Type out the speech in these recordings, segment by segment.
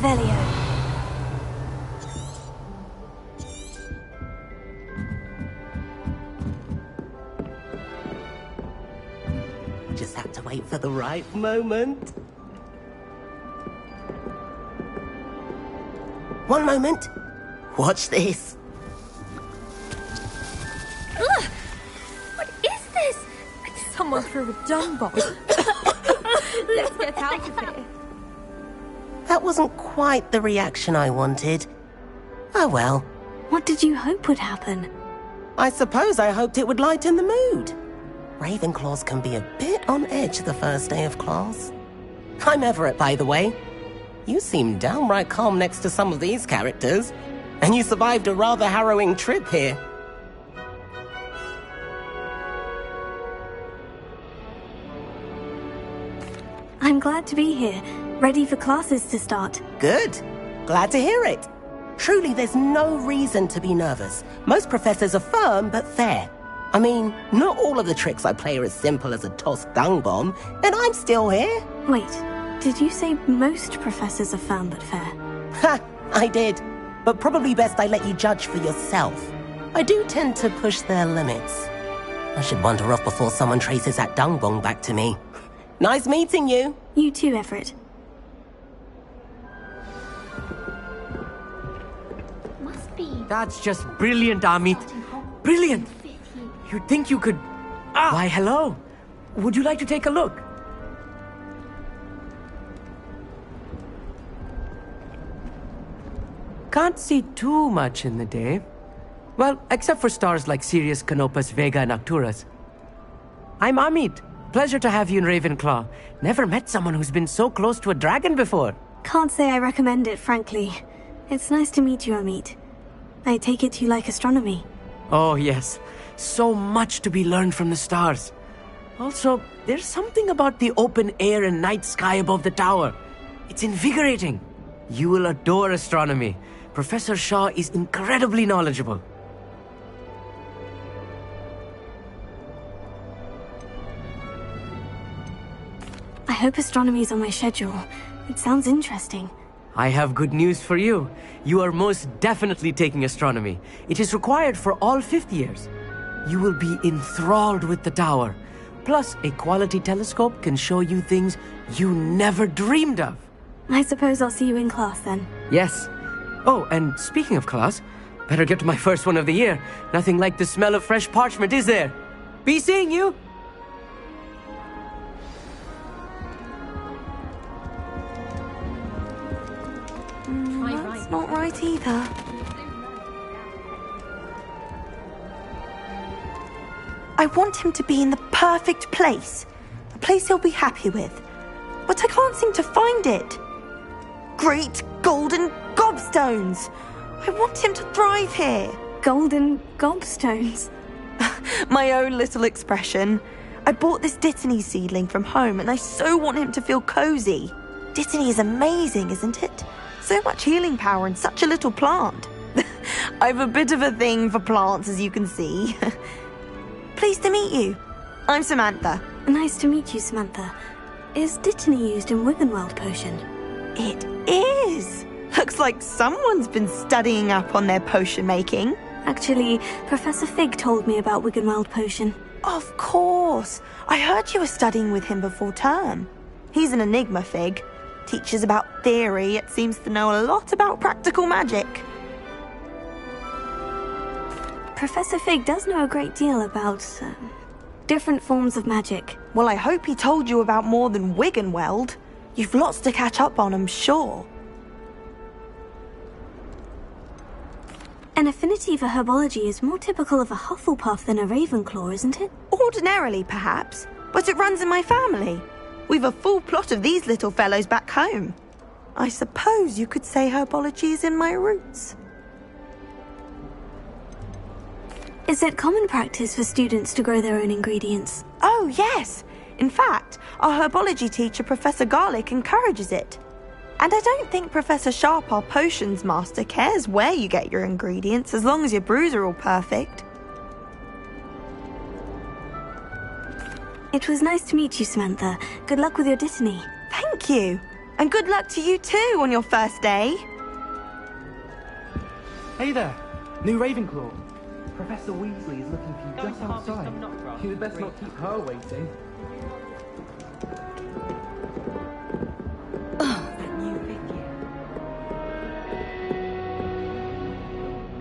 Revelio. Just had to wait for the right moment. One moment. Watch this. Ugh! What is this? Someone threw a dung bomb. Let's get out of here. That wasn't quite the reaction I wanted. Oh well. What did you hope would happen? I suppose I hoped it would lighten the mood. Ravenclaws can be a bit on edge the first day of class. I'm Everett, by the way. You seem downright calm next to some of these characters, and you survived a rather harrowing trip here. I'm glad to be here, ready for classes to start. Good. Glad to hear it. Truly, there's no reason to be nervous. Most professors are firm but fair. I mean, not all of the tricks I play are as simple as a tossed dung bomb, and I'm still here. Wait, did you say most professors are firm but fair? Ha! I did. But probably best I let you judge for yourself. I do tend to push their limits. I should wander off before someone traces that dung bomb back to me. Nice meeting you. You too, Everett. Must be. That's just brilliant, Amit. Brilliant! You'd think you could... Why, hello. Would you like to take a look? Can't see too much in the day. Well, except for stars like Sirius, Canopus, Vega, and Arcturus. I'm Amit. Pleasure to have you in Ravenclaw. Never met someone who's been so close to a dragon before. Can't say I recommend it, frankly. It's nice to meet you, Amit. I take it you like astronomy. Oh, yes. So much to be learned from the stars. Also, there's something about the open air and night sky above the tower. It's invigorating. You will adore astronomy. Professor Shaw is incredibly knowledgeable. I hope astronomy's on my schedule. It sounds interesting. I have good news for you. You are most definitely taking astronomy. It is required for all fifth years. You will be enthralled with the tower. Plus, a quality telescope can show you things you never dreamed of. I suppose I'll see you in class then. Yes. Oh, and speaking of class, better get to my first one of the year. Nothing like the smell of fresh parchment, is there? Be seeing you! That's not right either. I want him to be in the perfect place. A place he'll be happy with. But I can't seem to find it. Great golden gobstones! I want him to thrive here. Golden gobstones. My own little expression. I bought this Dittany seedling from home and I so want him to feel cozy. Dittany is amazing, isn't it? So much healing power in such a little plant. I've a bit of a thing for plants, as you can see. Pleased to meet you. I'm Samantha. Nice to meet you, Samantha. Is Dittany used in Wiggenweld potion? It is. Looks like someone's been studying up on their potion making. Actually, Professor Fig told me about Wiggenweld potion. Of course. I heard you were studying with him before term. He's an enigma, Fig. Teaches about theory, yet seems to know a lot about practical magic. Professor Fig does know a great deal about different forms of magic. Well, I hope he told you about more than Wiggenweld. You've lots to catch up on, I'm sure. An affinity for herbology is more typical of a Hufflepuff than a Ravenclaw, isn't it? Ordinarily, perhaps, but it runs in my family. We've a full plot of these little fellows back home. I suppose you could say herbology is in my roots. Is it common practice for students to grow their own ingredients? Oh, yes. In fact, our herbology teacher, Professor Garlick, encourages it. And I don't think Professor Sharp, our potions master, cares where you get your ingredients as long as your brews are all perfect. It was nice to meet you, Samantha. Good luck with your Dittany. Thank you. And good luck to you too on your first day. Hey there, new Ravenclaw. Professor Weasley is looking for you just outside. You'd best not keep her waiting. That new figure.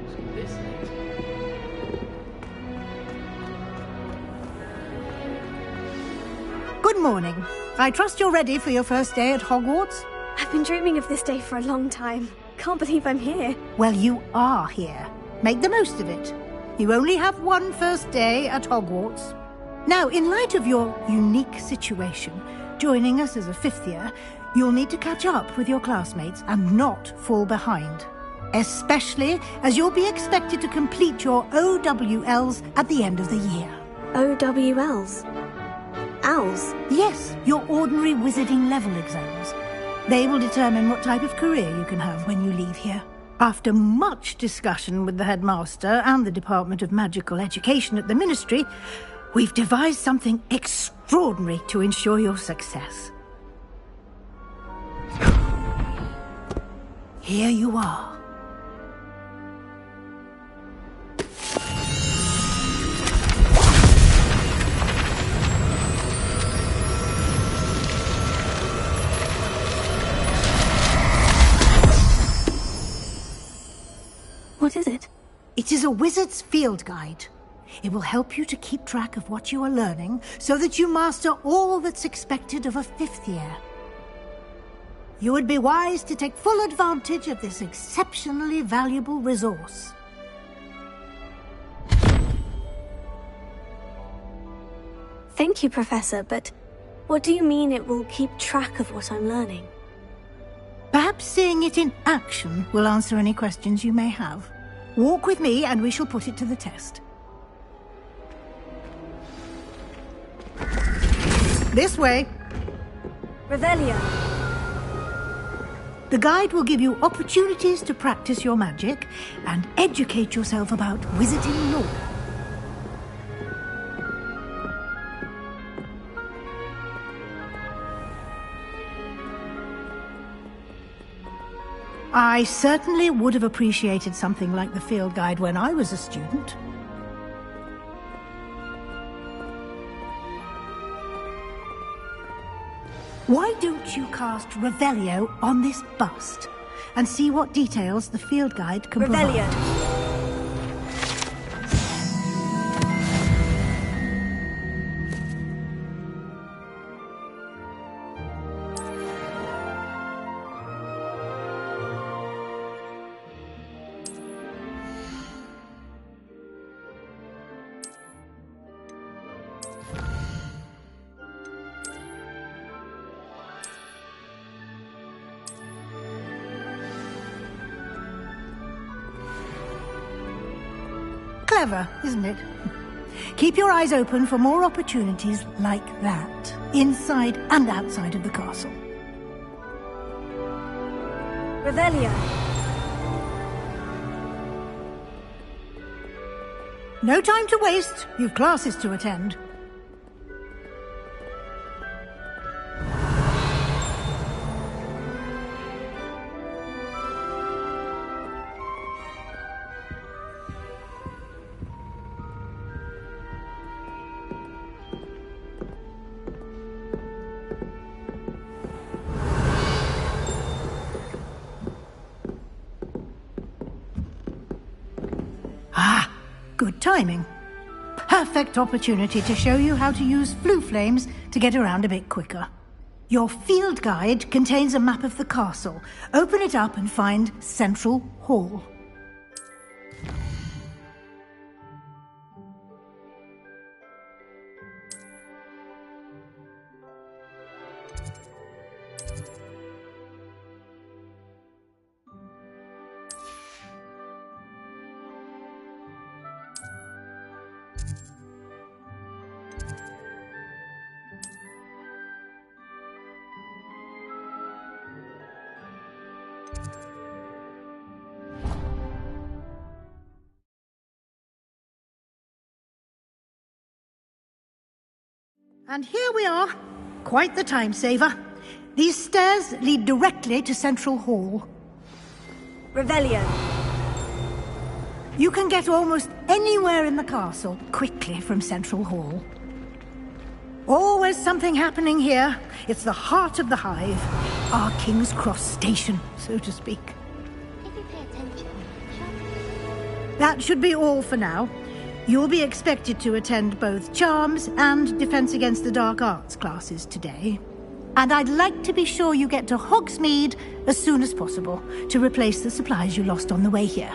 So this is... Good morning. I trust you're ready for your first day at Hogwarts? I've been dreaming of this day for a long time. Can't believe I'm here. Well, you are here. Make the most of it. You only have one first day at Hogwarts. Now, in light of your unique situation, joining us as a fifth year, you'll need to catch up with your classmates and not fall behind. Especially as you'll be expected to complete your OWLs at the end of the year. OWLs? Owls? Yes, your ordinary wizarding level exams. They will determine what type of career you can have when you leave here. After much discussion with the headmaster and the Department of Magical Education at the Ministry, we've devised something extraordinary to ensure your success. Here you are. What is it? It is a wizard's field guide. It will help you to keep track of what you are learning so that you master all that's expected of a fifth year. You would be wise to take full advantage of this exceptionally valuable resource. Thank you, Professor, but what do you mean it will keep track of what I'm learning? Perhaps seeing it in action will answer any questions you may have. Walk with me and we shall put it to the test. This way. Revelio. The guide will give you opportunities to practice your magic and educate yourself about wizarding lore. I certainly would have appreciated something like the field guide when I was a student. Why don't you cast Revelio on this bust and see what details the field guide can provide? Revelio. Clever, isn't it? Keep your eyes open for more opportunities like that, inside and outside of the castle. Revelio. No time to waste. You've classes to attend. Good timing. Perfect opportunity to show you how to use flue flames to get around a bit quicker. Your field guide contains a map of the castle. Open it up and find Central Hall. And here we are. Quite the time saver. These stairs lead directly to Central Hall. Revelio. You can get almost anywhere in the castle quickly from Central Hall. Always something happening here. It's the heart of the hive. Our King's Cross station, so to speak. If you pay attention. That should be all for now. You'll be expected to attend both Charms and Defense Against the Dark Arts classes today. And I'd like to be sure you get to Hogsmeade as soon as possible to replace the supplies you lost on the way here.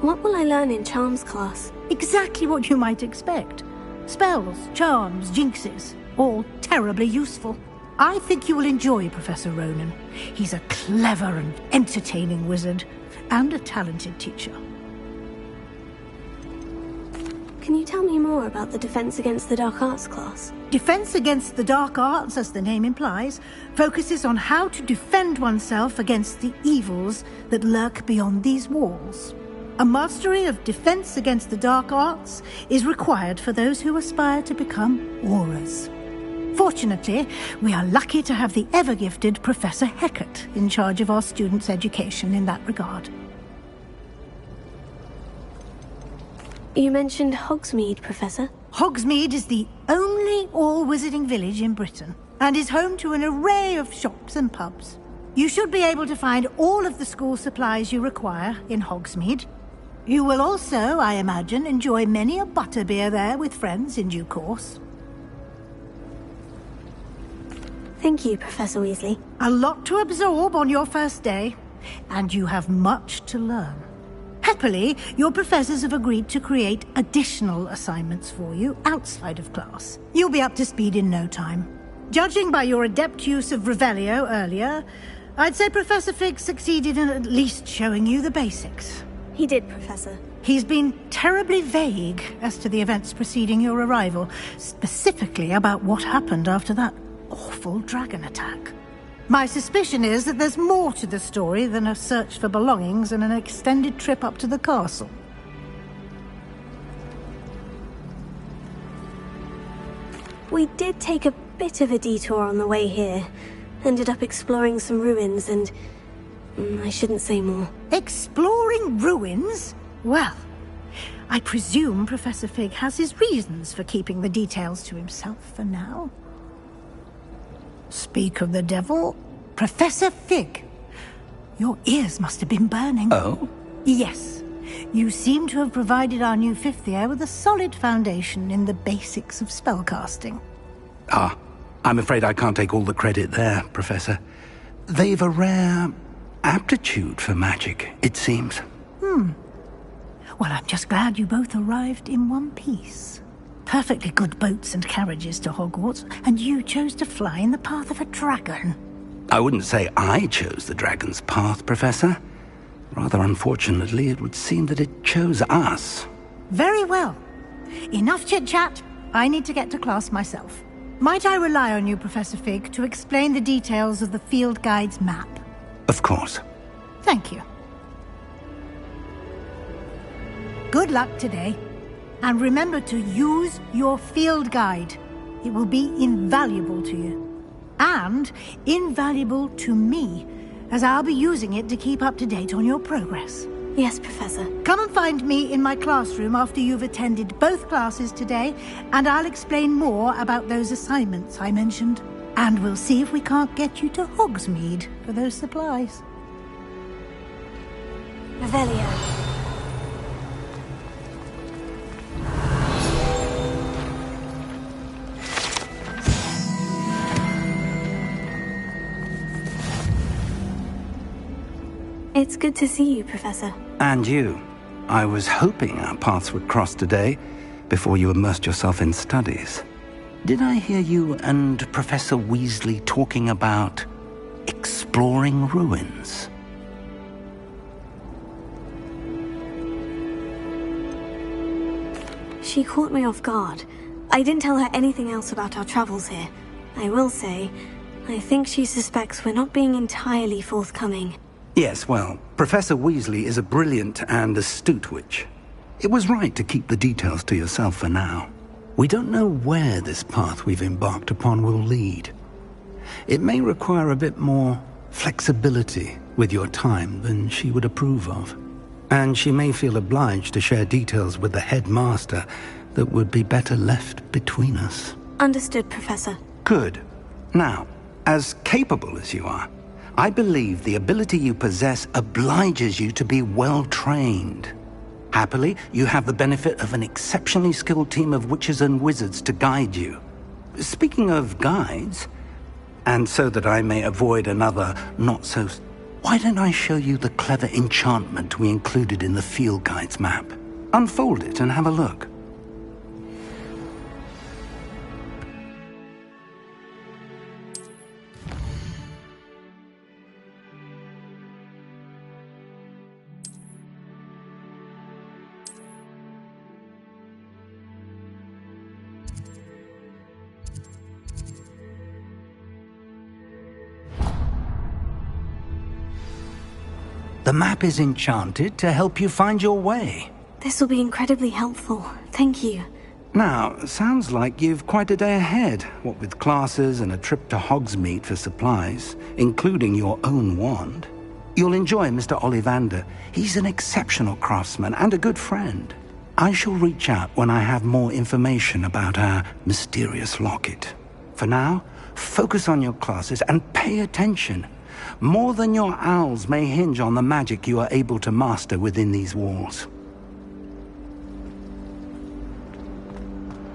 What will I learn in Charms class? Exactly what you might expect. Spells, charms, jinxes, all terribly useful. I think you will enjoy Professor Ronan. He's a clever and entertaining wizard, and a talented teacher. Can you tell me more about the Defense Against the Dark Arts class? Defense Against the Dark Arts, as the name implies, focuses on how to defend oneself against the evils that lurk beyond these walls. A mastery of Defense Against the Dark Arts is required for those who aspire to become Auras. Fortunately, we are lucky to have the ever-gifted Professor Hecat in charge of our students' education in that regard. You mentioned Hogsmeade, Professor. Hogsmeade is the only all-wizarding village in Britain, and is home to an array of shops and pubs. You should be able to find all of the school supplies you require in Hogsmeade. You will also, I imagine, enjoy many a butterbeer there with friends in due course. Thank you, Professor Weasley. A lot to absorb on your first day, and you have much to learn. Happily, your professors have agreed to create additional assignments for you outside of class. You'll be up to speed in no time. Judging by your adept use of Revelio earlier, I'd say Professor Fig succeeded in at least showing you the basics. He did, Professor. He's been terribly vague as to the events preceding your arrival, specifically about what happened after that awful dragon attack. My suspicion is that there's more to the story than a search for belongings and an extended trip up to the castle. We did take a bit of a detour on the way here. Ended up exploring some ruins and... I shouldn't say more. Exploring ruins? Well, I presume Professor Fig has his reasons for keeping the details to himself for now. Speak of the devil, Professor Fig. Your ears must have been burning. Oh? Yes. You seem to have provided our new fifth year with a solid foundation in the basics of spellcasting. Ah, I'm afraid I can't take all the credit there, Professor. They've a rare aptitude for magic, it seems. Well, I'm just glad you both arrived in one piece. Perfectly good boats and carriages to Hogwarts, and you chose to fly in the path of a dragon. I wouldn't say I chose the dragon's path, Professor. Rather unfortunately, it would seem that it chose us. Very well. Enough chit-chat. I need to get to class myself. Might I rely on you, Professor Fig, to explain the details of the field guide's map? Of course. Thank you. Good luck today. And remember to use your field guide. It will be invaluable to you. And invaluable to me, as I'll be using it to keep up to date on your progress. Yes, Professor. Come and find me in my classroom after you've attended both classes today, and I'll explain more about those assignments I mentioned. And we'll see if we can't get you to Hogsmeade for those supplies. Revelio. It's good to see you, Professor. And you. I was hoping our paths would cross today, before you immersed yourself in studies. Did I hear you and Professor Weasley talking about exploring ruins? She caught me off guard. I didn't tell her anything else about our travels here. I will say, I think she suspects we're not being entirely forthcoming. Yes, well, Professor Weasley is a brilliant and astute witch. It was right to keep the details to yourself for now. We don't know where this path we've embarked upon will lead. It may require a bit more flexibility with your time than she would approve of. And she may feel obliged to share details with the headmaster that would be better left between us. Understood, Professor. Good. Now, as capable as you are, I believe the ability you possess obliges you to be well trained. Happily, you have the benefit of an exceptionally skilled team of witches and wizards to guide you. Speaking of guides, and so that I may avoid another not-so... Why don't I show you the clever enchantment we included in the field guide's map? Unfold it and have a look. The map is enchanted to help you find your way. This will be incredibly helpful. Thank you. Now, sounds like you've quite a day ahead, what with classes and a trip to Hogsmeade for supplies, including your own wand. You'll enjoy Mr. Ollivander. He's an exceptional craftsman and a good friend. I shall reach out when I have more information about our mysterious locket. For now, focus on your classes and pay attention. More than your owls may hinge on the magic you are able to master within these walls.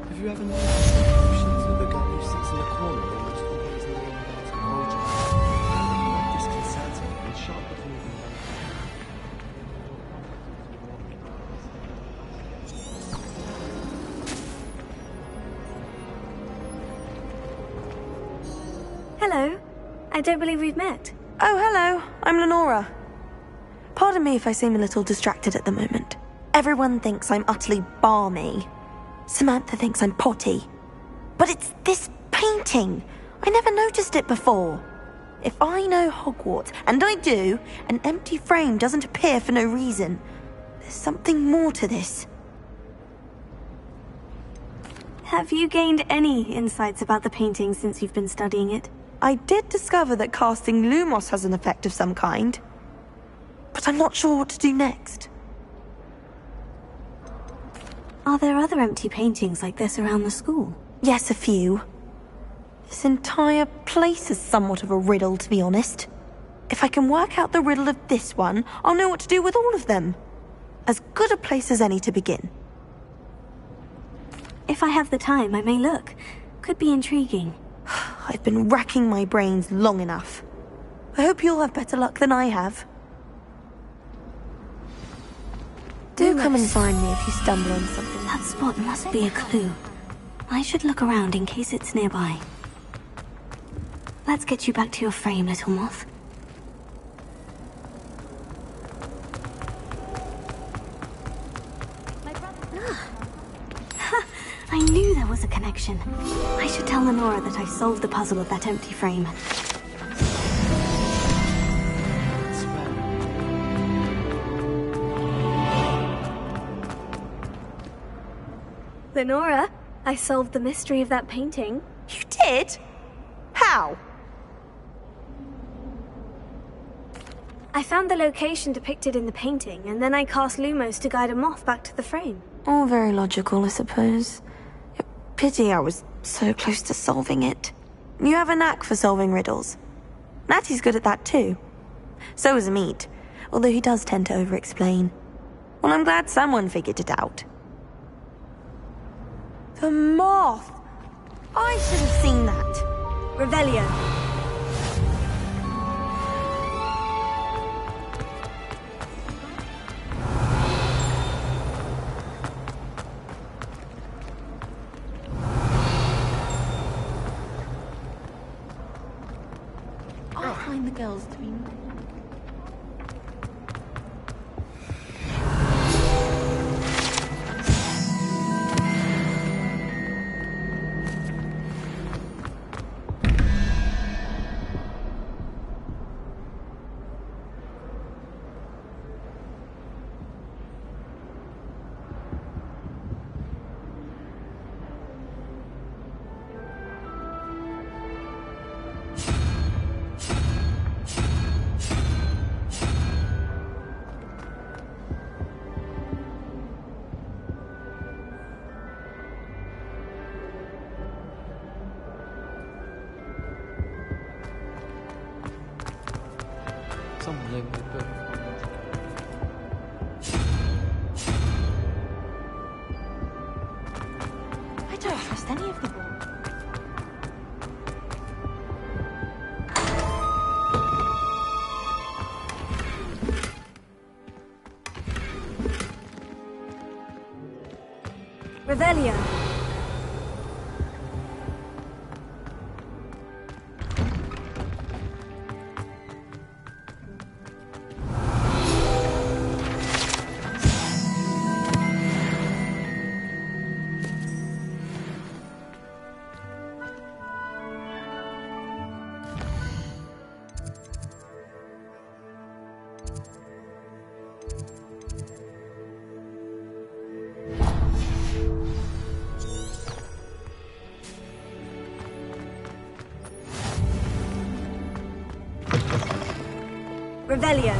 Have you ever noticed the potions that the guy who sits in the corner almost always knowing about a project? Disconcerting and sharp with moving Hello. I don't believe we've met. Oh, hello. I'm Lenora. Pardon me if I seem a little distracted at the moment. Everyone thinks I'm utterly balmy. Samantha thinks I'm potty. But it's this painting. I never noticed it before. If I know Hogwarts, and I do, an empty frame doesn't appear for no reason. There's something more to this. Have you gained any insights about the painting since you've been studying it? I did discover that casting Lumos has an effect of some kind. But I'm not sure what to do next. Are there other empty paintings like this around the school? Yes, a few. This entire place is somewhat of a riddle, to be honest. If I can work out the riddle of this one, I'll know what to do with all of them. As good a place as any to begin. If I have the time, I may look. Could be intriguing. I've been racking my brains long enough. I hope you'll have better luck than I have. Do come and find me if you stumble on something. That spot must be a clue. I should look around in case it's nearby. Let's get you back to your frame, little moth. I knew there was a connection. I should tell Lenora that I solved the puzzle of that empty frame. Lenora, I solved the mystery of that painting. You did? How? I found the location depicted in the painting, and then I cast Lumos to guide a moth back to the frame. All very logical, I suppose. Pity I was so close to solving it. You have a knack for solving riddles. Natty's good at that too. So is Amit, although he does tend to over-explain. Well, I'm glad someone figured it out. The moth! I should have seen that. Revelio. I find the girls to be... game gitu. I don't trust any of them. Revelio. Revelio.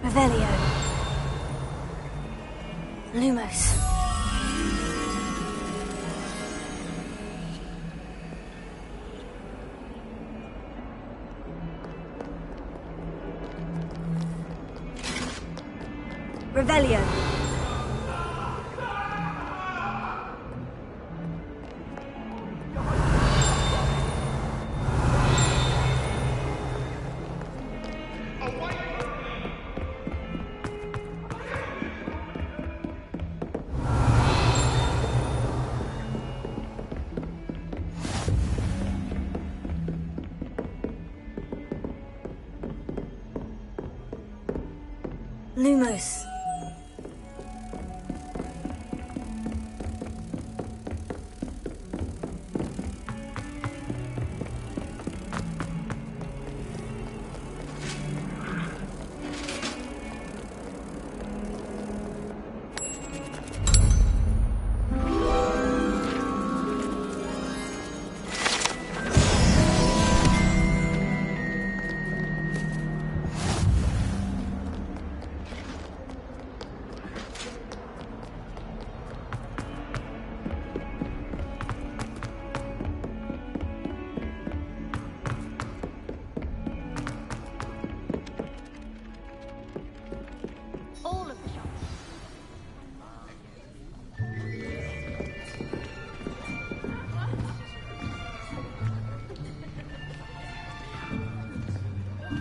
Revelio. Lumos. Revelio. Lumos.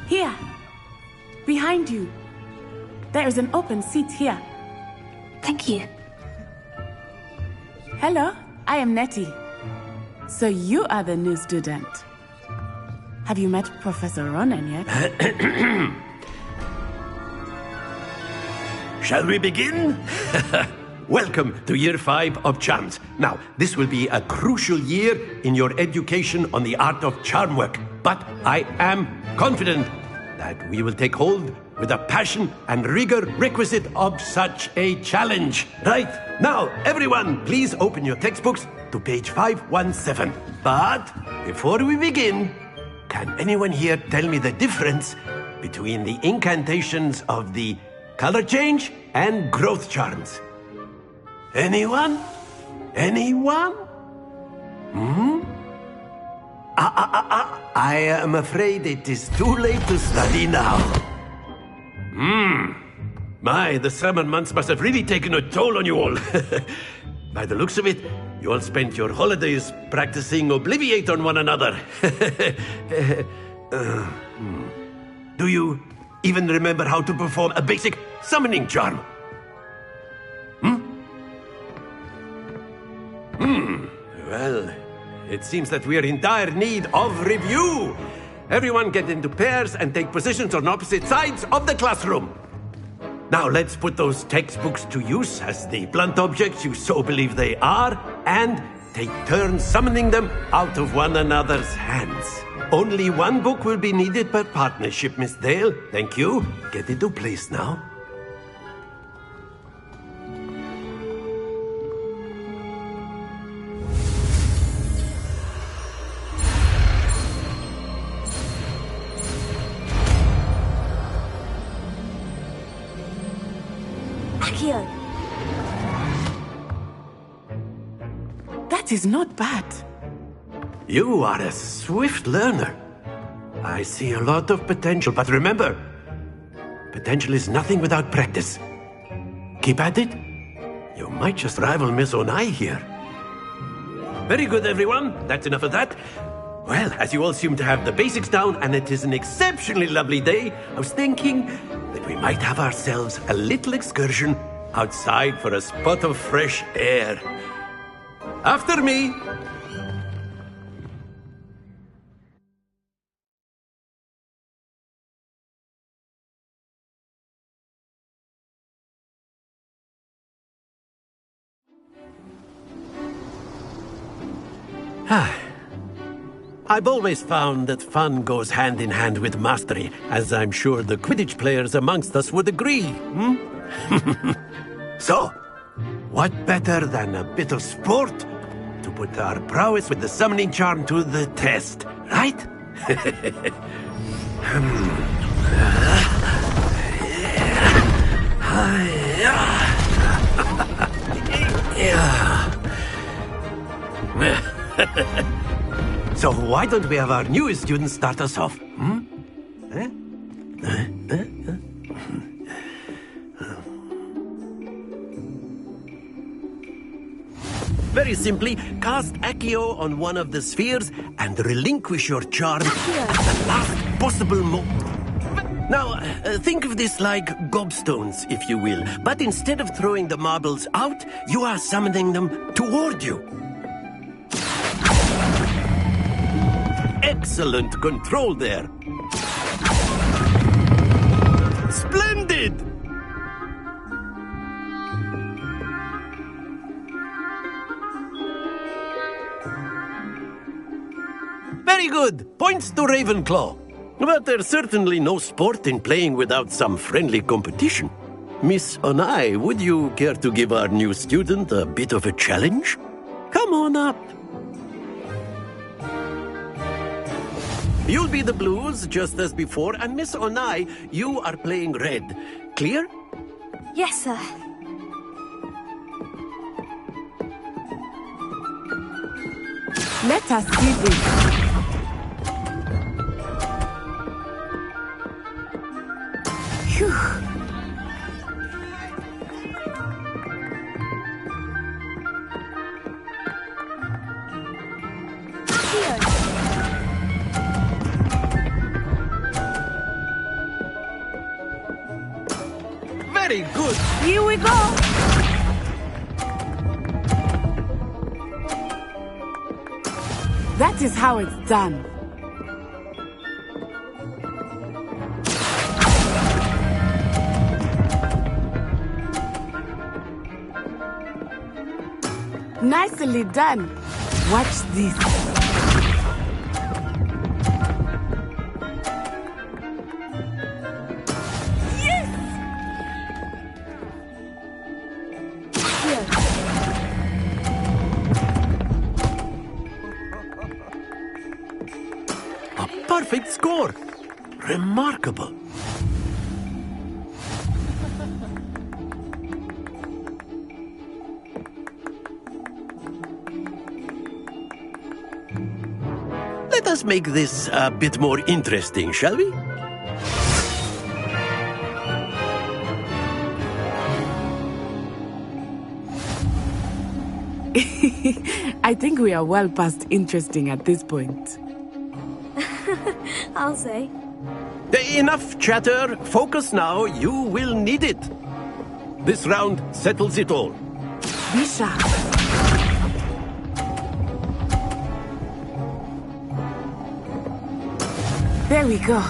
Here, behind you. There is an open seat here. Thank you. Hello, I am Nettie. So you are the new student. Have you met Professor Ronan yet? Shall we begin? Welcome to Year 5 of Charms. Now, this will be a crucial year in your education on the art of charm work. But I am confident that we will take hold with the passion and rigor requisite of such a challenge. Right, now, everyone, please open your textbooks to page 517. But before we begin, can anyone here tell me the difference between the incantations of the color change and growth charms? Anyone? Anyone? I am afraid it is too late to study now. My, the summer months must have really taken a toll on you all. By the looks of it, you all spent your holidays practicing Obliviate on one another. Do you even remember how to perform a basic summoning charm? Well, it seems that we are in dire need of review. Everyone get into pairs and take positions on opposite sides of the classroom. Now let's put those textbooks to use as the blunt objects you so believe they are, and take turns summoning them out of one another's hands. Only one book will be needed per partnership, Miss Dale. Thank you. Get into place now. Accio! That is not bad. You are a swift learner. I see a lot of potential, but remember, potential is nothing without practice. Keep at it. You might just rival Miss Onai here. Very good, everyone. That's enough of that. Well, as you all seem to have the basics down, and it is an exceptionally lovely day, I was thinking that we might have ourselves a little excursion outside for a spot of fresh air. After me! I've always found that fun goes hand in hand with mastery, as I'm sure the Quidditch players amongst us would agree. So, what better than a bit of sport to put our prowess with the summoning charm to the test, right? So why don't we have our newest student start us off? Very simply, cast Accio on one of the spheres and relinquish your charm at the last possible moment. Now, think of this like gobstones, if you will. But instead of throwing the marbles out, you are summoning them toward you. Excellent control there. Splendid! Very good. Points to Ravenclaw. But there's certainly no sport in playing without some friendly competition. Miss Onai, would you care to give our new student a bit of a challenge? Come on up. You'll be the blues, just as before, and Miss Onai, you are playing red. Clear? Yes, sir. Let us see this. Phew. Very good. Here we go. That is how it's done. Nicely done. Watch this. Perfect score. Remarkable. Let us make this a bit more interesting, shall we? I think we are well past interesting at this point. I'll say. Enough chatter. Focus now. You will need it. This round settles it all. Be sharp. There we go.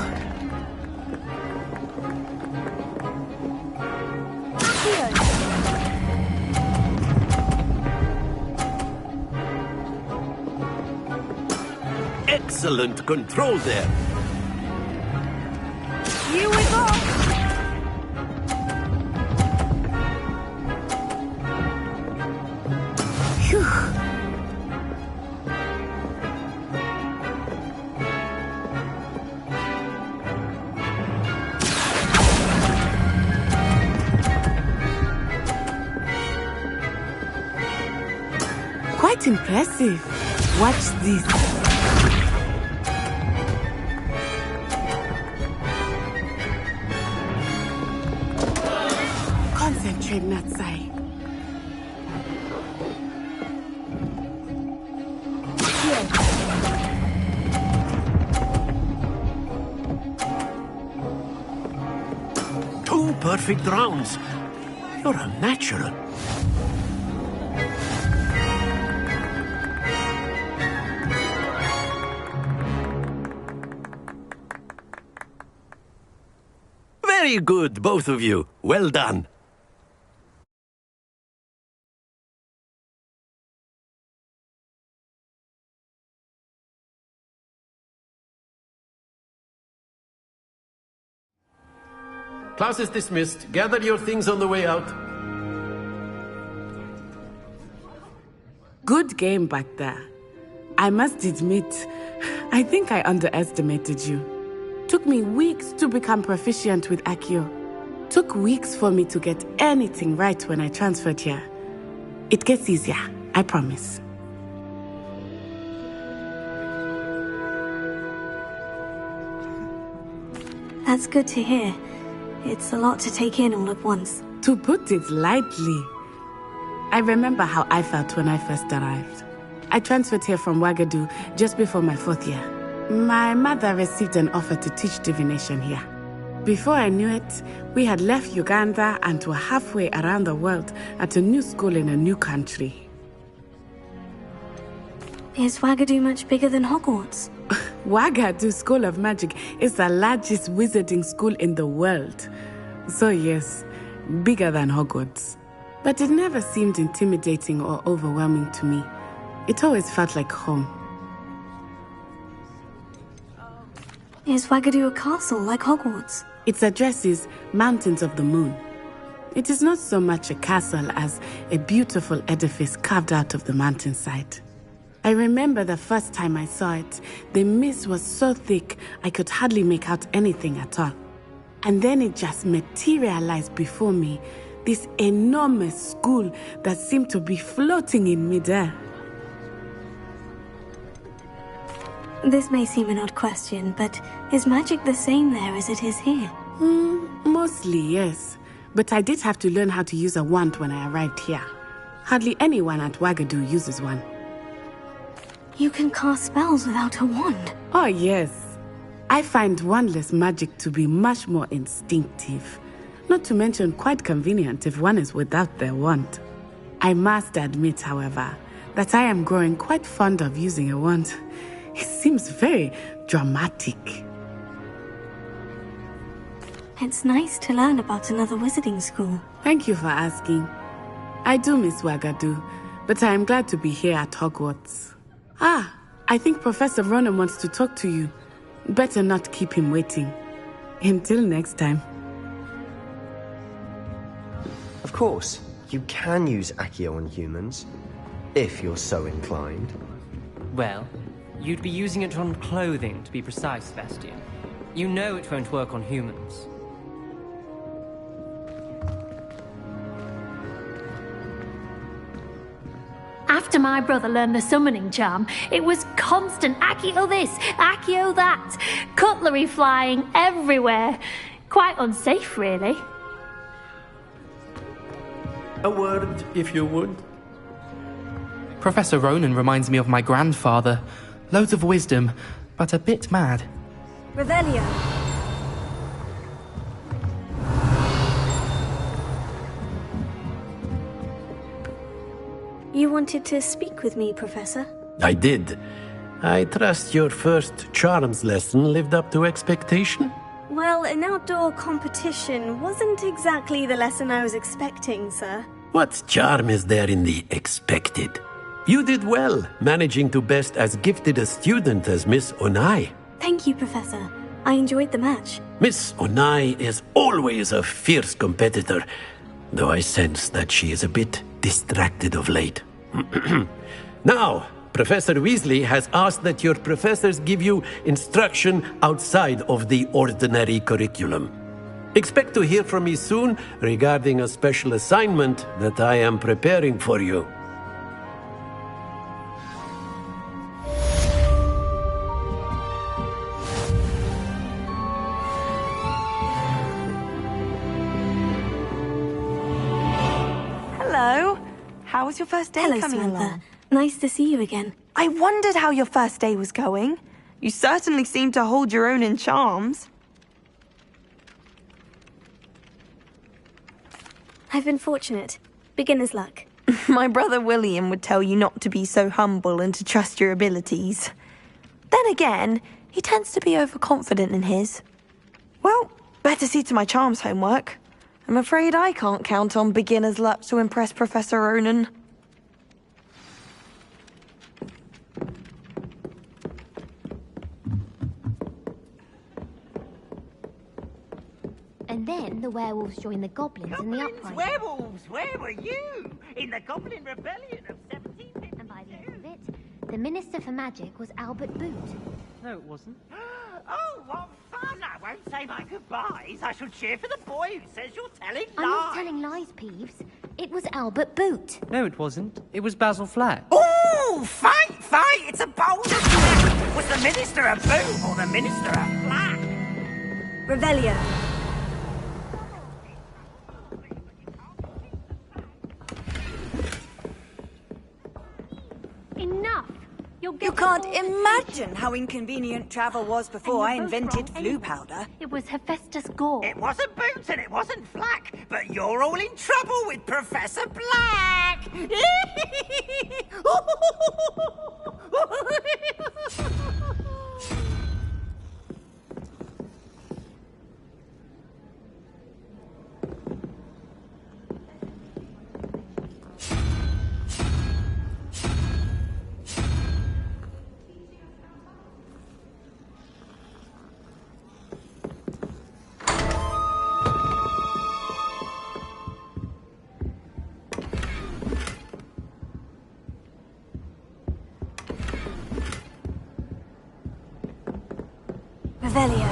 excellent control there. You with all! Quite impressive. Watch this. Concentrate, Natsai. Two perfect rounds. You're a natural. Very good, both of you. Well done. Class is dismissed. Gather your things on the way out. Good game back there. I must admit, I think I underestimated you. Took me weeks to become proficient with Accio. Took weeks for me to get anything right when I transferred here. It gets easier, I promise. That's good to hear. It's a lot to take in all at once. To put it lightly, I remember how I felt when I first arrived. I transferred here from Wagadu just before my 4th year. My mother received an offer to teach divination here. Before I knew it, we had left Uganda and were halfway around the world at a new school in a new country. Is Wagadu much bigger than Hogwarts? Wagadu School of Magic is the largest wizarding school in the world. So yes, bigger than Hogwarts. But it never seemed intimidating or overwhelming to me. It always felt like home. Is Wagadu a castle like Hogwarts? Its address is Mountains of the Moon. It is not so much a castle as a beautiful edifice carved out of the mountainside. I remember the first time I saw it, the mist was so thick I could hardly make out anything at all. And then it just materialized before me, this enormous school that seemed to be floating in midair. This may seem an odd question, but is magic the same there as it is here? Mostly, yes. But I did have to learn how to use a wand when I arrived here. Hardly anyone at Wagadu uses one. You can cast spells without a wand? Oh, yes. I find wandless magic to be much more instinctive. Not to mention quite convenient if one is without their wand. I must admit, however, that I am growing quite fond of using a wand. It seems very dramatic. It's nice to learn about another wizarding school. Thank you for asking. I do miss Wagadu, but I am glad to be here at Hogwarts. I think Professor Ronan wants to talk to you. Better not keep him waiting. Until next time. Of course, you can use Accio on humans, if you're so inclined. Well, you'd be using it on clothing, to be precise, Sebastian. You know it won't work on humans. After my brother learned the summoning charm, it was constant Accio this, Accio that, cutlery flying everywhere. Quite unsafe, really. A word, if you would. Professor Ronan reminds me of my grandfather. Loads of wisdom, but a bit mad. Revelio. You wanted to speak with me, Professor? I did. I trust your first charms lesson lived up to expectation? Well, an outdoor competition wasn't exactly the lesson I was expecting, sir. What charm is there in the expected? You did well, managing to best as gifted a student as Miss Onai. Thank you, Professor. I enjoyed the match. Miss Onai is always a fierce competitor, though I sense that she is a bit distracted of late. Now, Professor Weasley has asked that your professors give you instruction outside of the ordinary curriculum. Expect to hear from me soon regarding a special assignment that I am preparing for you. Hello. How was your first day Hello, coming Samantha. along? Nice to see you again. I wondered how your first day was going. You certainly seemed to hold your own in charms. I've been fortunate. Beginner's luck. My brother William would tell you not to be so humble and to trust your abilities. Then again, he tends to be overconfident in his. Well, better see to my charms homework. I'm afraid I can't count on beginner's luck to impress Professor Ronan. And then the werewolves joined the goblins in the uprising. Werewolves, where were you? In the Goblin Rebellion of 1752. And by the end of it, the Minister for Magic was Albert Boot. No, it wasn't. Oh, what fun! I won't say my goodbyes. I shall cheer for the boy who says you're telling lies. I'm not telling lies, Peeves. It was Albert Boot. No, it wasn't. It was Basil Flack. Oh, fight! It's a bold attack! Was the Minister a boot or the Minister a flack? Revelio. Enough! You can't imagine how inconvenient travel was before I invented flu powder. It was Hephaestus Gore. It wasn't Boots and it wasn't Flack, but you're all in trouble with Professor Black! Revelio.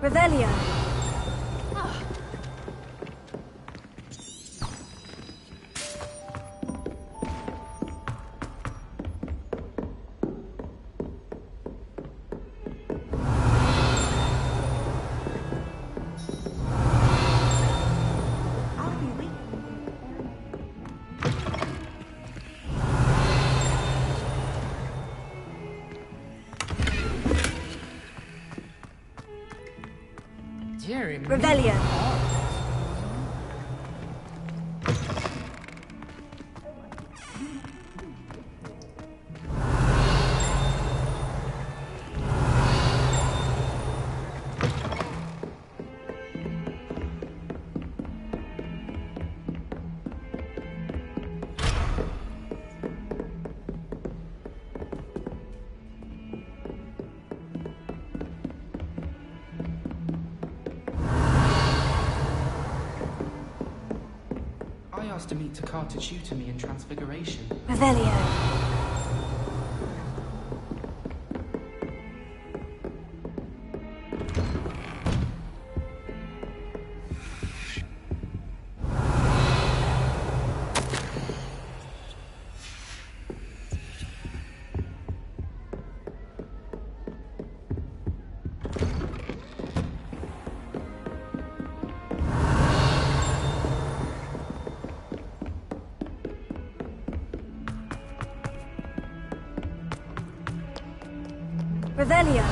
Revelio. Jeremy. Revelio. I asked to meet Takar to tutor me in Transfiguration. Revelio. Revelio.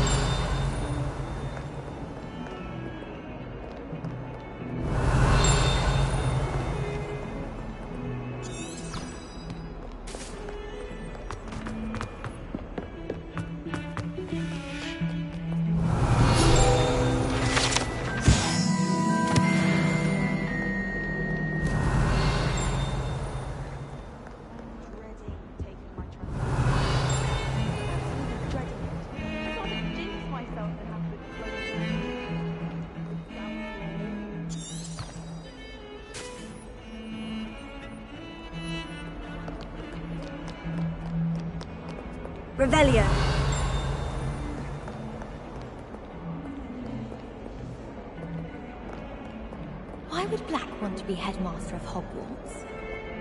Revelio. Why would Black want to be headmaster of Hogwarts?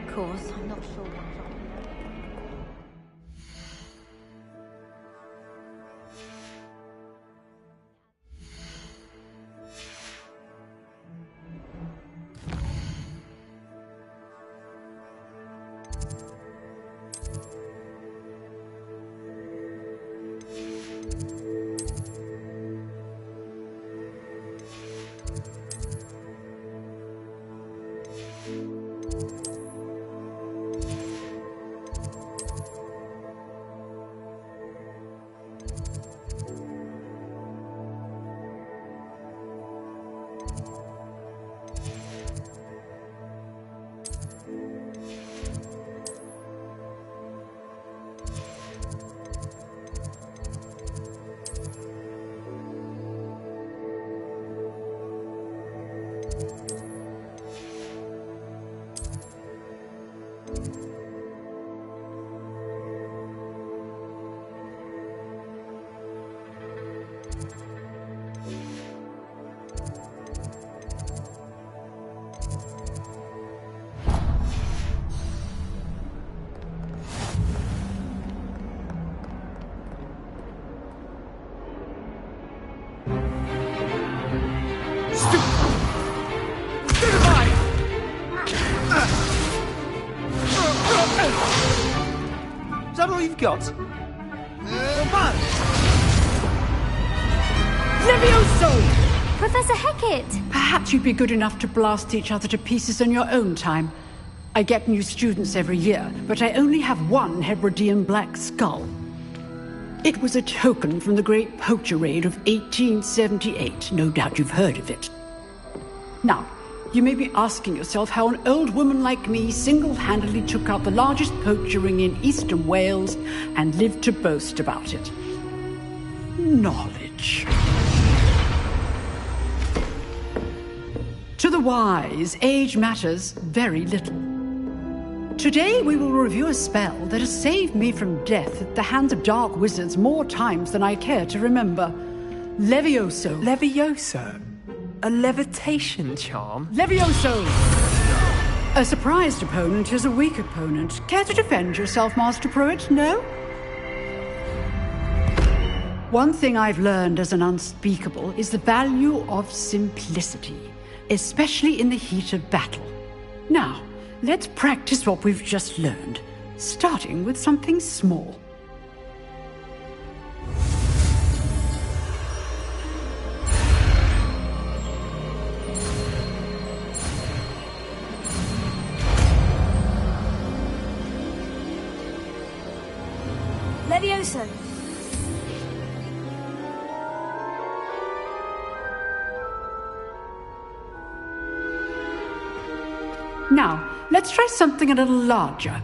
Of course, I'm not sure why. Is that all you've got? Levioso! Professor Hecat! Perhaps you'd be good enough to blast each other to pieces in your own time. I get new students every year, but I only have one Hebridean black skull. It was a token from the Great Poacher Raid of 1878. No doubt you've heard of it. Now, you may be asking yourself how an old woman like me single-handedly took out the largest poacher ring in eastern Wales and lived to boast about it. Knowledge. To the wise, age matters very little. Today we will review a spell that has saved me from death at the hands of dark wizards more times than I care to remember. Levioso. Levioso? A levitation charm? Levioso! A surprised opponent is a weak opponent. Care to defend yourself, Master Pruitt? No? One thing I've learned as an unspeakable is the value of simplicity, especially in the heat of battle. Now, let's practice what we've just learned, starting with something small. Levioso! Now, let's try something a little larger.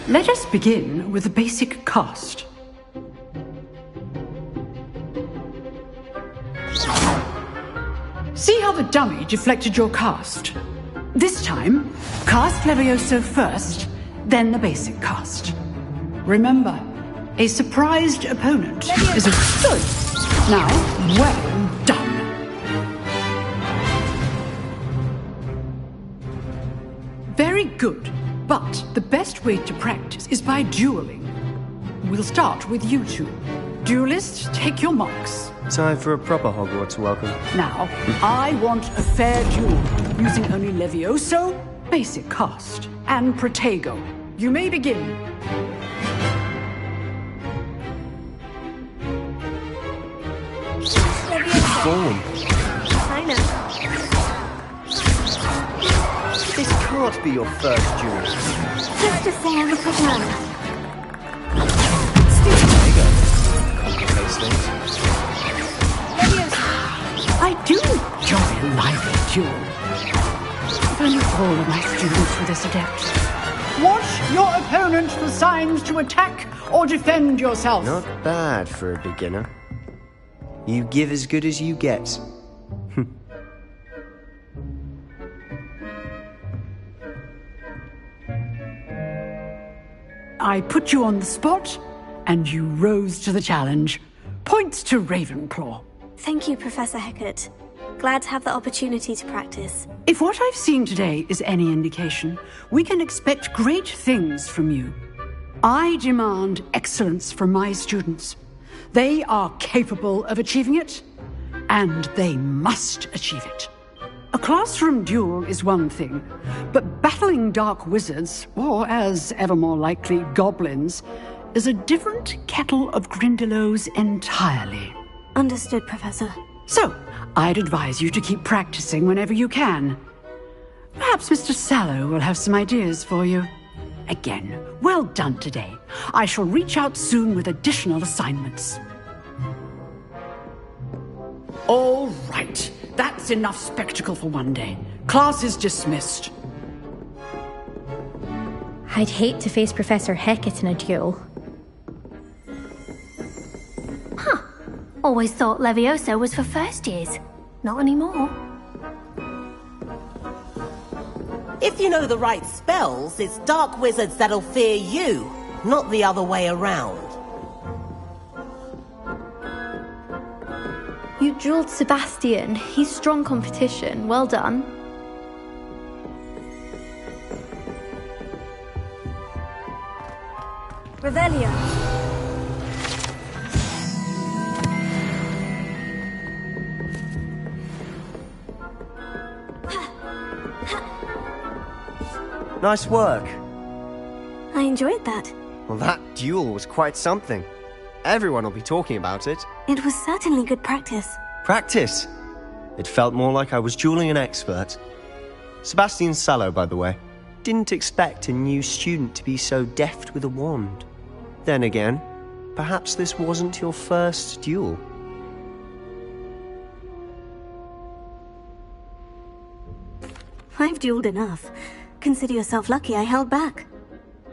Let us begin with the basic cast. See how the dummy deflected your cast? This time, cast Levioso first, then the basic cast. Remember, a surprised opponent is a good. Now, well done. Very good, but the best way to practice is by dueling. We'll start with you two. Duelists, take your marks. Time for a proper Hogwarts welcome. Now, I want a fair duel, using only Levioso, basic cast, and Protego. You may begin. Form. I know. This can't be your first duel. Just to say I'm a quick learner. Complicates things. I do enjoy a lively duel. If only all of my students were this adept. Watch your opponent for signs to attack or defend yourself. Not bad for a beginner. You give as good as you get. I put you on the spot, and you rose to the challenge. Points to Ravenclaw. Thank you, Professor Hecat. Glad to have the opportunity to practice. If what I've seen today is any indication, we can expect great things from you. I demand excellence from my students. They are capable of achieving it, and they must achieve it. A classroom duel is one thing, but battling dark wizards, or as ever more likely, goblins, is a different kettle of Grindylows entirely. Understood, Professor. So, I'd advise you to keep practicing whenever you can. Perhaps Mr. Sallow will have some ideas for you. Again, well done today. I shall reach out soon with additional assignments. All right. That's enough spectacle for one day. Class is dismissed. I'd hate to face Professor Hecat in a duel. Huh. Always thought Levioso was for first years. Not anymore. If you know the right spells, it's dark wizards that'll fear you, not the other way around. You dueled Sebastian. He's strong competition. Well done. Revelio. Nice work. I enjoyed that. Well, that duel was quite something. Everyone will be talking about it. It was certainly good practice. Practice? It felt more like I was dueling an expert. Sebastian Sallow, by the way. Didn't expect a new student to be so deft with a wand. Then again, perhaps this wasn't your first duel. I've dueled enough. Consider yourself lucky I held back.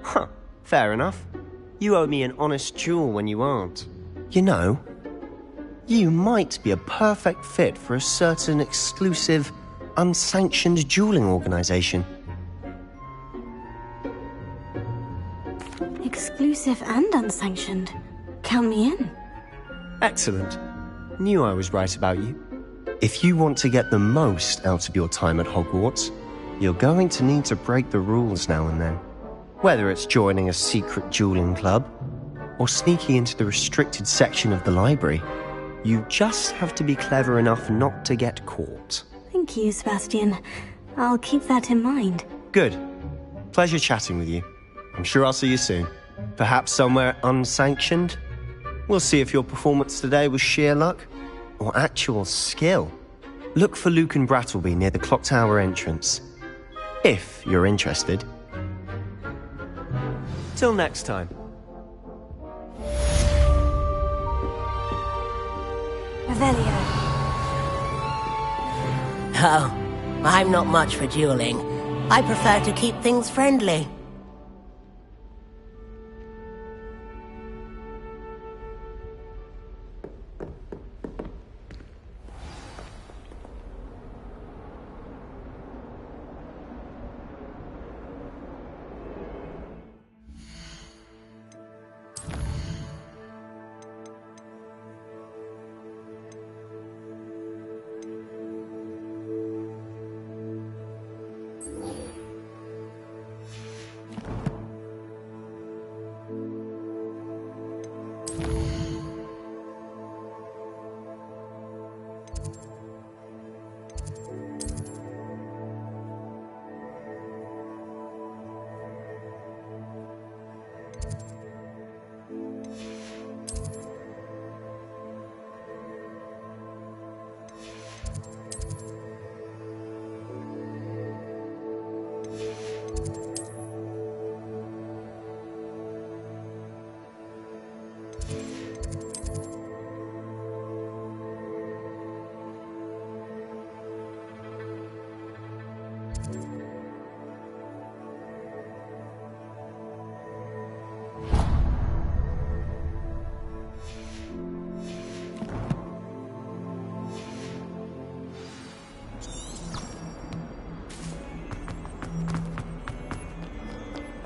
Huh, fair enough. You owe me an honest duel when you aren't. You know, you might be a perfect fit for a certain exclusive, unsanctioned dueling organization. Exclusive and unsanctioned. Count me in. Excellent. Knew I was right about you. If you want to get the most out of your time at Hogwarts, you're going to need to break the rules now and then. Whether it's joining a secret dueling club, or sneaking into the restricted section of the library, you just have to be clever enough not to get caught. Thank you, Sebastian. I'll keep that in mind. Good. Pleasure chatting with you. I'm sure I'll see you soon. Perhaps somewhere unsanctioned? We'll see if your performance today was sheer luck or actual skill. Look for Luke and Brattleby near the clock tower entrance. If you're interested. Till next time. Revelio. Oh, I'm not much for dueling. I prefer to keep things friendly.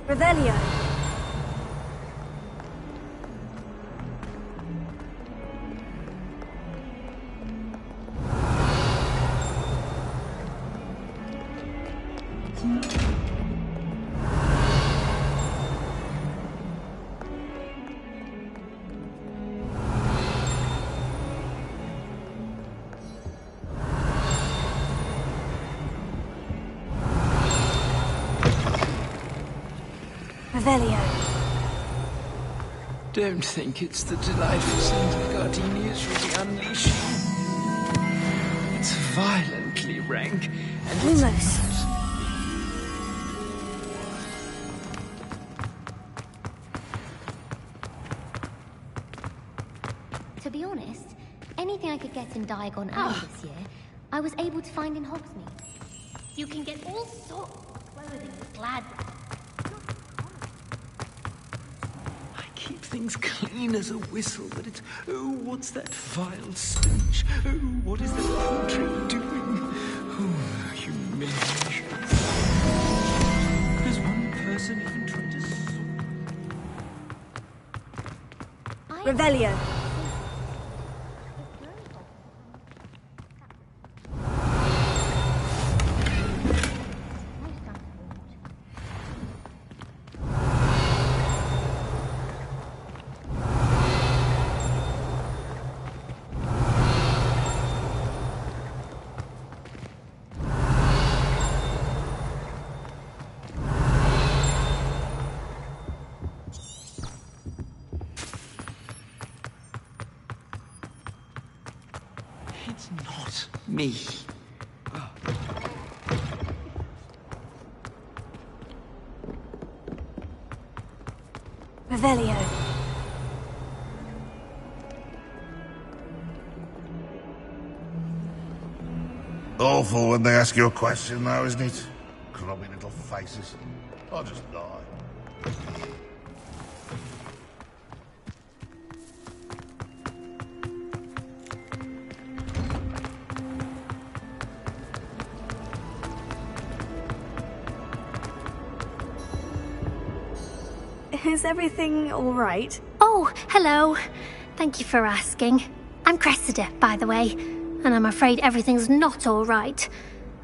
Revelio. Revelio. Don't think it's the delightful scent of gardenias really unleashing. It's violently rank and Lumos. To be honest, anything I could get in Diagon Alley this year, I was able to find in Hogsmeade. You can get all sorts of clothing with glad. Keep things clean as a whistle, but it's, oh, what's that vile stench? Oh, what is that portrait doing? Oh, humiliation. Has one person even tried to... Revelio. It's not me. Revelio. Awful when they ask you a question now, isn't it? Grubby little faces. I'll just die. Is everything all right? Oh, hello. Thank you for asking. I'm Cressida, by the way, and I'm afraid everything's not all right.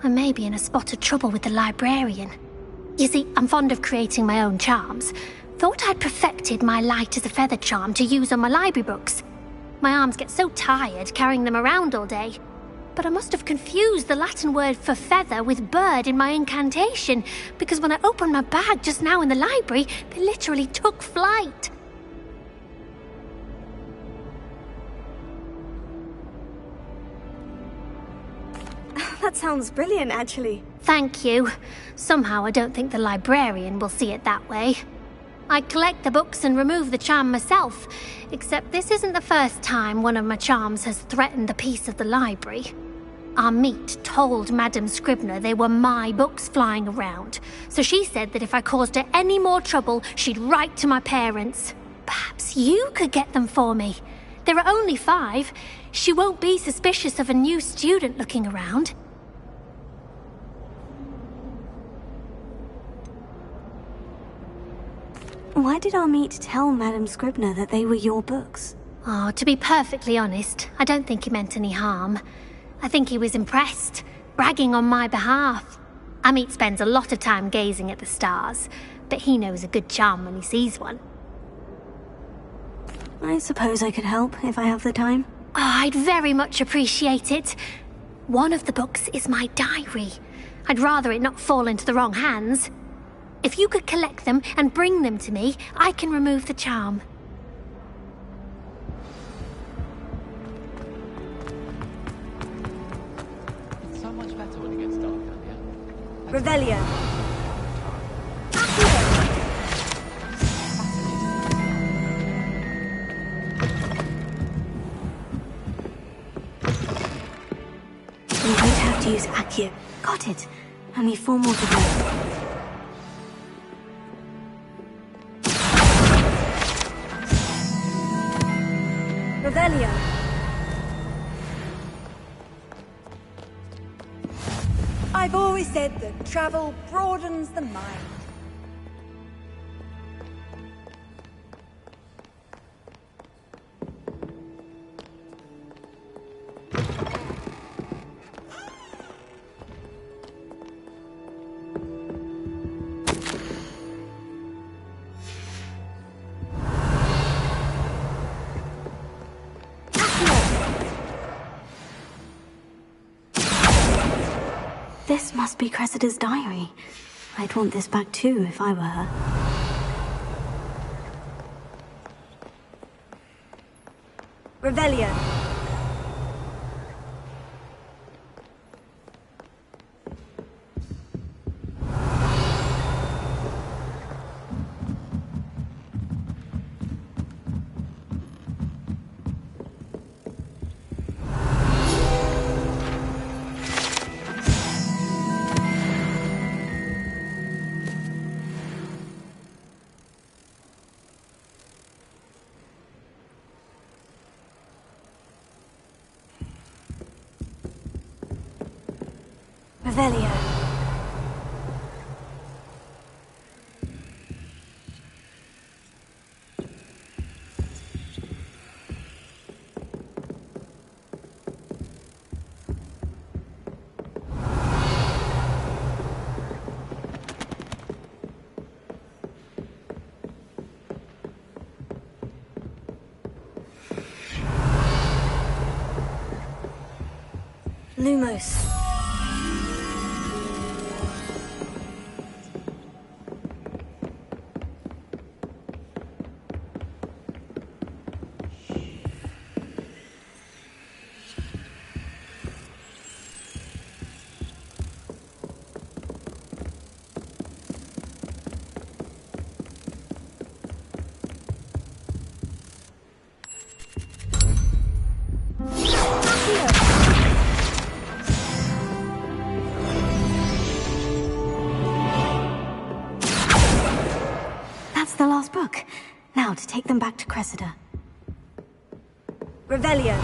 I may be in a spot of trouble with the librarian. You see, I'm fond of creating my own charms. Thought I'd perfected my light as a feather charm to use on my library books. My arms get so tired carrying them around all day. but I must have confused the Latin word for feather with bird in my incantation, because when I opened my bag just now in the library, they literally took flight. That sounds brilliant, actually. Thank you. Somehow I don't think the librarian will see it that way. I collect the books and remove the charm myself, except this isn't the first time one of my charms has threatened the peace of the library. Our meet told Madame Scribner they were my books flying around, so she said that if I caused her any more trouble, she'd write to my parents. Perhaps you could get them for me. There are only 5. She won't be suspicious of a new student looking around. Why did Amit tell Madame Scribner that they were your books? Oh, to be perfectly honest, I don't think he meant any harm. I think he was impressed, bragging on my behalf. Amit spends a lot of time gazing at the stars, but he knows a good charm when he sees one. I suppose I could help if I have the time. Oh, I'd very much appreciate it. One of the books is my diary. I'd rather it not fall into the wrong hands. If you could collect them and bring them to me, I can remove the charm. It's so much better when it gets dark out here. Revelio. We won't have to use Accio. Got it. Only 4 more to go. Revelio. I've always said that travel broadens the mind. This must be Cressida's diary. I'd want this back too if I were her. Revelio. Revelio. Lumos. That's the last book. Now to take them back to Cressida. Revelio.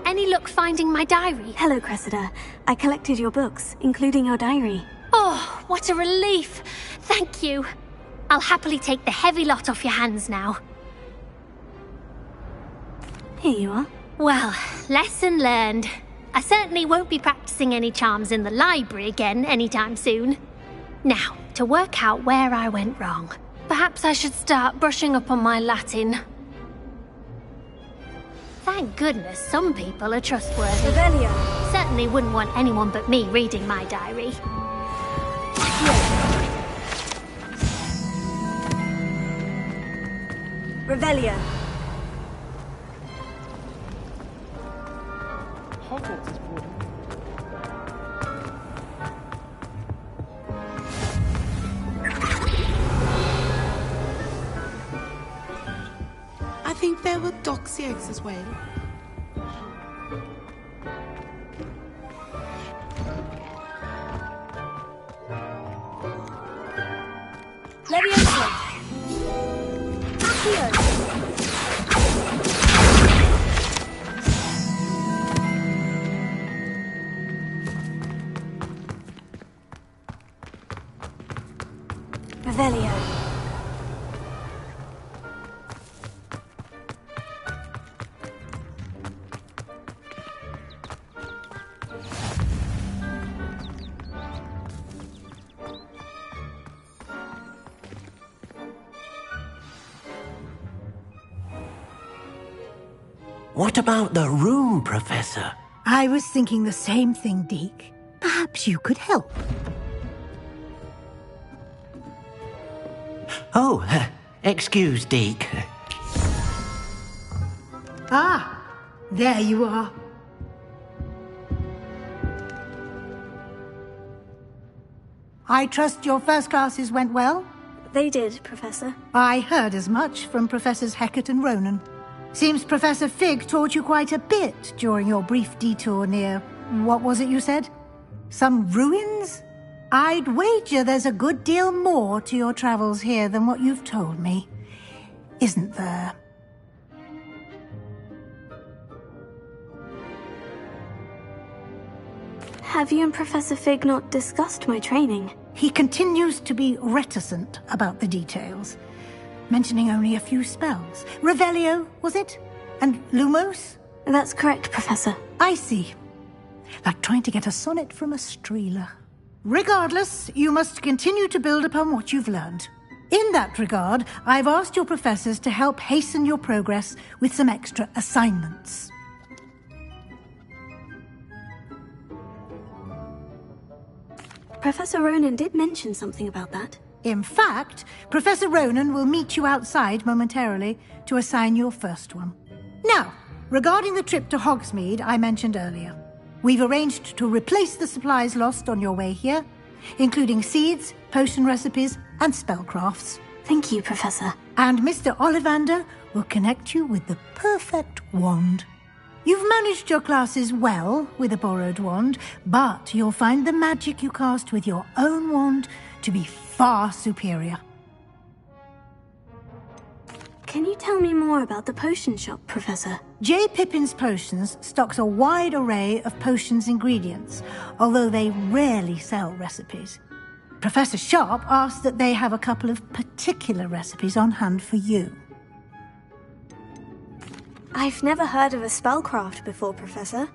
Any luck finding my diary? Hello, Cressida. I collected your books, including your diary. Oh, what a relief. Thank you. I'll happily take the heavy lot off your hands now. Here you are. Well, lesson learned. I certainly won't be practicing any charms in the library again anytime soon. Now, to work out where I went wrong. Perhaps I should start brushing up on my Latin. Thank goodness some people are trustworthy. Revelio. Certainly wouldn't want anyone but me reading my diary. Revelio. Hogwarts is boring. I think there were doxy eggs as well. Leviosa. Accio. Revelio. What about the room, Professor? I was thinking the same thing, Deke. Perhaps you could help. Oh, excuse, Deke. Ah, there you are. I trust your first classes went well? They did, Professor. I heard as much from Professors Hecat and Ronan. Seems Professor Fig taught you quite a bit during your brief detour near... what was it you said? Some ruins? I'd wager there's a good deal more to your travels here than what you've told me. Isn't there? Have you and Professor Fig not discussed my training? He continues to be reticent about the details, mentioning only a few spells. Revelio, was it? And Lumos? That's correct, Professor. I see. Like trying to get a sonnet from a streeler. Regardless, you must continue to build upon what you've learned. In that regard, I've asked your professors to help hasten your progress with some extra assignments. Professor Ronan did mention something about that. In fact, Professor Ronan will meet you outside momentarily to assign your first one. Now, regarding the trip to Hogsmeade I mentioned earlier, we've arranged to replace the supplies lost on your way here, including seeds, potion recipes, and spellcrafts. Thank you, Professor. And Mr. Ollivander will connect you with the perfect wand. You've managed your classes well with a borrowed wand, but you'll find the magic you cast with your own wand to be far superior. Can you tell me more about the potion shop, Professor? J. Pippin's Potions stocks a wide array of potions ingredients, although they rarely sell recipes. Professor Sharp asked that they have a couple of particular recipes on hand for you. I've never heard of a spellcraft before, Professor.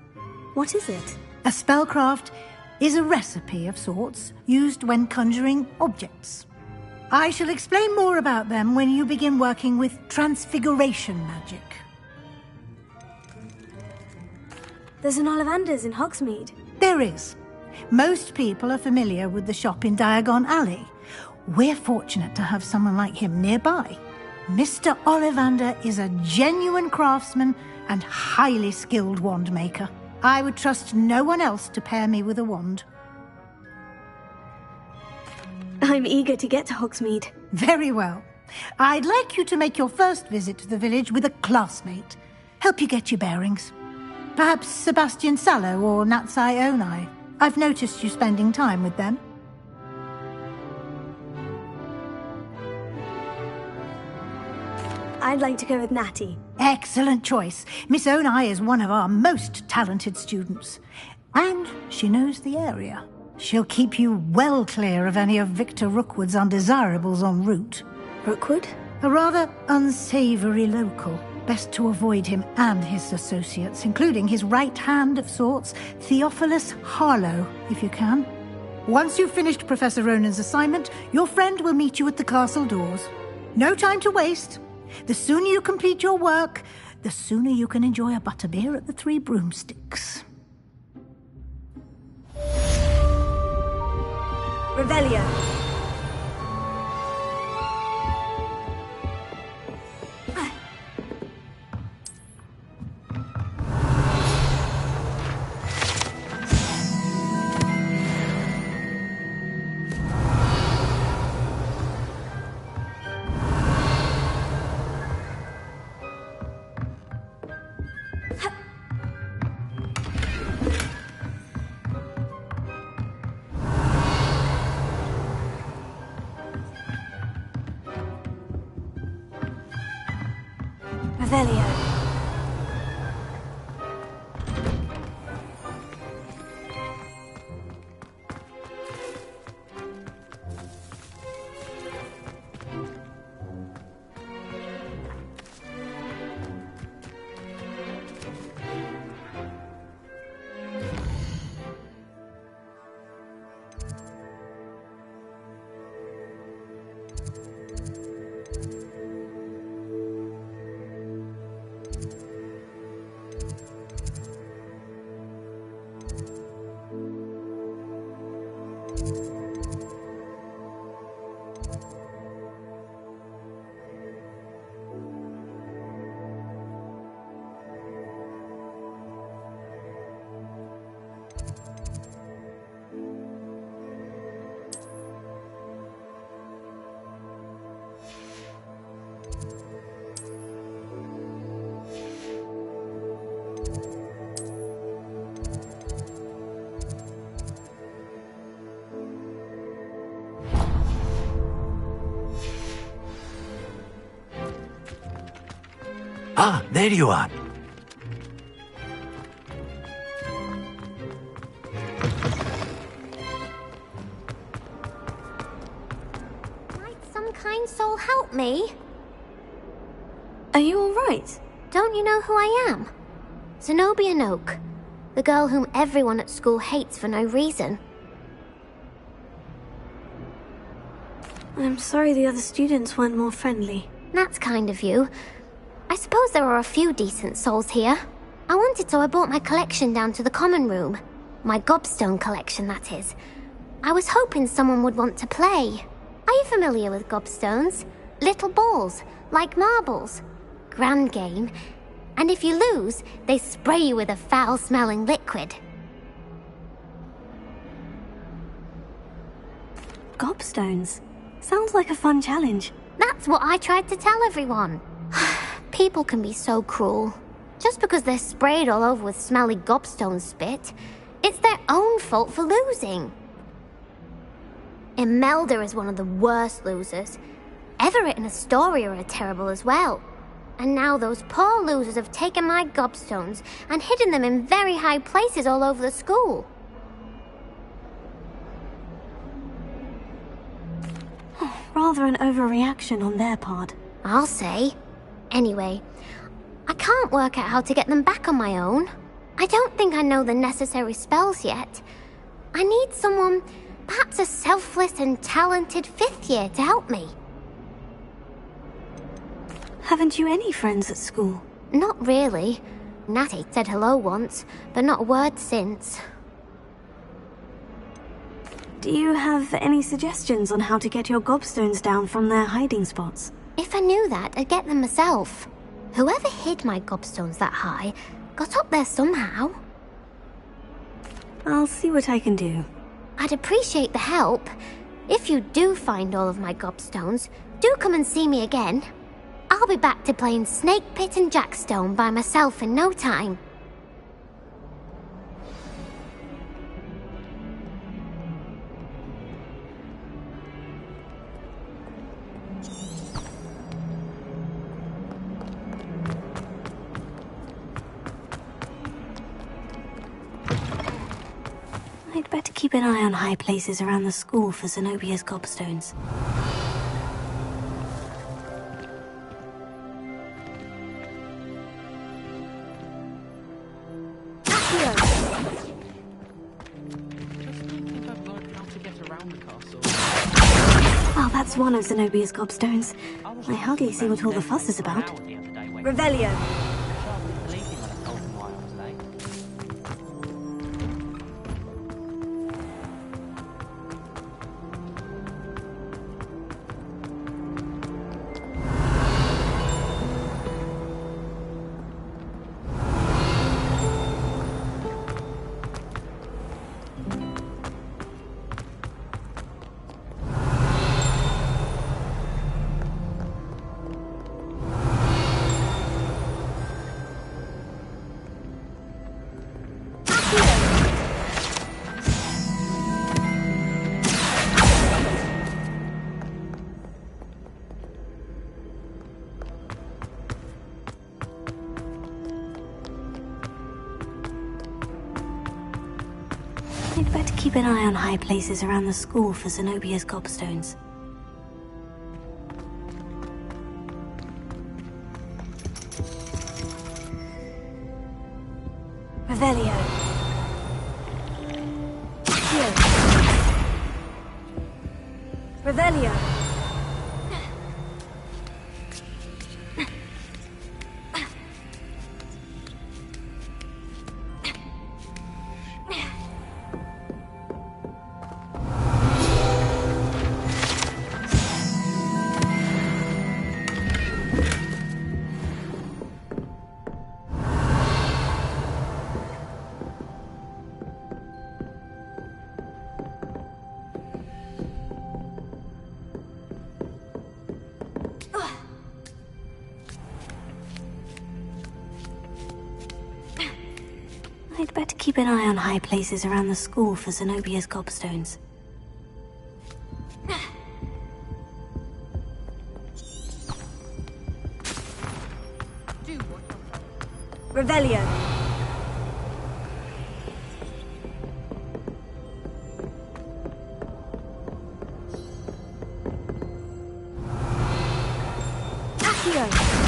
What is it? A spellcraft is a recipe of sorts used when conjuring objects. I shall explain more about them when you begin working with transfiguration magic. There's an Ollivander's in Hogsmeade. There is. Most people are familiar with the shop in Diagon Alley. We're fortunate to have someone like him nearby. Mr. Ollivander is a genuine craftsman and highly skilled wand maker. I would trust no one else to pair me with a wand. I'm eager to get to Hogsmeade. Very well. I'd like you to make your first visit to the village with a classmate. Help you get your bearings. Perhaps Sebastian Sallow or Natsai Onai. I've noticed you spending time with them. I'd like to go with Natty. Excellent choice. Miss Onai is one of our most talented students. And she knows the area. She'll keep you well clear of any of Victor Rookwood's undesirables en route. Rookwood? A rather unsavoury local. Best to avoid him and his associates, including his right hand of sorts, Theophilus Harlow, if you can. Once you've finished Professor Ronan's assignment, your friend will meet you at the castle doors. No time to waste. The sooner you complete your work, the sooner you can enjoy a butterbeer at the Three Broomsticks. Revelio. Revelio. Ah, there you are. Might some kind soul help me? Are you all right? Don't you know who I am? Zenobia Noak, the girl whom everyone at school hates for no reason. I'm sorry the other students weren't more friendly. That's kind of you. I suppose there are a few decent souls here. I wanted, so I brought my collection down to the common room. My gobstone collection, that is. I was hoping someone would want to play. Are you familiar with gobstones? Little balls, like marbles. Grand game. And if you lose, they spray you with a foul-smelling liquid. Gobstones? Sounds like a fun challenge. That's what I tried to tell everyone. People can be so cruel. Just because they're sprayed all over with smelly gobstone spit, it's their own fault for losing. Imelda is one of the worst losers. Everett and Astoria are terrible as well. And now those poor losers have taken my gobstones and hidden them in very high places all over the school. Rather an overreaction on their part. I'll say. Anyway, I can't work out how to get them back on my own. I don't think I know the necessary spells yet. I need someone, perhaps a selfless and talented 5th year to help me. Haven't you any friends at school? Not really. Natty said hello once, but not a word since. Do you have any suggestions on how to get your gobstones down from their hiding spots? If I knew that, I'd get them myself. Whoever hid my gobstones that high got up there somehow. I'll see what I can do. I'd appreciate the help. If you do find all of my gobstones, do come and see me again. I'll be back to playing Snake Pit and Jackstone by myself in no time. I'd better keep an eye on high places around the school for Zenobia's gobstones. Well, that's one of Zenobia's gobstones. I hardly see what all the fuss is about. Revelio. I'd better keep an eye on high places around the school for Zenobia's gobstones. Revelio. Accio. Revelio. I'd better keep an eye on high places around the school for Zenobia's gobstones. Revelio. Accio.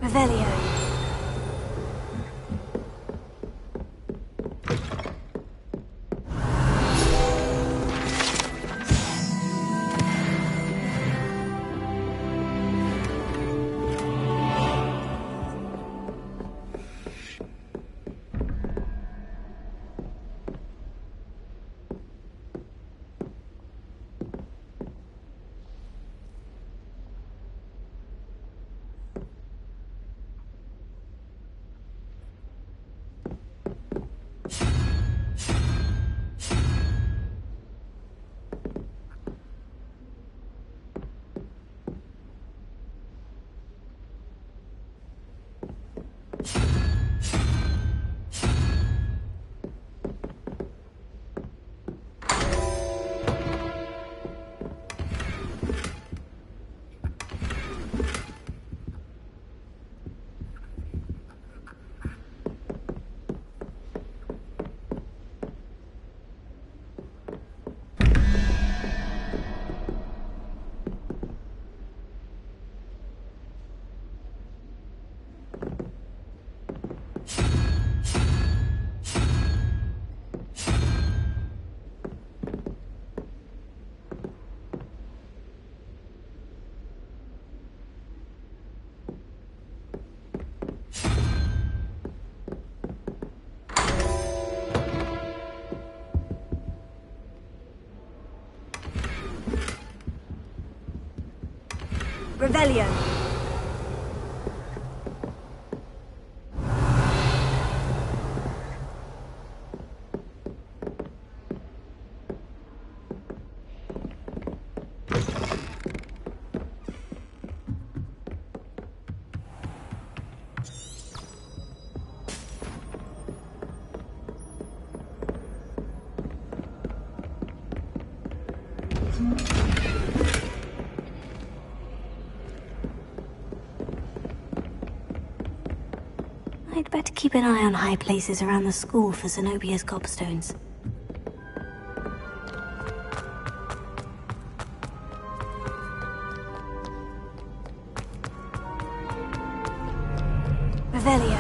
Revelio. Revelio. I'd better keep an eye on high places around the school for Zenobia's gobstones. Revelio.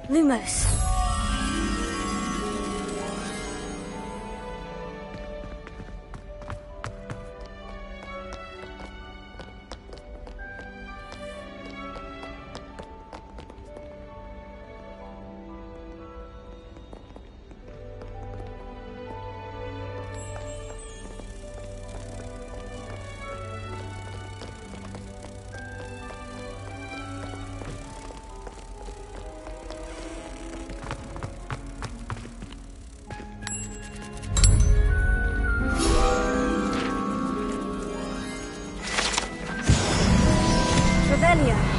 Lumos. Revelio.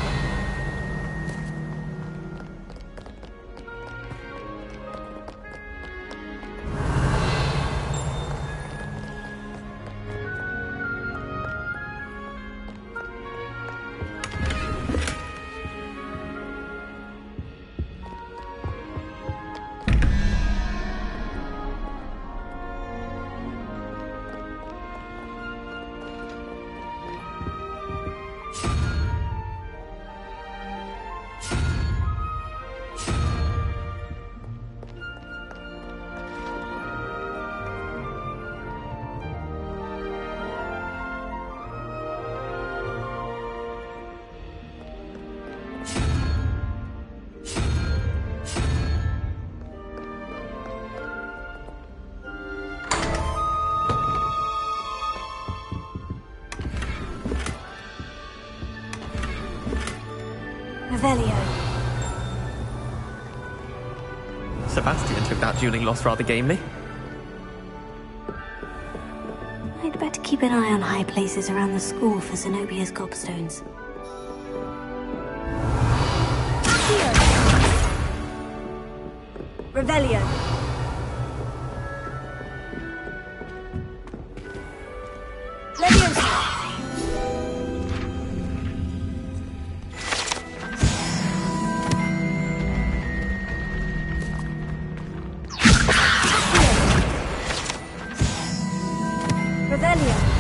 Revelio. Sebastian took that dueling loss rather gamely. I'd better keep an eye on high places around the school for Zenobia's gobstones. Revelio. Leviosa. Revelio.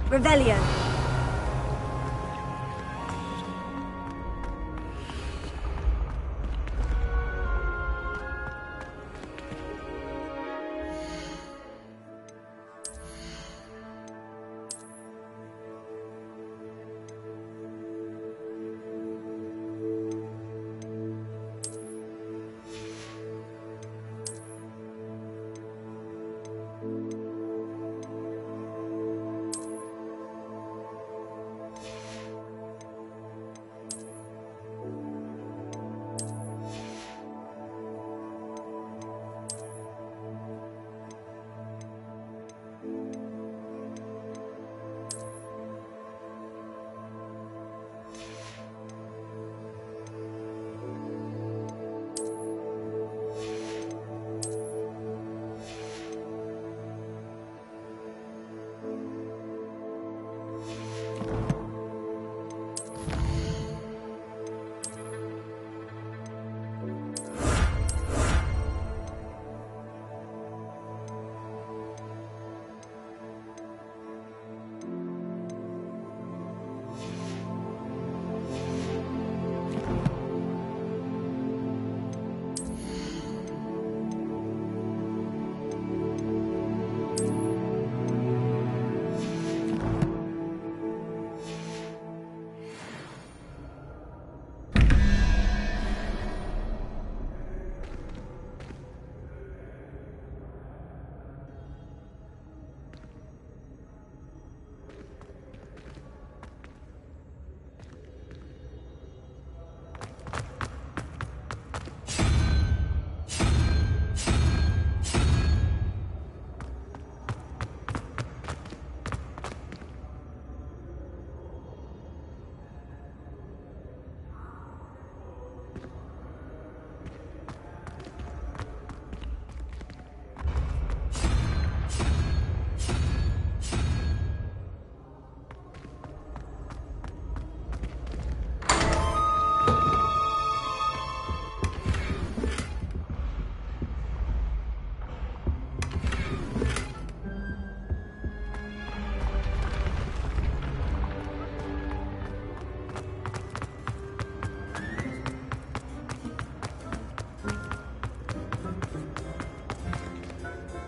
Revelio.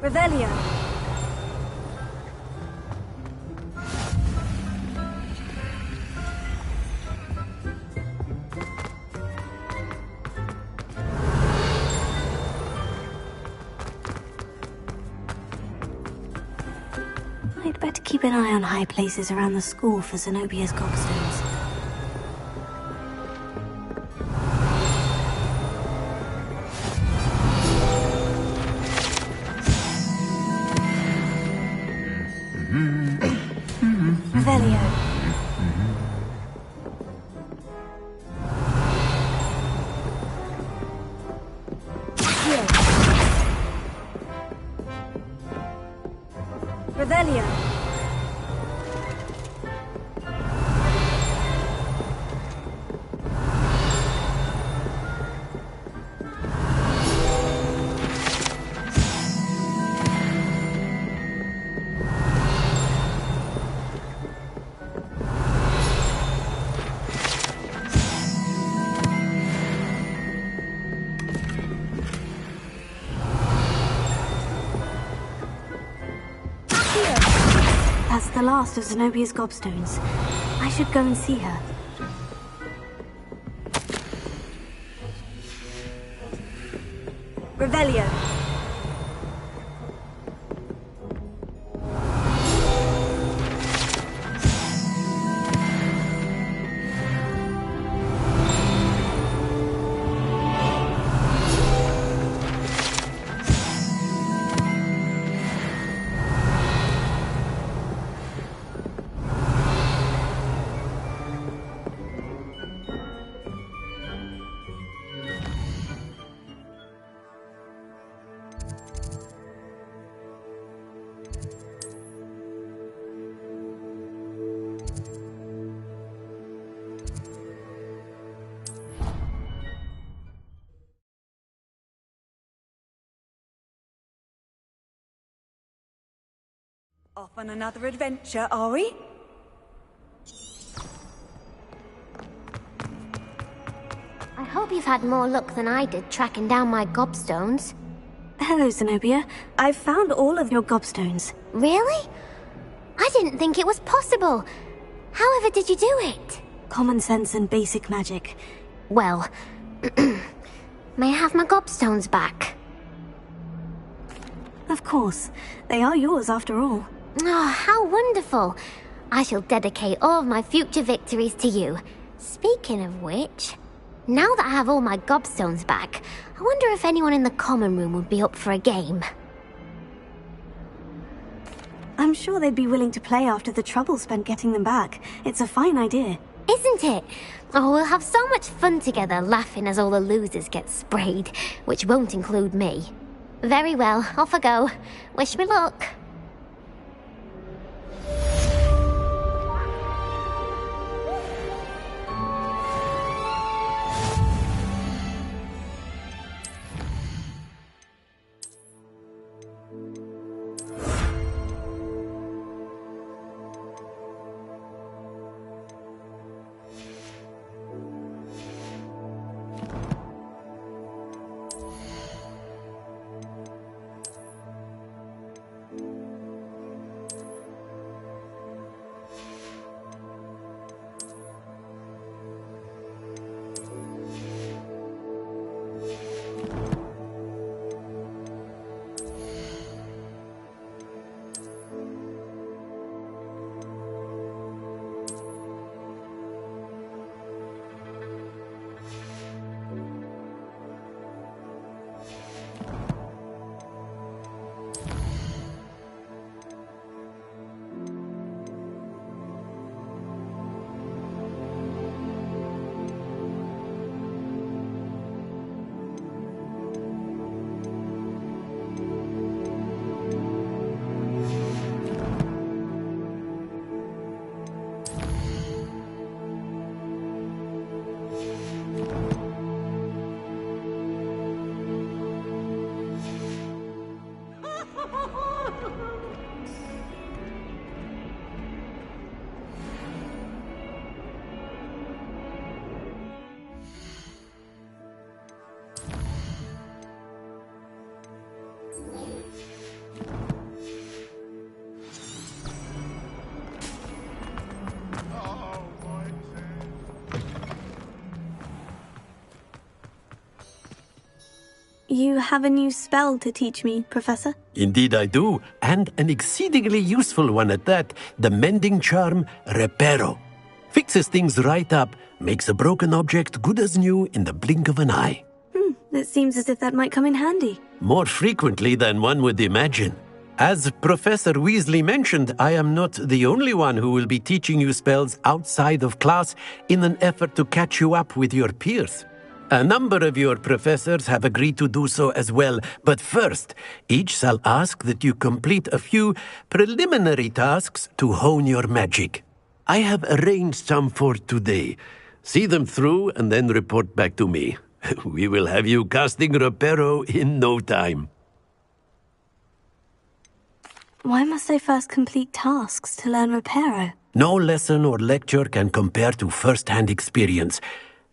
Revelio. I'd better keep an eye on high places around the school for Zenobia's gobstones. Revelio. Here. Revelio. That's the last of Zenobia's gobstones. I should go and see her. Revelio. Off on another adventure, are we? I hope you've had more luck than I did tracking down my gobstones. Hello, Zenobia. I've found all of your gobstones. Really? I didn't think it was possible. However did you do it? Common sense and basic magic. Well, may I have my gobstones back? Of course. They are yours after all. Oh, how wonderful. I shall dedicate all of my future victories to you. Speaking of which, now that I have all my gobstones back, I wonder if anyone in the common room would be up for a game. I'm sure they'd be willing to play after the trouble spent getting them back. It's a fine idea. Isn't it? Oh, we'll have so much fun together laughing as all the losers get sprayed, which won't include me. Very well, off I go. Wish me luck. You have a new spell to teach me, Professor? Indeed I do, and an exceedingly useful one at that, the mending charm Reparo. Fixes things right up, makes a broken object good as new in the blink of an eye. It seems as if that might come in handy. More frequently than one would imagine. As Professor Weasley mentioned, I am not the only one who will be teaching you spells outside of class in an effort to catch you up with your peers. A number of your professors have agreed to do so as well, but first, each shall ask that you complete a few preliminary tasks to hone your magic. I have arranged some for today. See them through and then report back to me. We will have you casting Reparo in no time. Why must I first complete tasks to learn Reparo? No lesson or lecture can compare to first-hand experience,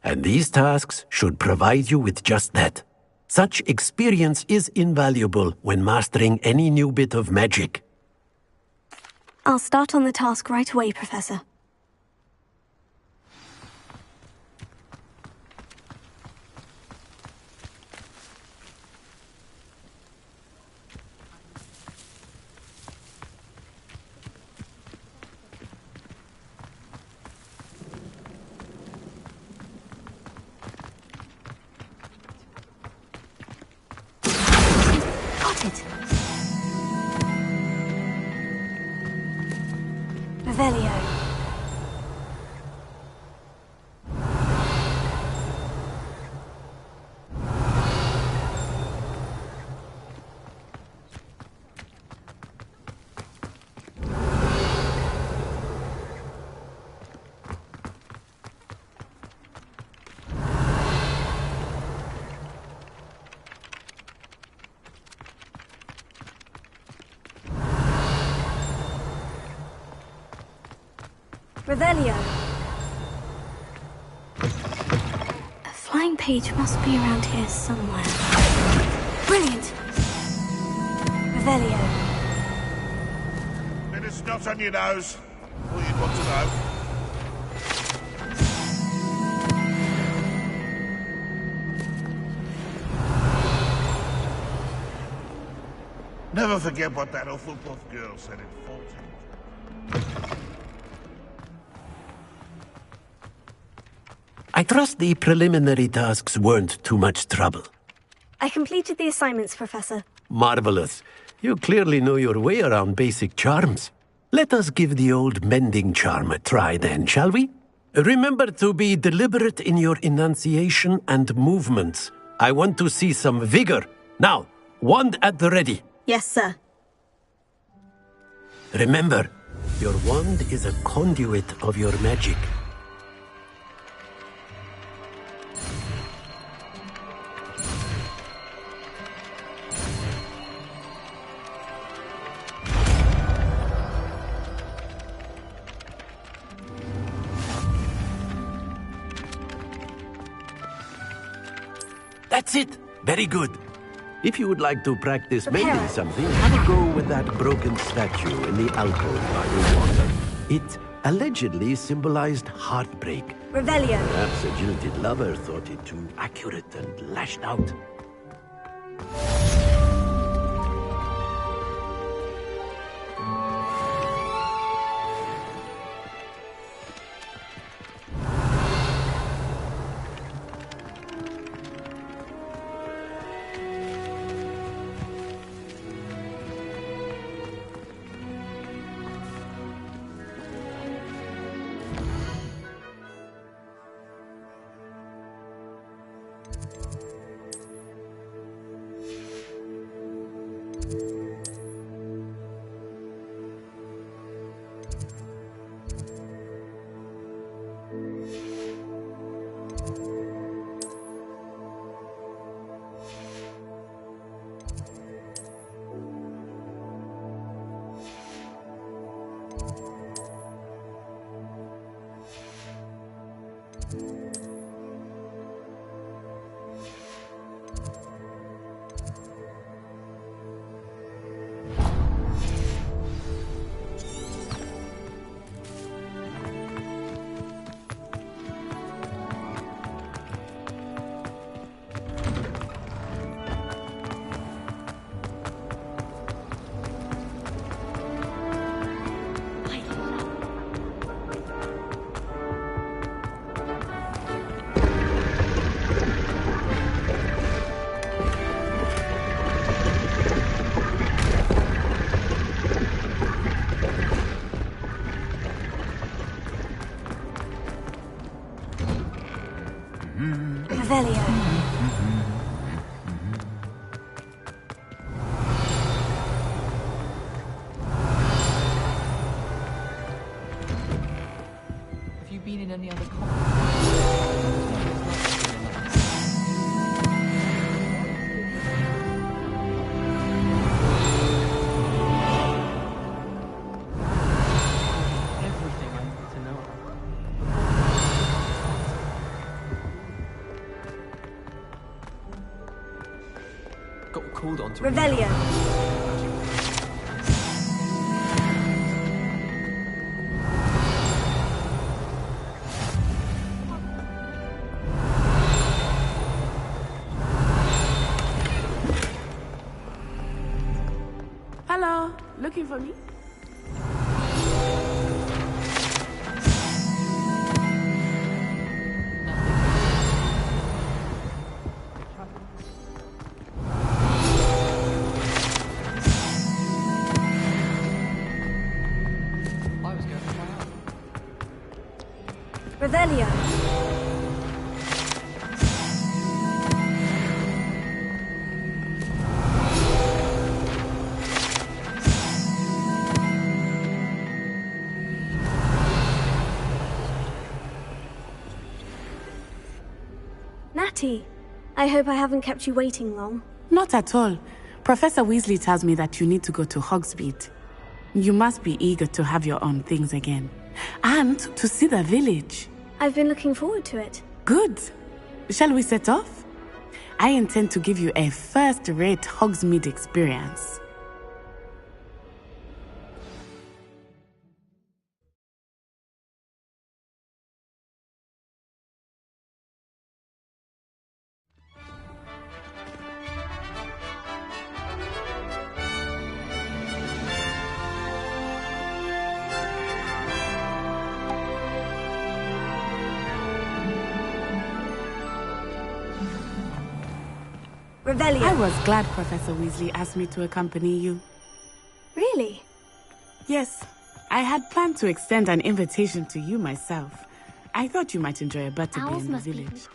and these tasks should provide you with just that. Such experience is invaluable when mastering any new bit of magic. I'll start on the task right away, Professor. Revelio. Revelio. A flying page must be around here somewhere. Brilliant! Revelio. Bit of snot on your nose. All you'd want to know. Never forget what that Hufflepuff girl said in 14. I trust the preliminary tasks weren't too much trouble. I completed the assignments, Professor. Marvelous. You clearly know your way around basic charms. Let us give the old mending charm a try then, shall we? Remember to be deliberate in your enunciation and movements. I want to see some vigor. Now, wand at the ready. Yes, sir. Remember, your wand is a conduit of your magic. That's it. Very good. If you would like to practice mending something, have a go with that broken statue in the alcove by the water. It allegedly symbolized heartbreak. Revelio. Perhaps a jilted lover thought it too accurate and lashed out. Have you been in any other everything I need to know. Got called on to Revelio. Hello, looking for me? Revelio. Natty, I hope I haven't kept you waiting long. Not at all. Professor Weasley tells me that you need to go to Hogsmeade. You must be eager to have your own things again. And to see the village. I've been looking forward to it. Good. Shall we set off? I intend to give you a first-rate Hogsmeade experience. Revelio. I was glad Professor Weasley asked me to accompany you. Really? Yes. I had planned to extend an invitation to you myself. I thought you might enjoy a butterbeer Owls in the must be- village.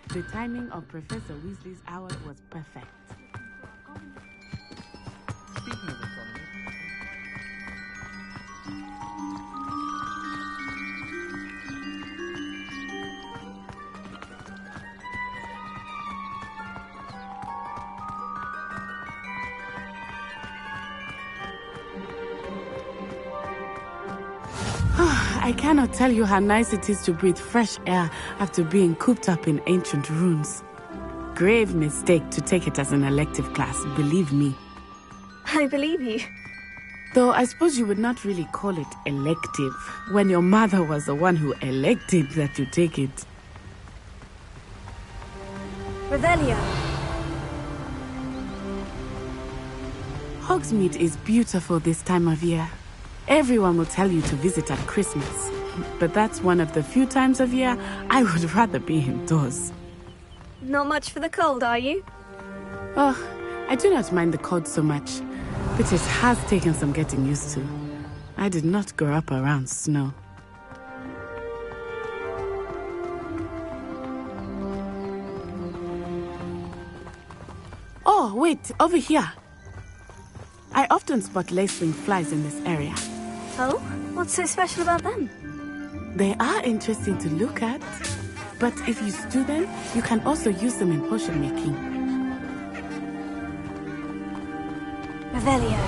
The timing of Professor Weasley's hour was perfect. Speaking of astronomy, I cannot tell you how nice it is to breathe fresh air after being cooped up in ancient ruins. Grave mistake to take it as an elective class, believe me. I believe you. Though I suppose you would not really call it elective when your mother was the one who elected that you take it. Revelio. Hogsmeade is beautiful this time of year. Everyone will tell you to visit at Christmas. But that's one of the few times of year I would rather be indoors. Not much for the cold, are you? Oh, I do not mind the cold so much, but it has taken some getting used to. I did not grow up around snow. Oh, wait, over here. I often spot lacewing flies in this area. Oh? What's so special about them? They are interesting to look at, but if you stew them, you can also use them in potion making. Revelio.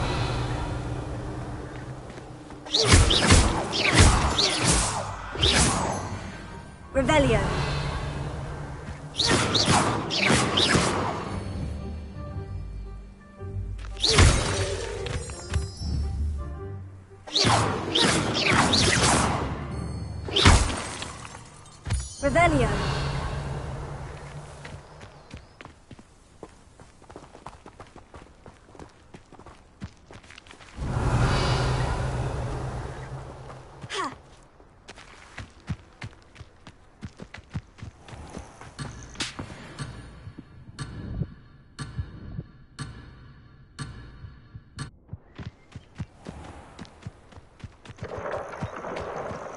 Revelio. Revelio.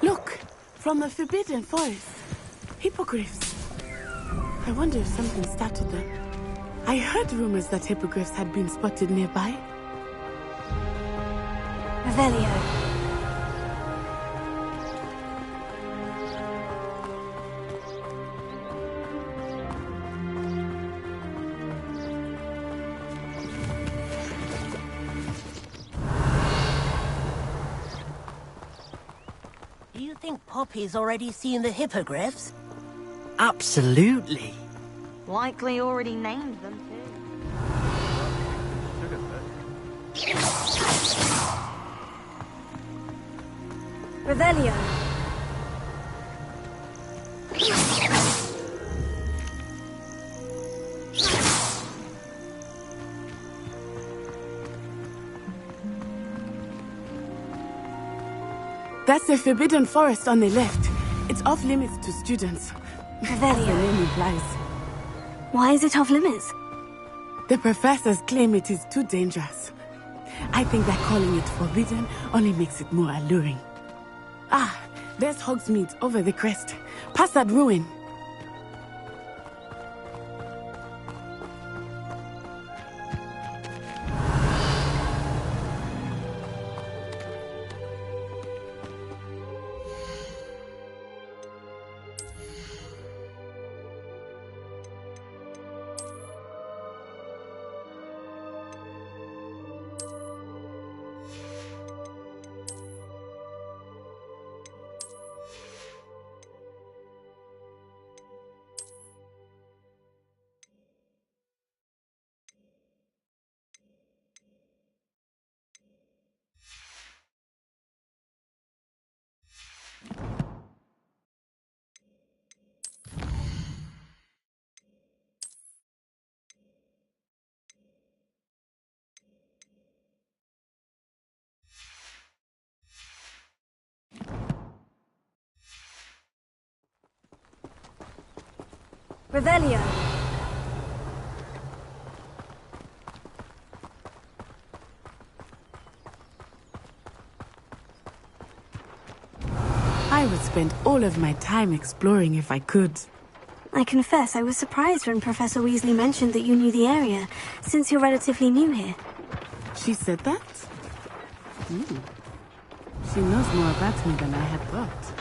Look, from the Forbidden Forest. Hippogriffs. I wonder if something startled them. I heard rumors that hippogriffs had been spotted nearby. Revelio. Do you think Poppy's already seen the hippogriffs? Absolutely. Likely already named them too. Revelio. That's the Forbidden Forest on the left. It's off limits to students. As the name implies. Why is it off limits? The professors claim it is too dangerous. I think that calling it forbidden only makes it more alluring. Ah, there's Hogsmeade over the crest. Past that ruin. Revelio. I would spend all of my time exploring if I could. I confess I was surprised when Professor Weasley mentioned that you knew the area, since you're relatively new here. She said that? She knows more about me than I had thought.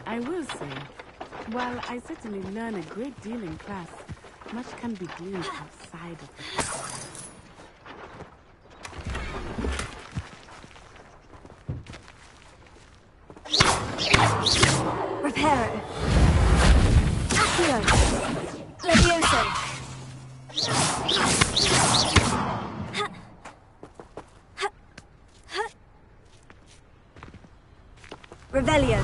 I will say, while I certainly learn a great deal in class, much can be gleaned outside of the class. Reparo. Accio. Levioso. Revelio.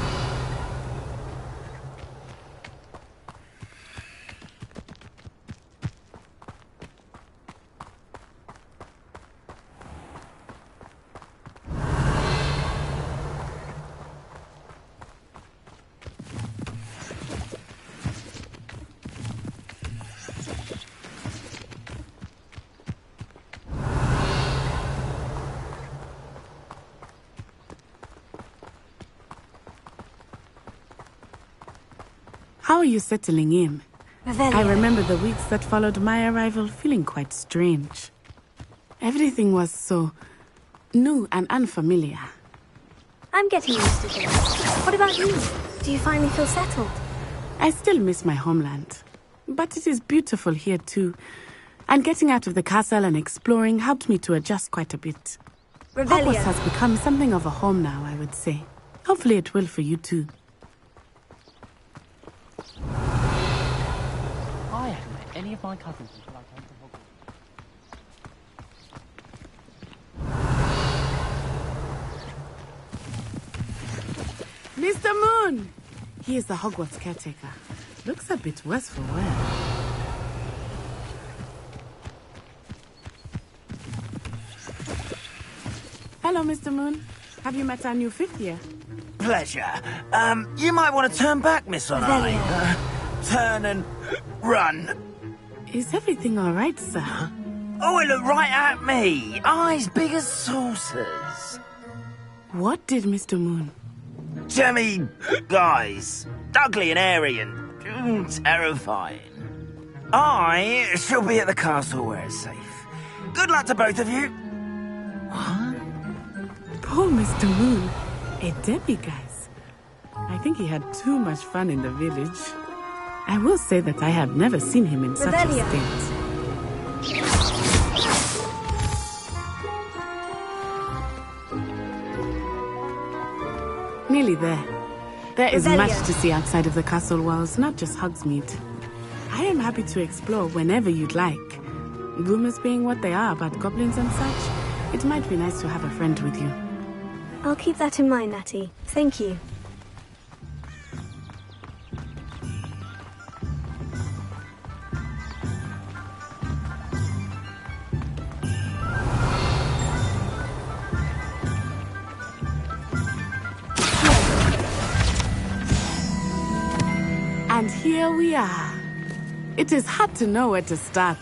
How are you settling in? Revelio. I remember the weeks that followed my arrival feeling quite strange. Everything was so new and unfamiliar. I'm getting used to things. What about you? Do you finally feel settled? I still miss my homeland. But it is beautiful here too. And getting out of the castle and exploring helped me to adjust quite a bit. Revelio. Hogwarts has become something of a home now, I would say. Hopefully it will for you too. I haven't met any of my cousins until I came to Hogwarts. Mr. Moon! He is the Hogwarts caretaker. Looks a bit worse for wear. Hello, Mr. Moon. Have you met our new fifth year? Pleasure. You might want to turn back, Miss Onai. Turn and run. Is everything all right, sir? Oh, it looked right at me. Eyes big as saucers. What did Mr. Moon? Jemmy, guys. Ugly and airy and terrifying. I shall be at the castle where it's safe. Good luck to both of you. Poor Mr. Moon. A demiguise. I think he had too much fun in the village. I will say that I have never seen him in such a state. Nearly there. There is much to see outside of the castle walls, not just Hogsmeade. I am happy to explore whenever you'd like. Rumors being what they are about goblins and such, it might be nice to have a friend with you. I'll keep that in mind, Natty. Thank you. And here we are. It is hard to know where to start.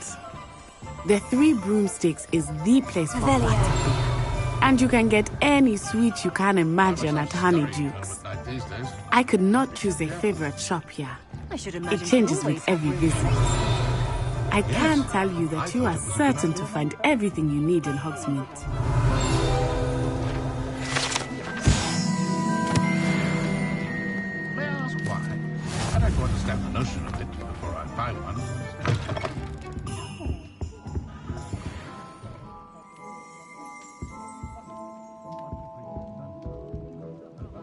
The Three Broomsticks is the place for butterbeer. And you can get any sweet you can imagine at Honeydukes. I could not choose a favorite shop here. It changes with every visit. I can tell you that you are certain to find everything you need in Hogsmeade. May I ask why? I'd like to understand the notion of it before I buy one.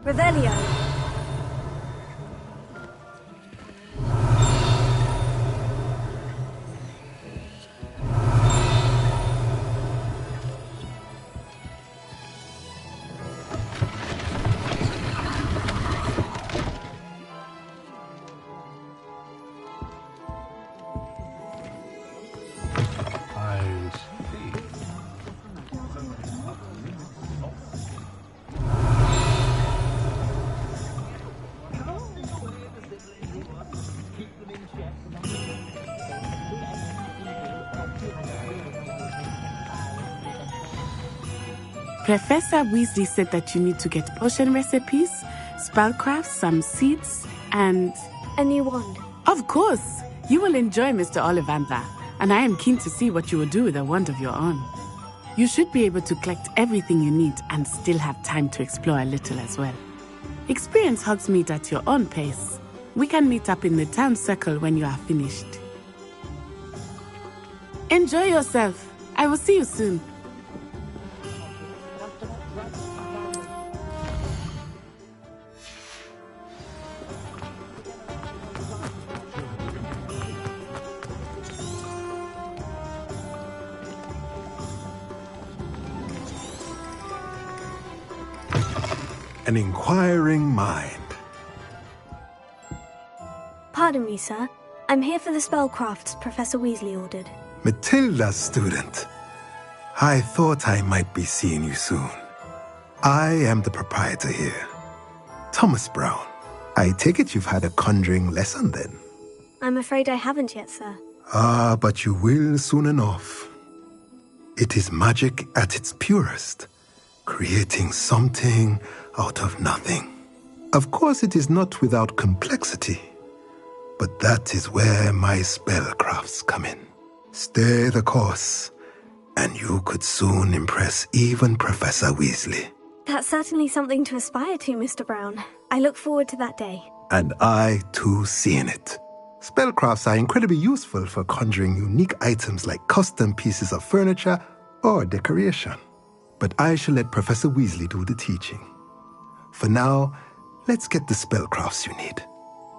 Revelio. Professor Weasley said that you need to get potion recipes, spellcrafts, some seeds, and... a new wand. Of course! You will enjoy Mr. Ollivander, and I am keen to see what you will do with a wand of your own. You should be able to collect everything you need and still have time to explore a little as well. Experience Hogsmeade at your own pace. We can meet up in the town circle when you are finished. Enjoy yourself. I will see you soon. An inquiring mind. Pardon me, sir. I'm here for the spellcrafts Professor Weasley ordered. Matilda's student. I thought I might be seeing you soon. I am the proprietor here, Thomas Brown. I take it you've had a conjuring lesson then? I'm afraid I haven't yet, sir. Ah, but you will soon enough. It is magic at its purest, creating something out of nothing. Of course, it is not without complexity, but that is where my spellcrafts come in. Stay the course, and you could soon impress even Professor Weasley. That's certainly something to aspire to, Mr. Brown. I look forward to that day. And I, too, seeing it. Spellcrafts are incredibly useful for conjuring unique items like custom pieces of furniture or decoration. But I shall let Professor Weasley do the teaching. For now, let's get the spellcrafts you need.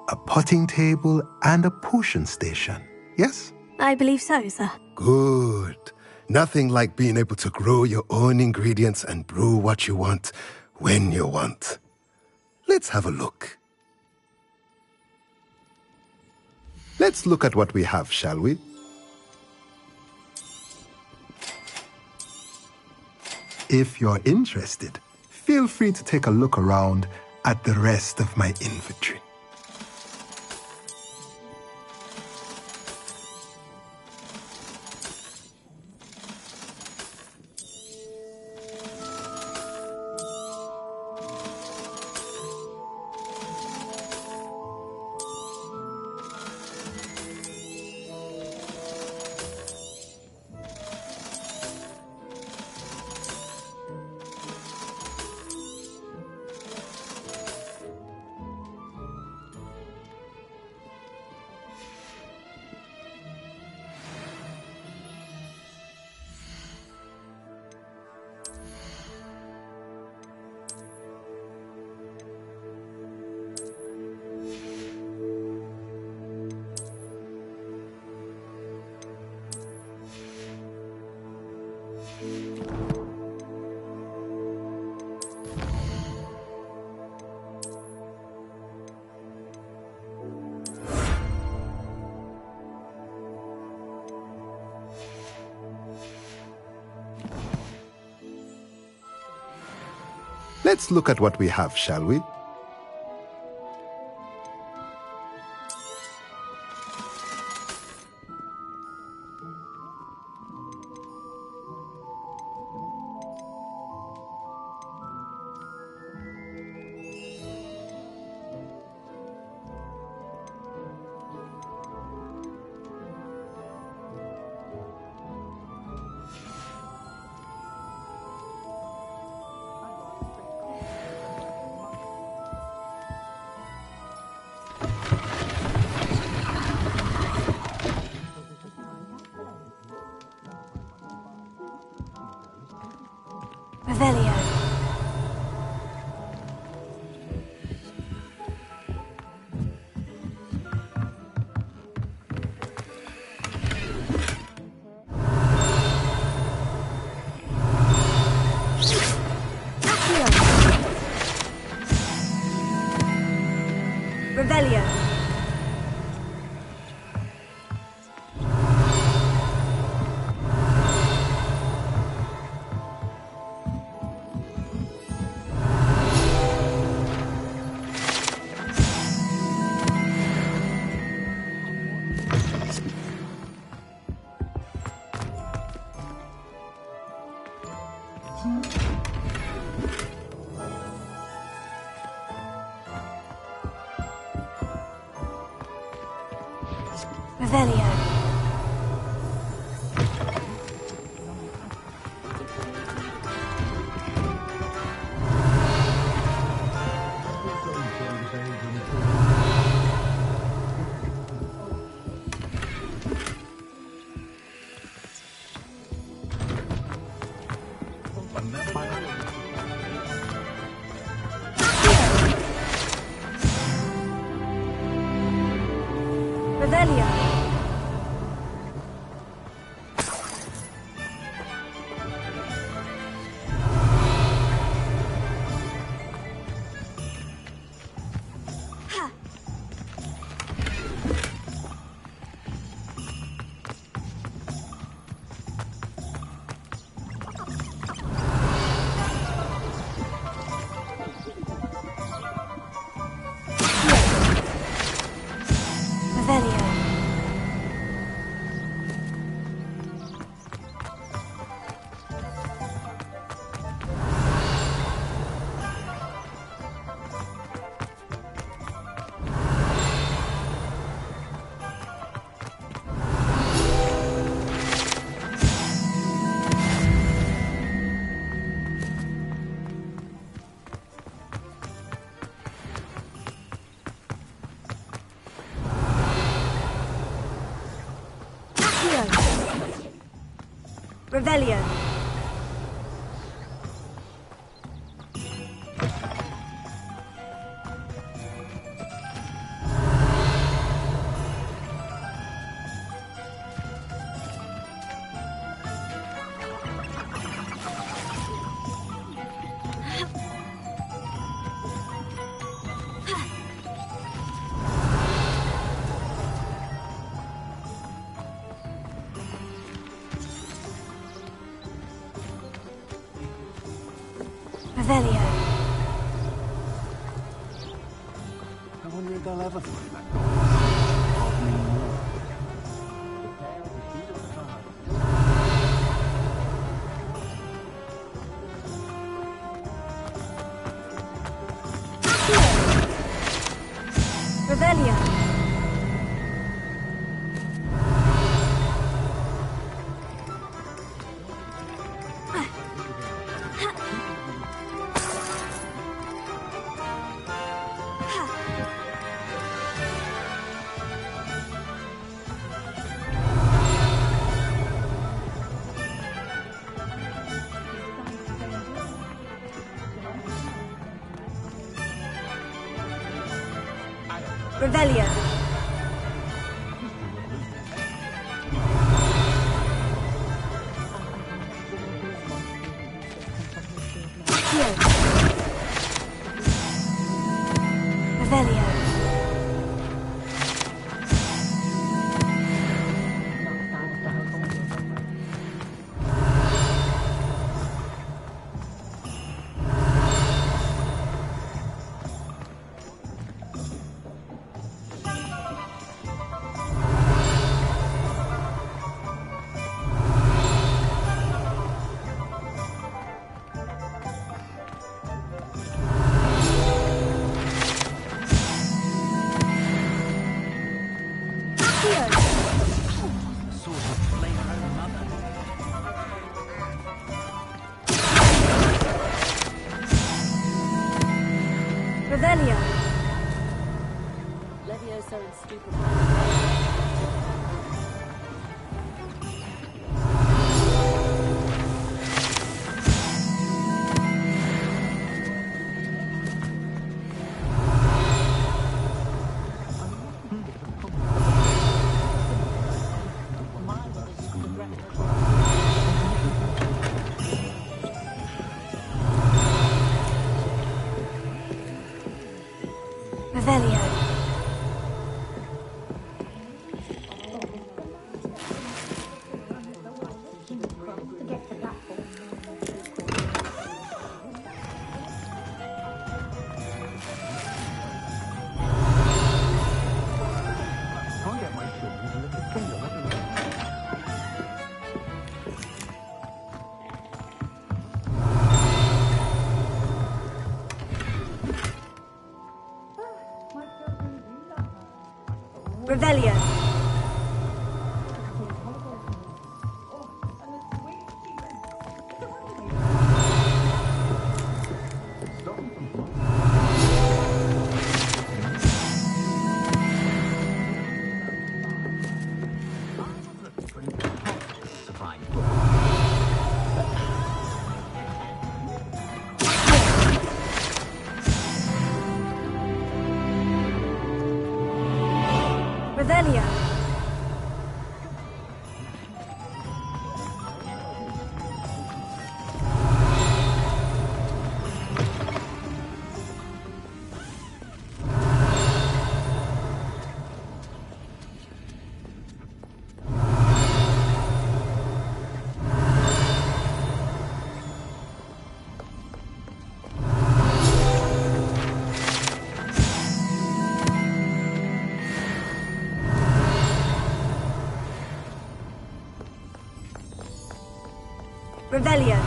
A potting table and a potion station, yes? I believe so, sir. Good. Nothing like being able to grow your own ingredients and brew what you want when you want. Let's have a look. Let's look at what we have, shall we? If you're interested, feel free to take a look around at the rest of my inventory. Let's look at what we have, shall we? Revelio. Revelio. Revelio. Revelio. Revelio. Revelio. Revelio. I wonder if they'll ever find that gold. Revelio. Revelio. Revelio. Revelio. Revelio. Revelio. Revelio.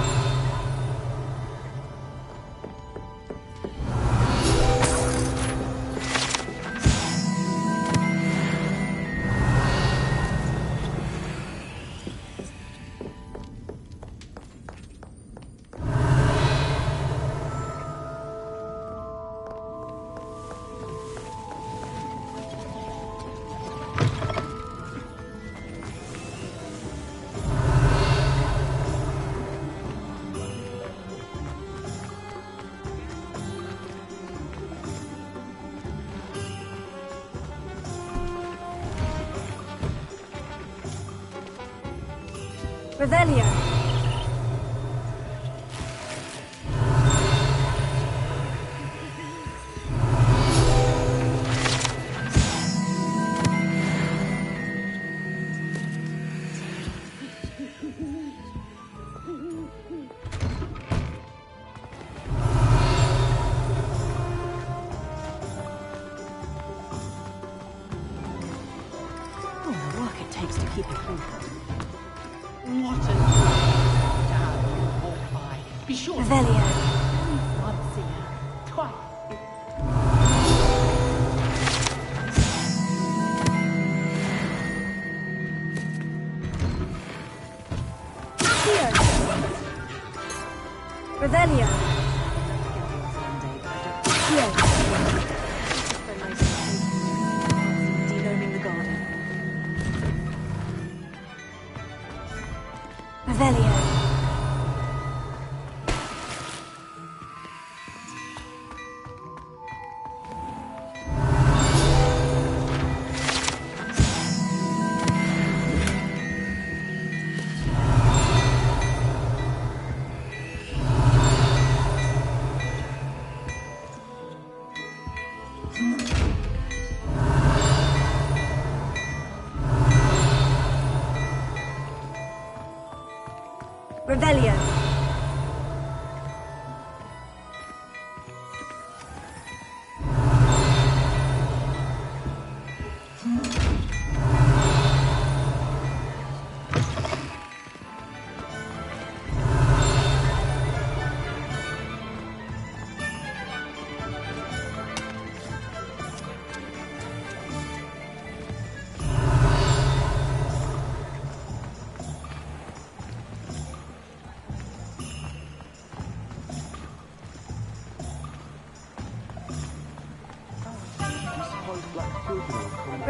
Revelio. Oh, the work it takes to keep it moving. What a down you walk by. Be sure to Revelio. once a year, twice. Revelio. Denoming the garden. Revelio. Revelio.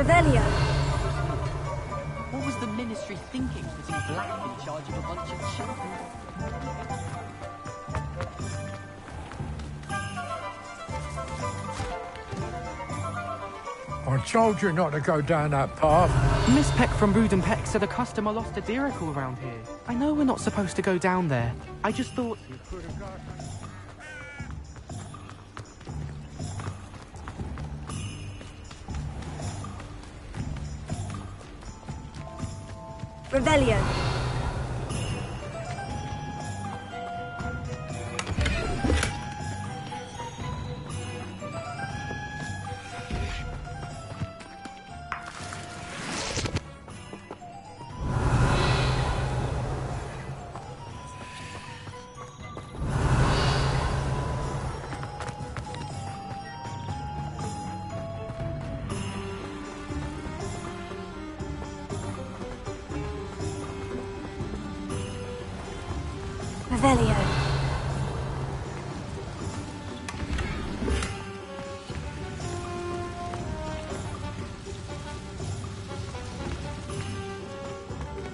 Revelio. What was the Ministry thinking, putting Black in charge of a bunch of children? I told you not to go down that path. Miss Peck from Brood and Peck said a customer lost a deeracle around here. I know we're not supposed to go down there. I just thought... Revelio. Revelio.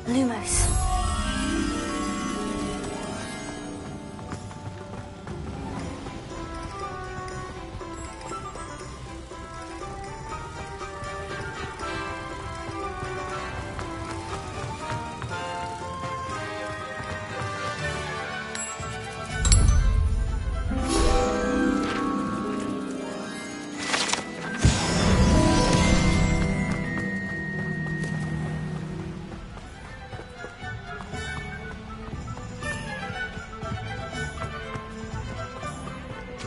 Lumos.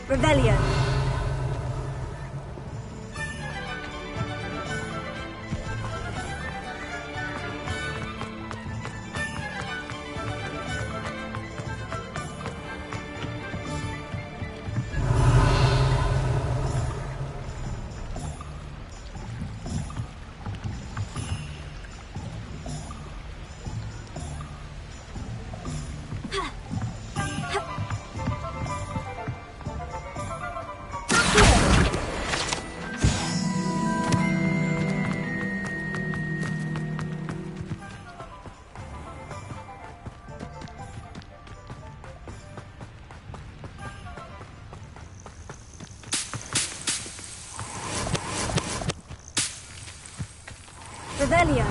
Revelio. Revelio.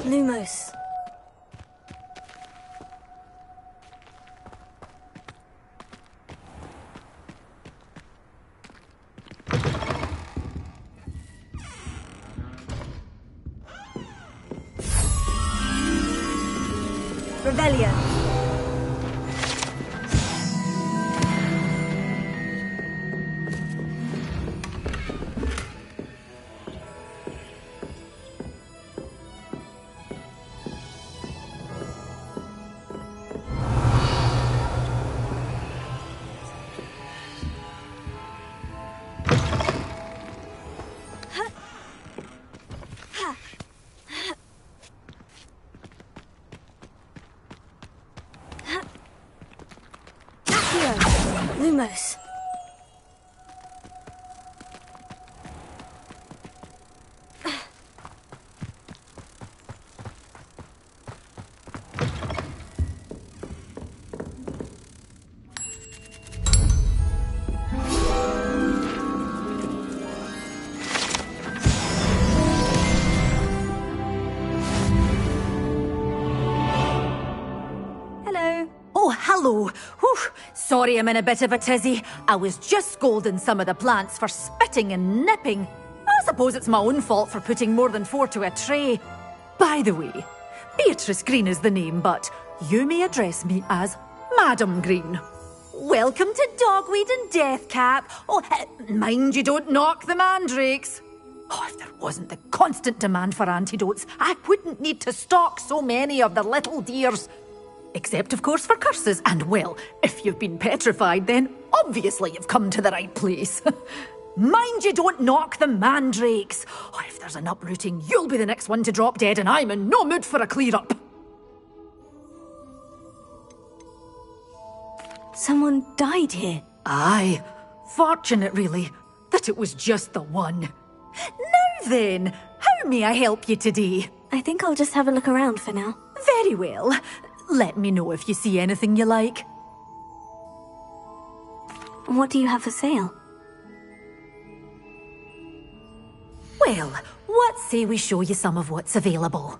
Lumos. Revelio. Lumos. Oh, hello. Whew. Sorry I'm in a bit of a tizzy. I was just scolding some of the plants for spitting and nipping. I suppose it's my own fault for putting more than 4 to a tray. By the way, Beatrice Green is the name, but you may address me as Madam Green. Welcome to Dogweed and Deathcap. Oh, mind you don't knock the mandrakes. Oh, if there wasn't the constant demand for antidotes, I wouldn't need to stock so many of the little dears. Except, of course, for curses. And, well, if you've been petrified, then obviously you've come to the right place. Mind you don't knock the mandrakes. Oh, if there's an uprooting, you'll be the next one to drop dead, and I'm in no mood for a clear-up. Someone died here. Aye. Fortunate, really, that it was just the one. Now then, how may I help you today? I think I'll just have a look around for now. Very well. Let me know if you see anything you like. What do you have for sale? Well, what say we show you some of what's available?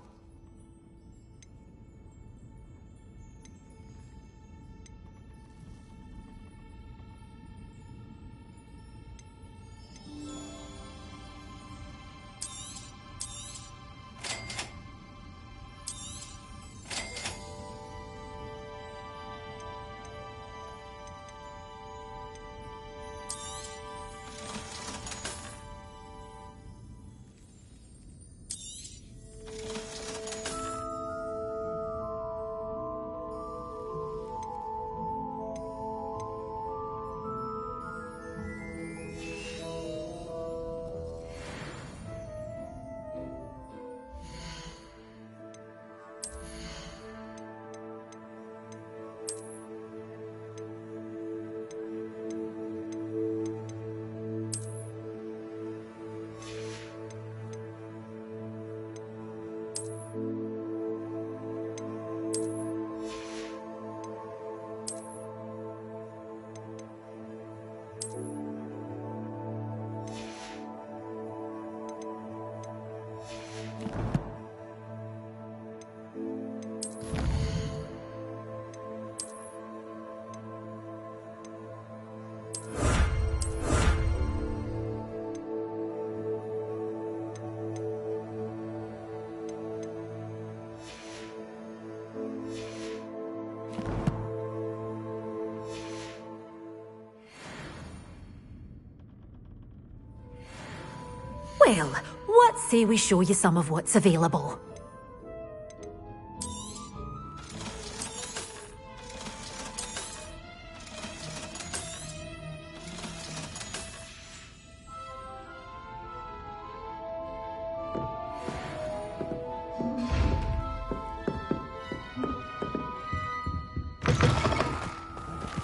Well, what say we show you some of what's available?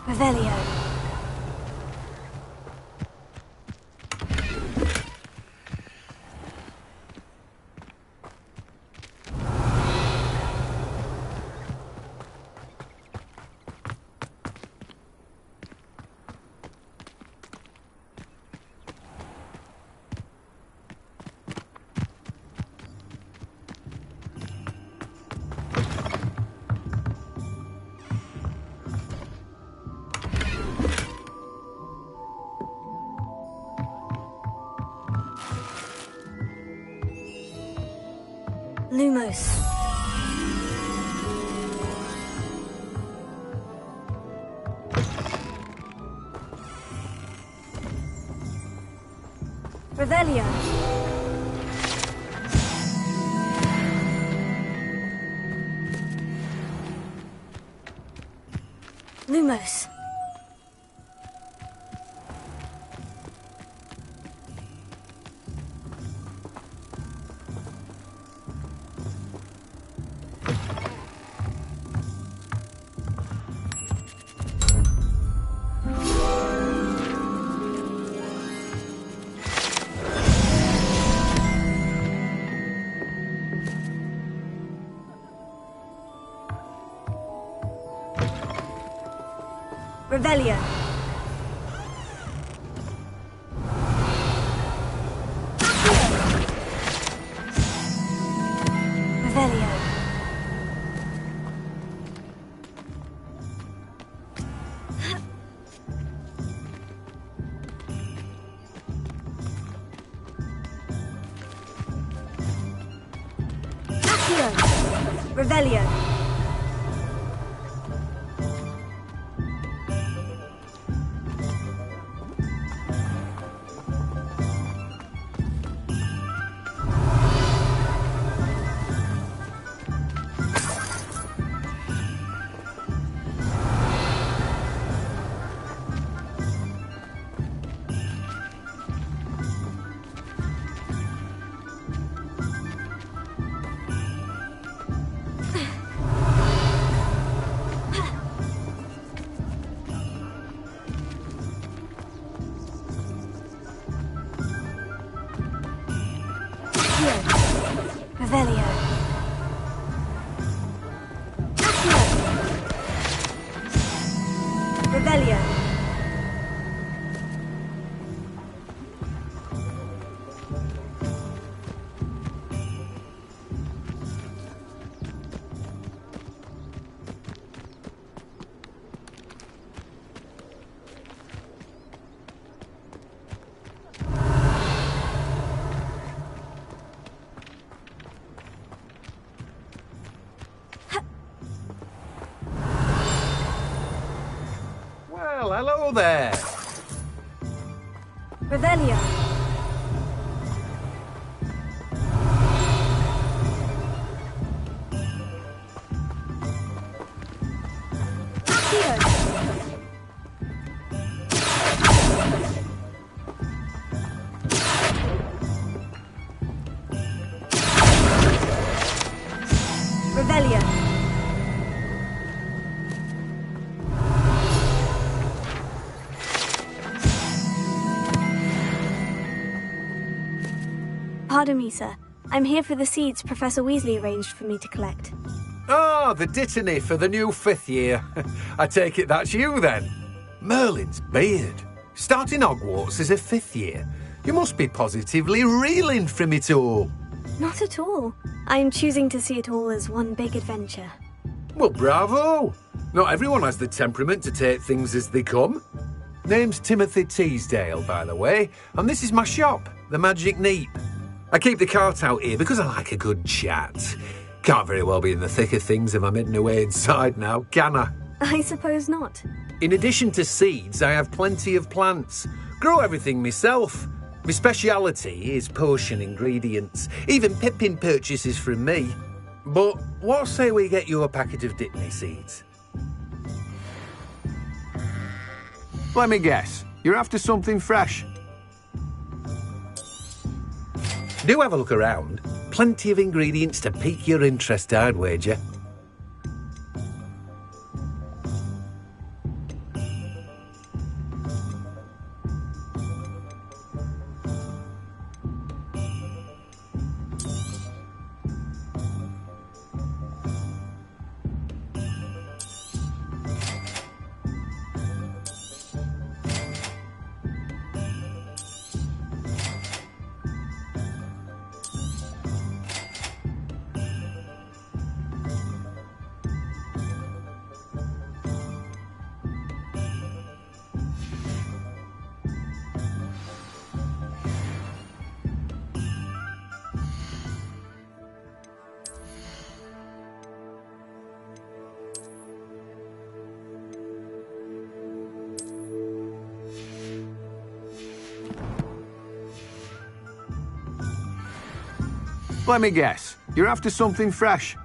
Revelio. Lumos. Revelio. Lumos. Revelio. Revelio. Revelio. Revelio. Revelio. Well, hello there. Revelio. Revelio. Pardon me, sir. I'm here for the seeds Professor Weasley arranged for me to collect. Ah, the dittany for the new 5th year. I take it that's you then. Merlin's beard. Starting Hogwarts as a 5th year. You must be positively reeling from it all. Not at all. I'm choosing to see it all as one big adventure. Well, bravo. Not everyone has the temperament to take things as they come. Name's Timothy Teasdale, by the way, and this is my shop, the Magic Neep. I keep the cart out here because I like a good chat. Can't very well be in the thick of things if I'm hidden away inside now, can I? I suppose not. In addition to seeds, I have plenty of plants. Grow everything myself. My speciality is potion ingredients. Even Pippin purchases from me. But what say we get you a packet of dittany seeds? Let me guess. You're after something fresh. Do have a look around. Plenty of ingredients to pique your interest, I'd wager. Let me guess. You're after something fresh.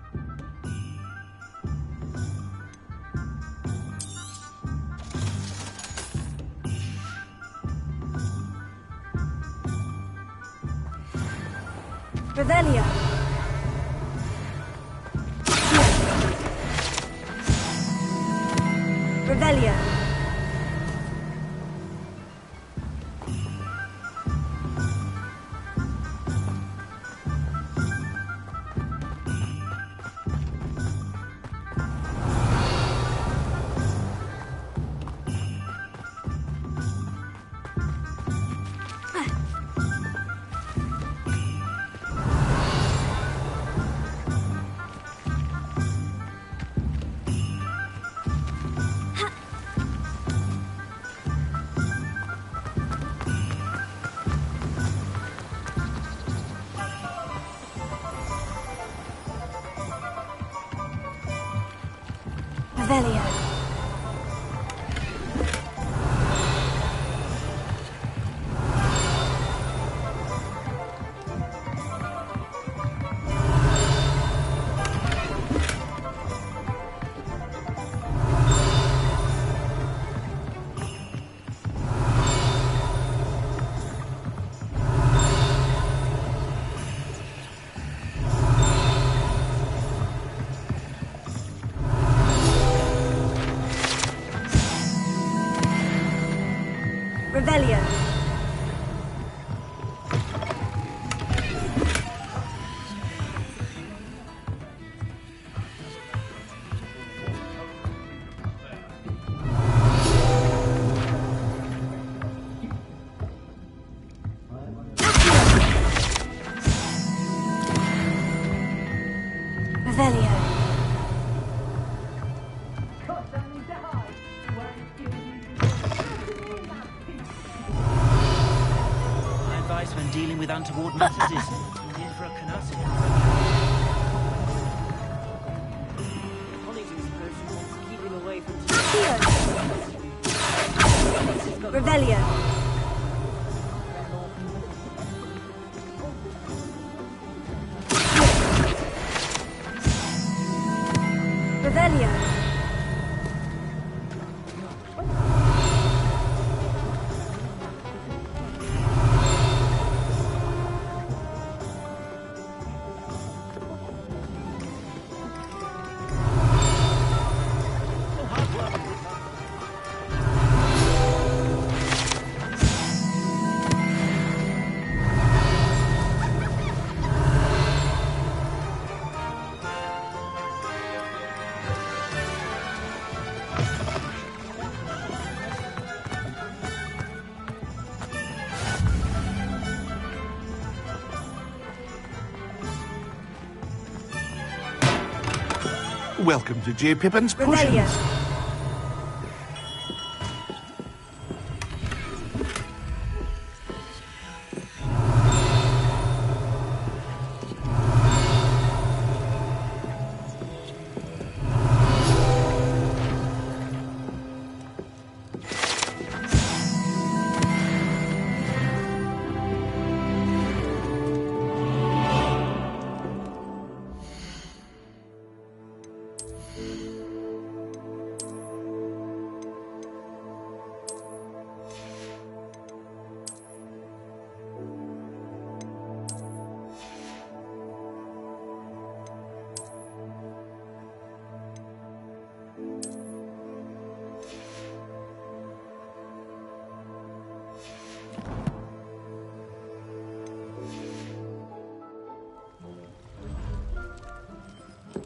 Revelio. Revelio. Revelio. Revelio. Revelio. My advice when dealing with untoward matters is tune in for a canassi. Keep him away from Revelio. Revelio. Welcome to J. Pippin's Revelio. Potions.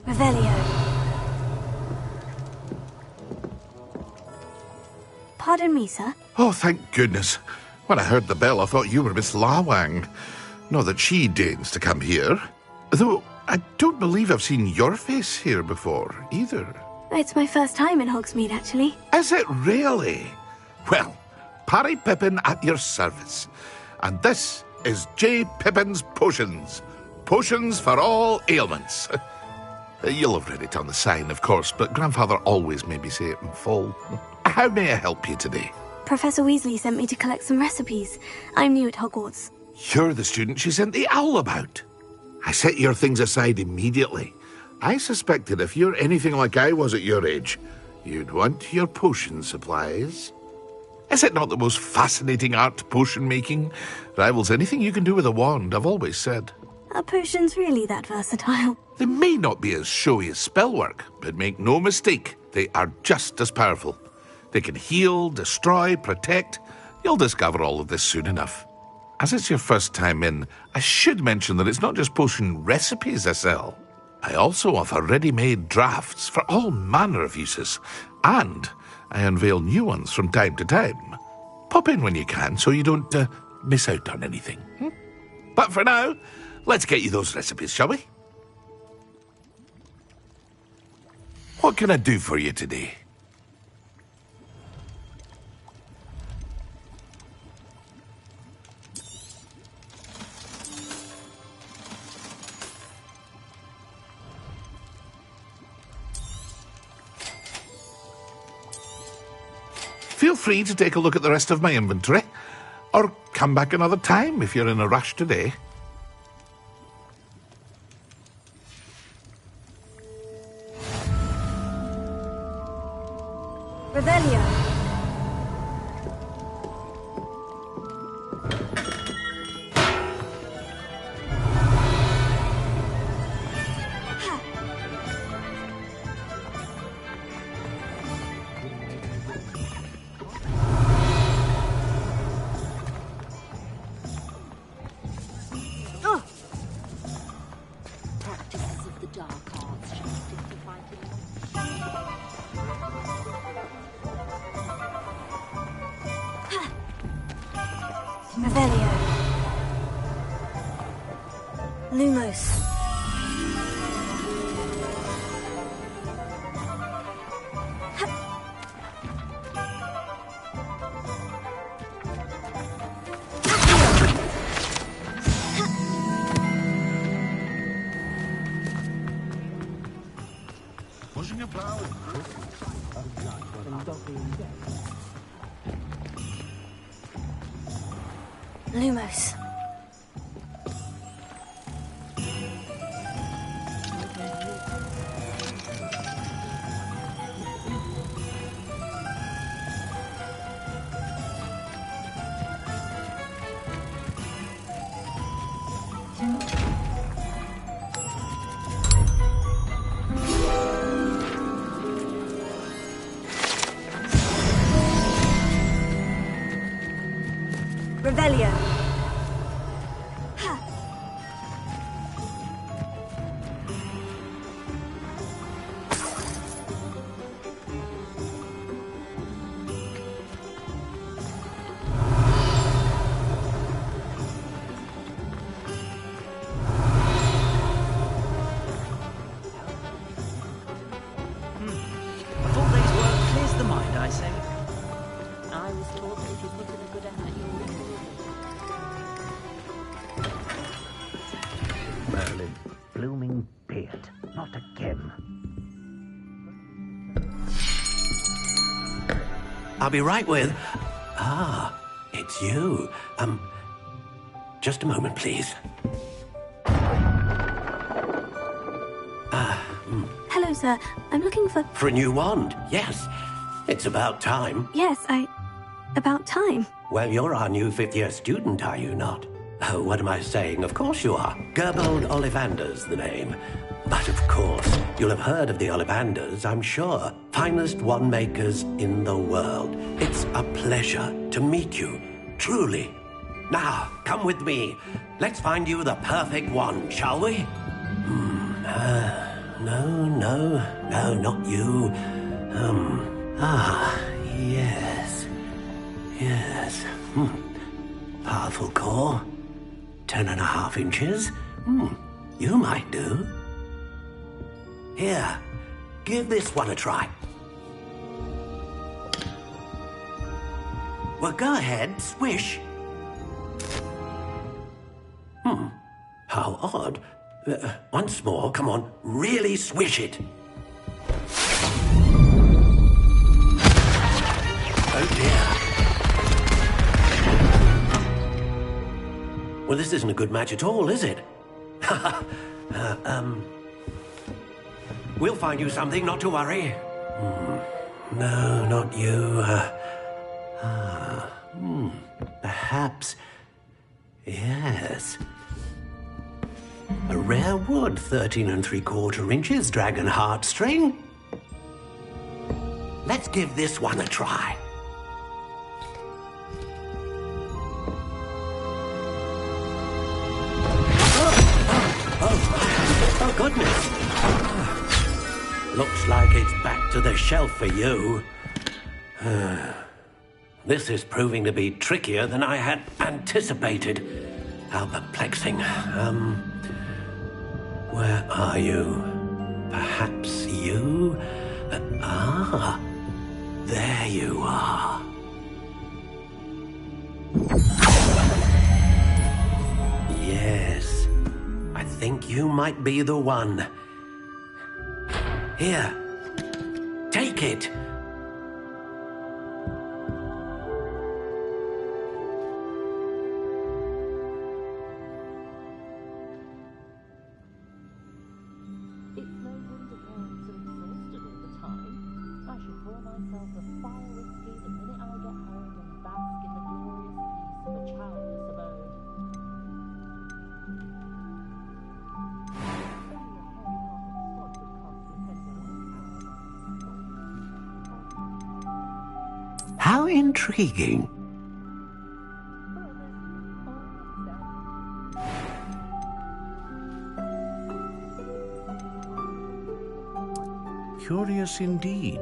Revelio. Pardon me, sir. Oh, thank goodness. When I heard the bell, I thought you were Miss Lawang. Not that she deigns to come here. Though, I don't believe I've seen your face here before, either. It's my first time in Hogsmeade, actually. Is it really? Well, Parry Pippin at your service. And this is J. Pippin's Potions. Potions for all ailments. You'll have read it on the sign, of course, but Grandfather always made me say it in full. How may I help you today? Professor Weasley sent me to collect some recipes. I'm new at Hogwarts. You're the student she sent the owl about. I set your things aside immediately. I suspected if you're anything like I was at your age, you'd want your potion supplies. Is it not the most fascinating art, potion making? Rivals anything you can do with a wand, I've always said. Are potions really that versatile? They may not be as showy as spellwork, but make no mistake, they are just as powerful. They can heal, destroy, protect. You'll discover all of this soon enough. As it's your first time in, I should mention that it's not just potion recipes I sell. I also offer ready-made drafts for all manner of uses, and I unveil new ones from time to time. Pop in when you can so you don't miss out on anything. But for now, let's get you those recipes, shall we? What can I do for you today? feel free to take a look at the rest of my inventory. Or come back another time if you're in a rush today. Revelio. Practices of the dark arts shall stick to fighting. Revelio. Lumos. Pushing a plow. Lumos. Revelio. A full day's work clears the mind, I say. I was taught that if you put in a good effort, you'll reward. Merlin, blooming beard. Not again. I'll be right with... Ah, it's you. Just a moment, please. Hello, sir. I'm looking for... For a new wand, yes. It's about time. Yes, about time. Well, you're our new fifth-year student, are you not? Oh, what am I saying? Of course you are. Gerbold Ollivander's the name. But of course, you'll have heard of the Ollivanders, I'm sure. Finest wand makers in the world. It's a pleasure to meet you, truly. Now, come with me. Let's find you the perfect wand, shall we? No, not you. Yes. Powerful core. 10.5 inches. You might do. Here, give this one a try. Well, go ahead, swish. How odd. Once more, come on, really swish it. Oh dear. Well, this isn't a good match at all, is it? We'll find you something, not to worry. No, not you. Perhaps. Yes. A rare wood, 13 3/4 inches, dragon heartstring. Let's give this one a try. Oh, goodness. Looks like it's back to the shelf for you. This is proving to be trickier than I had anticipated. How perplexing. Where are you? Perhaps you? There you are. Yes, I think you might be the one. Here, take it. myself a fire whiskey the minute I get home and bask in the glorious peace of a childless abode. How intriguing. Curious indeed.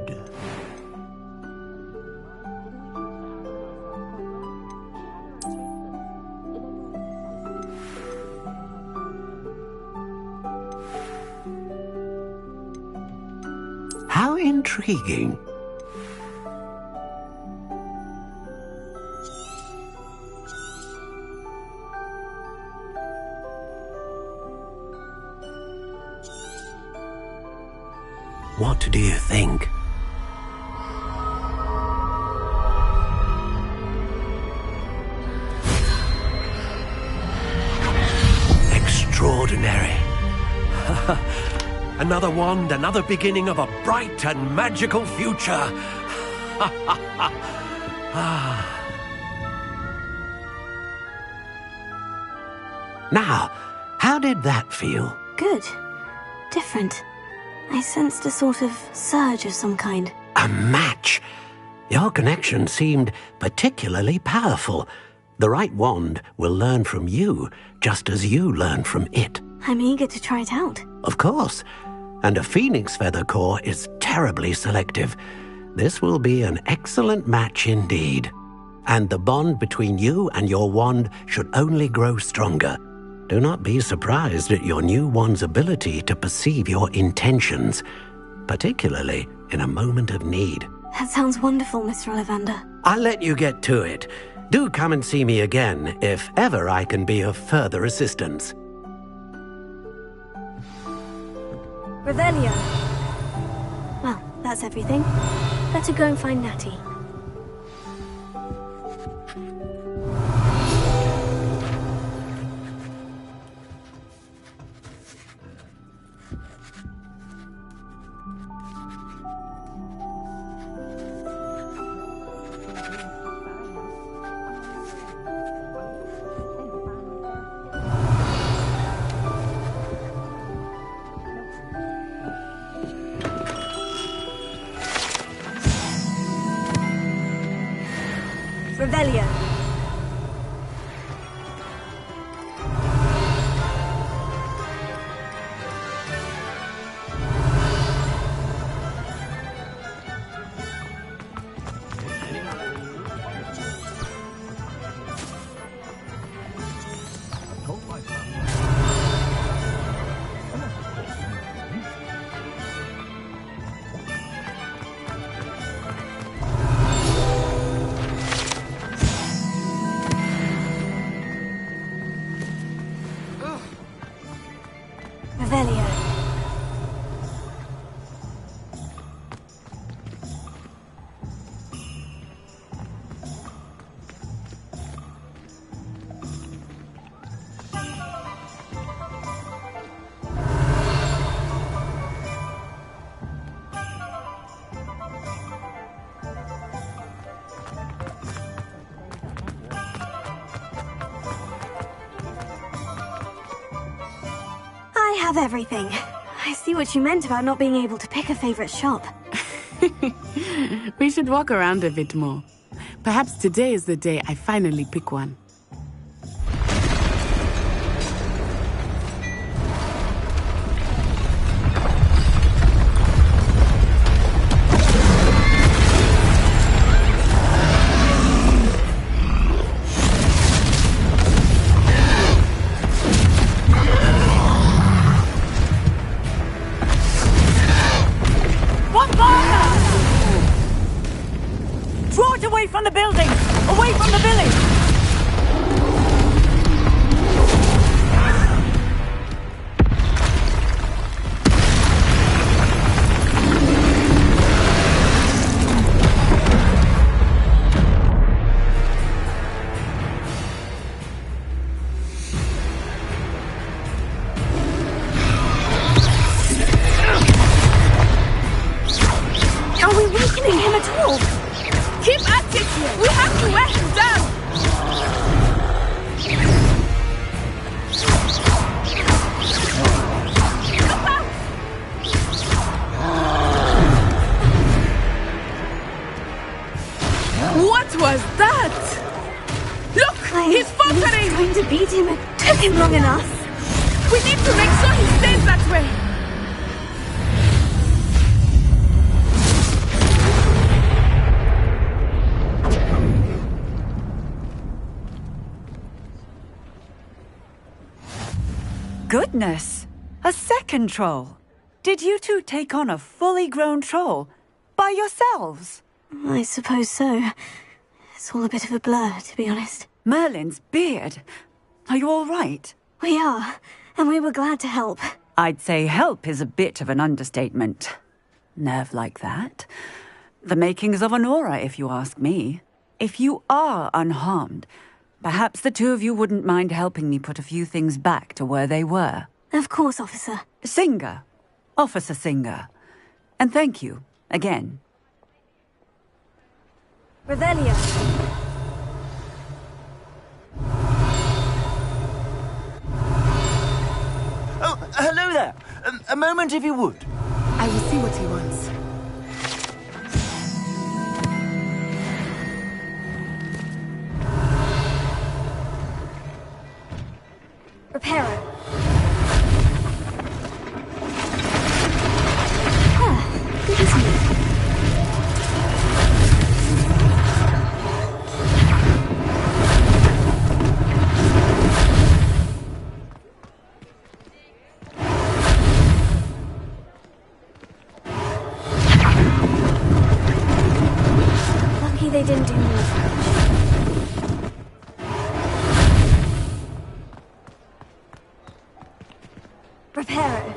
How intriguing. What do you think? Extraordinary. Another wand, another beginning of a bright and magical future. Now, how did that feel? Good. Different. I sensed a sort of surge of some kind. A match! Your connection seemed particularly powerful. The right wand will learn from you, just as you learn from it. I'm eager to try it out. Of course. And a phoenix feather core is terribly selective. This will be an excellent match indeed. And the bond between you and your wand should only grow stronger. Do not be surprised at your new wand's ability to perceive your intentions, particularly in a moment of need. That sounds wonderful, Mr. Ollivander. I'll let you get to it. Do come and see me again if ever I can be of further assistance. Revelio. Well, that's everything. Better go and find Natty. Revelio. Revelio. I have everything. I see what you meant about not being able to pick a favorite shop. We should walk around a bit more. Perhaps today is the day I finally pick one. Draw it away from the building! Away from the village! Are we weakening him at all? Keep at it! We have to wear him down! Look out! What was that? Look! He's faltering! Trying to beat him. It took him long enough. We need to make sure he stays that way! Goodness! A second troll! Did you two take on a fully grown troll? By yourselves? I suppose so. It's all a bit of a blur, to be honest. Merlin's beard. Are you all right? We are, and we were glad to help. I'd say help is a bit of an understatement. Nerve like that. The makings of an aura, if you ask me. If you are unharmed, perhaps the two of you wouldn't mind helping me put a few things back to where they were. Of course, officer. Singer. Officer Singer. And thank you, again. Revelio. Oh, hello there. A moment if you would. I will see what he wants. Reparo. Good as new. Lucky they didn't do more damage. Reparo.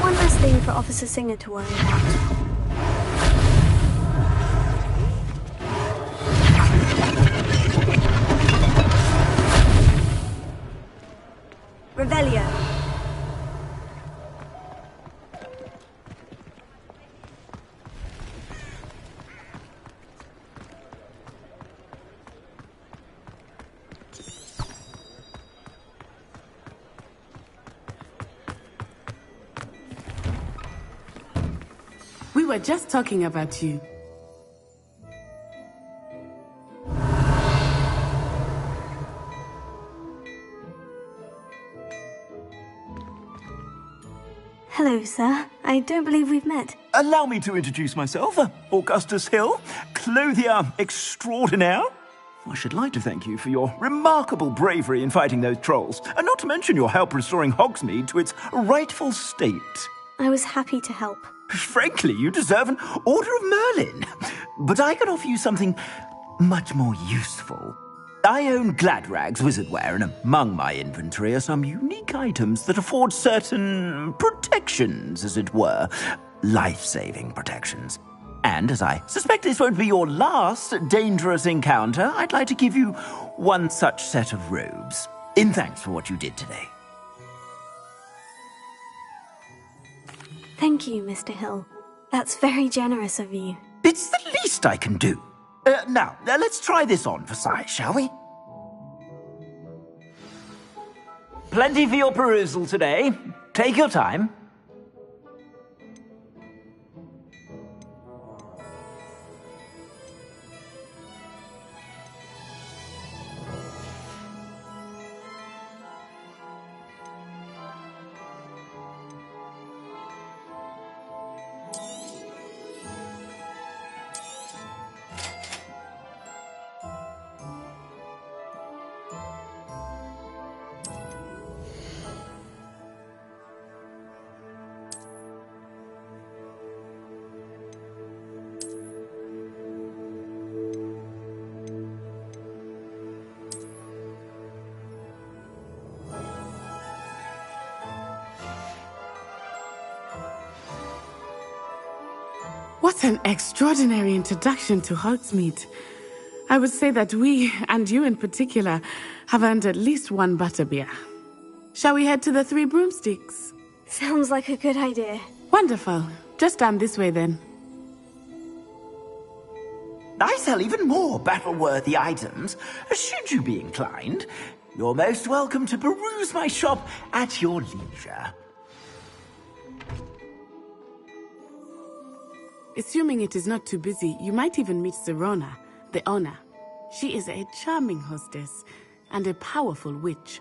One less thing for Officer Singer to worry about. Revelio. We were just talking about you. Hello, sir. I don't believe we've met. Allow me to introduce myself. Augustus Hill, clothier extraordinaire. I should like to thank you for your remarkable bravery in fighting those trolls, and not to mention your help restoring Hogsmeade to its rightful state. I was happy to help. Frankly, you deserve an Order of Merlin. But I can offer you something much more useful. I own Gladrag's wizardware, and among my inventory are some unique items that afford certain protections, as it were. Life-saving protections. And as I suspect this won't be your last dangerous encounter, I'd like to give you one such set of robes, in thanks for what you did today. Thank you, Mr. Hill. That's very generous of you. It's the least I can do. Now, let's try this on for size, shall we? Plenty for your perusal today. Take your time. What an extraordinary introduction to Hogsmeade. I would say that we, and you in particular, have earned at least one butterbeer. Shall we head to the Three Broomsticks? Sounds like a good idea. Wonderful. Just down this way then. I sell even more battle-worthy items, should you be inclined. You're most welcome to peruse my shop at your leisure. Assuming it is not too busy, you might even meet Serona, the owner. She is a charming hostess and a powerful witch.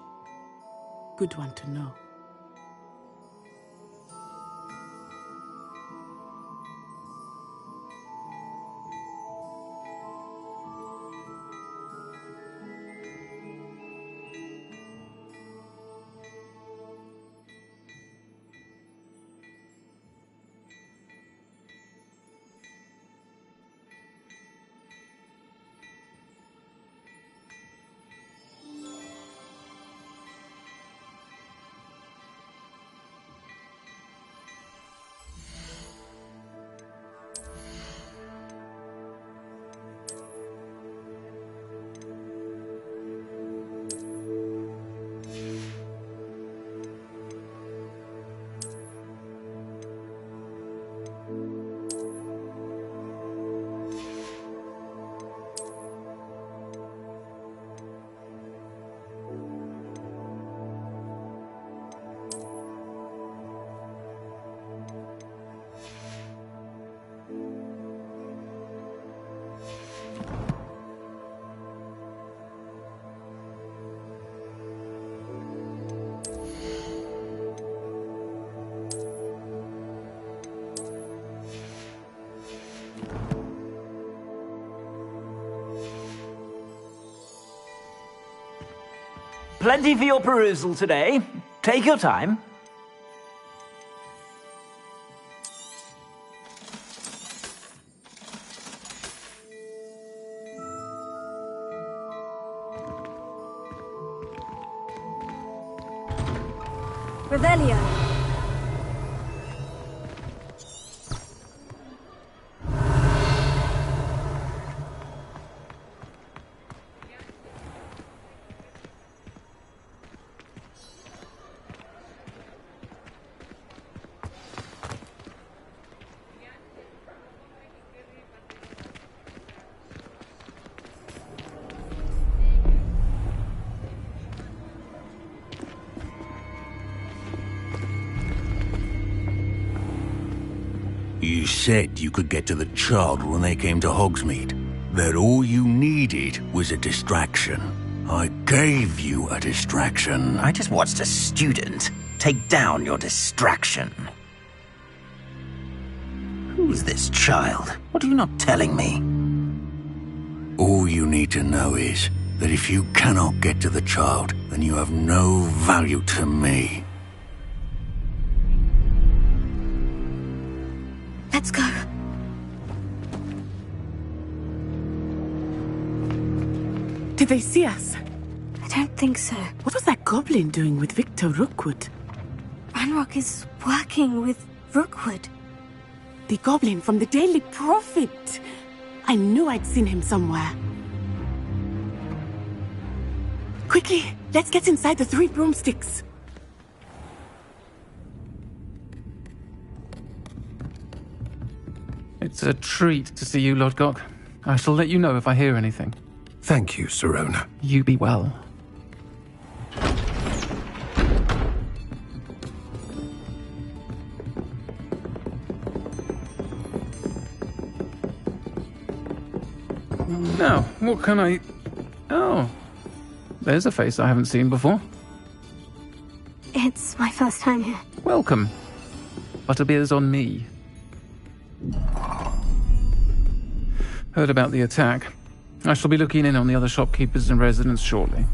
Good one to know. Plenty for your perusal today. Take your time. Revelio. You said you could get to the child when they came to Hogsmeade. That all you needed was a distraction. I gave you a distraction. I just watched a student take down your distraction. Who's this child? What are you not telling me? All you need to know is that if you cannot get to the child, then you have no value to me. Let's go. Did they see us? I don't think so. What was that goblin doing with Victor Rookwood? Ranrock is working with Rookwood. The goblin from the Daily Prophet. I knew I'd seen him somewhere. Quickly, let's get inside the Three Broomsticks. It's a treat to see you, Lodgok. I shall let you know if I hear anything. Thank you, Serona. You be well. Now, what can I... Oh, there's a face I haven't seen before. It's my first time here. Welcome. Butterbeer's on me. Heard about the attack. I shall be looking in on the other shopkeepers and residents shortly.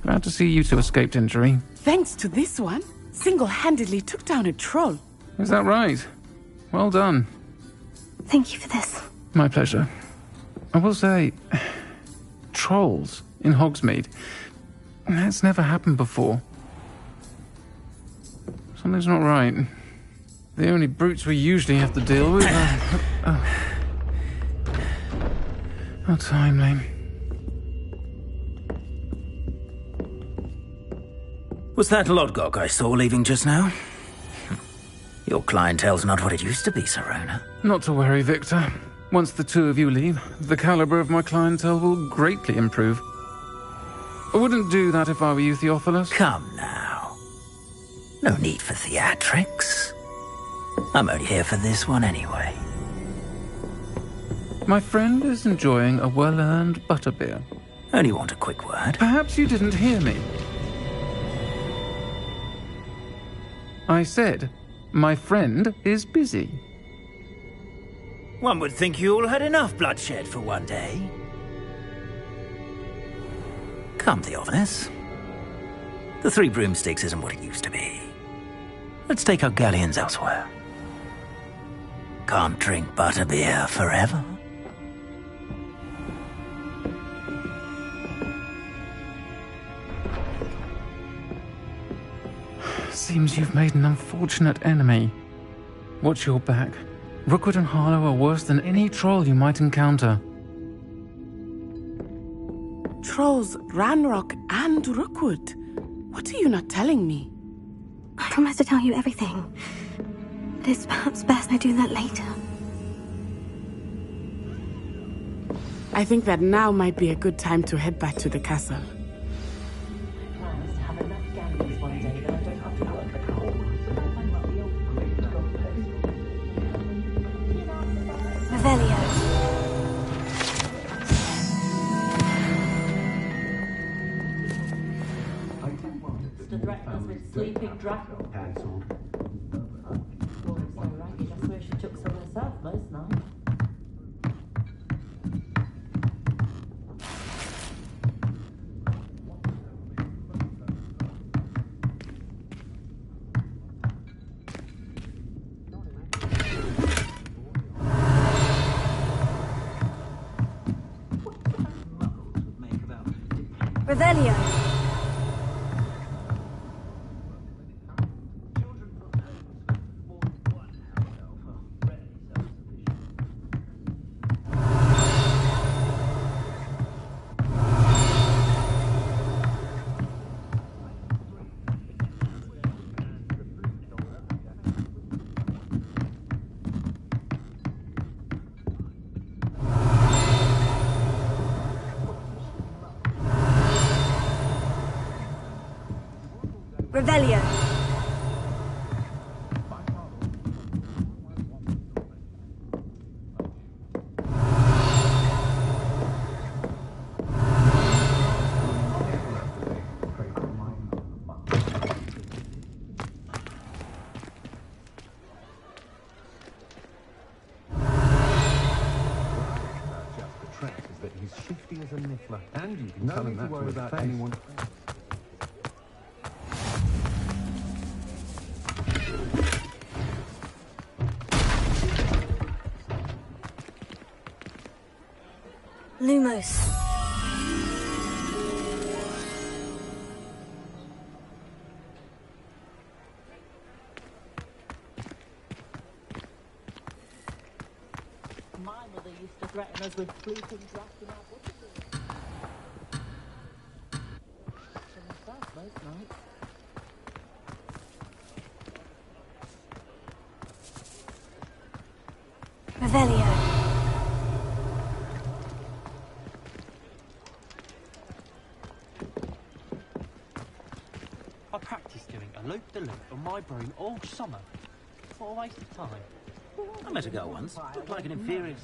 Glad to see you two escaped injury. Thanks to this one, single-handedly took down a troll. Is that right? Well done. Thank you for this. My pleasure. I will say, trolls in Hogsmeade. That's never happened before. Something's not right. The only brutes we usually have to deal with are... How timely. Was that Lodgok I saw leaving just now? Your clientele's not what it used to be, Serona. Not to worry, Victor. Once the two of you leave, the caliber of my clientele will greatly improve. I wouldn't do that if I were you, Theophilus. Come now. No need for theatrics. I'm only here for this one anyway. My friend is enjoying a well-earned butterbeer. Only want a quick word. Perhaps you didn't hear me. I said, my friend is busy. One would think you all had enough bloodshed for one day. Come, Theophilus. The Three Broomsticks isn't what it used to be. Let's take our galleons elsewhere. Can't drink butterbeer forever. Seems you've made an unfortunate enemy. Watch your back. Rookwood and Harlow are worse than any troll you might encounter. Trolls, Ranrock, and Rookwood. What are you not telling me? I promised to tell you everything. But it's perhaps best I do that later. I think that now might be a good time to head back to the castle. Revelio. The threatens with sleeping dragon. Cancelled. Well, so ragged, I swear she took some herself most night. Revelio. Revelio. Is that he's shifty as a niffler, and you can tell him that to worry about anyone. Lumos. My mother used to threaten us with sleeping dragon out butterbeer. Some herself most nights. Revelio. I practiced doing a loop-de-loop on my broom all summer. What a waste of time. I met a girl once. Looked like an inferior.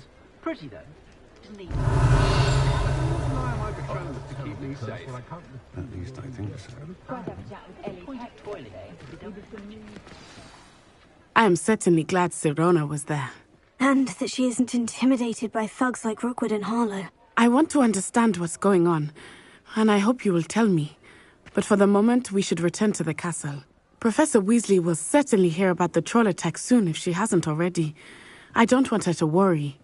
Pretty, though. Didn't he? To keep me safe. At least I think so. I am certainly glad Serona was there. And that she isn't intimidated by thugs like Rookwood and Harlow. I want to understand what's going on, and I hope you will tell me. But for the moment, we should return to the castle. Professor Weasley will certainly hear about the troll attack soon if she hasn't already. I don't want her to worry.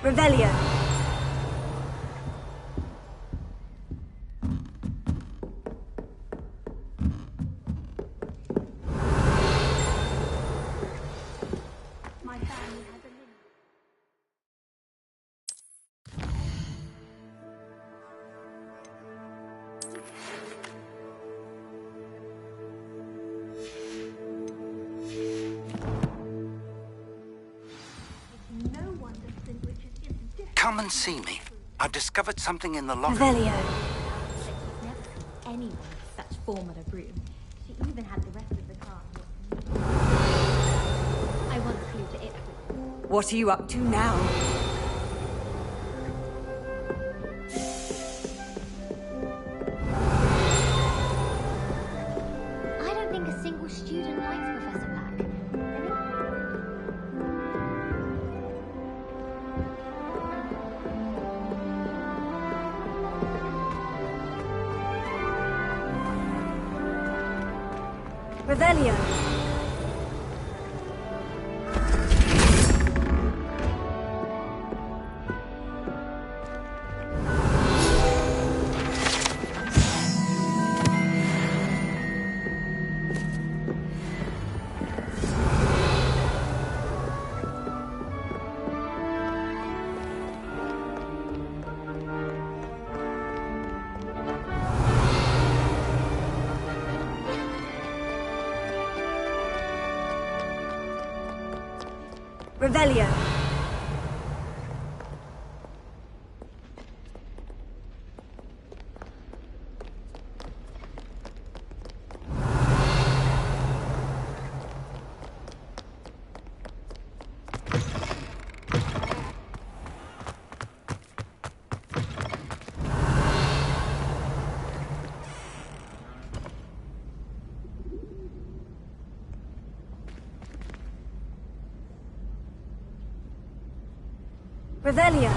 Revelio. Come and see me. I've discovered something in the locker. Revelio. Anyone with such form on a broom. She even had the rest of the car. I once flew to Ipswich. What are you up to now? I don't think a single student likes Professor Black. Revelio. Revelio. Revelio.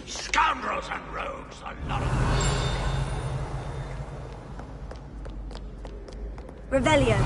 Scoundrels and rogues, a lot of them. Revelio.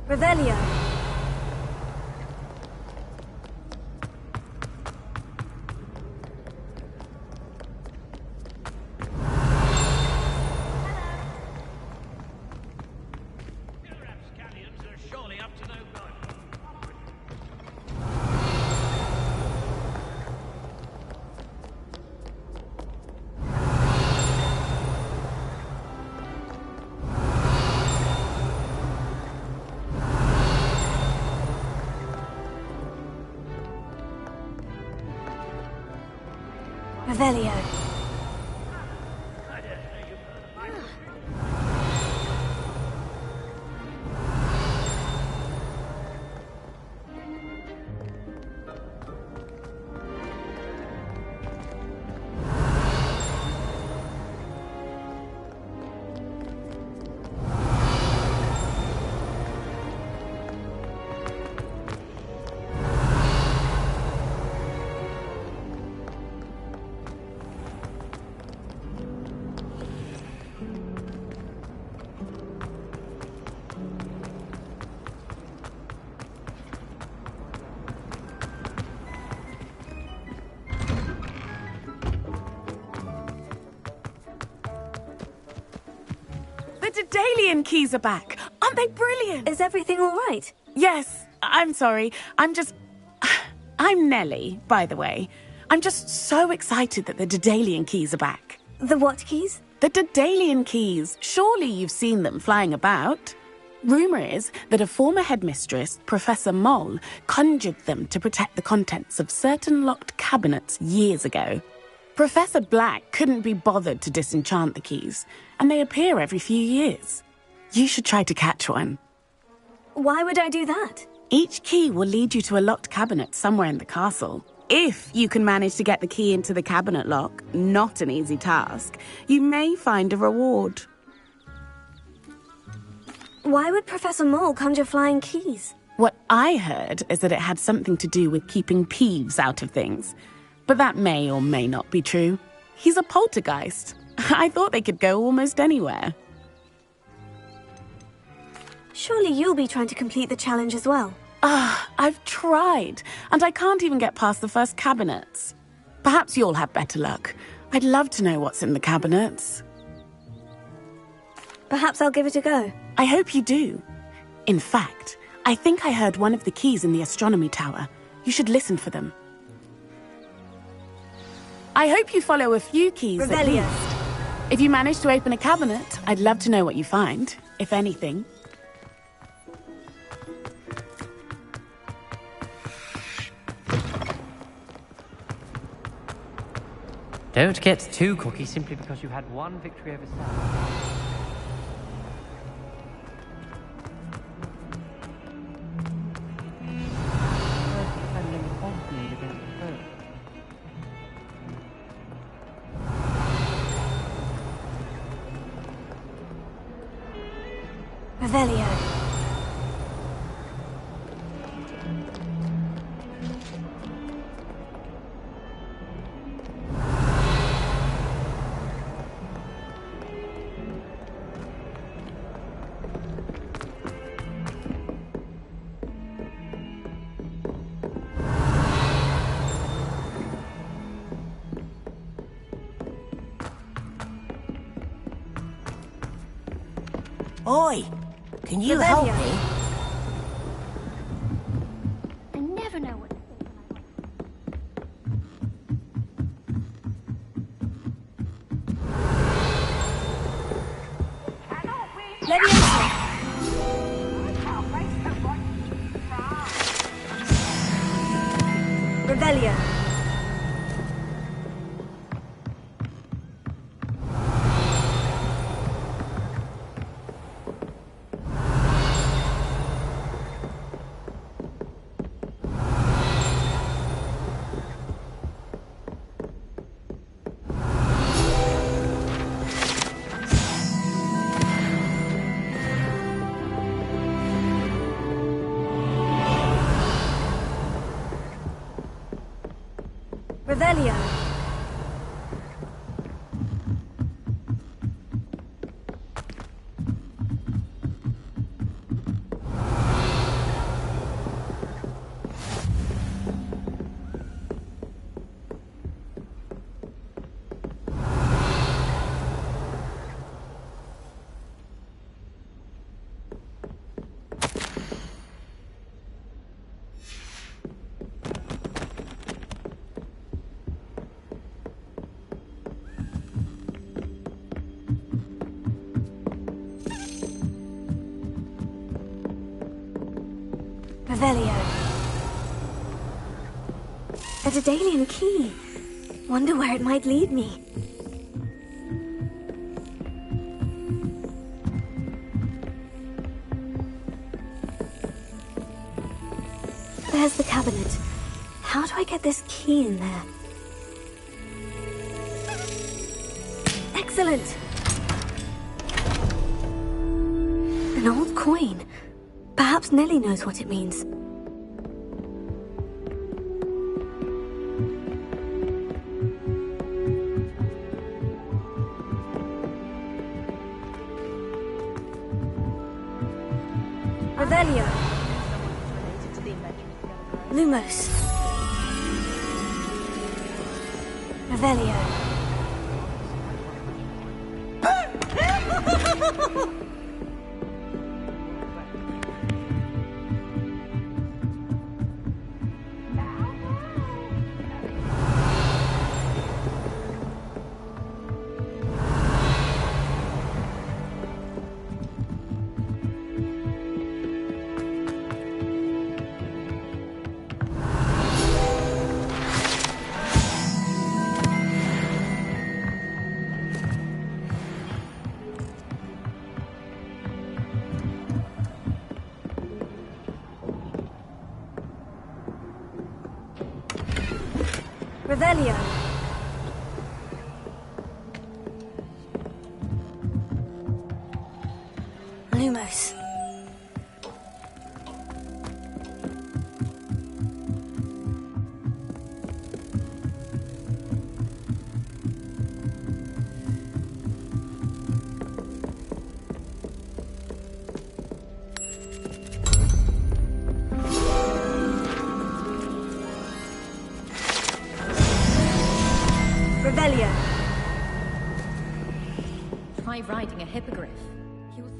Revelio. Revelio. The Daedalian keys are back. Aren't they brilliant? Is everything all right? Yes. I'm sorry. I'm Nellie, by the way. I'm just so excited that the Daedalian keys are back. The what keys? The Daedalian keys. Surely you've seen them flying about. Rumour is that a former headmistress, Professor Mole, conjured them to protect the contents of certain locked cabinets years ago. Professor Black couldn't be bothered to disenchant the keys, and they appear every few years. You should try to catch one. Why would I do that? Each key will lead you to a locked cabinet somewhere in the castle. If you can manage to get the key into the cabinet lock, not an easy task, you may find a reward. Why would Professor Mole conjure flying keys? What I heard is that it had something to do with keeping Peeves out of things. But that may or may not be true. He's a poltergeist. I thought they could go almost anywhere. Surely you'll be trying to complete the challenge as well. I've tried, and I can't even get past the first cabinets. Perhaps you'll have better luck. I'd love to know what's in the cabinets. Perhaps I'll give it a go. I hope you do. In fact, I think I heard one of the keys in the astronomy tower. You should listen for them. I hope you follow a few keys at Revelio. least. If you manage to open a cabinet, I'd love to know what you find, if anything. Don't get too cocky simply because you had one victory over Sam. Revelio. Oi! Can you help me? I never know what to say when I Revelio. Revelio. Revelio. A Daedalian key. Wonder where it might lead me. There's the cabinet. How do I get this key in there? Excellent! An old coin. Perhaps Nellie knows what it means. Revelio. Lumos. Revelio. Revelio. Lumos. Revelio. Try riding a hippogriff. He was...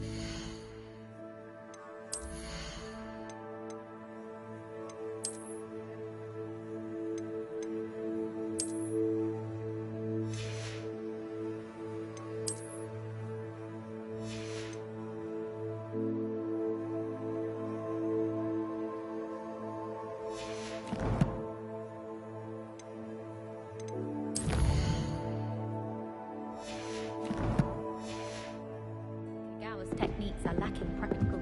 techniques are lacking practical.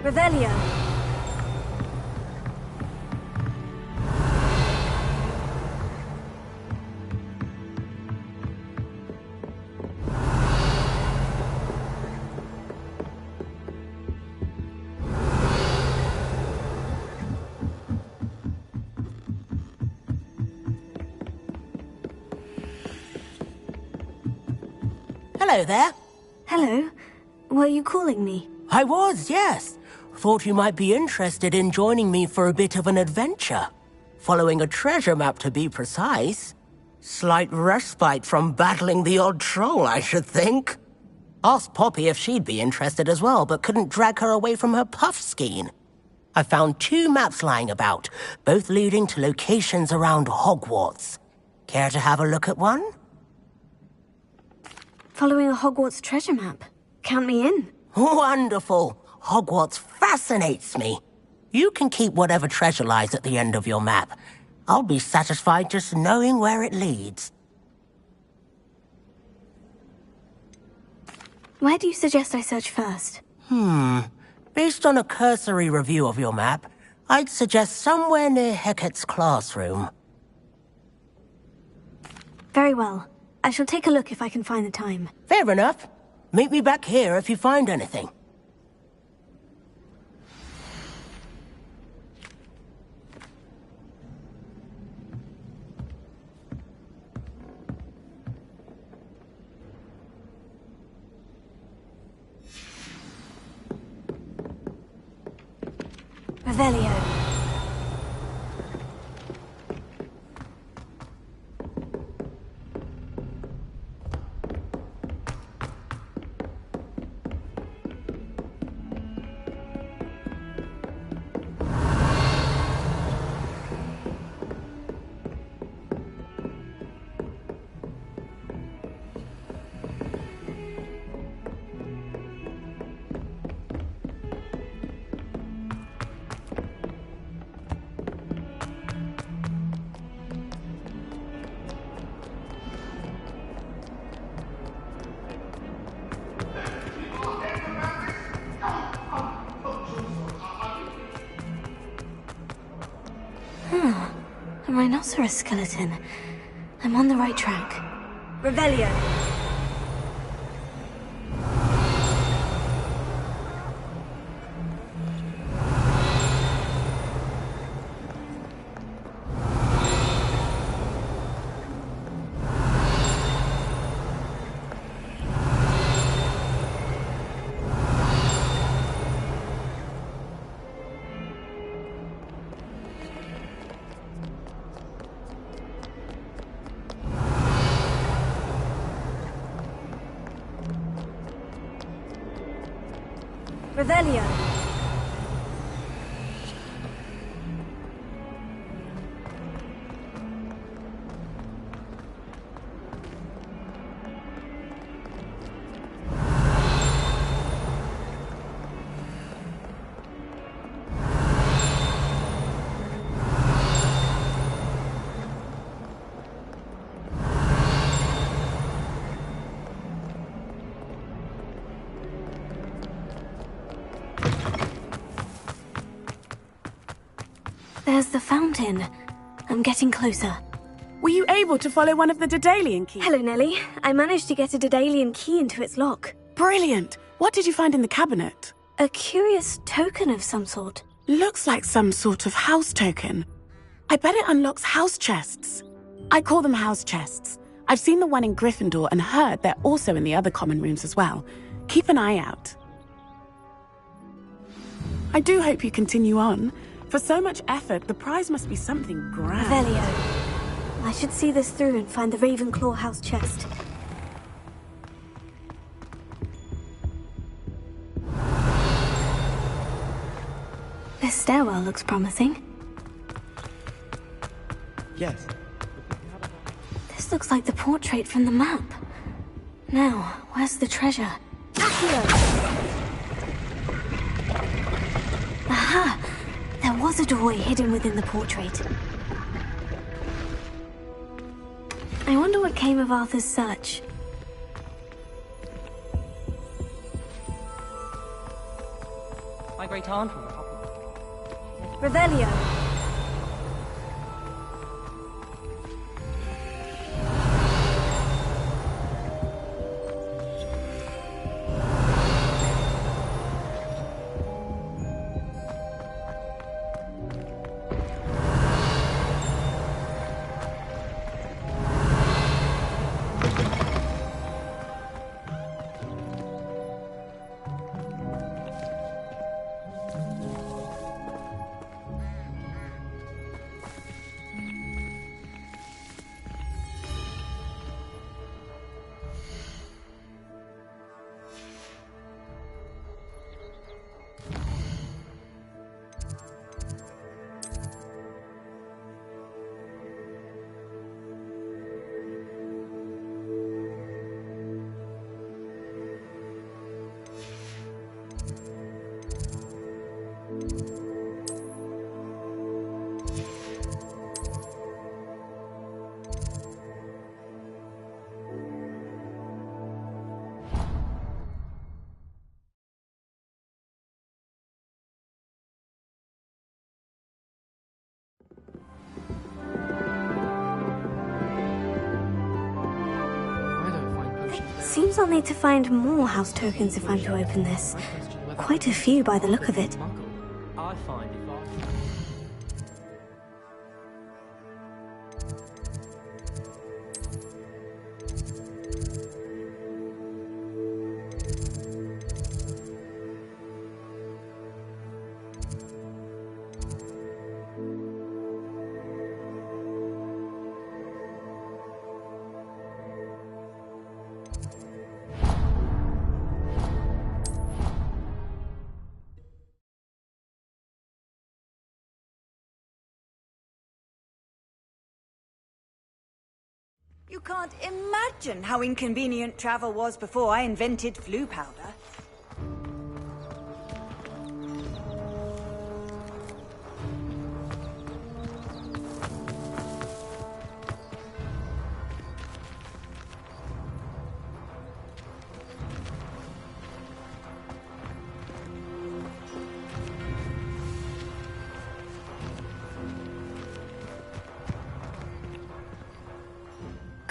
Revelio. Hello there. Hello. Were you calling me? I was, yes. Thought you might be interested in joining me for a bit of an adventure. Following a treasure map, to be precise. Slight respite from battling the odd troll, I should think. Asked Poppy if she'd be interested as well, but couldn't drag her away from her puff skein. I found 2 maps lying about, both leading to locations around Hogwarts. Care to have a look at one? Following a Hogwarts treasure map. Count me in. Wonderful. Hogwarts fascinates me. You can keep whatever treasure lies at the end of your map. I'll be satisfied just knowing where it leads. Where do you suggest I search first? Based on a cursory review of your map, I'd suggest somewhere near Hecat's classroom. Very well. I shall take a look if I can find the time. Fair enough. Meet me back here if you find anything. Revelio. A rhinoceros skeleton. I'm on the right track. Revelio. Revelio. There's the fountain. I'm getting closer. Were you able to follow one of the Daedalian keys? Hello, Nellie. I managed to get a Daedalian key into its lock. Brilliant! What did you find in the cabinet? A curious token of some sort. Looks like some sort of house token. I bet it unlocks house chests. I call them house chests. I've seen the one in Gryffindor and heard they're also in the other common rooms as well. Keep an eye out. I do hope you continue on. For so much effort, the prize must be something grand. Revelio. I should see this through and find the Ravenclaw house chest. This stairwell looks promising. Yes. This looks like the portrait from the map. Now, where's the treasure? Accio! Aha! There was a doorway hidden within the portrait. I wonder what came of Arthur's search. My great aunt from the Hogwarts. Revelio. Seems I'll need to find more house tokens if I'm to open this. Quite a few by the look of it. I find if You can't imagine how inconvenient travel was before I invented flu powder.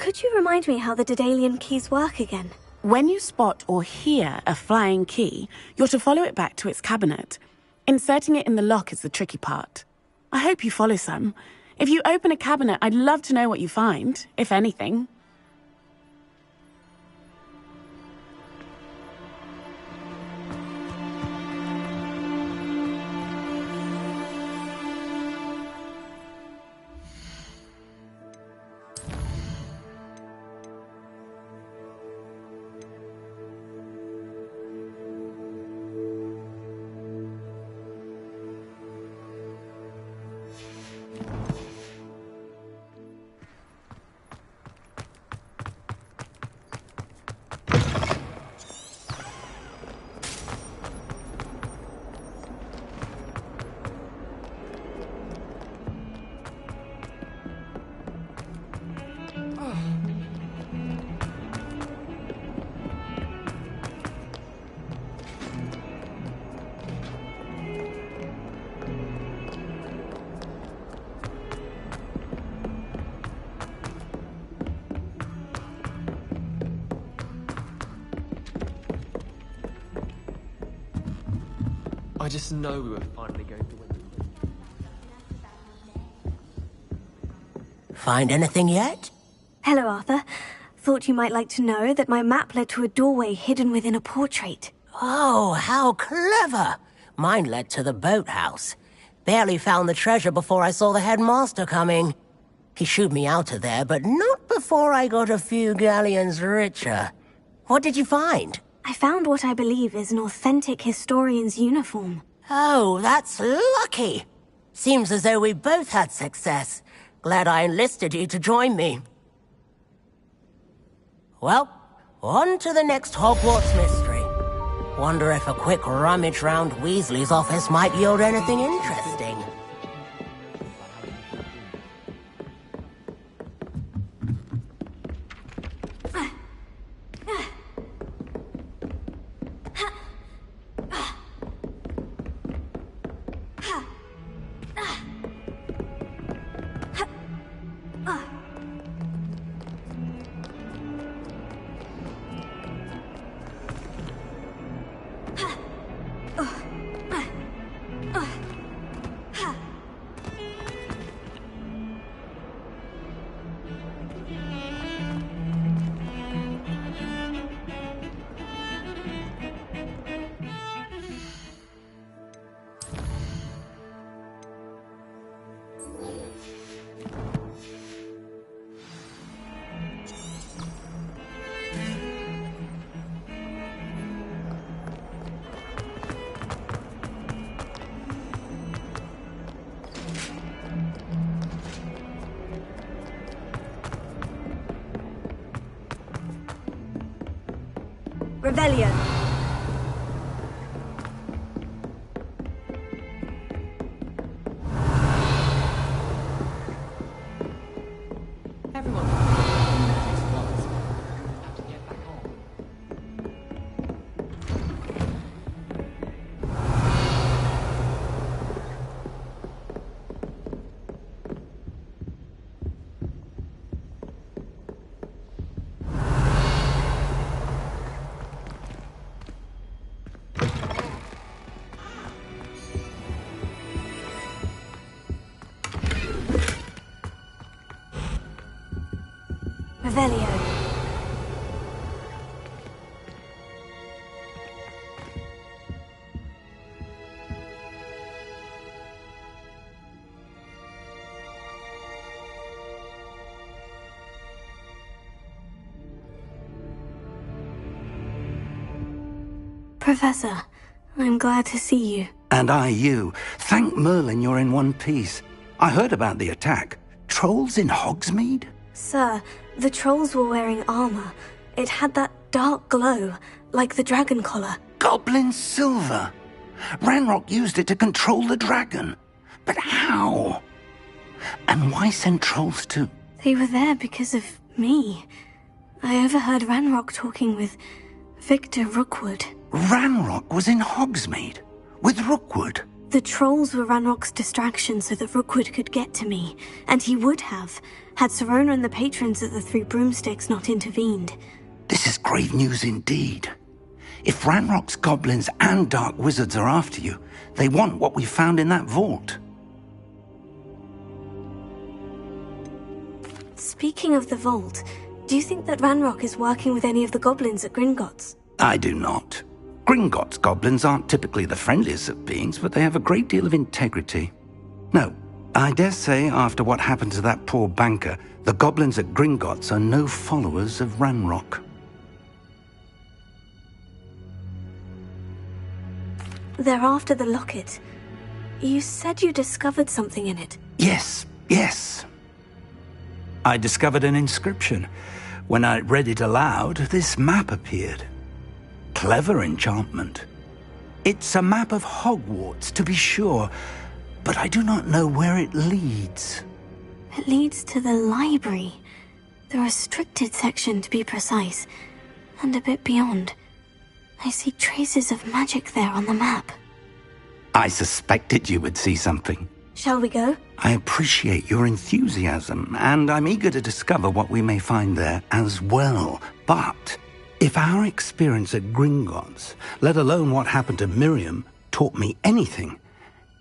Could you remind me how the Daedalian keys work again? When you spot or hear a flying key, you're to follow it back to its cabinet. Inserting it in the lock is the tricky part. I hope you follow some. If you open a cabinet, I'd love to know what you find, if anything. I just know we were finally going to win. Find anything yet? Hello, Arthur. Thought you might like to know that my map led to a doorway hidden within a portrait. Oh, how clever! Mine led to the boathouse. Barely found the treasure before I saw the headmaster coming. He shooed me out of there, but not before I got a few galleons richer. What did you find? I found what I believe is an authentic historian's uniform. Oh, that's lucky. Seems as though we both had success. Glad I enlisted you to join me. Well, on to the next Hogwarts mystery. Wonder if a quick rummage round Weasley's office might yield anything interesting. Rebellion. Everyone. Have to get back on. Revelio. Professor, I'm glad to see you. And I you. Thank Merlin you're in one piece. I heard about the attack. Trolls in Hogsmeade? Sir, the trolls were wearing armor. It had that dark glow, like the dragon collar. Goblin silver. Ranrock used it to control the dragon. But how? And why send trolls to... They were there because of me. I overheard Ranrock talking with Victor Rookwood. Ranrock was in Hogsmeade? With Rookwood? The trolls were Ranrock's distraction so that Rookwood could get to me. And he would have, had Sirona and the patrons at the Three Broomsticks not intervened. This is grave news indeed. If Ranrock's goblins and dark wizards are after you, they want what we found in that vault. Speaking of the vault, do you think that Ranrock is working with any of the goblins at Gringotts? I do not. Gringotts goblins aren't typically the friendliest of beings, but they have a great deal of integrity. No, I dare say after what happened to that poor banker, the goblins at Gringotts are no followers of Ranrock. They're after the locket. You said you discovered something in it. Yes. I discovered an inscription. When I read it aloud, this map appeared. Clever enchantment. It's a map of Hogwarts, to be sure, but I do not know where it leads. It leads to the library. The restricted section, to be precise, and a bit beyond. I see traces of magic there on the map. I suspected you would see something. Shall we go? I appreciate your enthusiasm, and I'm eager to discover what we may find there as well. But if our experience at Gringotts, let alone what happened to Miriam, taught me anything,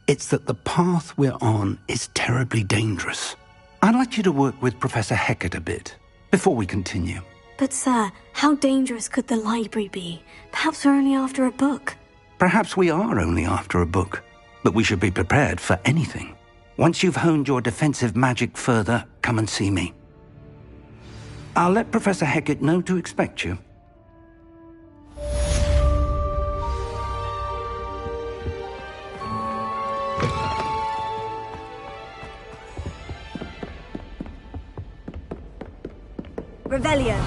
it's that the path we're on is terribly dangerous. I'd like you to work with Professor Hecat a bit, before we continue. But sir, how dangerous could the library be? Perhaps we're only after a book. Perhaps we are only after a book, but we should be prepared for anything. Once you've honed your defensive magic further, come and see me. I'll let Professor Hecat know to expect you. Revelio.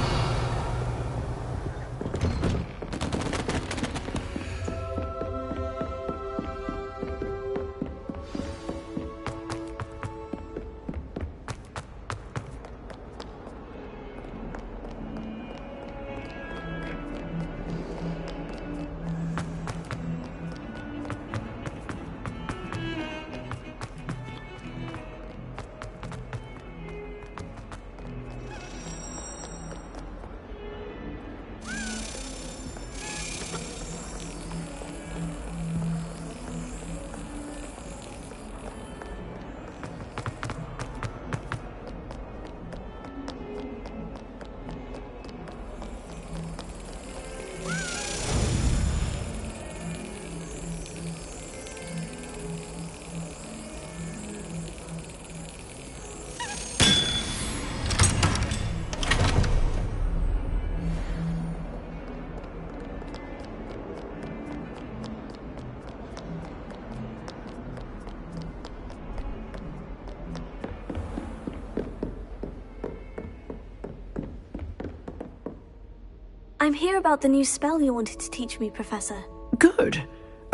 I'm here about the new spell you wanted to teach me, Professor. Good.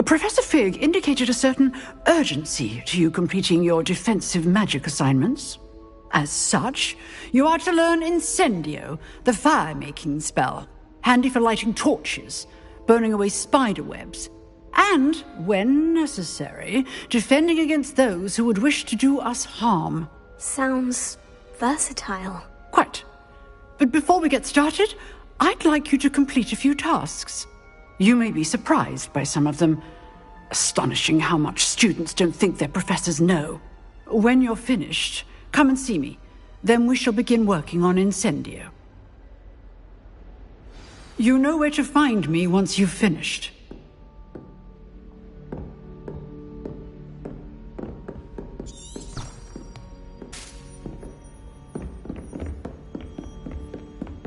Professor Fig indicated a certain urgency to you completing your defensive magic assignments. As such, you are to learn Incendio, the fire-making spell, handy for lighting torches, burning away spider webs, and, when necessary, defending against those who would wish to do us harm. Sounds versatile. Quite. But before we get started, I'd like you to complete a few tasks. You may be surprised by some of them. Astonishing how much students don't think their professors know. When you're finished, come and see me. Then we shall begin working on Incendio. You know where to find me once you've finished.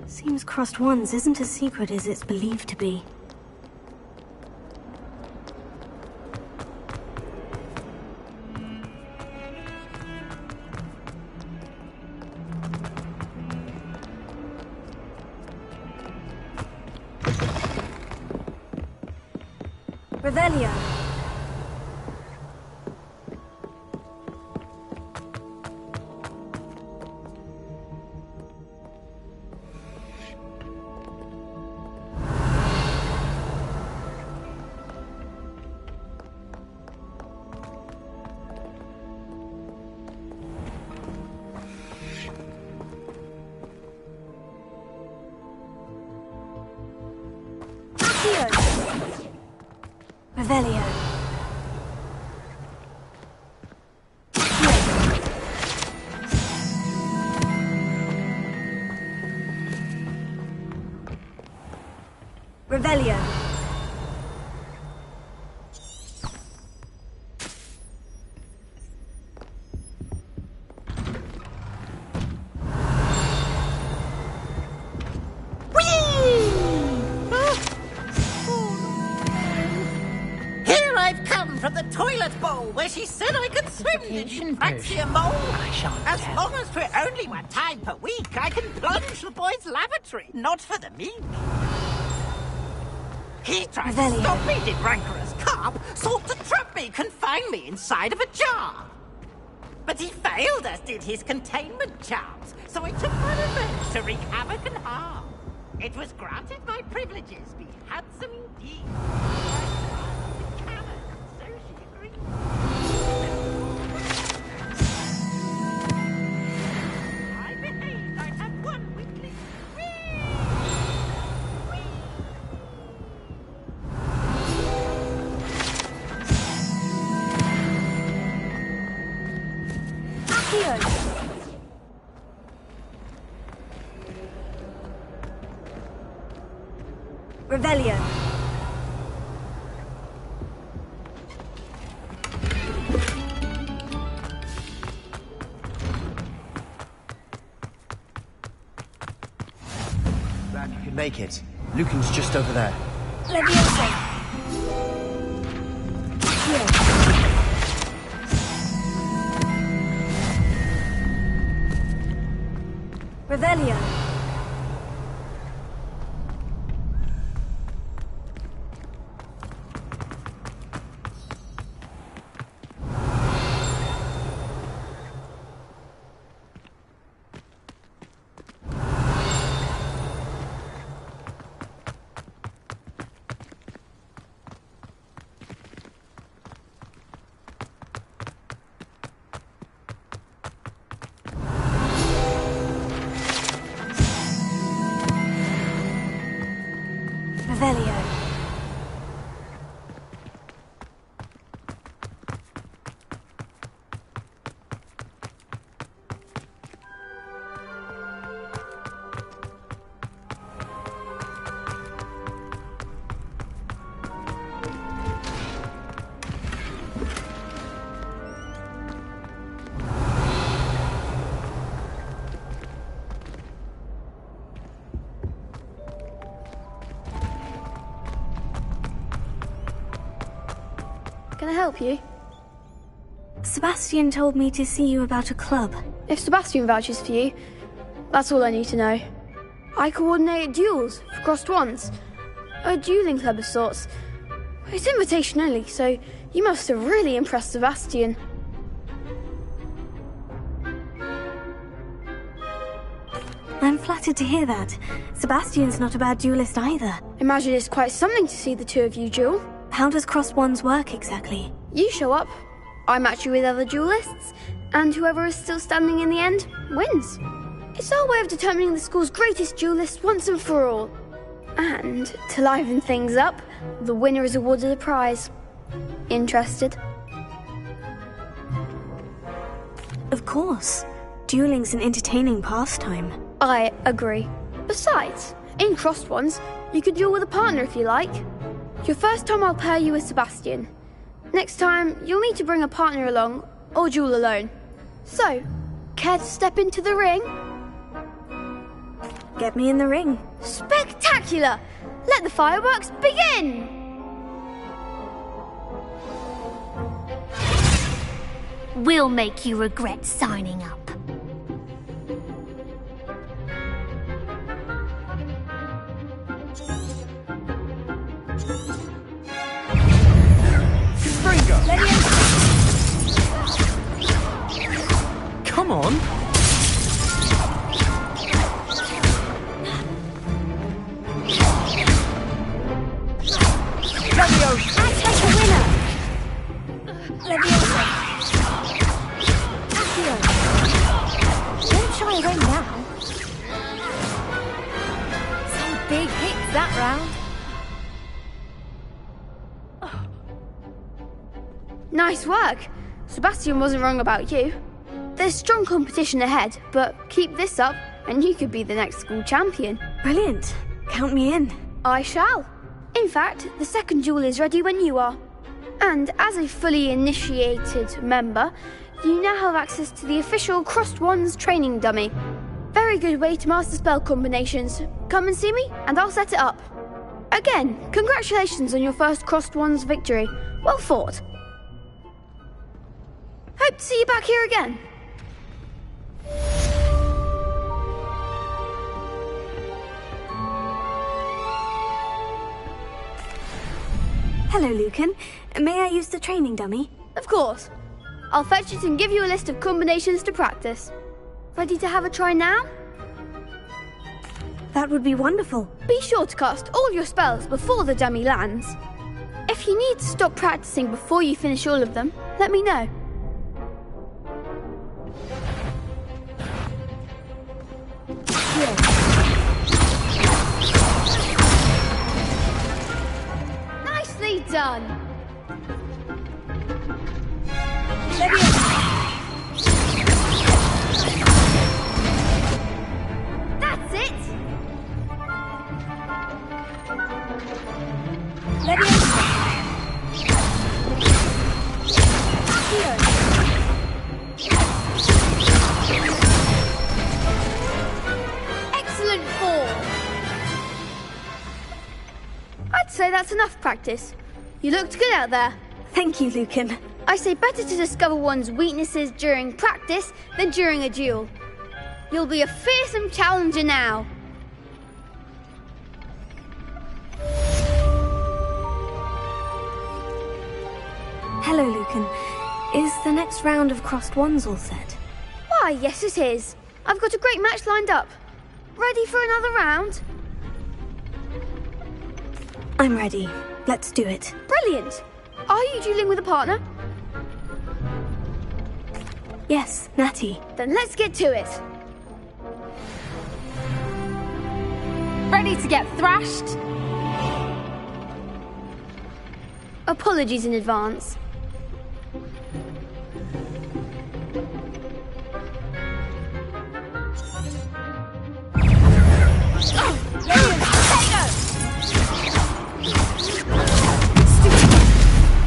Seems crossed ones isn't as secret as it's believed to be. Revelio. Revelio. Revelio. From the toilet bowl where she said I could swim. Did you fancy a mole? As long as we're only one time per week, I can plunge the boy's lavatory, not for the meek. He tried to stop me, did rancorous carp, sought to trap me, confine me inside of a jar. But he failed, as did his containment charms, so I took my revenge to wreak havoc and harm. It was granted my privileges, be handsome indeed. Accio! Revelio. Glad you could make it. Lucan's just over there. Leviosa. Revelio. Revelio. Can I help you? Sebastian told me to see you about a club. If Sebastian vouches for you, that's all I need to know. I coordinate duels for crossed wands. A dueling club of sorts. It's invitation only, so you must have really impressed Sebastian. I'm flattered to hear that. Sebastian's not a bad duelist either. Imagine it's quite something to see the two of you duel. How does crossed wands work exactly? You show up, I match you with other duelists, and whoever is still standing in the end wins. It's our way of determining the school's greatest duelist once and for all. And to liven things up, the winner is awarded a prize. Interested? Of course. Dueling's an entertaining pastime. I agree. Besides, in crossed wands, you could duel with a partner if you like. Your first time I'll pair you with Sebastian. Next time, you'll need to bring a partner along, or duel alone. So, care to step into the ring? Get me in the ring. Spectacular! Let the fireworks begin! We'll make you regret signing up. Come on! Leviosa! I take the winner! Leviosa! Accio! Don't shy away now. Some big hits that round. Nice work! Sebastian wasn't wrong about you. There's strong competition ahead, but keep this up and you could be the next school champion. Brilliant. Count me in. I shall. In fact, the second duel is ready when you are. And as a fully initiated member, you now have access to the official Crossed Wands training dummy. Very good way to master spell combinations. Come and see me and I'll set it up. Again, congratulations on your first Crossed Wands victory. Well fought. Hope to see you back here again. Hello, Lucan. May I use the training dummy? Of course. I'll fetch it and give you a list of combinations to practice. Ready to have a try now? That would be wonderful. Be sure to cast all your spells before the dummy lands. If you need to stop practicing before you finish all of them, let me know. Nicely done. say that's enough practice. You looked good out there. Thank you, Lucan. I say better to discover one's weaknesses during practice than during a duel. You'll be a fearsome challenger now. Hello, Lucan. Is the next round of crossed wands all set? Why, yes it is. I've got a great match lined up. Ready for another round? I'm ready. Let's do it. Brilliant. Are you dueling with a partner? Yes, Natty. Then let's get to it. Ready to get thrashed? Apologies in advance.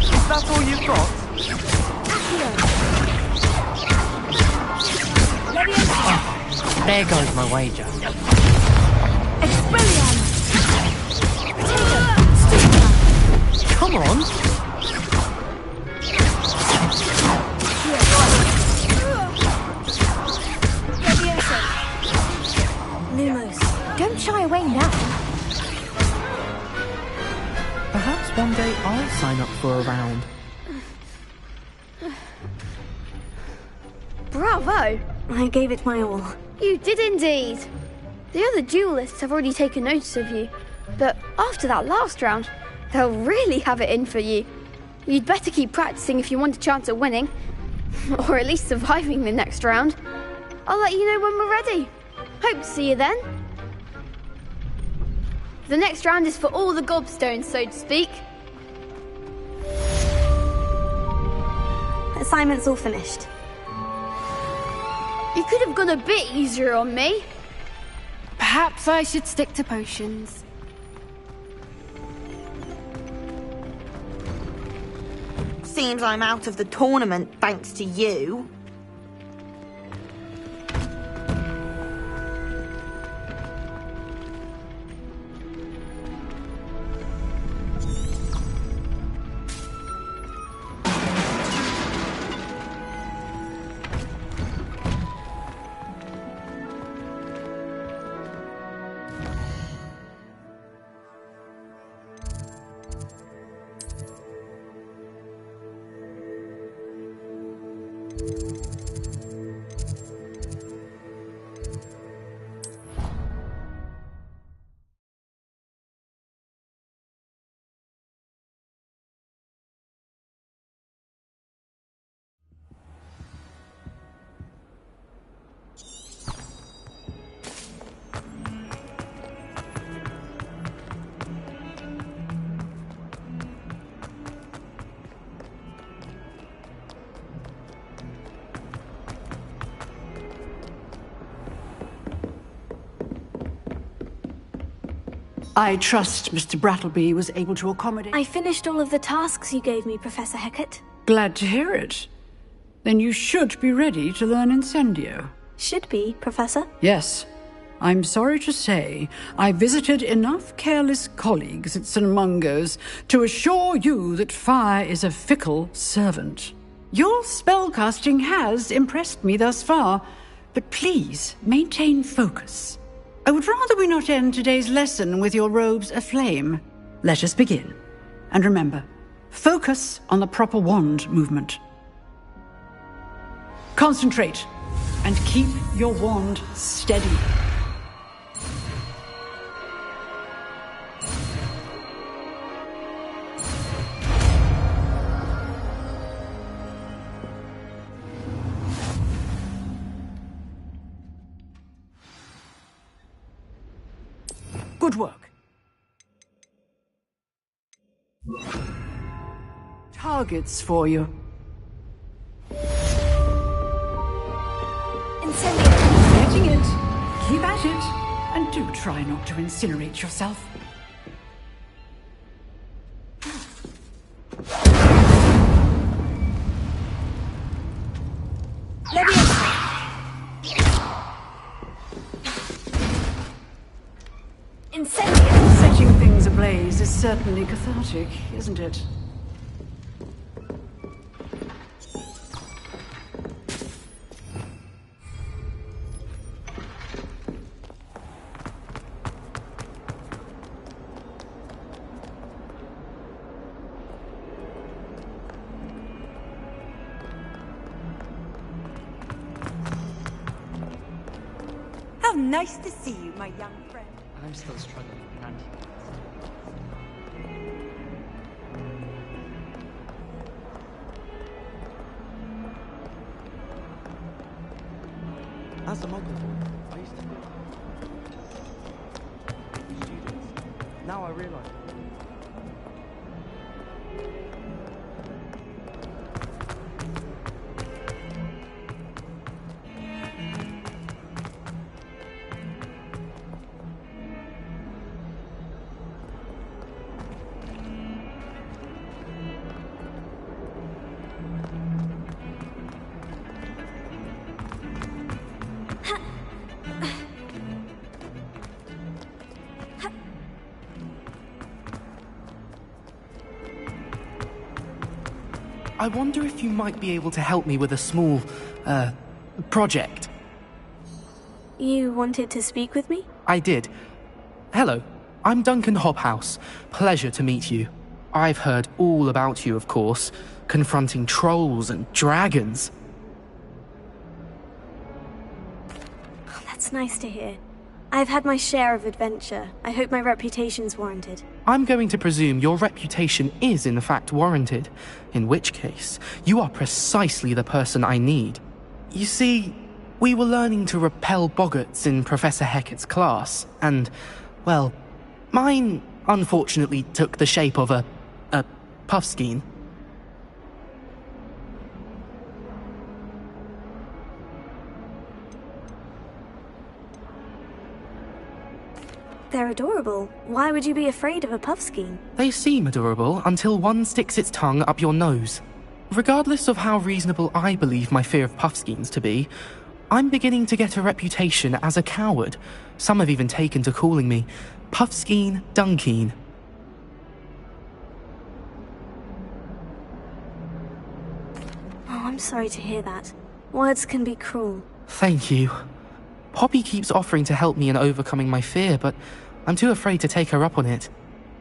Is that all you've got? There goes my wager. Come on! Lumos. Don't shy away now. Perhaps one day I'll sign up for a round. Bravo! I gave it my all. You did indeed. The other duelists have already taken notice of you, but after that last round, they'll really have it in for you. You'd better keep practicing if you want a chance at winning, or at least surviving the next round. I'll let you know when we're ready. Hope to see you then. The next round is for all the gobstones, so to speak. Assignment's all finished. You could have gone a bit easier on me. Perhaps I should stick to potions. Seems I'm out of the tournament thanks to you. I trust Mr. Brattleby was able to accommodate... I finished all of the tasks you gave me, Professor Hecat. Glad to hear it. Then you should be ready to learn Incendio. Should be, Professor. Yes. I'm sorry to say, I visited enough careless colleagues at St. Mungo's to assure you that fire is a fickle servant. Your spellcasting has impressed me thus far, but please maintain focus. I would rather we not end today's lesson with your robes aflame. Let us begin. And remember, focus on the proper wand movement. Concentrate, and keep your wand steady. Good work. Targets for you. Incendio. Getting it. Keep at it. And do try not to incinerate yourself. Setting things ablaze is certainly cathartic, isn't it? How nice to see you, my young friend. I'm still struggling with anti-vax. As a Muggle boy, I used to be students. Now I realise. I wonder if you might be able to help me with a small, project. You wanted to speak with me? I did. Hello, I'm Duncan Hobhouse. Pleasure to meet you. I've heard all about you, of course, confronting trolls and dragons. Oh, that's nice to hear. I've had my share of adventure. I hope my reputation's warranted. I'm going to presume your reputation is in fact warranted, in which case, you are precisely the person I need. You see, we were learning to repel boggarts in Professor Hecat's class, and, well, mine unfortunately took the shape of a puffskein. They're adorable. Why would you be afraid of a puffskein? They seem adorable until one sticks its tongue up your nose. Regardless of how reasonable I believe my fear of puffskeins to be, I'm beginning to get a reputation as a coward. Some have even taken to calling me Puffskein Dunkeen. Oh, I'm sorry to hear that. Words can be cruel. Thank you. Poppy keeps offering to help me in overcoming my fear, but I'm too afraid to take her up on it.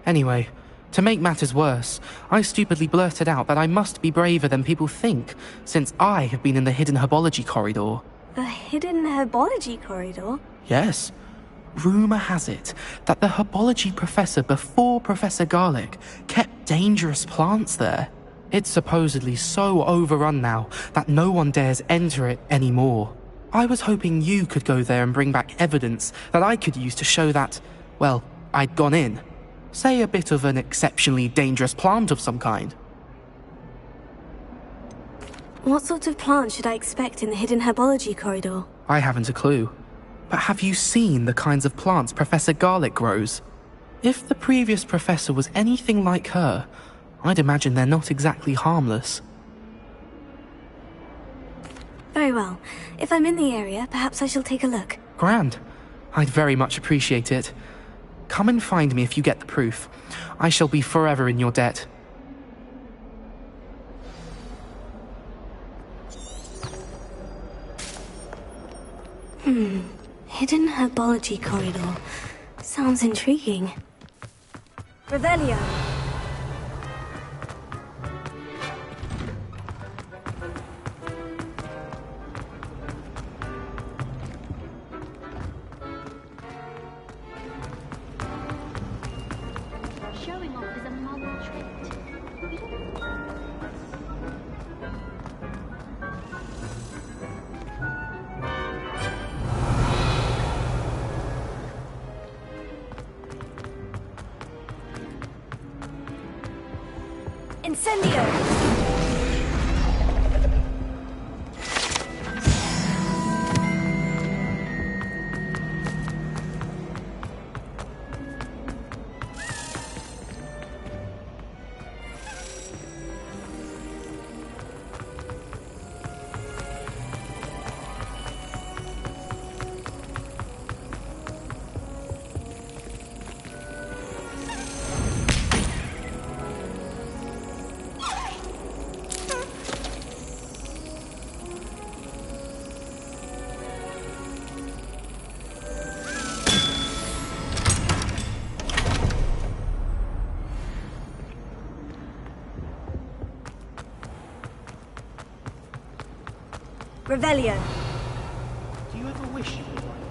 Anyway, to make matters worse, I stupidly blurted out that I must be braver than people think, since I have been in the hidden herbology corridor. The hidden herbology corridor? Yes. Rumour has it that the herbology professor before Professor Garlic kept dangerous plants there. It's supposedly so overrun now that no one dares enter it anymore. I was hoping you could go there and bring back evidence that I could use to show that, well, I'd gone in. Say a bit of an exceptionally dangerous plant of some kind. What sort of plant should I expect in the hidden herbology corridor? I haven't a clue. But have you seen the kinds of plants Professor Garlic grows? If the previous professor was anything like her, I'd imagine they're not exactly harmless. Very well. If I'm in the area, perhaps I shall take a look. Grand. I'd very much appreciate it. Come and find me if you get the proof. I shall be forever in your debt. Hidden herbology corridor. Sounds intriguing. Revelio. Showing off is a Muggle trait. Incendio! Revelio. Do you ever wish you were one?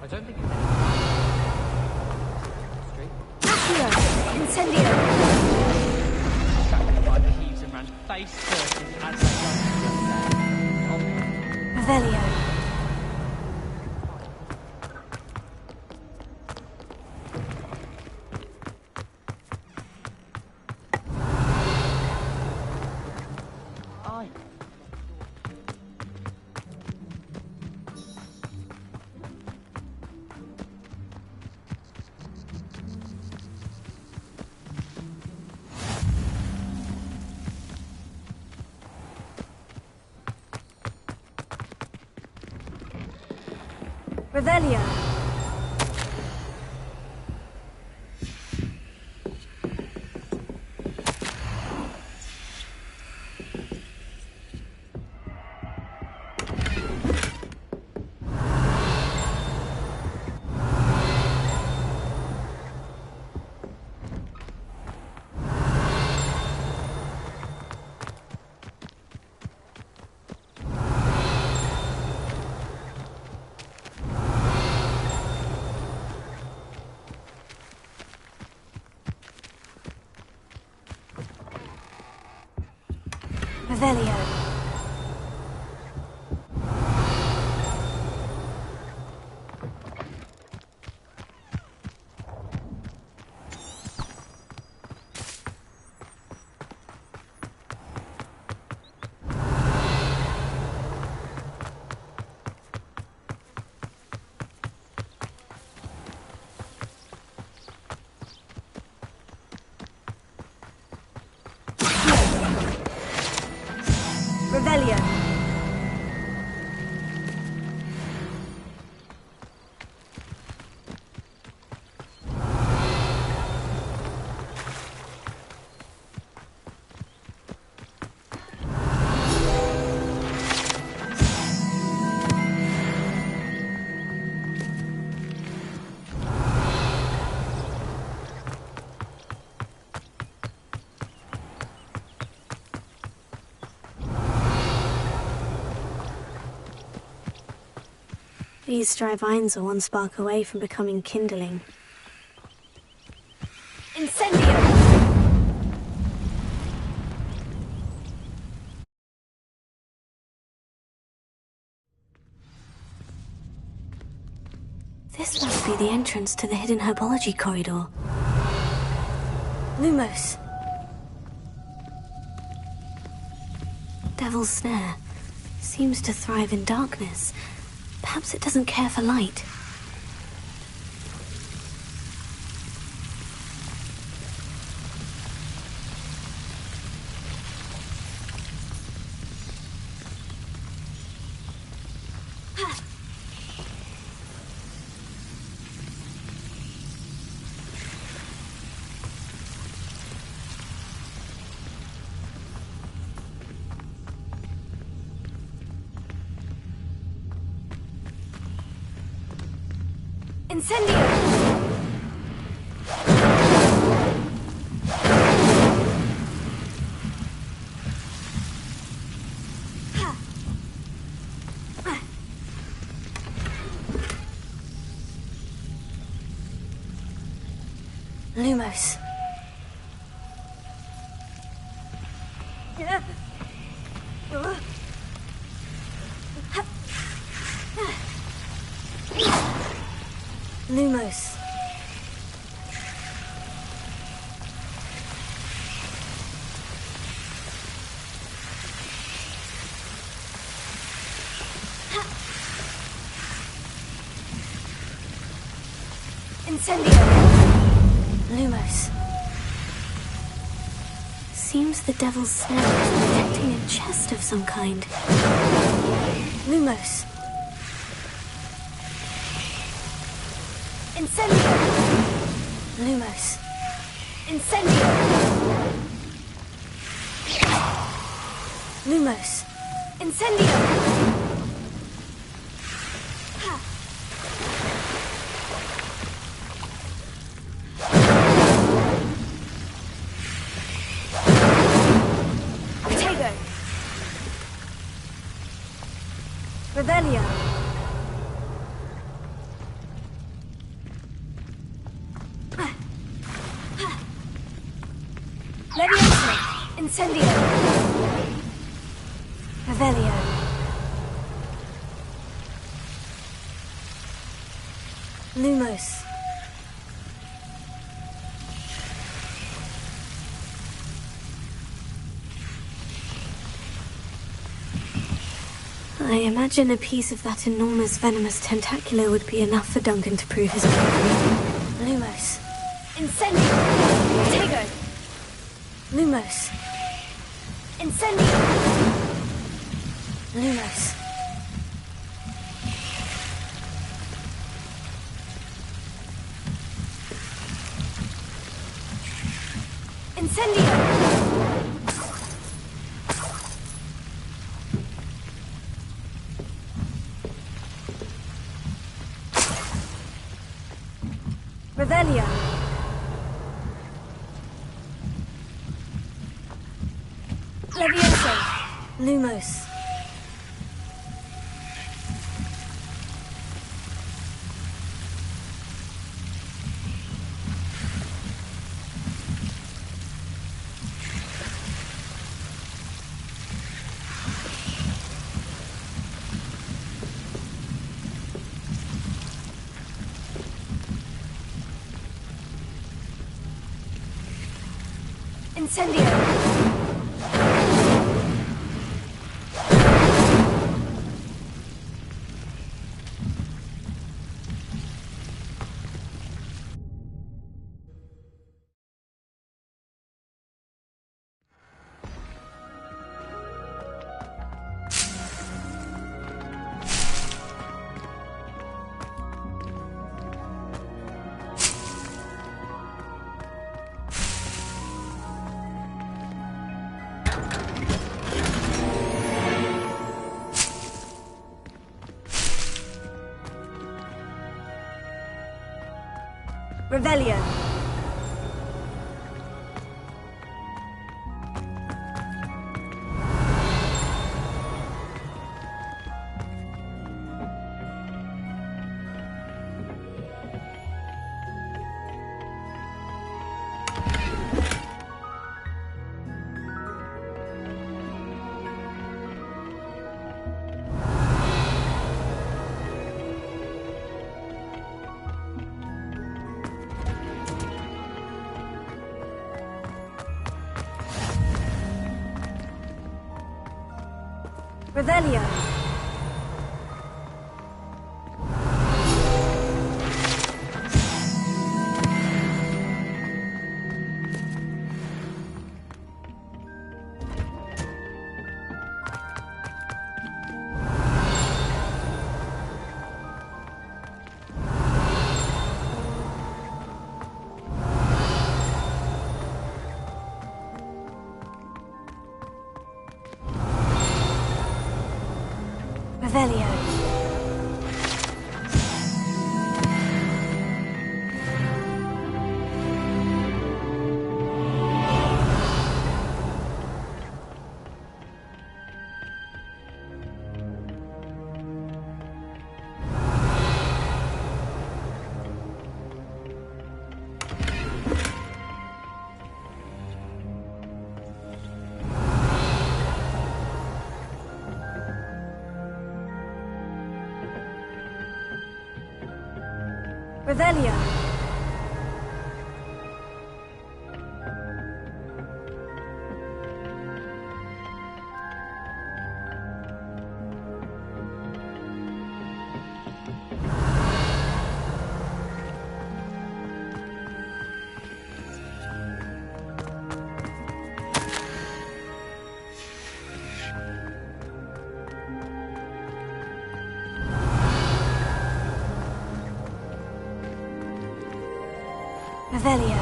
I don't think Incendio! by the heaves and ran face first into Revelio. Revelio. Revelio. Revelio. These dry vines are one spark away from becoming kindling. Incendio! This must be the entrance to the hidden herbology corridor. Lumos. Devil's Snare. Seems to thrive in darkness. Perhaps it doesn't care for light. Incendio! Lumos. Lumos. Incendio. Lumos. Seems the Devil's Snare is protecting a chest of some kind. Lumos. Incendio! Lumos. Incendio! Lumos. Incendio! Tego! Revelio! Levioso! Incendio! Revelio! Lumos. I imagine a piece of that enormous venomous tentacular would be enough for Duncan to prove his bravery. Lumos. Incendio! Tego! Lumos. Incendio! Lumos. Incendio! Revelio! Levioso! Lumos. Incendio! Revelio! Revelio! Revelio! Revelio! Revelio!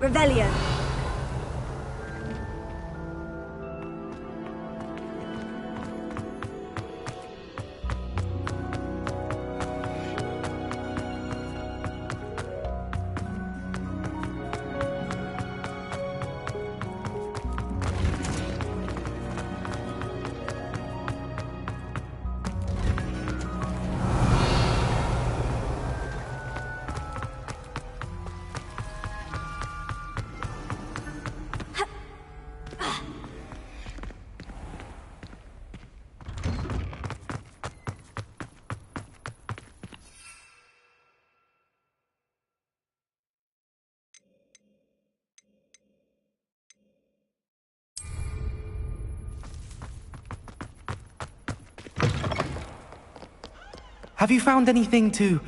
Revelio. Have you found anything to,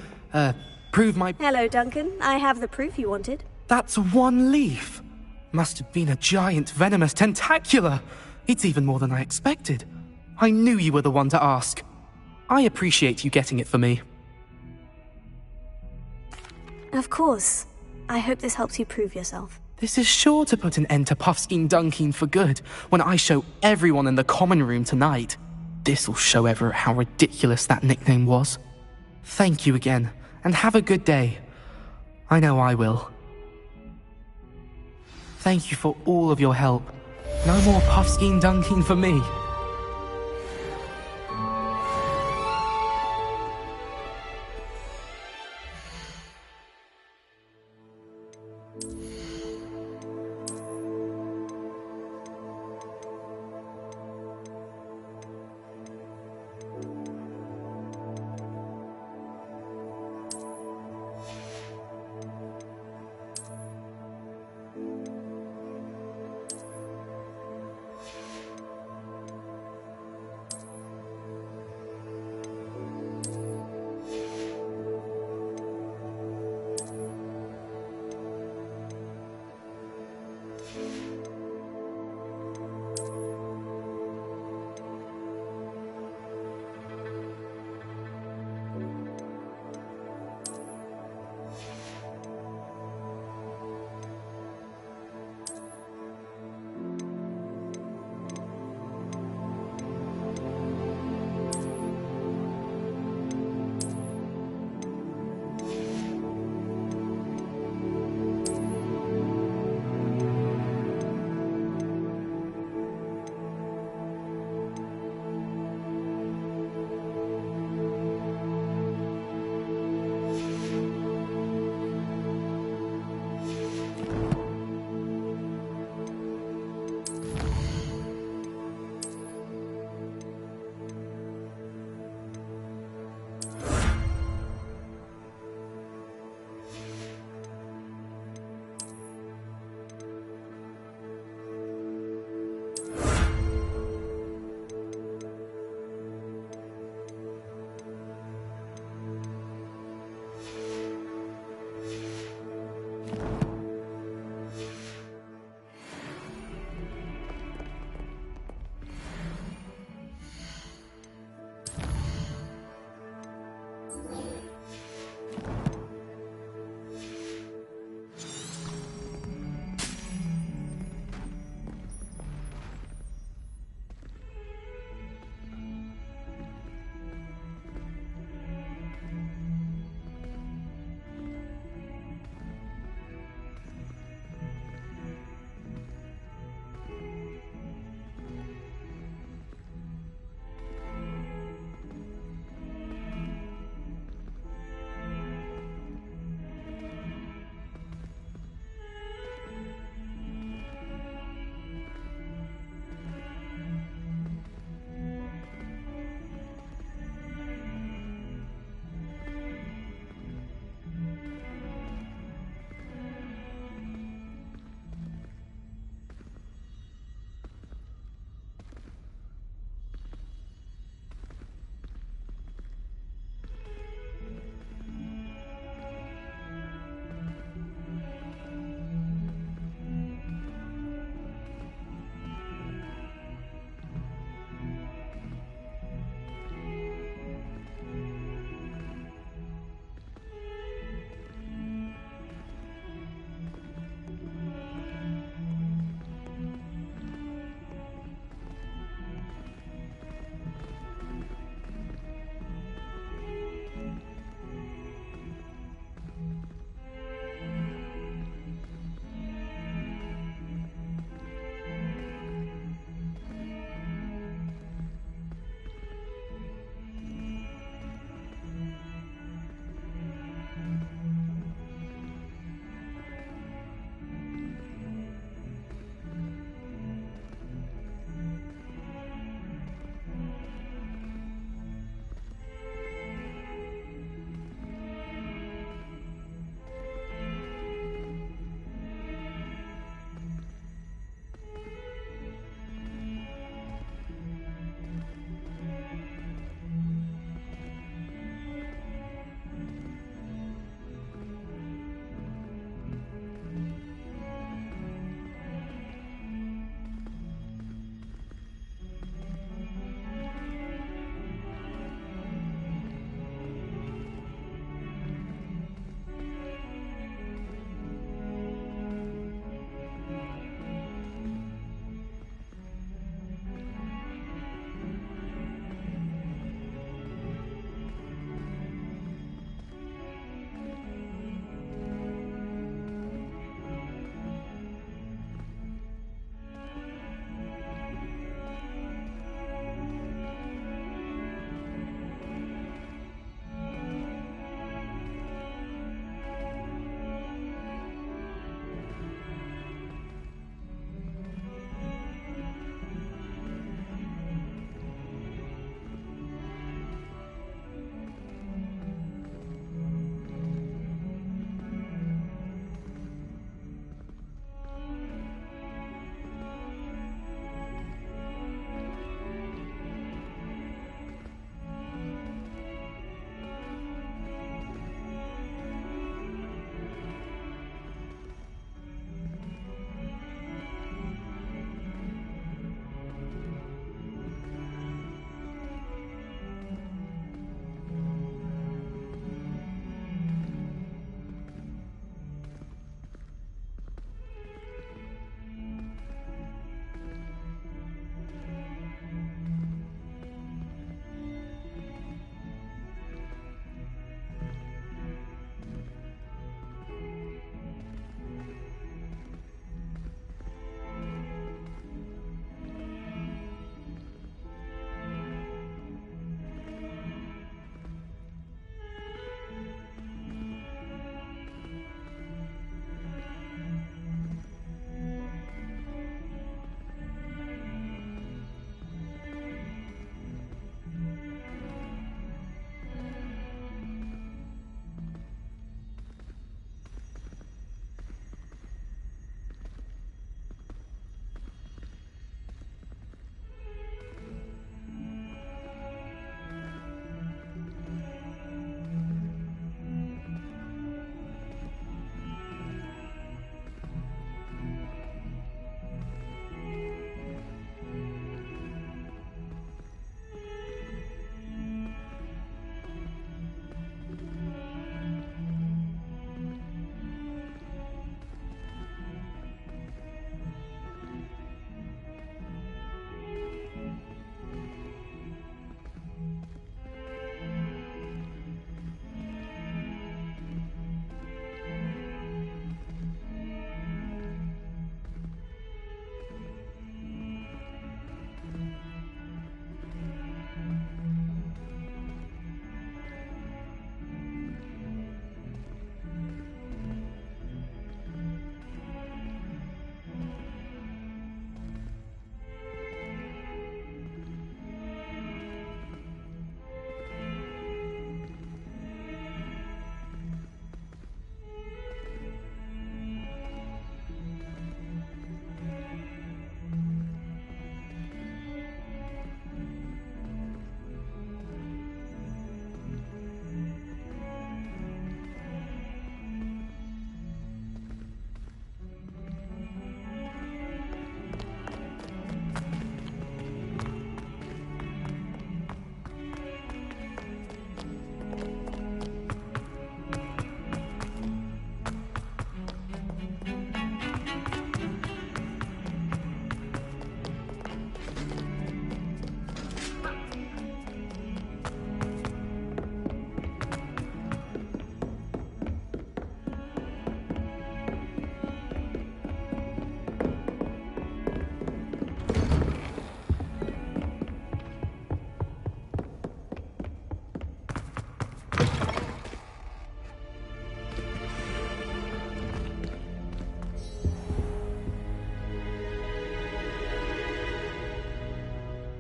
prove my... Hello, Duncan. I have the proof you wanted. That's one leaf. Must have been a giant venomous tentacula. It's even more than I expected. I knew you were the one to ask. I appreciate you getting it for me. Of course. I hope this helps you prove yourself. This is sure to put an end to Puffskein Dunkin for good when I show everyone in the common room tonight. This'll show Everett how ridiculous that nickname was. Thank you again, and have a good day. I know I will. Thank you for all of your help. No more Puffskein Dunkin for me.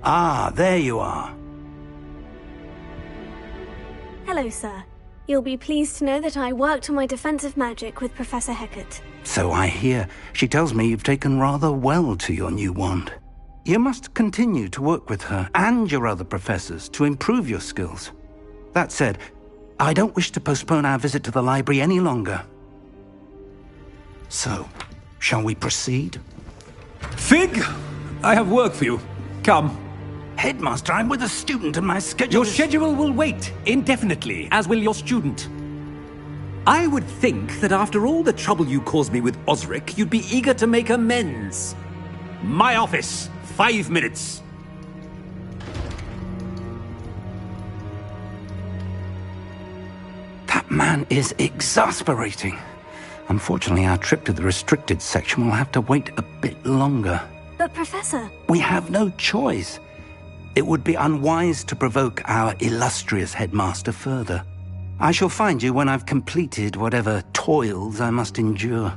Ah, there you are. Hello, sir. You'll be pleased to know that I worked on my defensive magic with Professor Hecat. So I hear. She tells me you've taken rather well to your new wand. You must continue to work with her and your other professors to improve your skills. That said, I don't wish to postpone our visit to the library any longer. So, shall we proceed? Fig, I have work for you. Come. Headmaster, I'm with a student and my schedule Your schedule will wait indefinitely, as will your student. I would think that after all the trouble you caused me with Osric, you'd be eager to make amends. My office, 5 minutes. That man is exasperating. Unfortunately, our trip to the restricted section will have to wait a bit longer. But, Professor... We have no choice. It would be unwise to provoke our illustrious headmaster further. I shall find you when I've completed whatever toils I must endure.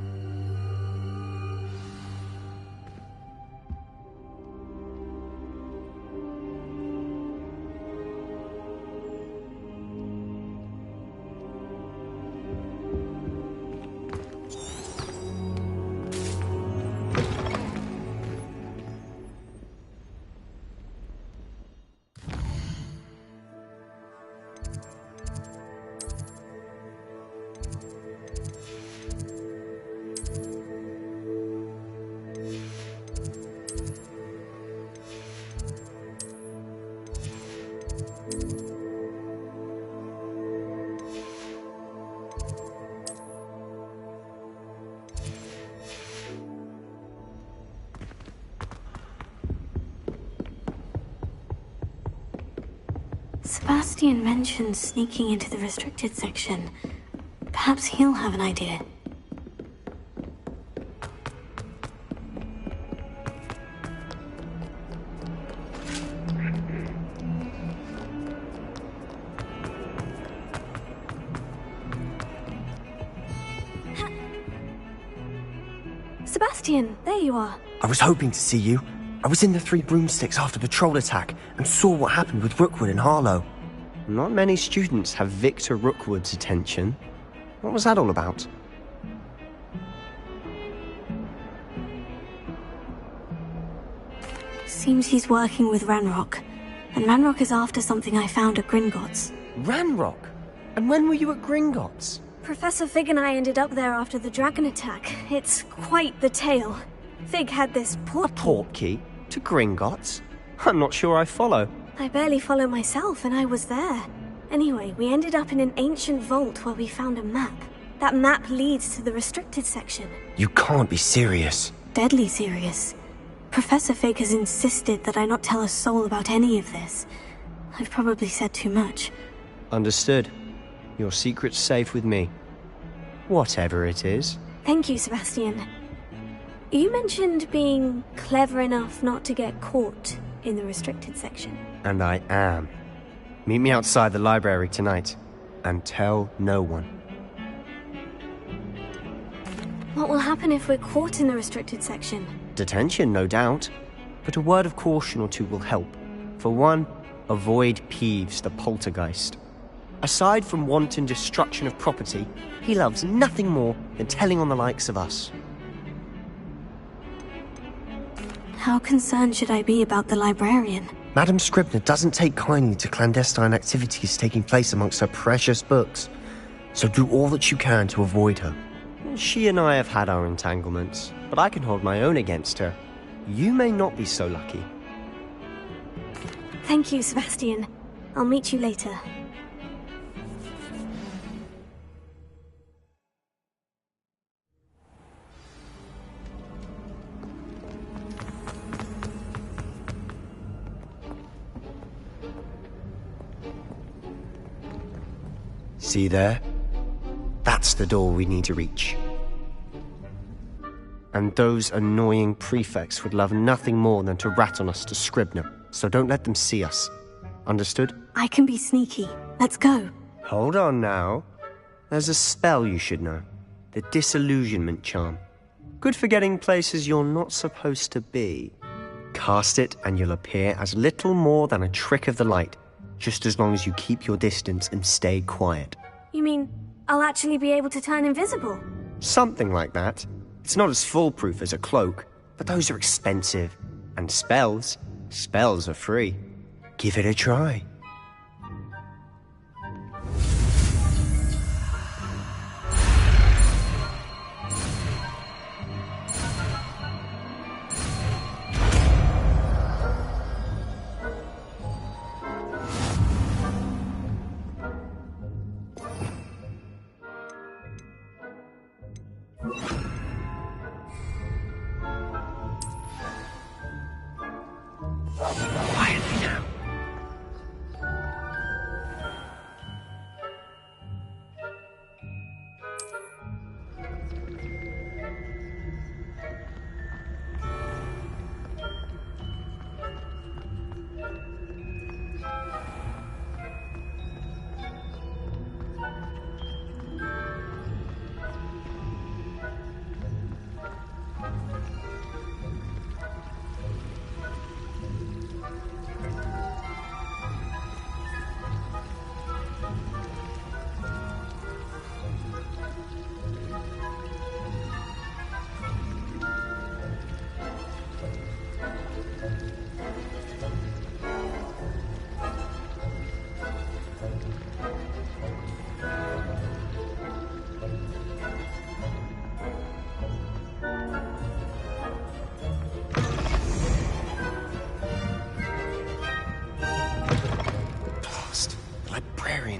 Sebastian mentioned sneaking into the restricted section. Perhaps he'll have an idea. Sebastian, there you are. I was hoping to see you. I was in the Three Broomsticks after the troll attack and saw what happened with Rookwood and Harlow. Not many students have Victor Rookwood's attention. What was that all about? Seems he's working with Ranrock. And Ranrock is after something I found at Gringotts. Ranrock? And when were you at Gringotts? Professor Fig and I ended up there after the dragon attack. It's quite the tale. Fig had this portkey to Gringotts? I'm not sure I follow. I barely follow myself, and I was there. Anyway, we ended up in an ancient vault where we found a map. That map leads to the restricted section. You can't be serious. Deadly serious. Professor Fig has insisted that I not tell a soul about any of this. I've probably said too much. Understood. Your secret's safe with me. Whatever it is. Thank you, Sebastian. You mentioned being clever enough not to get caught in the restricted section. And I am. Meet me outside the library tonight, and tell no one. What will happen if we're caught in the restricted section? Detention, no doubt. But a word of caution or two will help. For one, avoid Peeves, the poltergeist. Aside from wanton destruction of property, he loves nothing more than telling on the likes of us. How concerned should I be about the librarian? Madame Scribner doesn't take kindly to clandestine activities taking place amongst her precious books, so do all that you can to avoid her. She and I have had our entanglements, but I can hold my own against her. You may not be so lucky. Thank you, Sebastian. I'll meet you later. See there? That's the door we need to reach. And those annoying prefects would love nothing more than to rat on us to Scribner, so don't let them see us. Understood? I can be sneaky. Let's go. Hold on now. There's a spell you should know. The Disillusionment Charm. Good for getting places you're not supposed to be. cast it and you'll appear as little more than a trick of the light, just as long as you keep your distance and stay quiet. You mean I'll actually be able to turn invisible? Something like that. It's not as foolproof as a cloak, but those are expensive. And spells are free. Give it a try. Quietly now.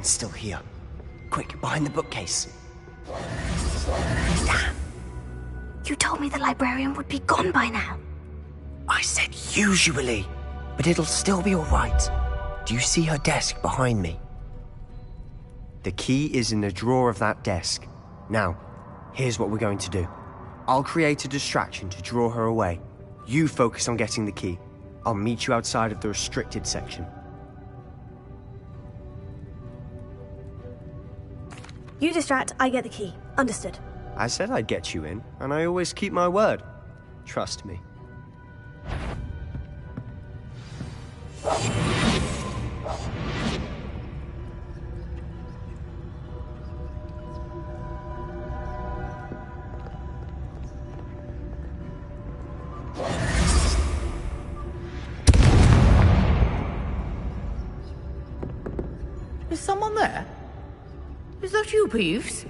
Still here. Quick, behind the bookcase. Damn. You told me the librarian would be gone by now. I said usually, but it'll still be all right. Do you see her desk behind me? The key is in the drawer of that desk. Now, here's what we're going to do. I'll create a distraction to draw her away. You focus on getting the key. I'll meet you outside of the restricted section. You distract, I get the key. Understood. I said I'd get you in, and I always keep my word. Trust me. Is someone there? Is that you, Peeves?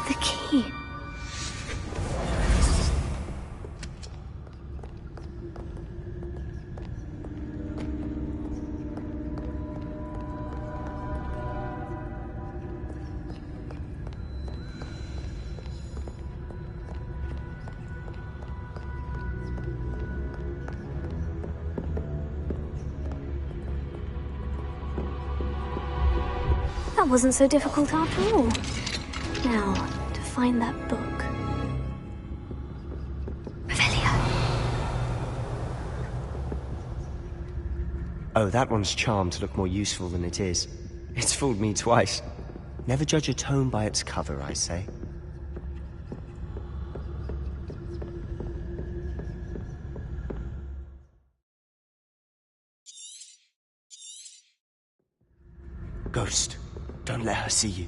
The key. That wasn't so difficult after all. Now, to find that book. Oh, that one's charmed to look more useful than it is. It's fooled me twice. Never judge a tome by its cover, I say. Ghost, don't let her see you.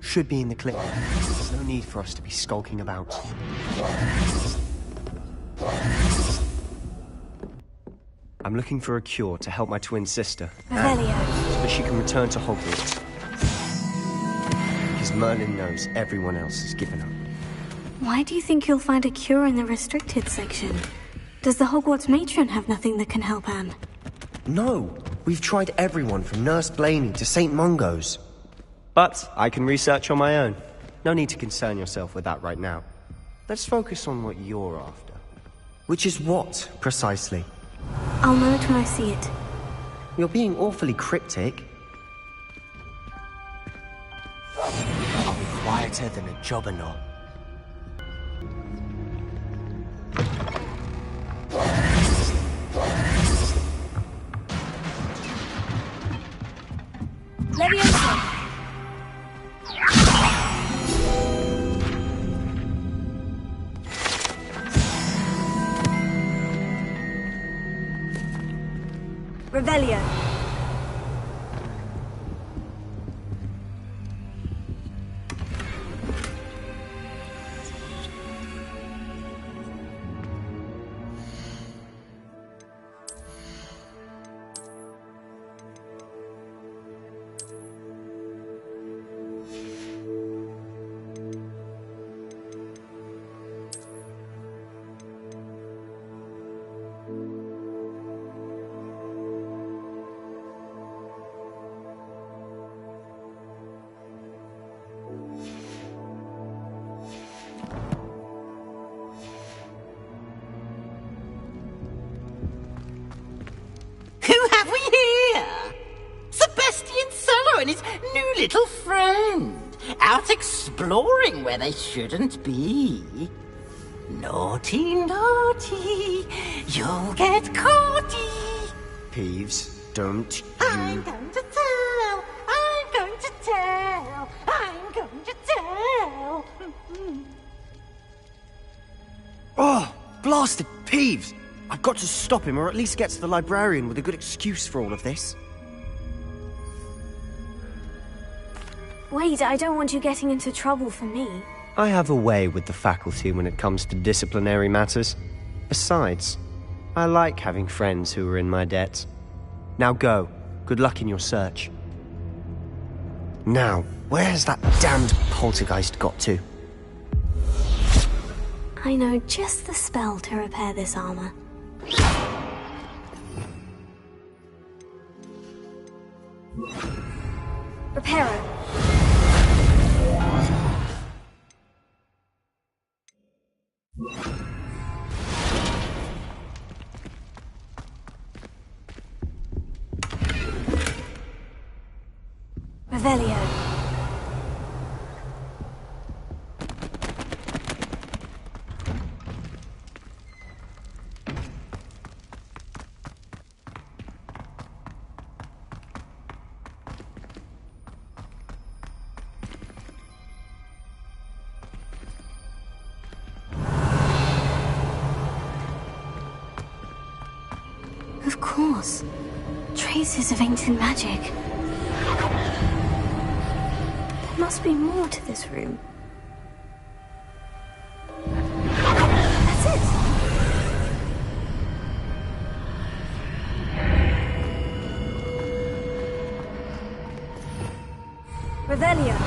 Should be in the clip. There's no need for us to be skulking about. I'm looking for a cure to help my twin sister, Revelio. so that she can return to Hogwarts. Because Merlin knows everyone else has given up. Why do you think you'll find a cure in the restricted section? Does the Hogwarts matron have nothing that can help Anne? No, we've tried everyone from Nurse Blaney to St. Mungo's. But I can research on my own. No need to concern yourself with that right now. Let's focus on what you're after. Which is what, precisely? I'll know it when I see it. You're being awfully cryptic. I'll be quieter than a jobberknoll. Leviosa! Revelio. And his new little friend, out exploring where they shouldn't be. Naughty, naughty, you'll get caughty. Peeves, don't you... I'm going to tell, I'm going to tell, I'm going to tell. Oh, blasted Peeves! I've got to stop him, or at least get to the librarian with a good excuse for all of this. Wait, I don't want you getting into trouble for me. I have a way with the faculty when it comes to disciplinary matters. Besides, I like having friends who are in my debt. Now go. Good luck in your search. Now, where has that damned poltergeist got to? I know just the spell to repair this armor. Reparo. Revelio. Of course. Traces of ancient magic. There must be more to this room. That's it! Revelio.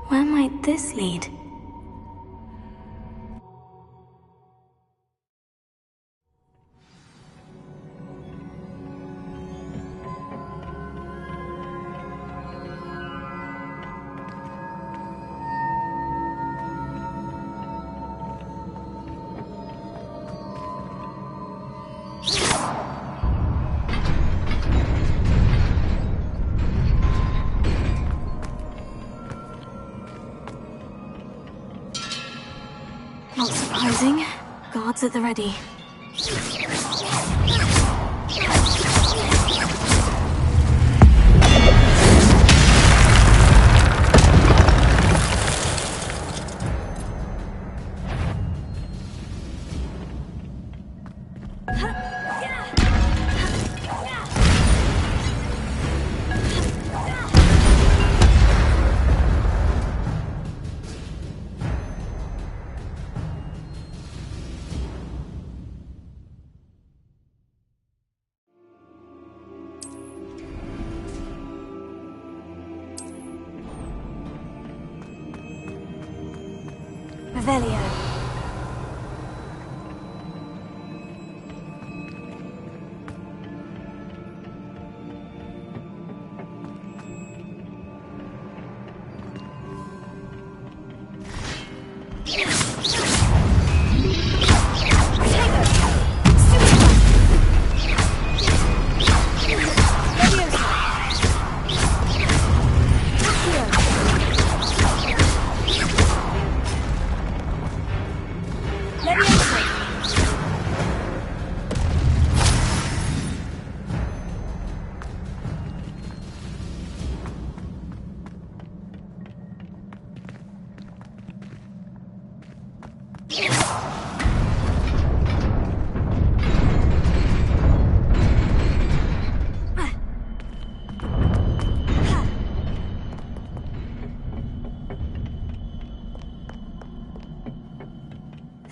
Where might this lead? Not surprising. Guards at the ready. Revelio.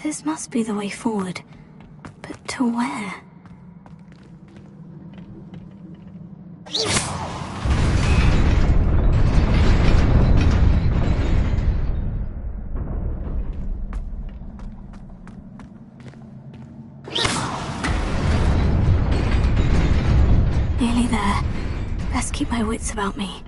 This must be the way forward. But to where? Nearly there. Best keep my wits about me.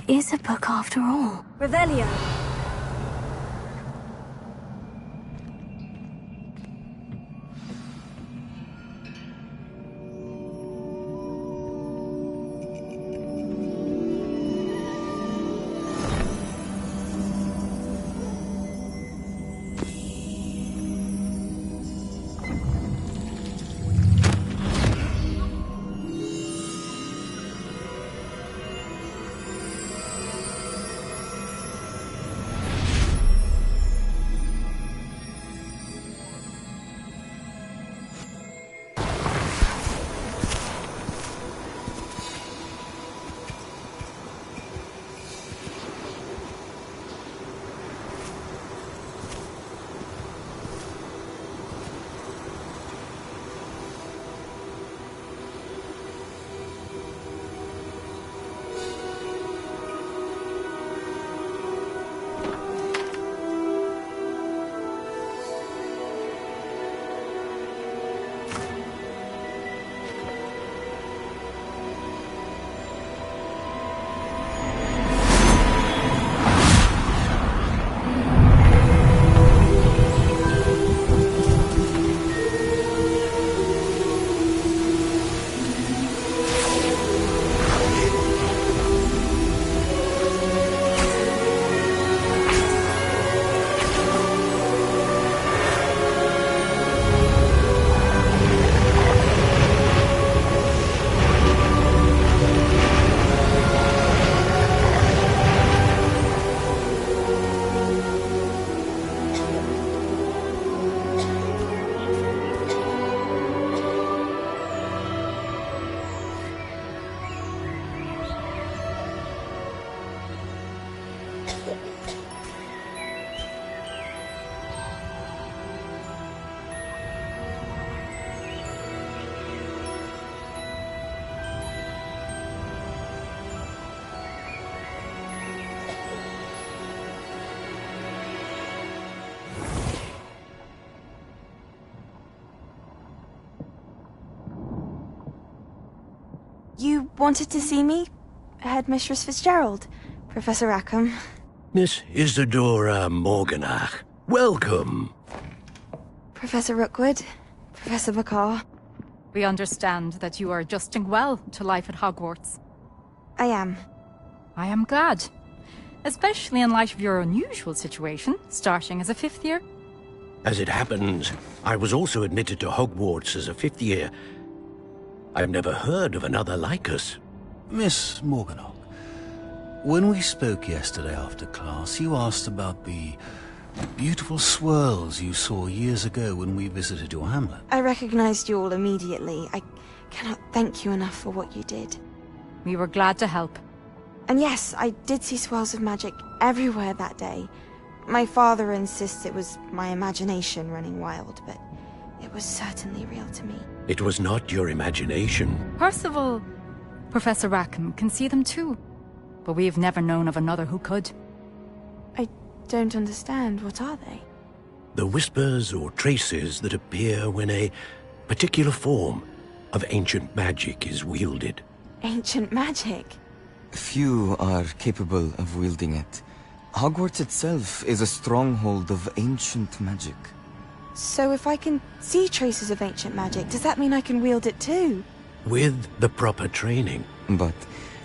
Is a book after all. Revelio. You wanted to see me? Headmistress Fitzgerald, Professor Rackham. Miss Isadora Morganach, welcome. Professor Rookwood, Professor McCaw. We understand that you are adjusting well to life at Hogwarts. I am. I am glad. Especially in light of your unusual situation, starting as a 5th year. As it happens, I was also admitted to Hogwarts as a 5th year. I've never heard of another like us. Miss Morganach, when we spoke yesterday after class, you asked about the beautiful swirls you saw years ago when we visited your hamlet. I recognized you all immediately. I cannot thank you enough for what you did. We were glad to help. And yes, I did see swirls of magic everywhere that day. My father insists it was my imagination running wild, but it was certainly real to me. It was not your imagination. Percival, Professor Rackham can see them too. But we have never known of another who could. I don't understand. What are they? The whispers or traces that appear when a particular form of ancient magic is wielded. Ancient magic? Few are capable of wielding it. Hogwarts itself is a stronghold of ancient magic. So if I can see traces of ancient magic, does that mean I can wield it too? With the proper training. But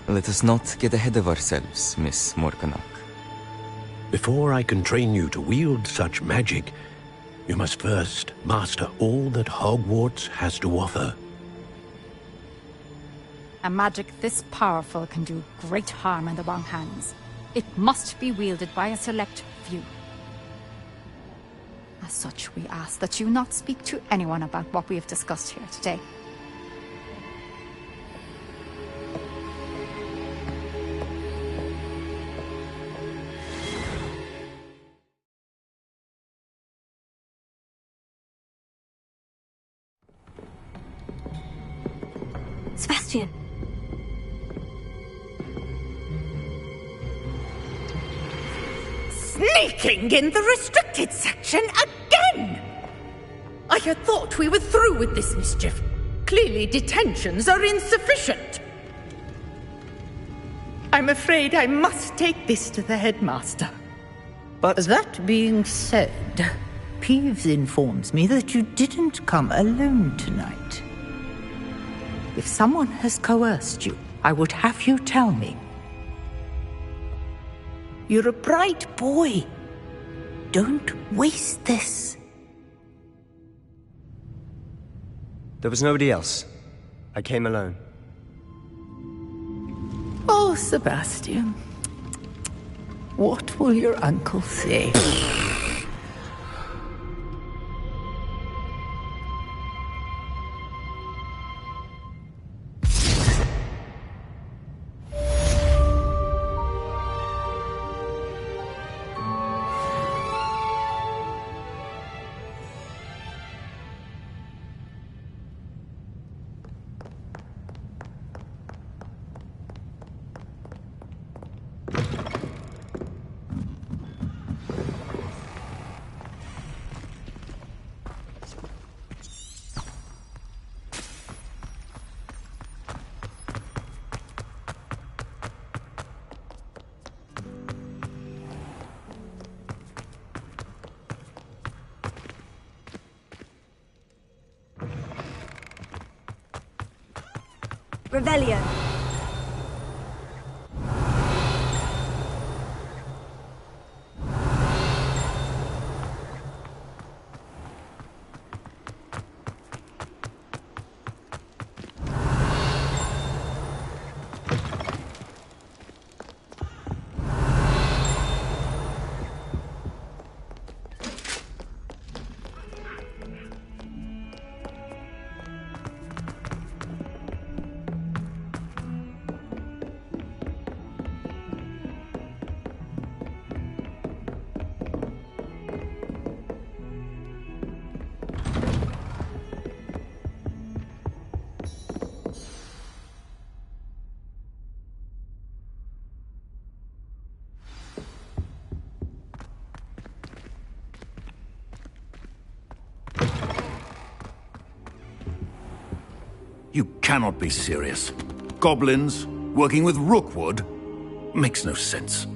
let us not get ahead of ourselves, Miss Morganach. Before I can train you to wield such magic, you must first master all that Hogwarts has to offer. A magic this powerful can do great harm in the wrong hands. It must be wielded by a select few. As such, we ask that you not speak to anyone about what we have discussed here today. Sebastian. Sneaking in the restricted section again! I had thought we were through with this mischief. Clearly detentions are insufficient. I'm afraid I must take this to the headmaster. But that being said, Peeves informs me that you didn't come alone tonight. If someone has coerced you, I would have you tell me. You're a bright boy. Don't waste this. There was nobody else. I came alone. Oh, Sebastian. What will your uncle say? Revelio. You cannot be serious. Goblins? Working with Rookwood? Makes no sense.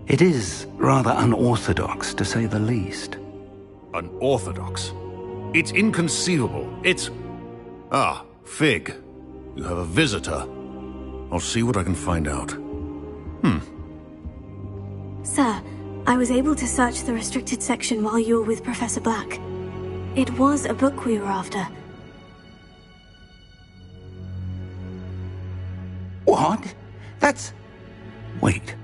It is rather unorthodox, to say the least. Unorthodox? It's inconceivable. It's... Ah, Fig. You have a visitor. I'll see what I can find out. Sir, I was able to search the restricted section while you were with Professor Black. It was a book we were after. What? That's... Wait.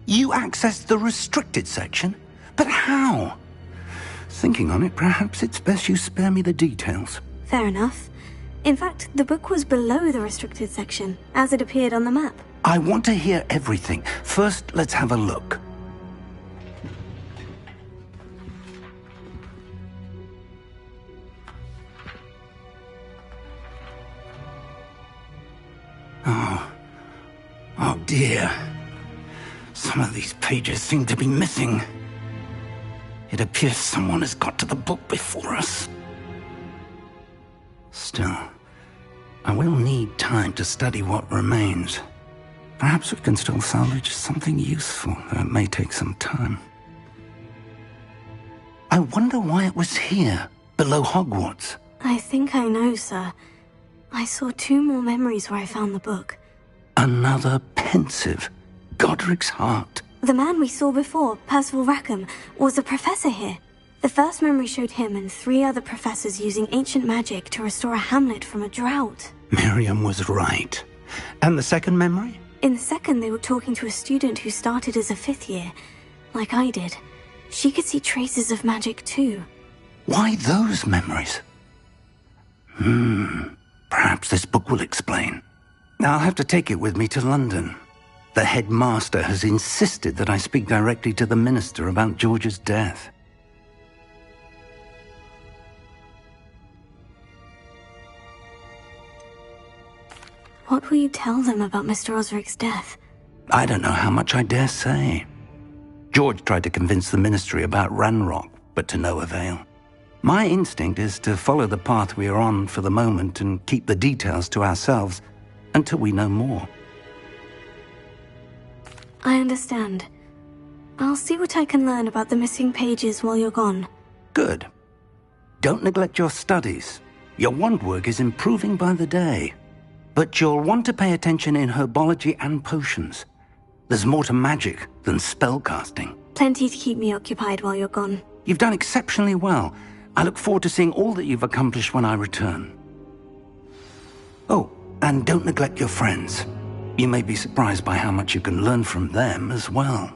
You accessed the restricted section? But how? Thinking on it, perhaps it's best you spare me the details. Fair enough. In fact, the book was below the restricted section, as it appeared on the map. I want to hear everything. First, let's have a look. Oh dear. Some of these pages seem to be missing. It appears someone has got to the book before us. Still, I will need time to study what remains. Perhaps we can still salvage something useful, though it may take some time. I wonder why it was here, below Hogwarts. I think I know, sir. I saw 2 more memories where I found the book. Another pensive. Godric's heart. The man we saw before, Percival Rackham, was a professor here. The first memory showed him and 3 other professors using ancient magic to restore a hamlet from a drought. Miriam was right. And the second memory? In the second, they were talking to a student who started as a 5th year, like I did. She could see traces of magic too. Why those memories? Perhaps this book will explain. I'll have to take it with me to London. The headmaster has insisted that I speak directly to the minister about George's death. What will you tell them about Mr. Osric's death? I don't know how much I dare say. George tried to convince the ministry about Ranrock, but to no avail. My instinct is to follow the path we are on for the moment and keep the details to ourselves until we know more. I understand. I'll see what I can learn about the missing pages while you're gone. Good. Don't neglect your studies. Your wand work is improving by the day. But you'll want to pay attention in herbology and potions. There's more to magic than spellcasting. Plenty to keep me occupied while you're gone. You've done exceptionally well. I look forward to seeing all that you've accomplished when I return. Oh, and don't neglect your friends. You may be surprised by how much you can learn from them as well.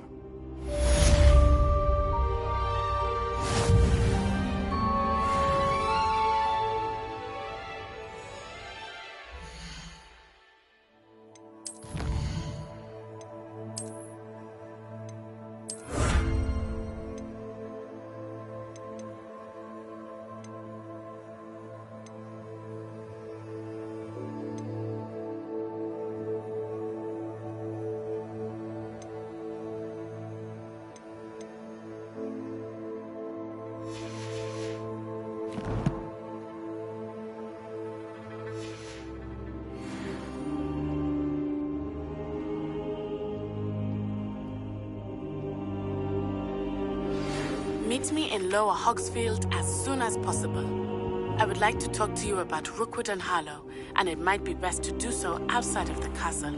Meet me in Lower Hogsfield as soon as possible. I would like to talk to you about Rookwood and Harlow, and it might be best to do so outside of the castle.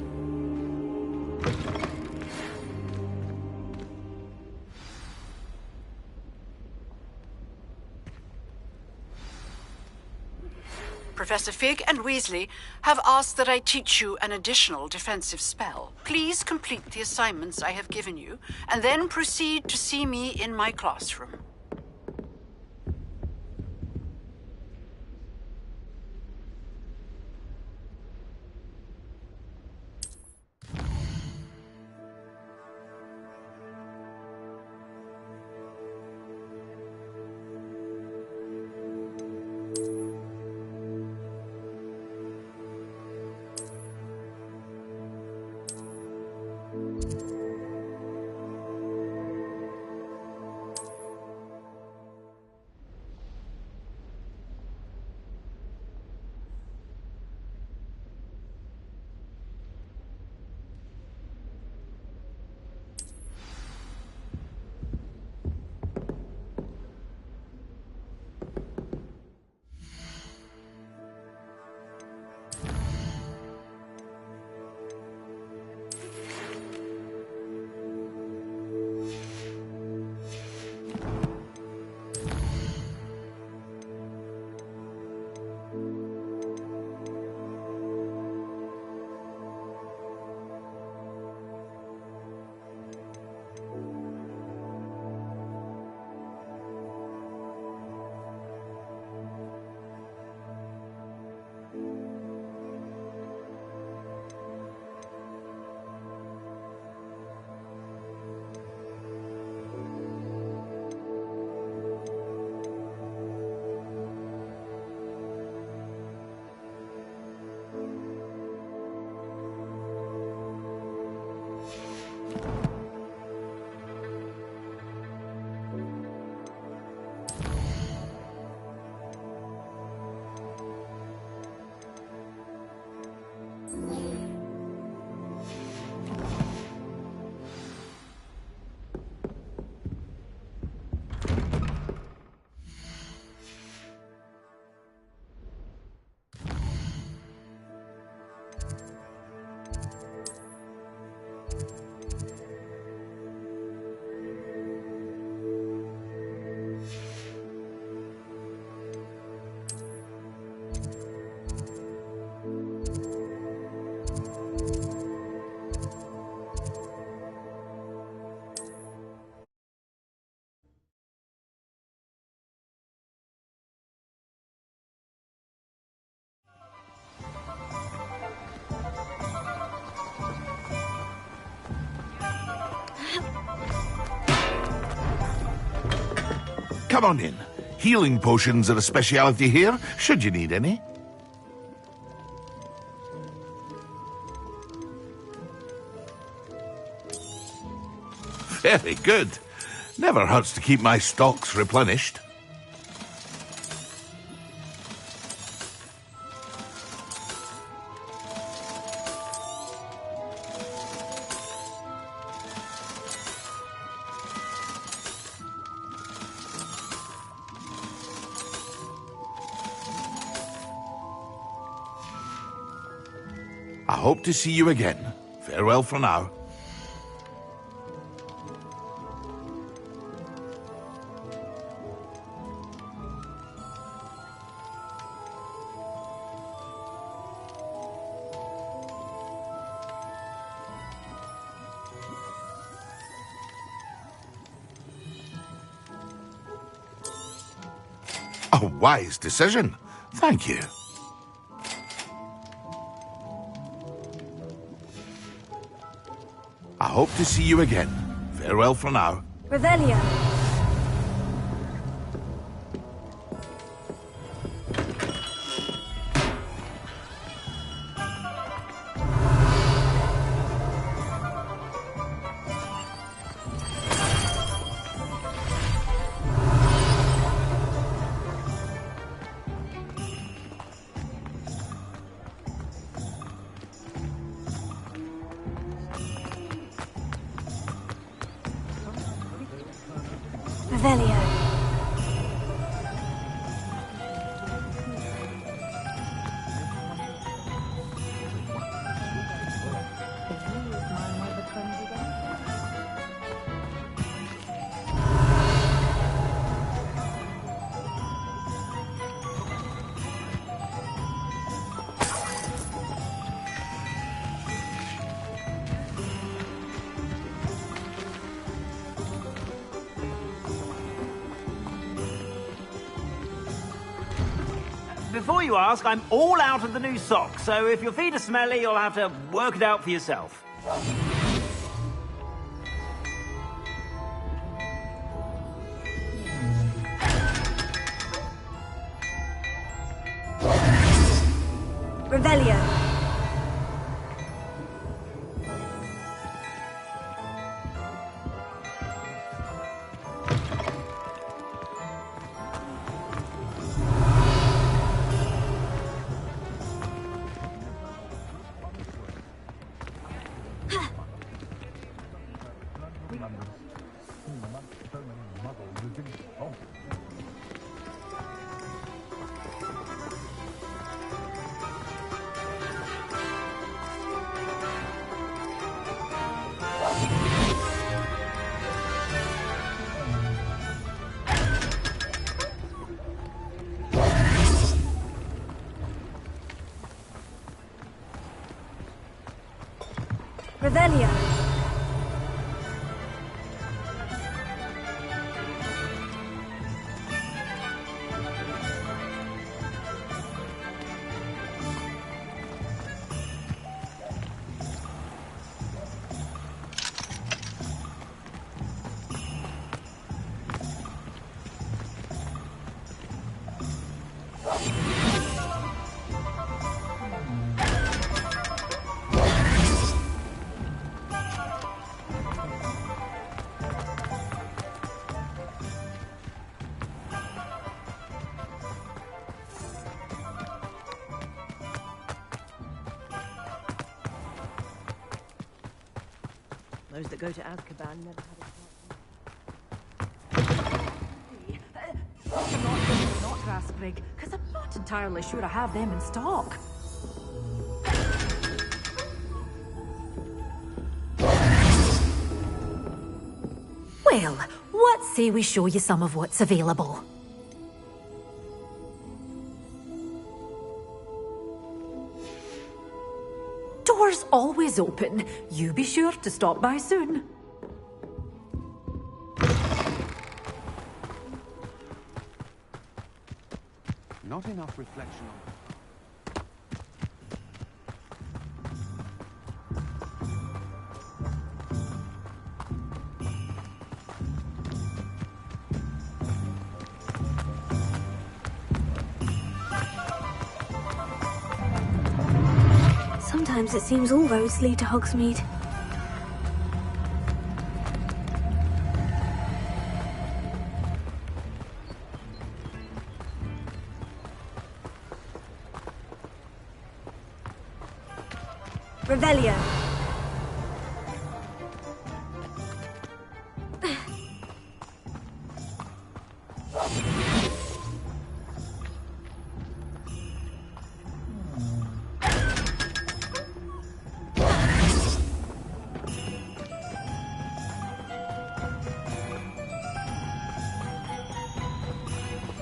Professor Fig and Weasley have asked that I teach you an additional defensive spell. Please complete the assignments I have given you, and then proceed to see me in my classroom. Come on in. Healing potions are a speciality here, should you need any. Very good. Never hurts to keep my stocks replenished. I hope to see you again. Farewell for now. A wise decision. Thank you. I hope to see you again. Farewell for now. Revelio. Revelio. Before you ask, I'm all out of the new socks, so if your feet are smelly, you'll have to work it out for yourself. Revelio. Revelio. Those that go to Azkaban never had a not Raspberry, because I'm not entirely sure I have them in stock. Well, what say we show you some of what's available? Doors always open. You be sure to stop by soon. Not enough reflection on... Sometimes it seems all roads lead to Hogsmeade. Revelio.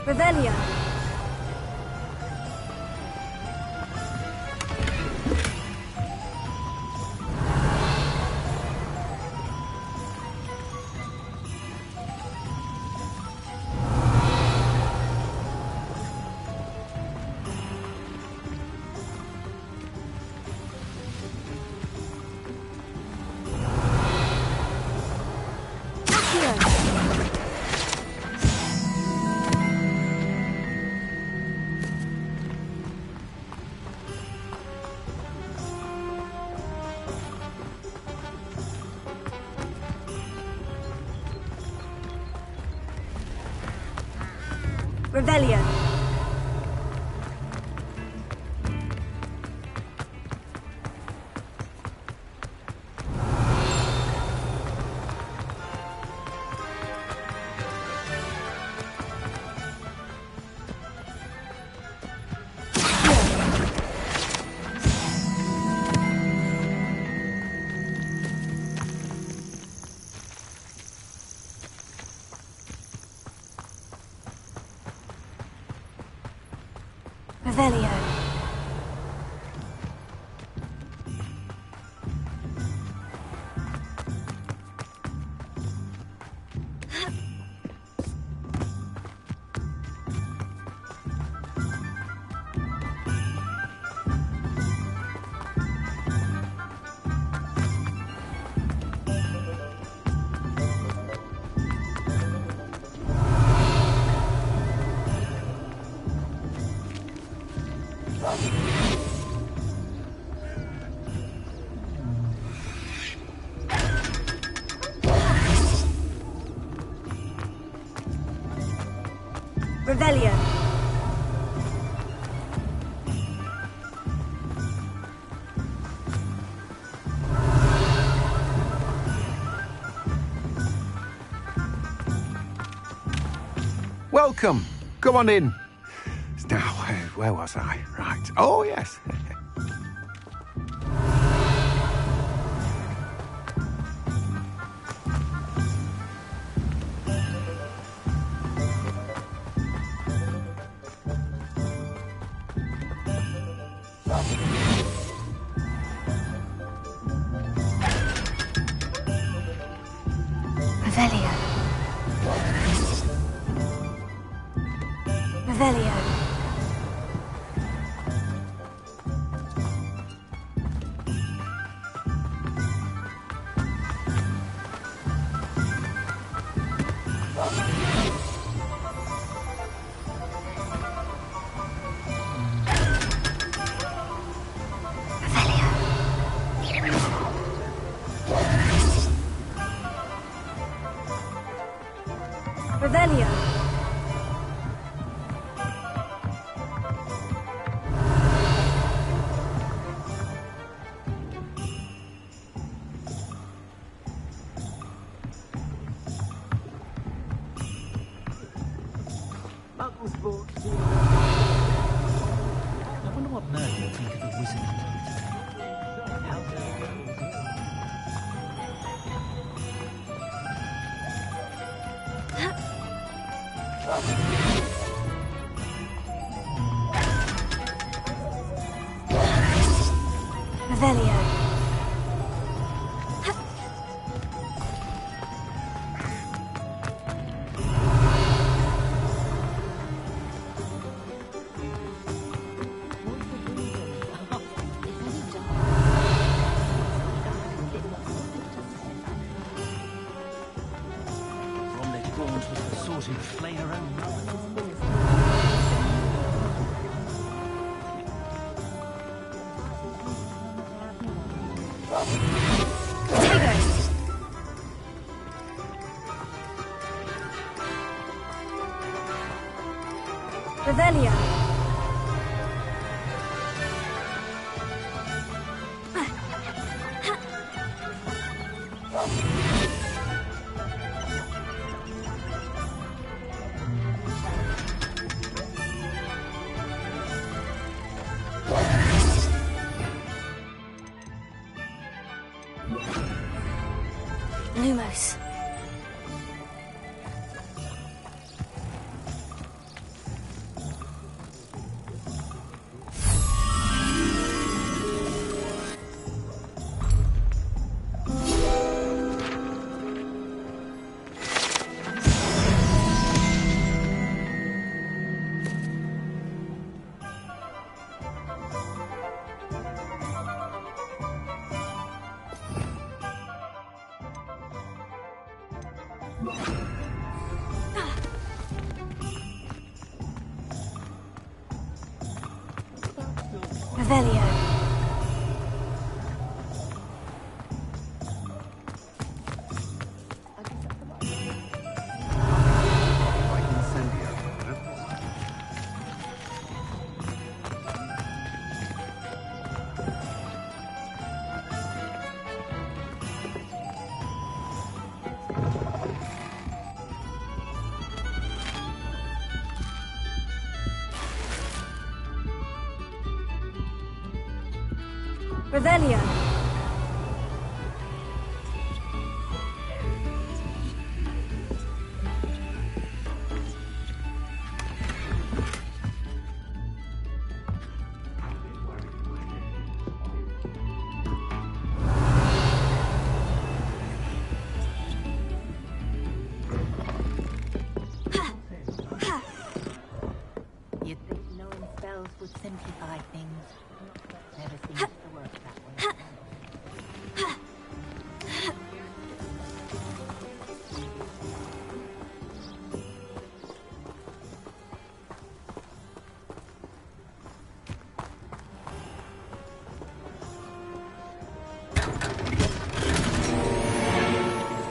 Revelio. Revelio. Revelio. Revelio. Welcome. Come on in. Now, where was I? Right. Oh, yes. Revelio. Revelio. Revelio. Mountain sports. I wonder what Merlin will think of the wizard Revelio. Bromley Gaunt was the sort who'd flay her own mother. Revelio. Lumos. Revelio. Revelio. You'd think knowing spells would simplify things. Never seems to work that way.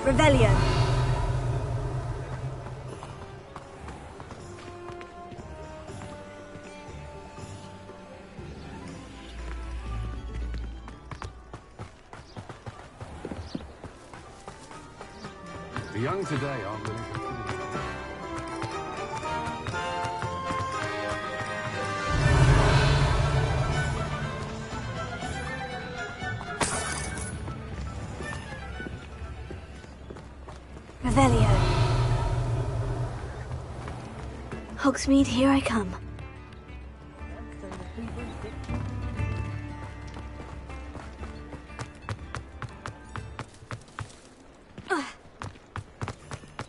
Revelio. The young today aren't willing to kill. Revelio. Hogsmeade, here I come.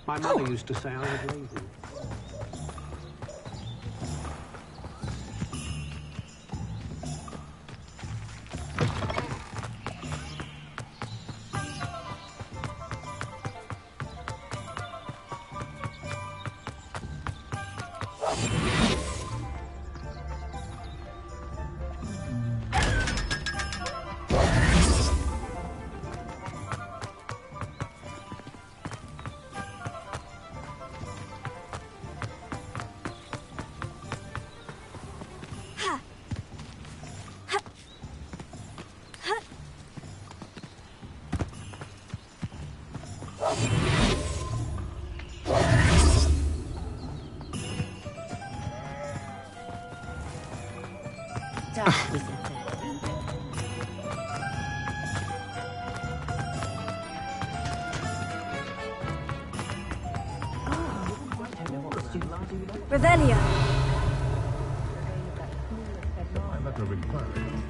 My mother used to say I was lazy. Revelio. I'm at the requirement.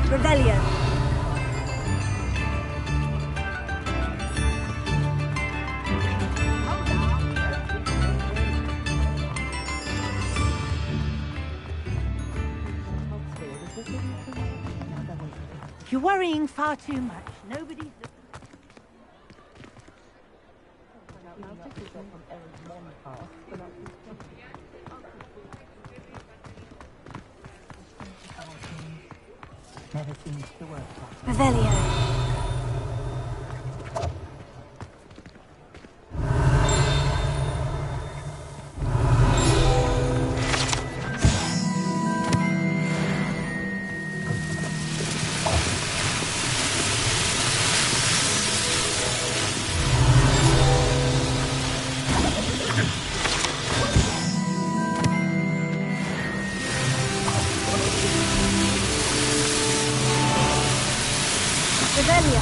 Revelio. You're worrying far too much. Nobody's... Never seems to work. Revelio. Revelio.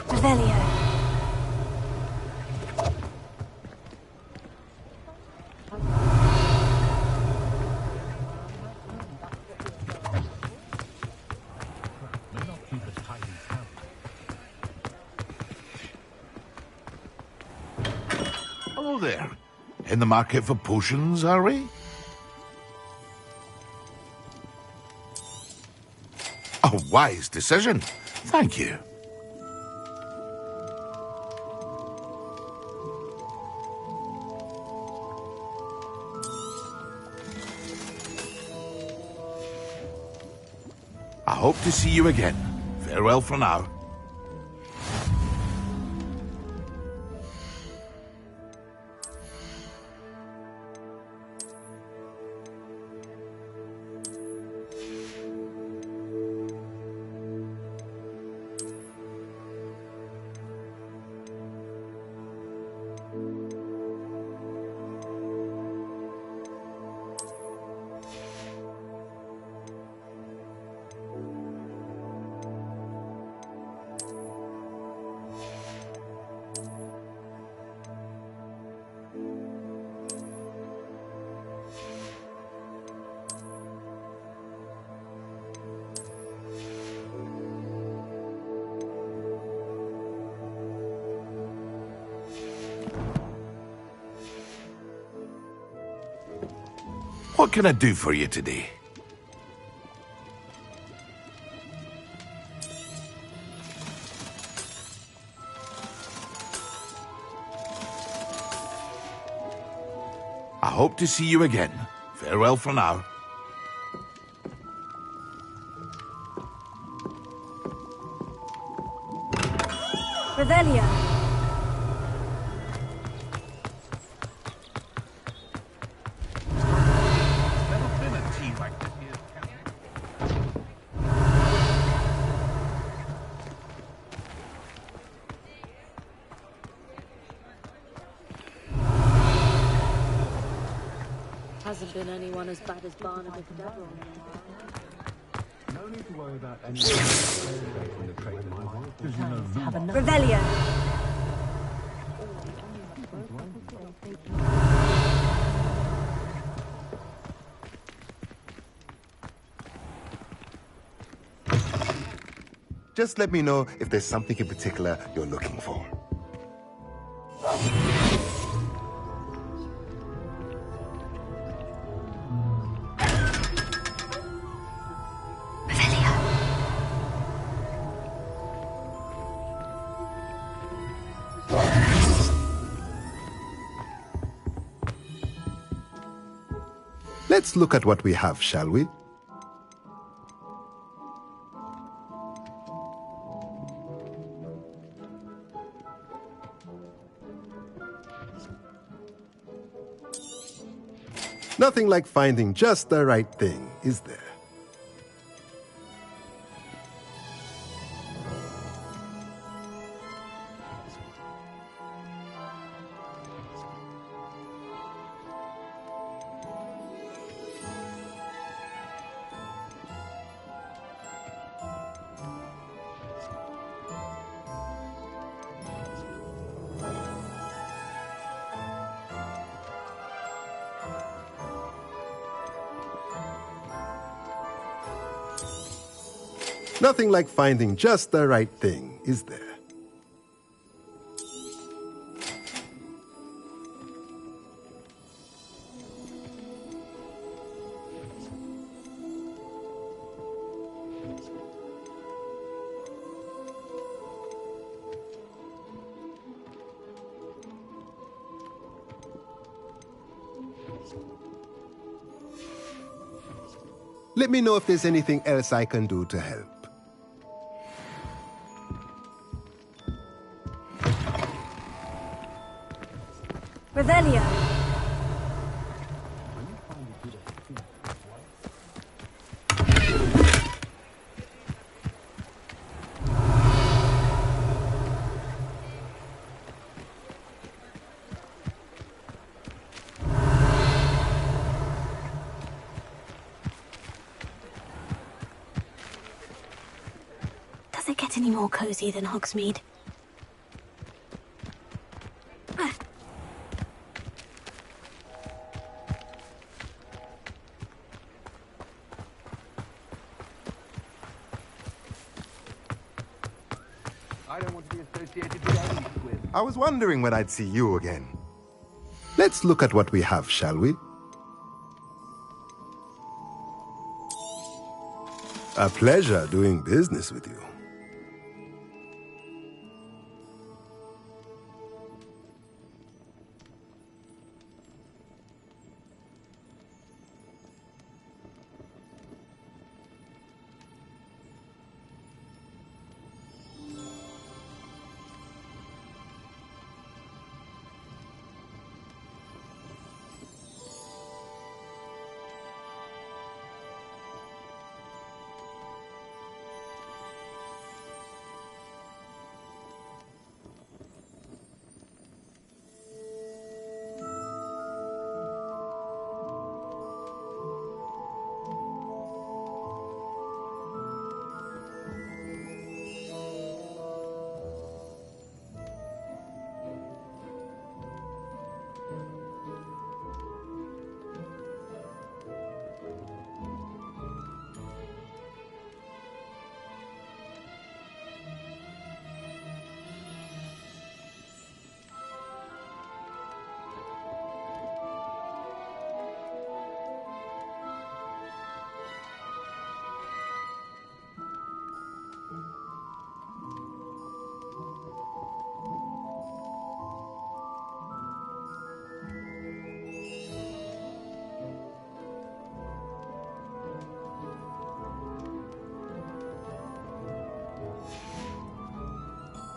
Revelio. Hello there. In the market for potions, are we? A wise decision. Thank you. I hope to see you again. Farewell for now. What can I do for you today? I hope to see you again. Farewell for now. Revelio. Hasn't been anyone as bad as Barnabas Devil. No need to worry about anything. The trade Have enough. Revelio. Just let me know if there's something in particular you're looking for. Let's look at what we have, shall we? Nothing like finding just the right thing, is there? Nothing like finding just the right thing, is there? Let me know if there's anything else I can do to help. Revelio. Does it get any more cozy than Hogsmeade? I don't want to be associated with any squib. I was wondering when I'd see you again. Let's look at what we have, shall we? A pleasure doing business with you.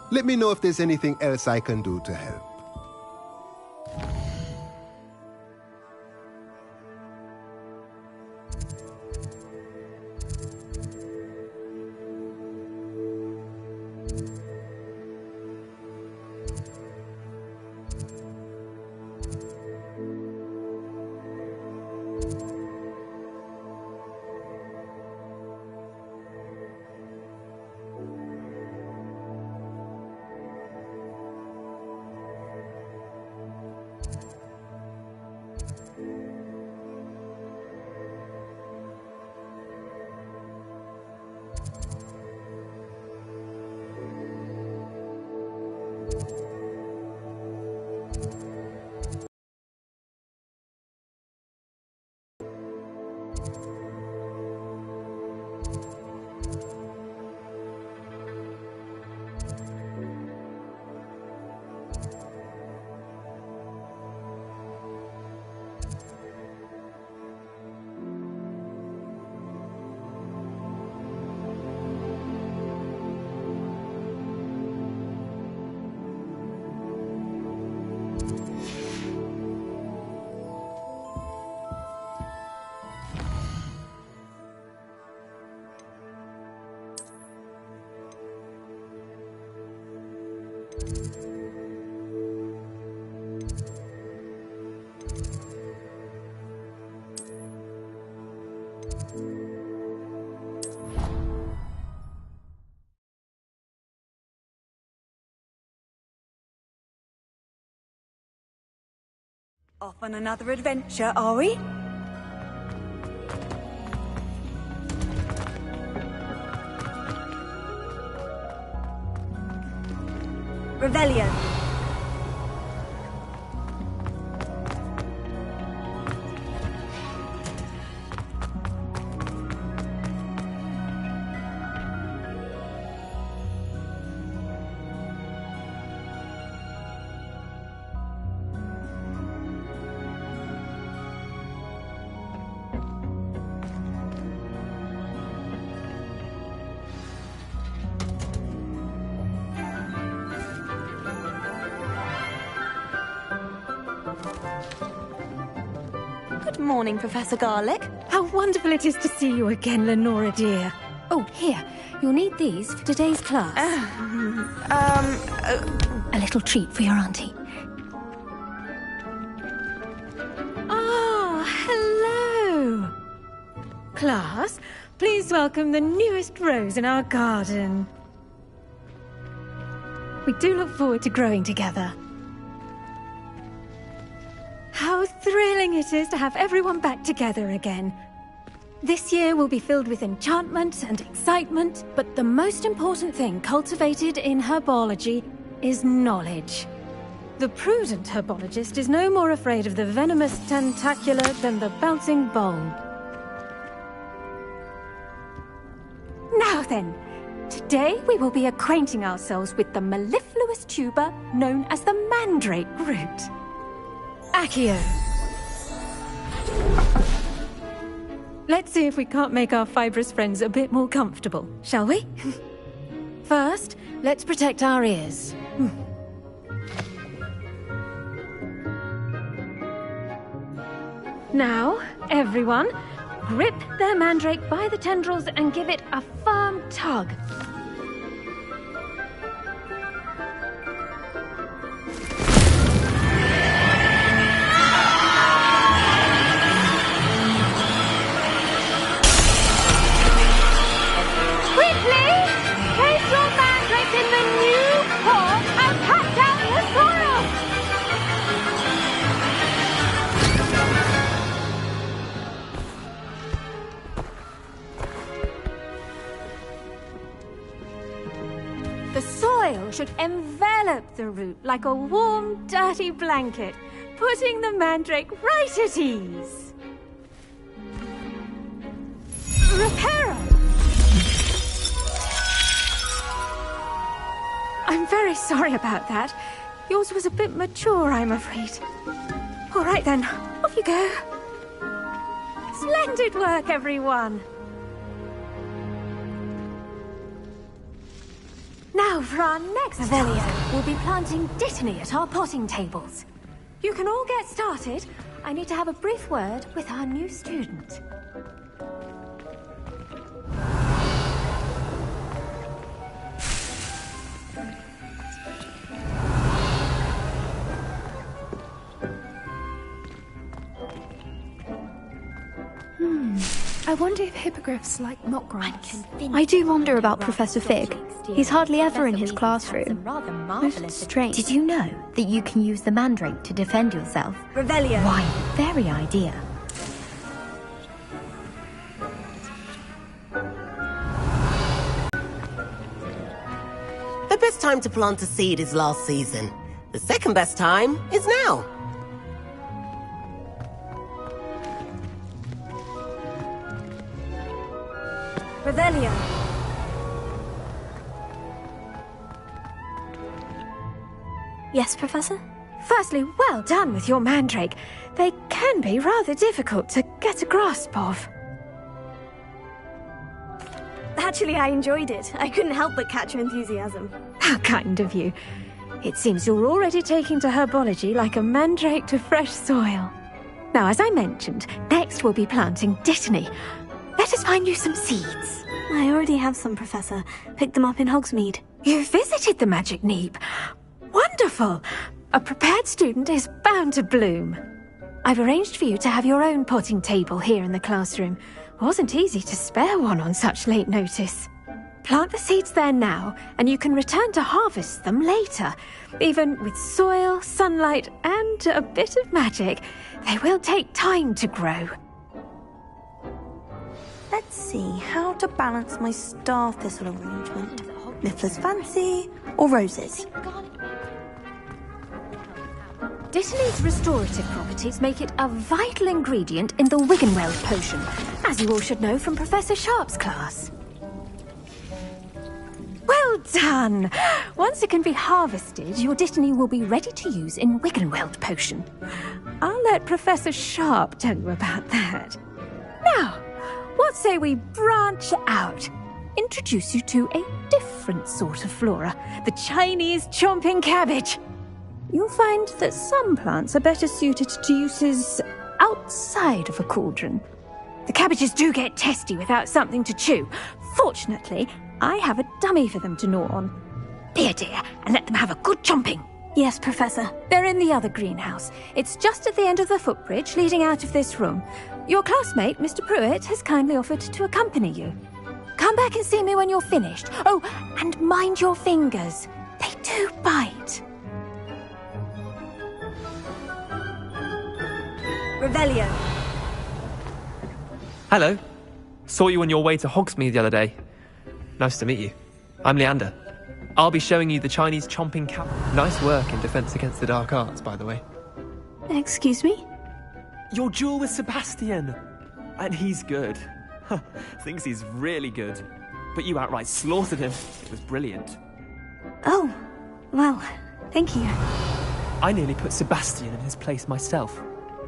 Let me know if there's anything else I can do to help. Off on another adventure, are we? Revelio. Good morning, Professor Garlic. How wonderful it is to see you again, Lenora dear. Oh, here. You'll need these for today's class. A little treat for your auntie. Ah, hello. Class, please welcome the newest rose in our garden. We do look forward to growing together. How thrilling it is to have everyone back together again. This year will be filled with enchantment and excitement, but the most important thing cultivated in herbology is knowledge. The prudent herbologist is no more afraid of the venomous tentacula than the bouncing bulb. Now then, today we will be acquainting ourselves with the mellifluous tuber known as the mandrake root. Accio. Let's see if we can't make our fibrous friends a bit more comfortable, shall we? First, let's protect our ears. Now, everyone, grip their mandrake by the tendrils and give it a firm tug. Should envelop the root like a warm, dirty blanket, putting the mandrake right at ease. Reparo! I'm very sorry about that. Yours was a bit mature, I'm afraid. All right then, off you go. Splendid work, everyone. Now for our next task, we'll be planting dittany at our potting tables. You can all get started. I need to have a brief word with our new student. I wonder if hippogriffs like not grass. I do wonder about Professor Fig. He's hardly ever in his classroom. Most strange. Did you know that you can use the mandrake to defend yourself? Revelio. Why, very idea. The best time to plant a seed is last season. The second best time is now. Revelio. Yes, Professor? Firstly, well done with your mandrake. They can be rather difficult to get a grasp of. Actually, I enjoyed it. I couldn't help but catch your enthusiasm. How kind of you. It seems you're already taking to herbology like a mandrake to fresh soil. Now, as I mentioned, next we'll be planting dittany. Let us find you some seeds. I already have some, Professor. Picked them up in Hogsmeade. You visited the Magic Neep. Wonderful! A prepared student is bound to bloom. I've arranged for you to have your own potting table here in the classroom. Wasn't easy to spare one on such late notice. Plant the seeds there now, and you can return to harvest them later. Even with soil, sunlight, and a bit of magic, they will take time to grow. Let's see how to balance my star thistle arrangement. Mifflin's fancy or roses? Dittany's restorative properties make it a vital ingredient in the Wiggenweld potion, as you all should know from Professor Sharp's class. Well done! Once it can be harvested, your Dittany will be ready to use in Wiggenweld potion. I'll let Professor Sharp tell you about that. Now, what say we branch out? Introduce you to a different sort of flora, the Chinese chomping cabbage. You'll find that some plants are better suited to uses outside of a cauldron. The cabbages do get testy without something to chew. Fortunately, I have a dummy for them to gnaw on. Be a dear and let them have a good chomping. Yes, Professor. They're in the other greenhouse. It's just at the end of the footbridge leading out of this room. Your classmate, Mr. Pruitt, has kindly offered to accompany you. Come back and see me when you're finished. Oh, and mind your fingers. They do bite. Revelio. Hello. Saw you on your way to Hogsmeade the other day. Nice to meet you. I'm Leander. I'll be showing you the Chinese chomping cap. Nice work in Defense Against the Dark Arts, by the way. Excuse me? Your duel with Sebastian. And he's good. Thinks he's really good. But you outright slaughtered him. It was brilliant. Oh, well, thank you. I nearly put Sebastian in his place myself.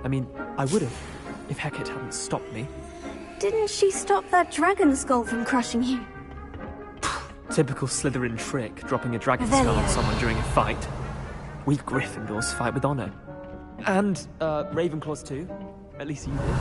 I mean, I would have, if Hecate hadn't stopped me. Didn't she stop that dragon skull from crushing you? Typical Slytherin trick, dropping a dragon skull on someone during a fight. We Gryffindors fight with honor. And, Ravenclaws too. At least you did.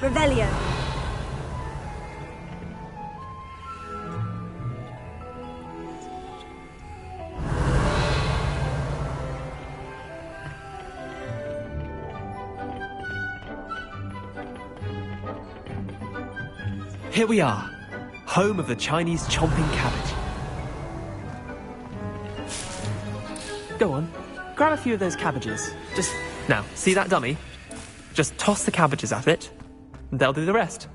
Revelio. Here we are, home of the Chinese chomping cabbage. Go on, grab a few of those cabbages. Now, see that dummy? Just toss the cabbages at it, and they'll do the rest.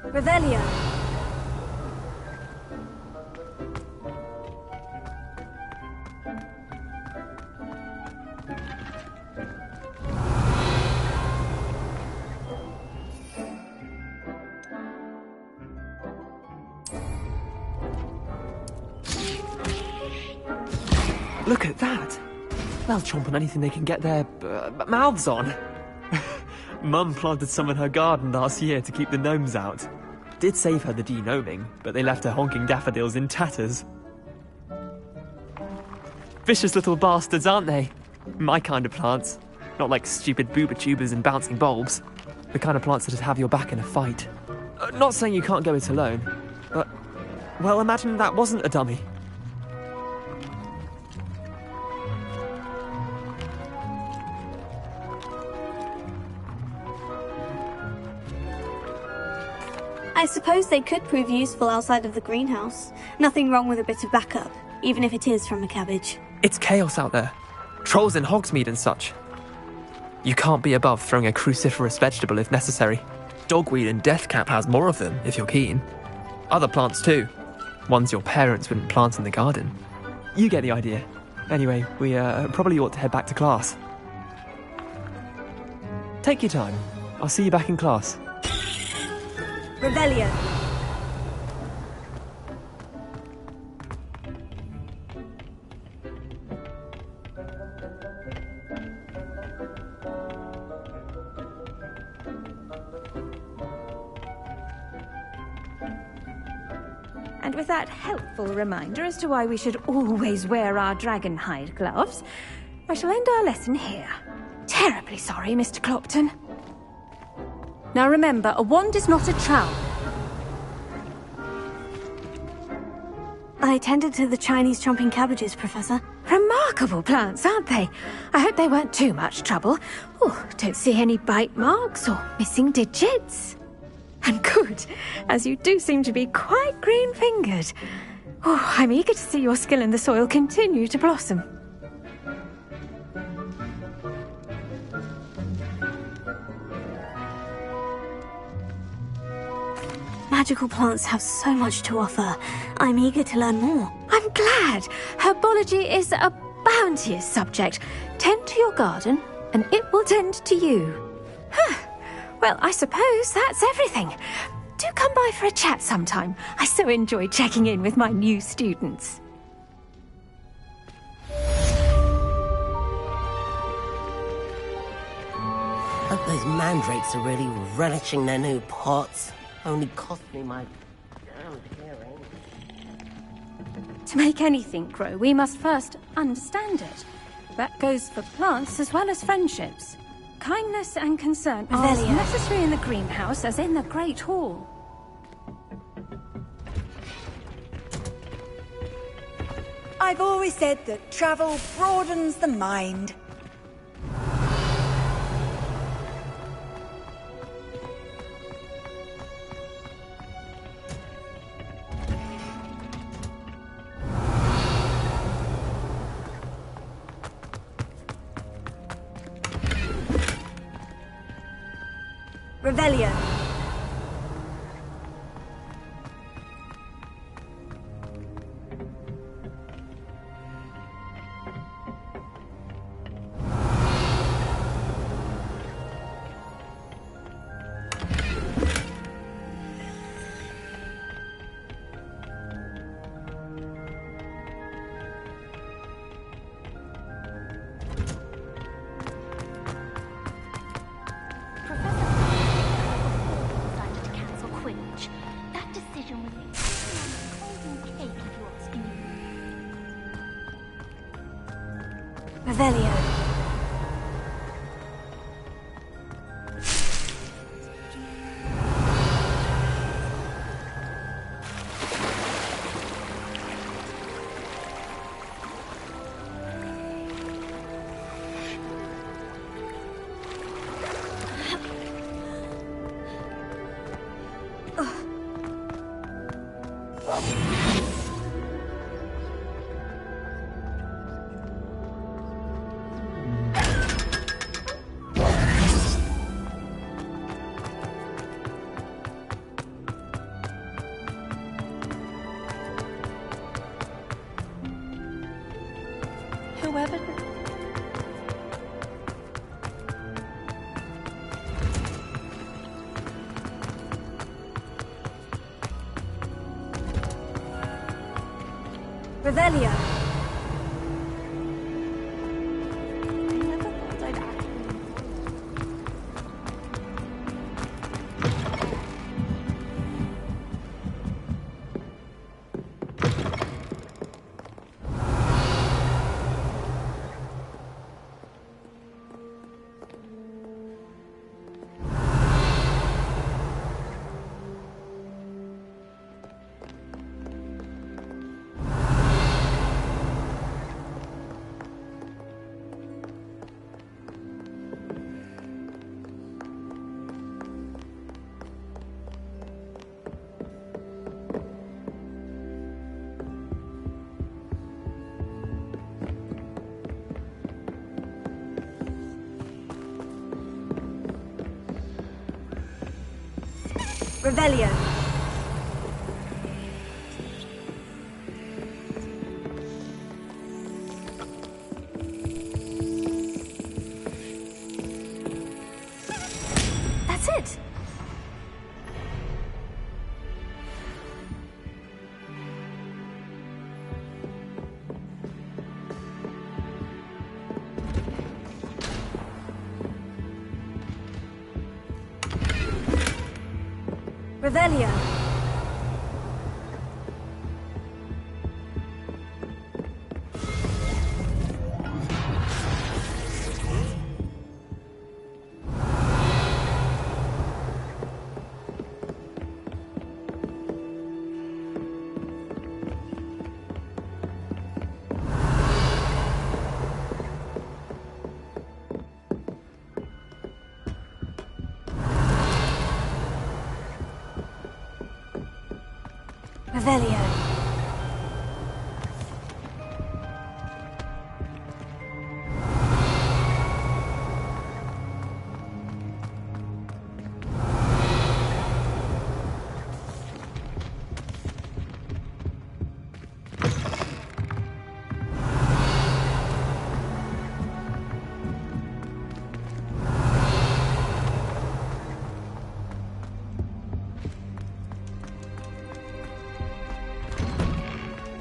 Revelio. Look at that! They'll chomp on anything they can get their mouths on. Mum planted some in her garden last year to keep the gnomes out. Did save her the de-gnoming, but they left her honking daffodils in tatters. Vicious little bastards, aren't they? My kind of plants. Not like stupid booba tubers and bouncing bulbs. The kind of plants that'd have your back in a fight. Not saying you can't go it alone, but... well, imagine that wasn't a dummy. I suppose they could prove useful outside of the greenhouse. Nothing wrong with a bit of backup, even if it is from a cabbage. It's chaos out there. Trolls in Hogsmeade and such. You can't be above throwing a cruciferous vegetable if necessary. Dogweed and deathcap has more of them, if you're keen. Other plants too. Ones your parents wouldn't plant in the garden. You get the idea. Anyway, we probably ought to head back to class. Take your time. I'll see you back in class. Revelio. and with that helpful reminder as to why we should always wear our dragon hide gloves, I shall end our lesson here. Terribly sorry, Mr. Clopton. Now remember, a wand is not a trowel. I tended to the Chinese chomping cabbages, Professor. Remarkable plants, aren't they? I hope they weren't too much trouble. Oh, don't see any bite marks or missing digits. And good, as you do seem to be quite green-fingered. Oh, I'm eager to see your skill in the soil continue to blossom. Magical plants have so much to offer. I'm eager to learn more. I'm glad. Herbology is a bounteous subject. Tend to your garden, and it will tend to you. Huh. Well, I suppose that's everything. Do come by for a chat sometime. I so enjoy checking in with my new students. Hope those mandrakes are really relishing their new pots. Only cost me my damned hearing. To make anything grow, we must first understand it. That goes for plants as well as friendships. Kindness and concern are as necessary in the greenhouse as in the Great Hall. I've always said that travel broadens the mind. Revelio. Revelio. Whoever... Revelio. Revelio. That's it. Revelio. Revelio.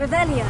Revelio.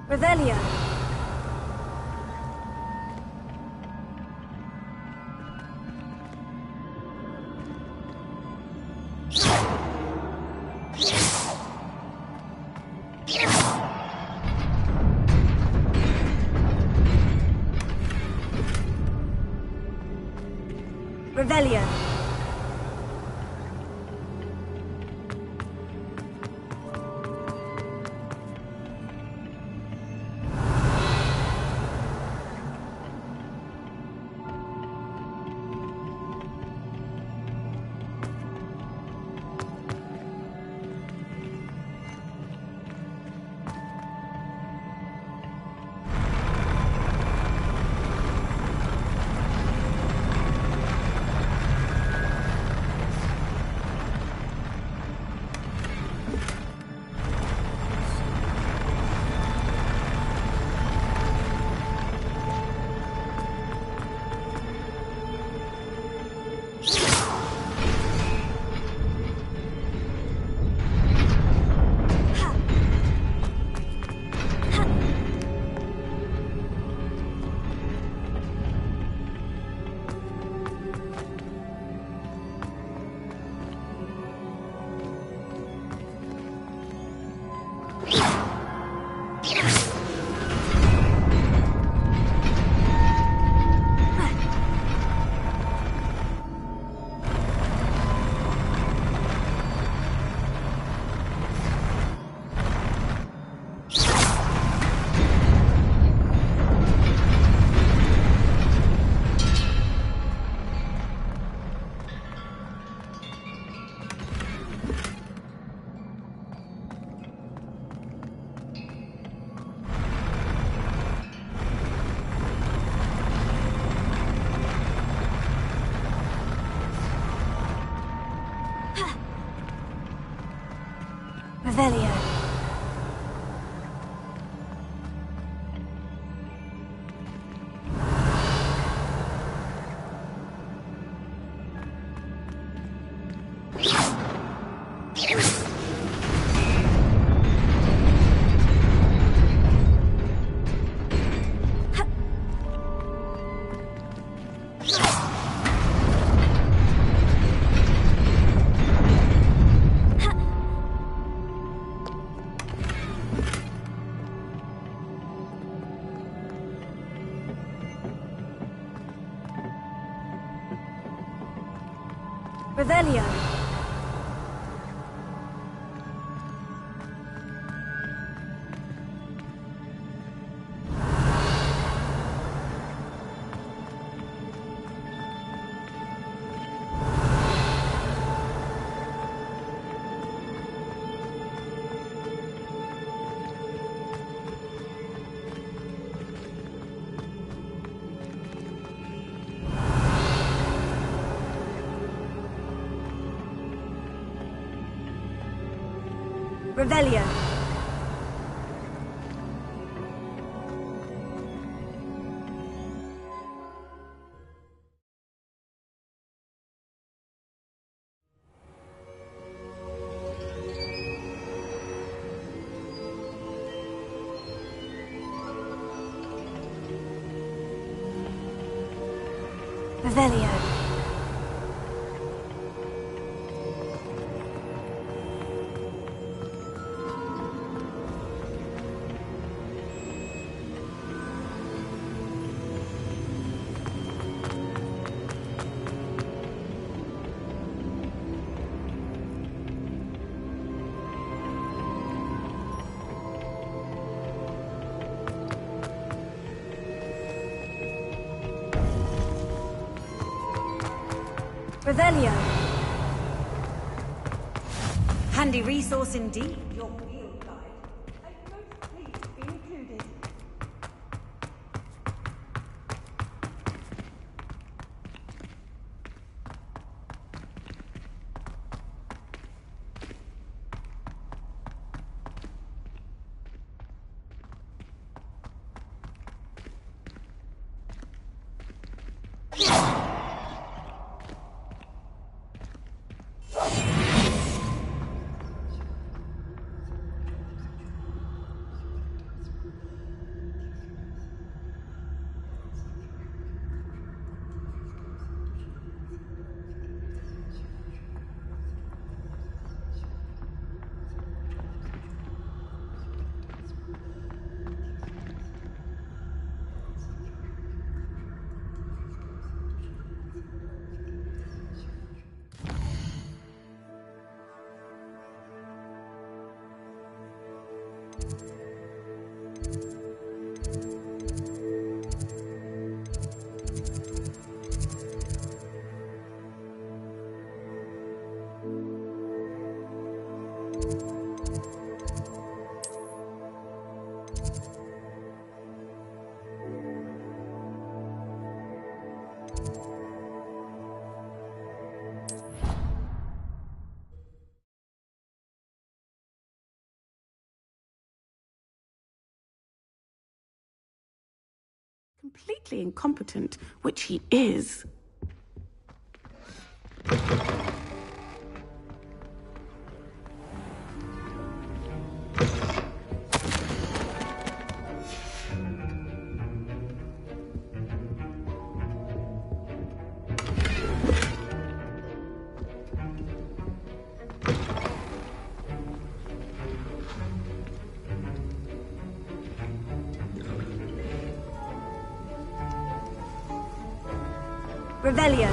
Revelio. Revelio. Revelio. Revelio. Revelio. Revelio. Revelio. Revelio. Handy resource indeed, your field guide. A note please be included. Completely incompetent, which he is. Revelio.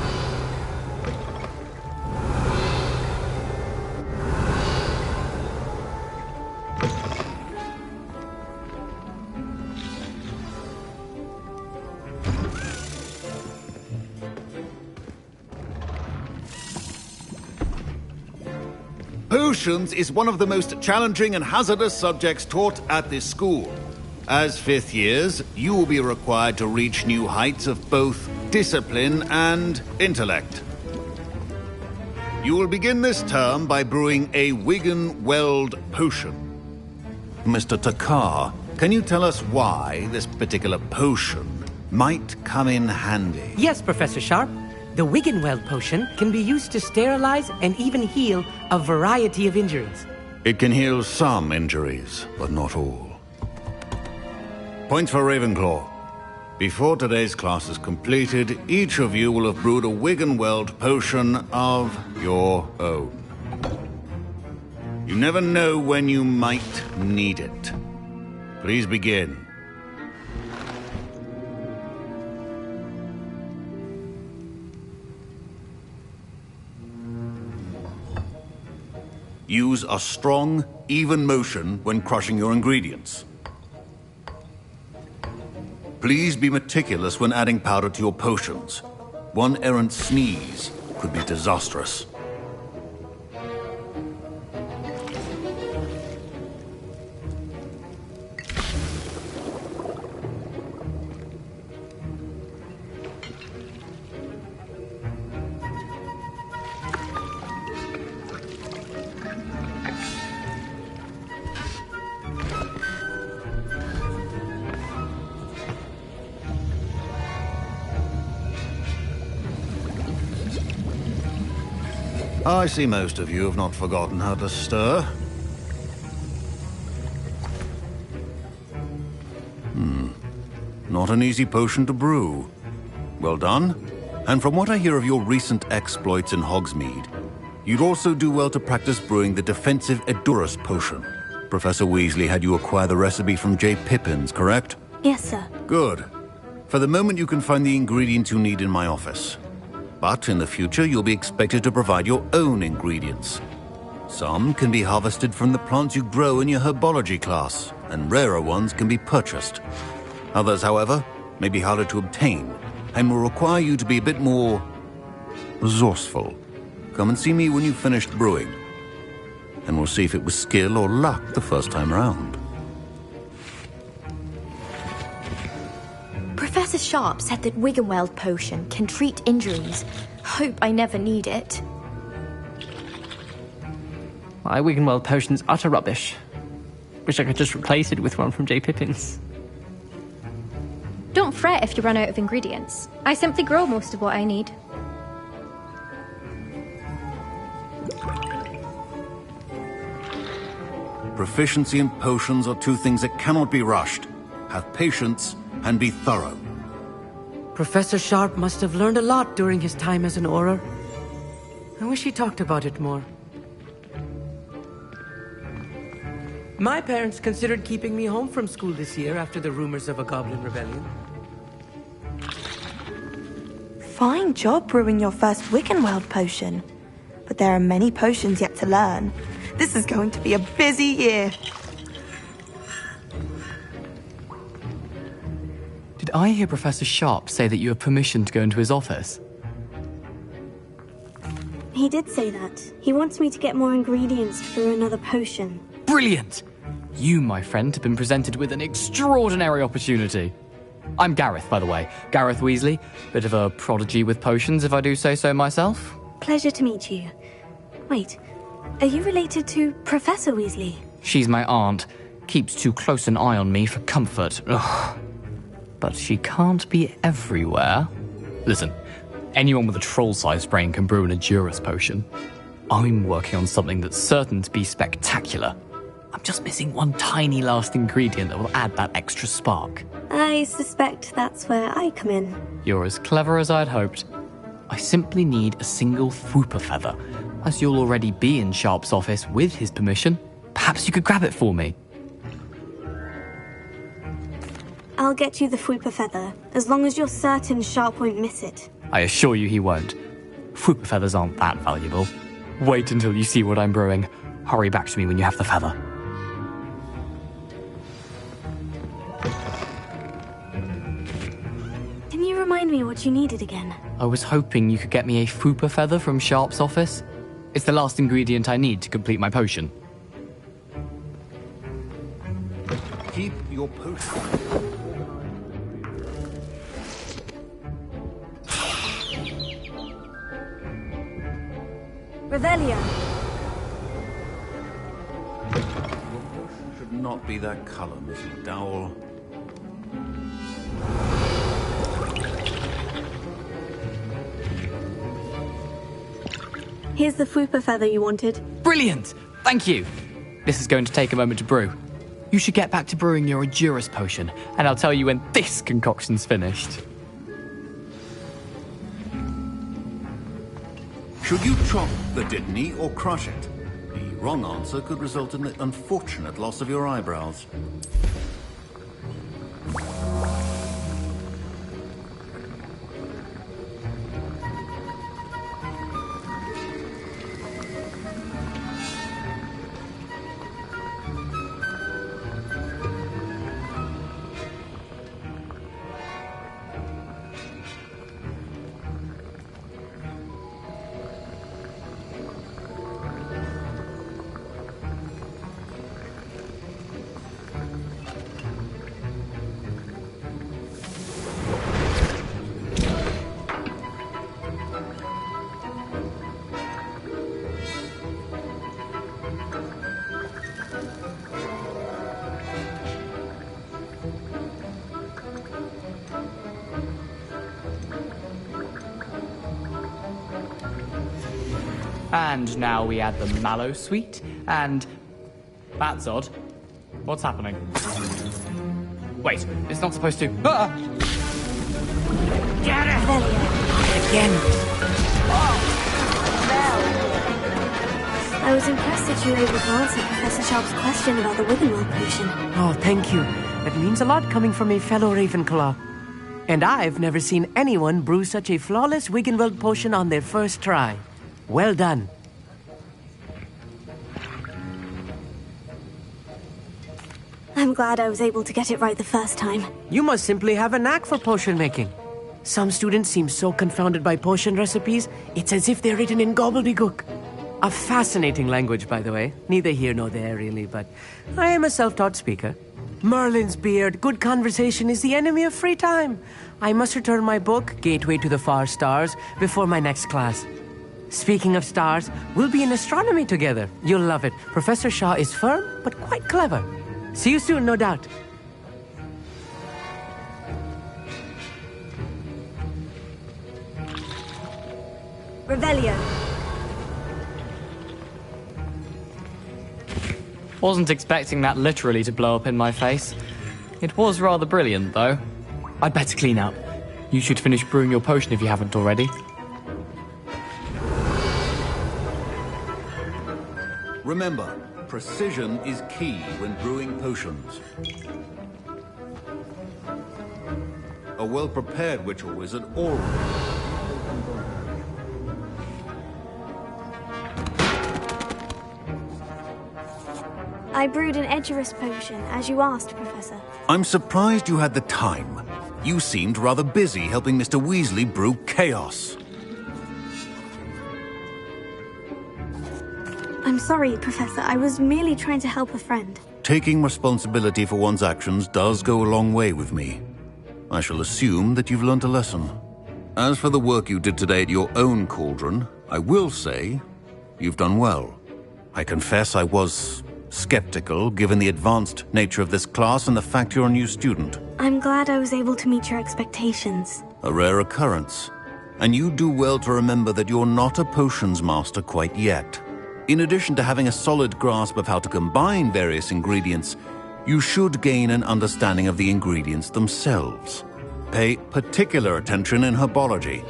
Potions is one of the most challenging and hazardous subjects taught at this school. As fifth years, you will be required to reach new heights of both discipline and intellect. You will begin this term by brewing a Wigan-Weld potion. Mr. Takar, can you tell us why this particular potion might come in handy? Yes, Professor Sharp. The Wigan-Weld potion can be used to sterilize and even heal a variety of injuries. It can heal some injuries, but not all. Points for Ravenclaw. Before today's class is completed, each of you will have brewed a Wigan-Weld potion of your own. You never know when you might need it. Please begin. Use a strong, even motion when crushing your ingredients. Please be meticulous when adding powder to your potions. One errant sneeze could be disastrous. I see most of you have not forgotten how to stir. Not an easy potion to brew. Well done. And from what I hear of your recent exploits in Hogsmeade, you'd also do well to practice brewing the defensive Edurus potion. Professor Weasley had you acquire the recipe from J. Pippin's, correct? Yes, sir. Good. For the moment, you can find the ingredients you need in my office. But in the future, you'll be expected to provide your own ingredients. Some can be harvested from the plants you grow in your herbology class, and rarer ones can be purchased. Others, however, may be harder to obtain, and will require you to be a bit more resourceful. Come and see me when you've finished brewing, and we'll see if it was skill or luck the first time round. Professor Sharp said that Wiggenweld potion can treat injuries. Hope I never need it. My Wiggenweld potion's utter rubbish. Wish I could just replace it with one from J. Pippin's. Don't fret if you run out of ingredients. I simply grow most of what I need. Proficiency in potions are two things that cannot be rushed. Have patience and be thorough. Professor Sharp must have learned a lot during his time as an Auror. I wish he talked about it more. My parents considered keeping me home from school this year after the rumors of a goblin rebellion. Fine job brewing your first Wiggenweld potion. But there are many potions yet to learn. This is going to be a busy year. Did I hear Professor Sharp say that you have permission to go into his office? He did say that. He wants me to get more ingredients for another potion. Brilliant! You, my friend, have been presented with an extraordinary opportunity. I'm Gareth, by the way. Gareth Weasley. Bit of a prodigy with potions, if I do say so myself. Pleasure to meet you. Wait, are you related to Professor Weasley? She's my aunt. Keeps too close an eye on me for comfort. Ugh. But she can't be everywhere. Listen, anyone with a troll-sized brain can brew an Edurus potion. I'm working on something that's certain to be spectacular. I'm just missing one tiny last ingredient that will add that extra spark. I suspect that's where I come in. You're as clever as I'd hoped. I simply need a single Fwooper feather. As you'll already be in Sharp's office with his permission, perhaps you could grab it for me. I'll get you the Fwooper feather, as long as you're certain Sharp won't miss it. I assure you he won't. Fwooper feathers aren't that valuable. Wait until you see what I'm brewing. Hurry back to me when you have the feather. Can you remind me what you needed again? I was hoping you could get me a Fwooper feather from Sharp's office. It's the last ingredient I need to complete my potion. Keep your potion. Revelio. Should not be that color, Mrs. Dowell. Here's the Fwooper feather you wanted. Brilliant! Thank you! This is going to take a moment to brew. You should get back to brewing your Edurus potion, and I'll tell you when this concoction's finished. Should you chop the Dittany or crush it? The wrong answer could result in the unfortunate loss of your eyebrows. And now we add the mallow sweet, and... That's odd. What's happening? Wait, it's not supposed to... Ah! Get it! again. I was impressed that you were able to answer Professor Sharp's question about the Wiggenweld potion. Oh, thank you. That means a lot coming from a fellow Ravenclaw. And I've never seen anyone brew such a flawless Wiggenweld potion on their first try. Well done. I'm glad I was able to get it right the first time. You must simply have a knack for potion making. Some students seem so confounded by potion recipes, it's as if they're written in gobbledygook. A fascinating language, by the way. Neither here nor there, really, but I am a self-taught speaker. Merlin's beard, good conversation is the enemy of free time. I must return my book, Gateway to the Far Stars, before my next class. Speaking of stars, we'll be in astronomy together. You'll love it. Professor Shaw is firm, but quite clever. See you soon, no doubt. Revelio. Wasn't expecting that literally to blow up in my face. It was rather brilliant, though. I'd better clean up. You should finish brewing your potion if you haven't already. Remember, precision is key when brewing potions. A well-prepared witch or wizard always... I brewed an Edgerus potion, as you asked, Professor. I'm surprised you had the time. You seemed rather busy helping Mr. Weasley brew chaos. I'm sorry, Professor. I was merely trying to help a friend. Taking responsibility for one's actions does go a long way with me. I shall assume that you've learnt a lesson. As for the work you did today at your own cauldron, I will say you've done well. I confess I was skeptical, given the advanced nature of this class and the fact you're a new student. I'm glad I was able to meet your expectations. A rare occurrence. And you do well to remember that you're not a potions master quite yet. In addition to having a solid grasp of how to combine various ingredients, you should gain an understanding of the ingredients themselves. Pay particular attention in herbology.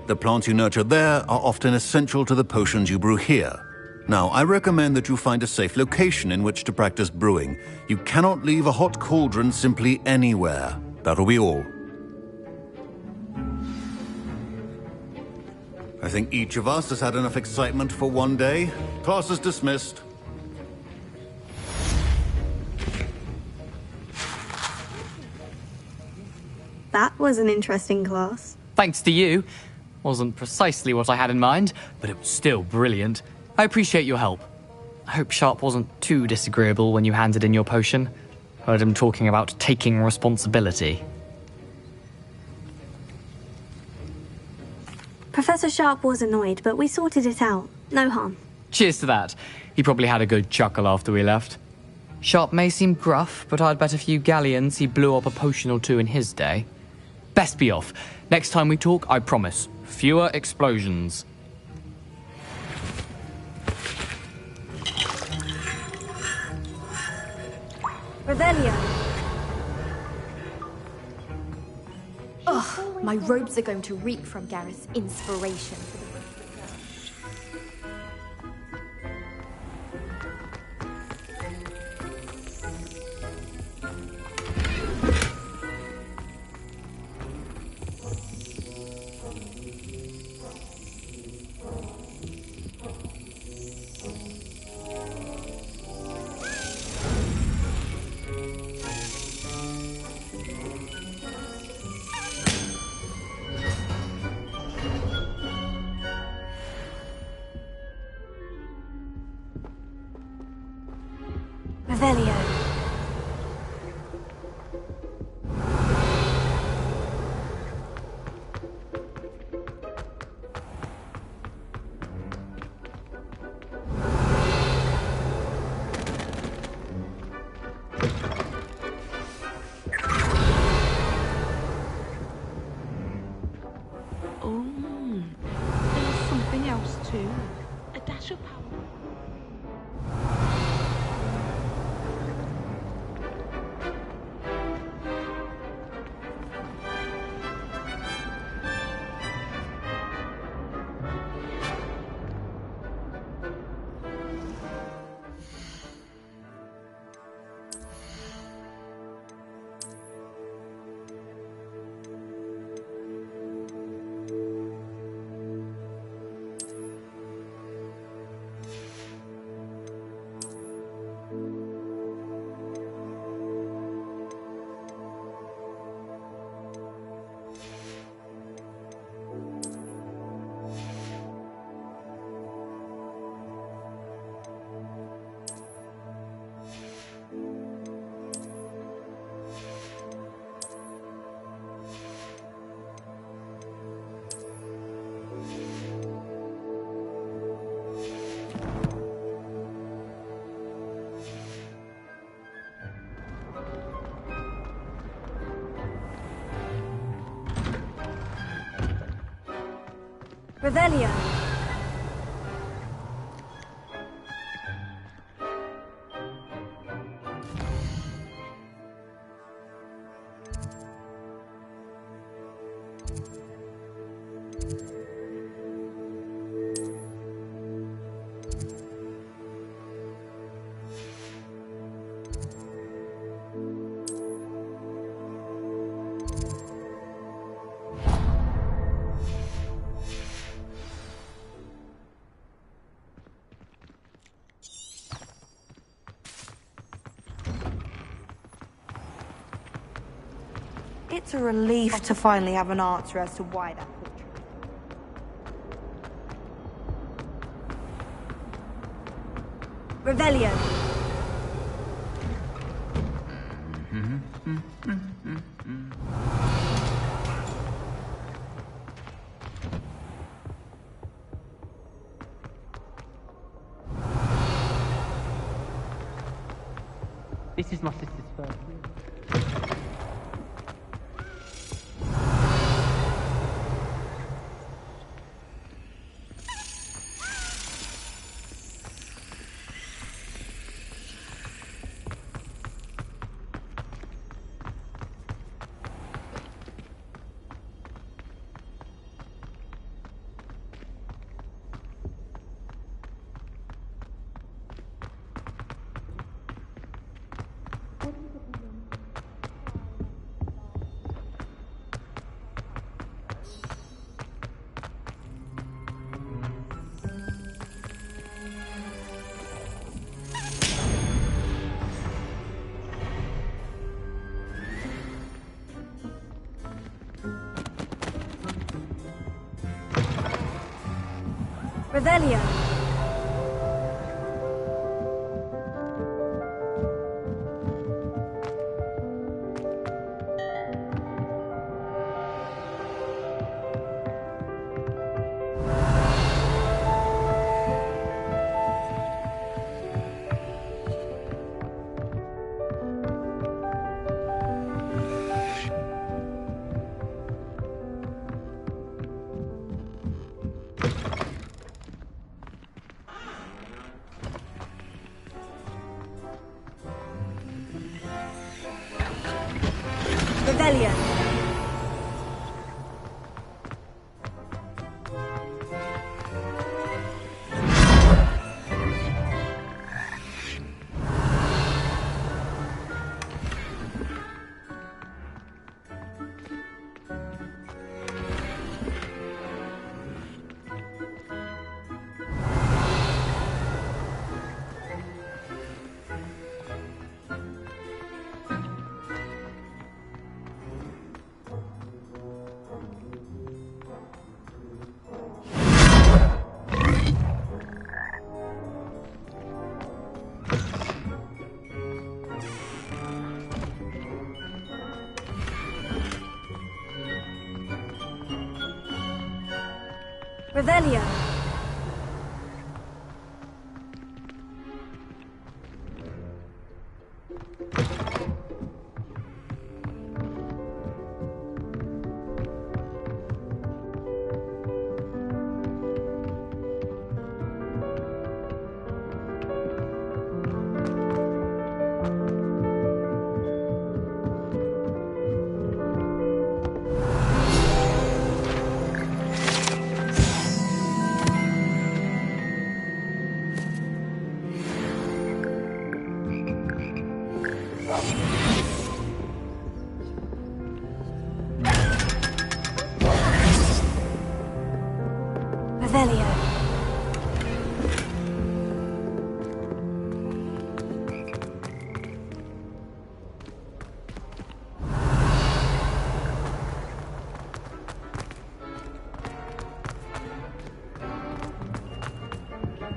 The plants you nurture there are often essential to the potions you brew here. Now, I recommend that you find a safe location in which to practice brewing. You cannot leave a hot cauldron simply anywhere. That'll be all. I think each of us has had enough excitement for one day. Class is dismissed. That was an interesting class. Thanks to you. Wasn't precisely what I had in mind, but it was still brilliant. I appreciate your help. I hope Sharp wasn't too disagreeable when you handed in your potion. Heard him talking about taking responsibility. Professor Sharp was annoyed, but we sorted it out. No harm. Cheers to that. He probably had a good chuckle after we left. Sharp may seem gruff, but I'd bet a few galleons he blew up a potion or two in his day. Best be off. Next time we talk, I promise, fewer explosions. Revelio. Ugh, my robes are going to reek from Gareth's inspiration. Revelio. Oh, there's something else too. A dash of power. Revelio. It's a relief to finally have an answer as to why that portrait. Revelio. This is my sister's first. Revelio. Revelio. Revelio. Revelio.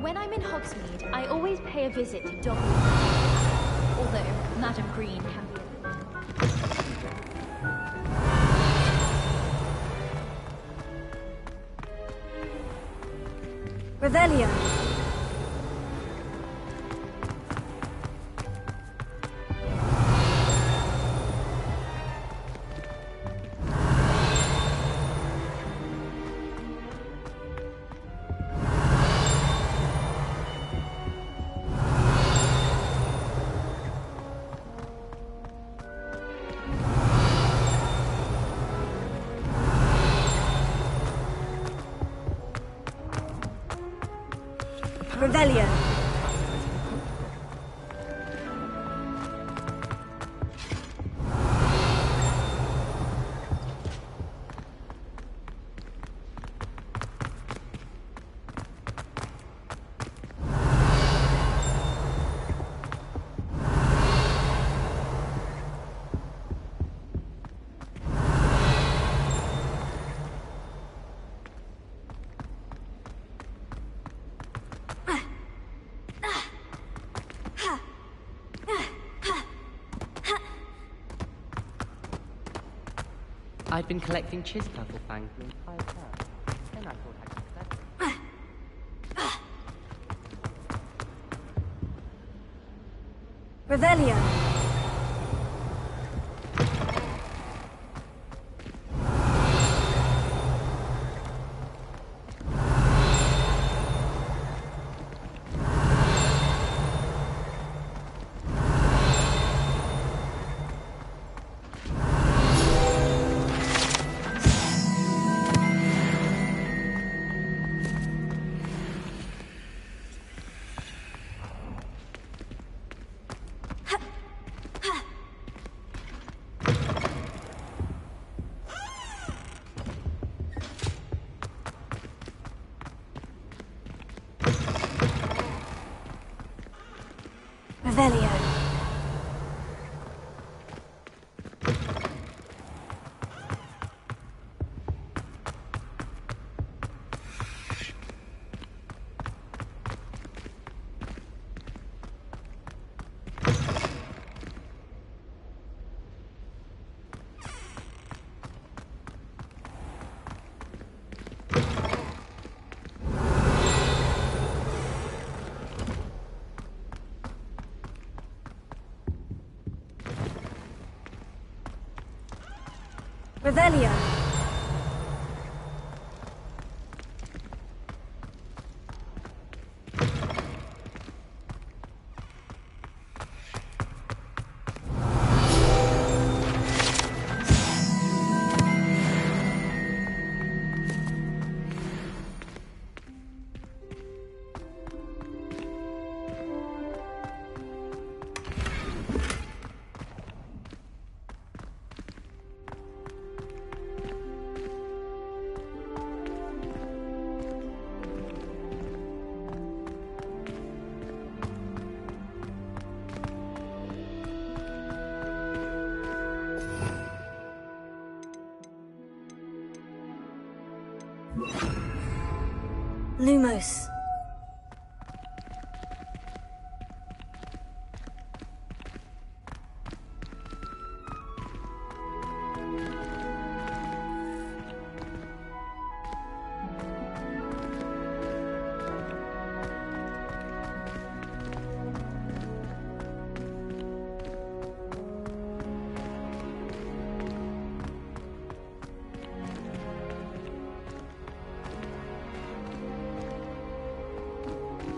When I'm in Hogsmeade, I always pay a visit to Dogwood. Although Madam Green can be Revelio. Revelio. I'd been collecting Chispurple fangs the entire term. Then I thought I'd be clever. Revelio. Revelio. Revelio. Lumos.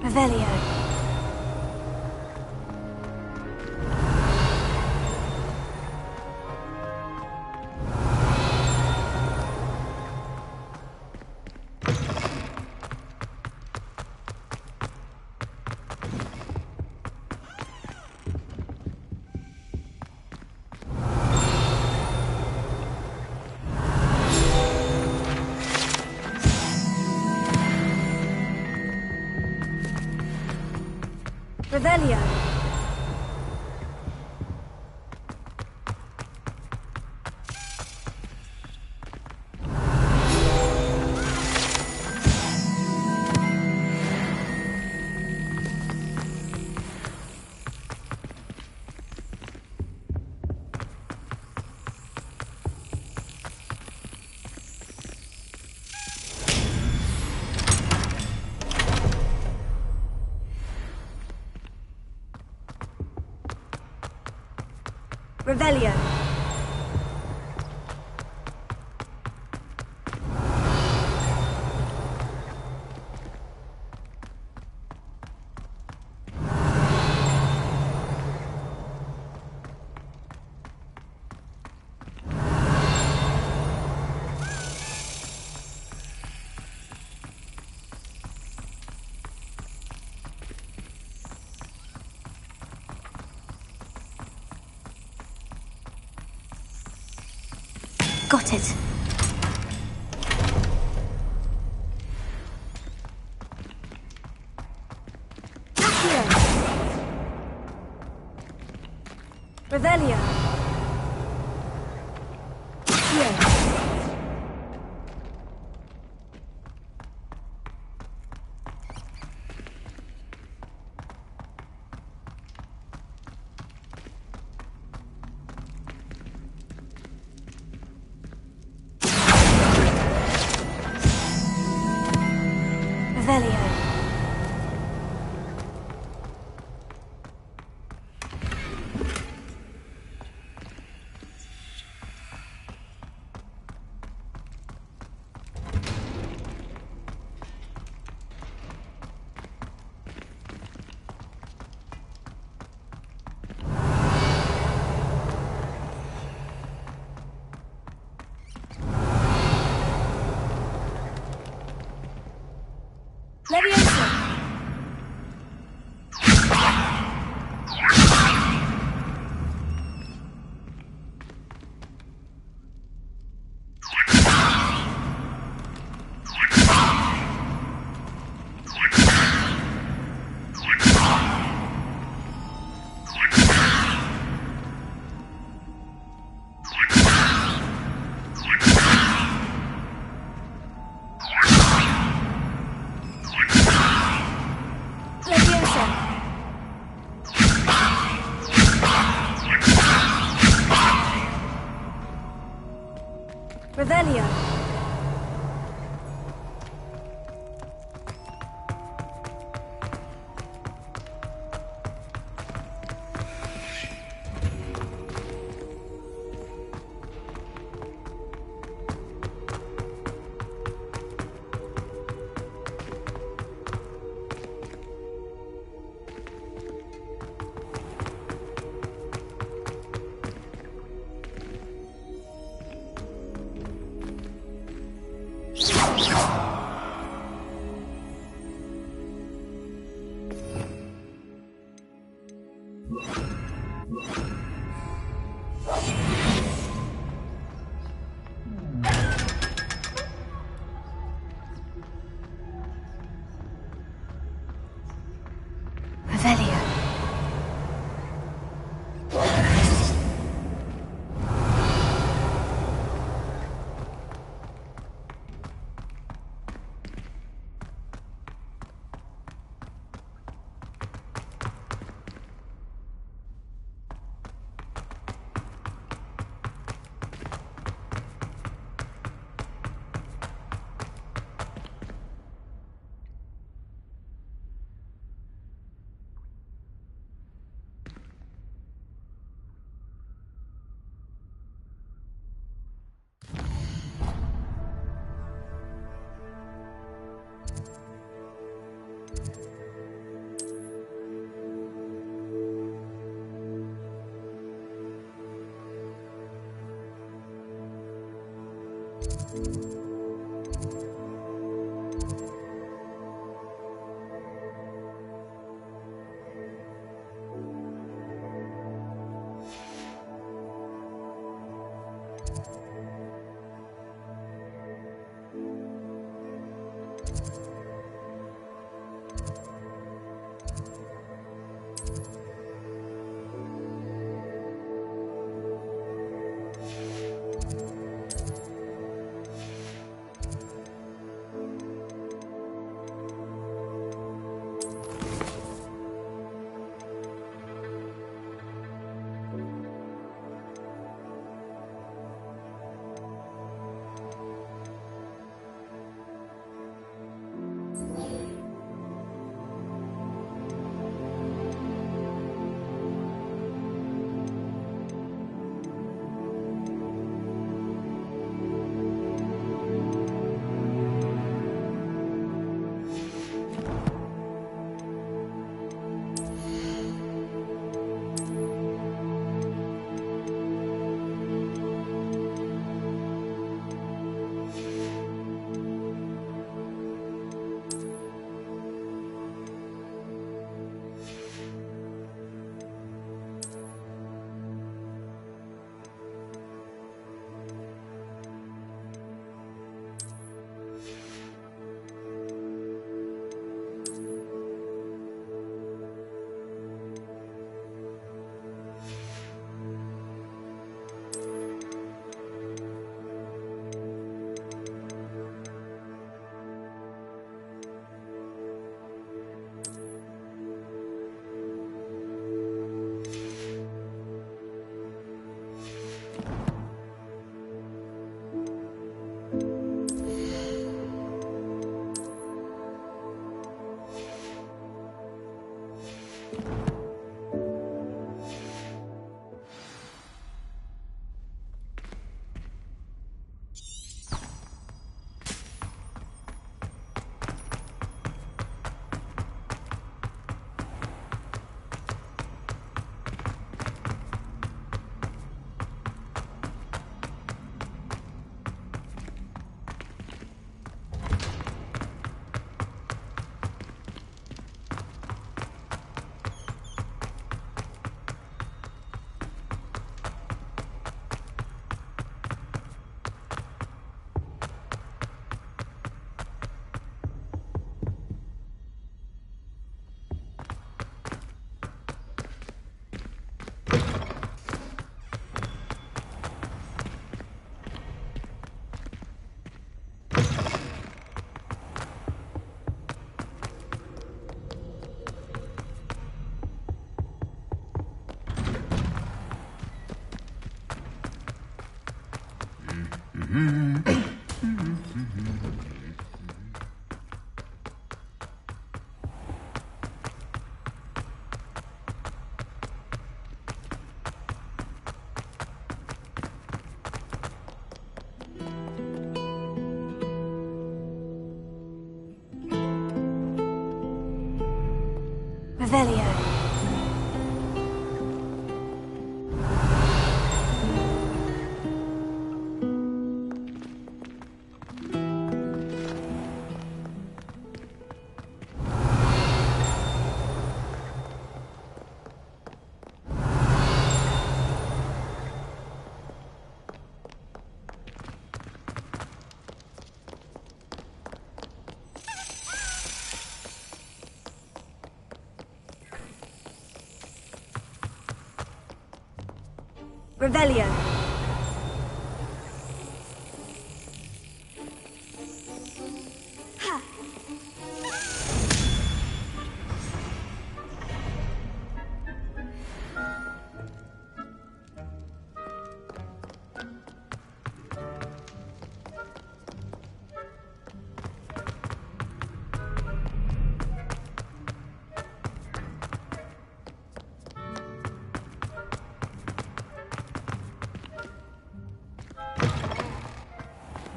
Revelio. Revelio. Revelio. Got it. Revelio. Here. Revelio. Leviosa! Revelio. Revelio. Revelio. Revelio. Ha.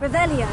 Revelio.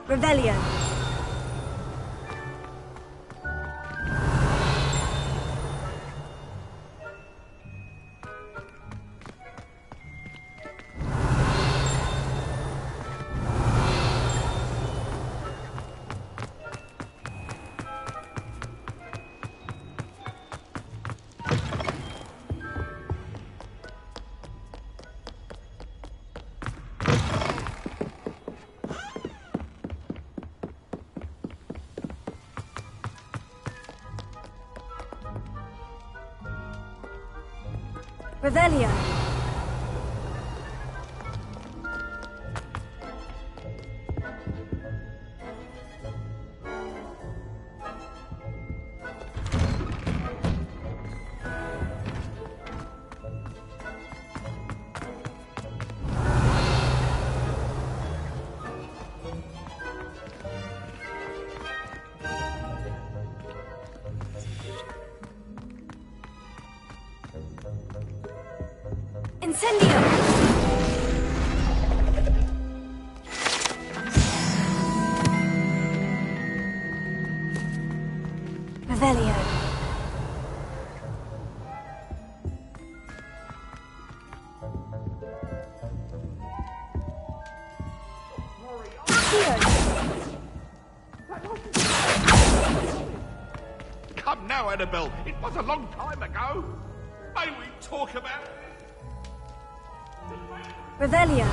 Revelio. Revelio. Incendio! Revelio. Come now, Annabelle. It was a long time ago. May we talk about it? Revelio.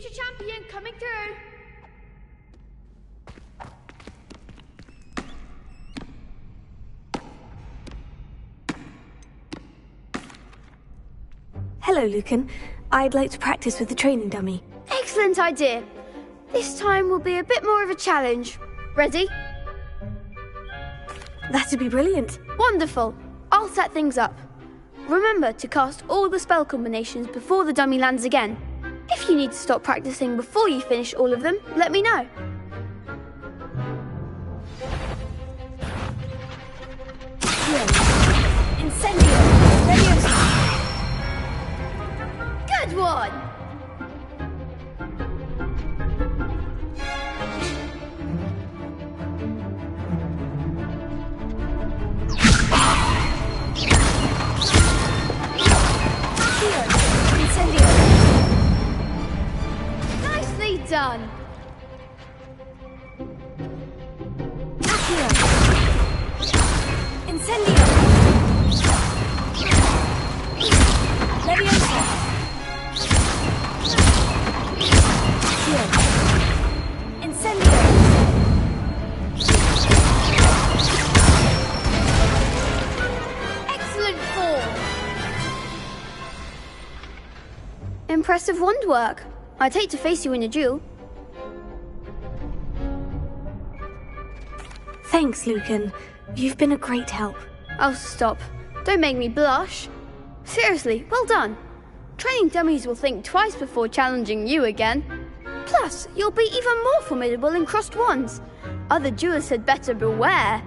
Future champion coming through. Hello, Lucan. I'd like to practice with the training dummy. Excellent idea. This time will be a bit more of a challenge. Ready? That'd be brilliant. Wonderful. I'll set things up. Remember to cast all the spell combinations before the dummy lands again. If you need to stop practicing before you finish all of them, let me know. Incendio! Good one! Nicely done! Incendio! Leviosa! Incendio! Excellent form! Impressive wand work. I'd hate to face you in a duel. Thanks, Lucan. You've been a great help. Oh, stop. Don't make me blush. Seriously, well done. Training dummies will think twice before challenging you again. Plus, you'll be even more formidable in crossed wands. Other duelists had better beware.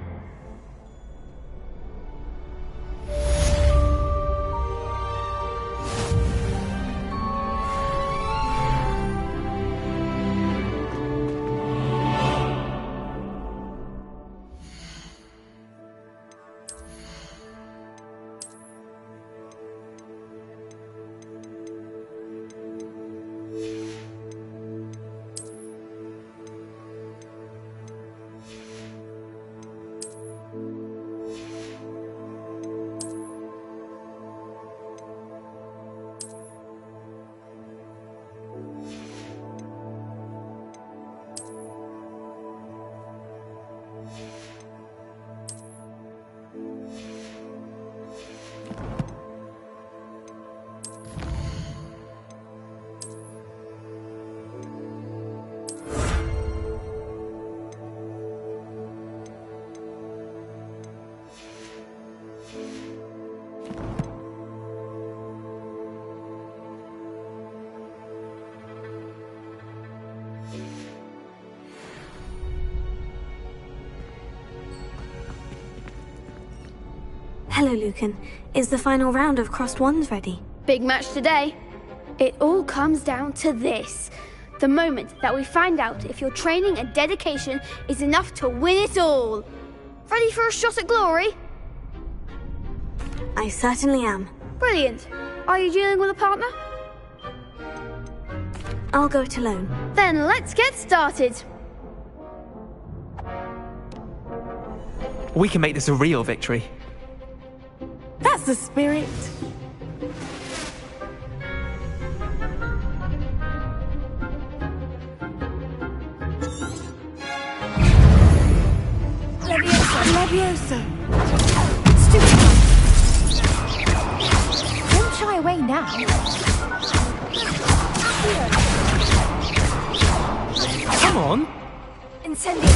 Hello, Lucan. Is the final round of crossed wands ready? Big match today. It all comes down to this. The moment that we find out if your training and dedication is enough to win it all. Ready for a shot at glory? I certainly am. Brilliant. Are you dealing with a partner? I'll go it alone. Then let's get started. We can make this a real victory. That's the spirit. Leviosa! Stupid! Don't shy away now. Come on! Incendio!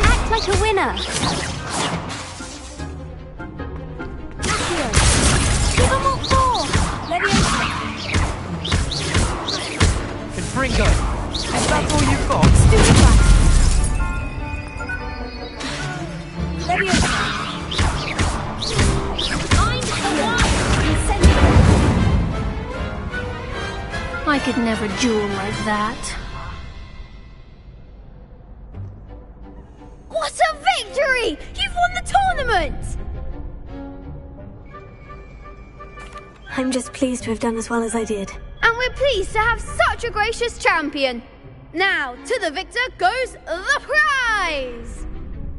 Act like a winner! Give them all four! Leviosa! Confringo! Is that all you've got? Stupefy! Leviosa! I'm the one! Incendio! I could never duel like that. What a victory! You've won the tournament! I'm just pleased to have done as well as I did. And we're pleased to have such a gracious champion. Now, to the victor goes the prize!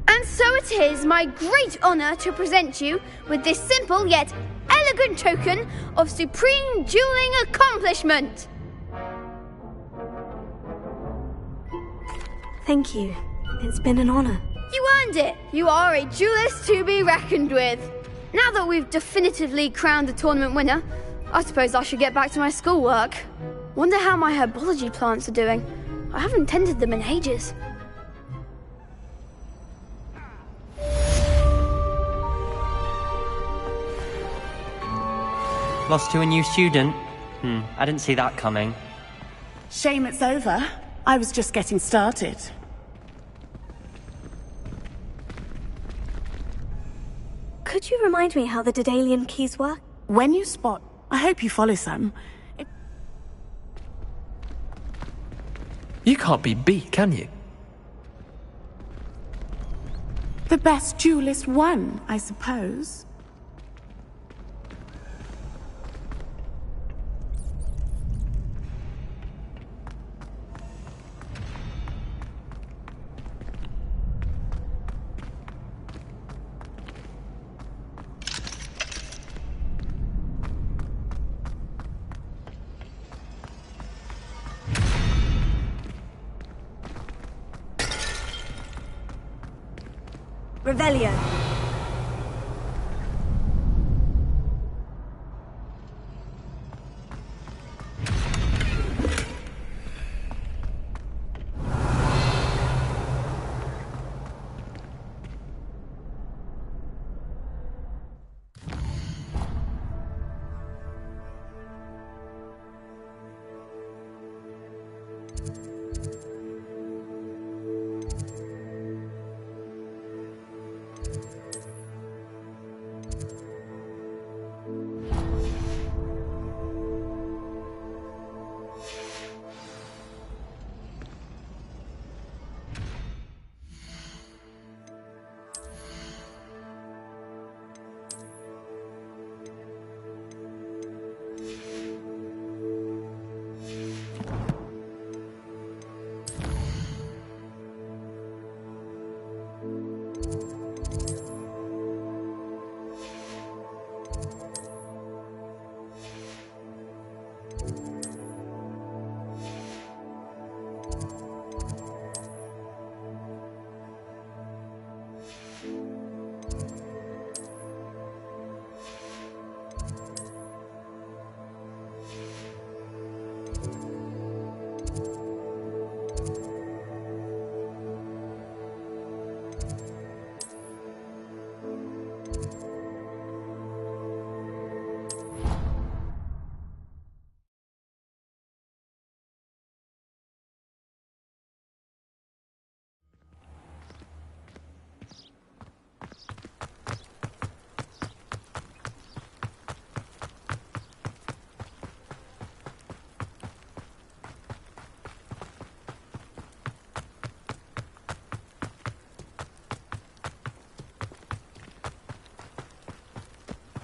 And so it is my great honor to present you with this simple yet elegant elegant token of supreme dueling accomplishment. Thank you. It's been an honor. You earned it. You are a duelist to be reckoned with. Now that we've definitively crowned the tournament winner, I suppose I should get back to my schoolwork. Wonder how my herbology plants are doing. I haven't tended them in ages. Lost to a new student? I didn't see that coming. Shame it's over. I was just getting started. Could you remind me how the Daedalian keys work? When you spot, I hope you follow some. You can't be B, can you? The best duelist won, I suppose. Revelio.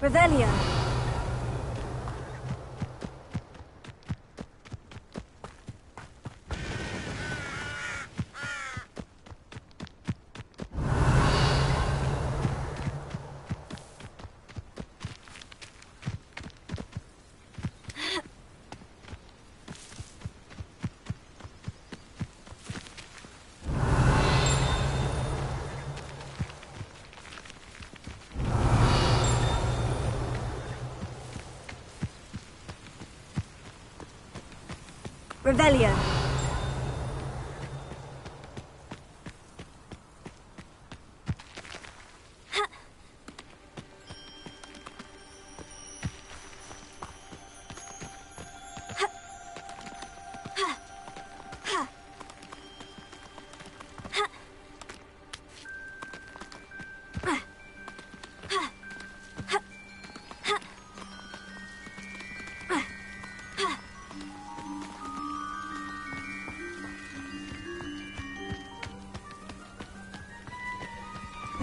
Revelio. Revelio.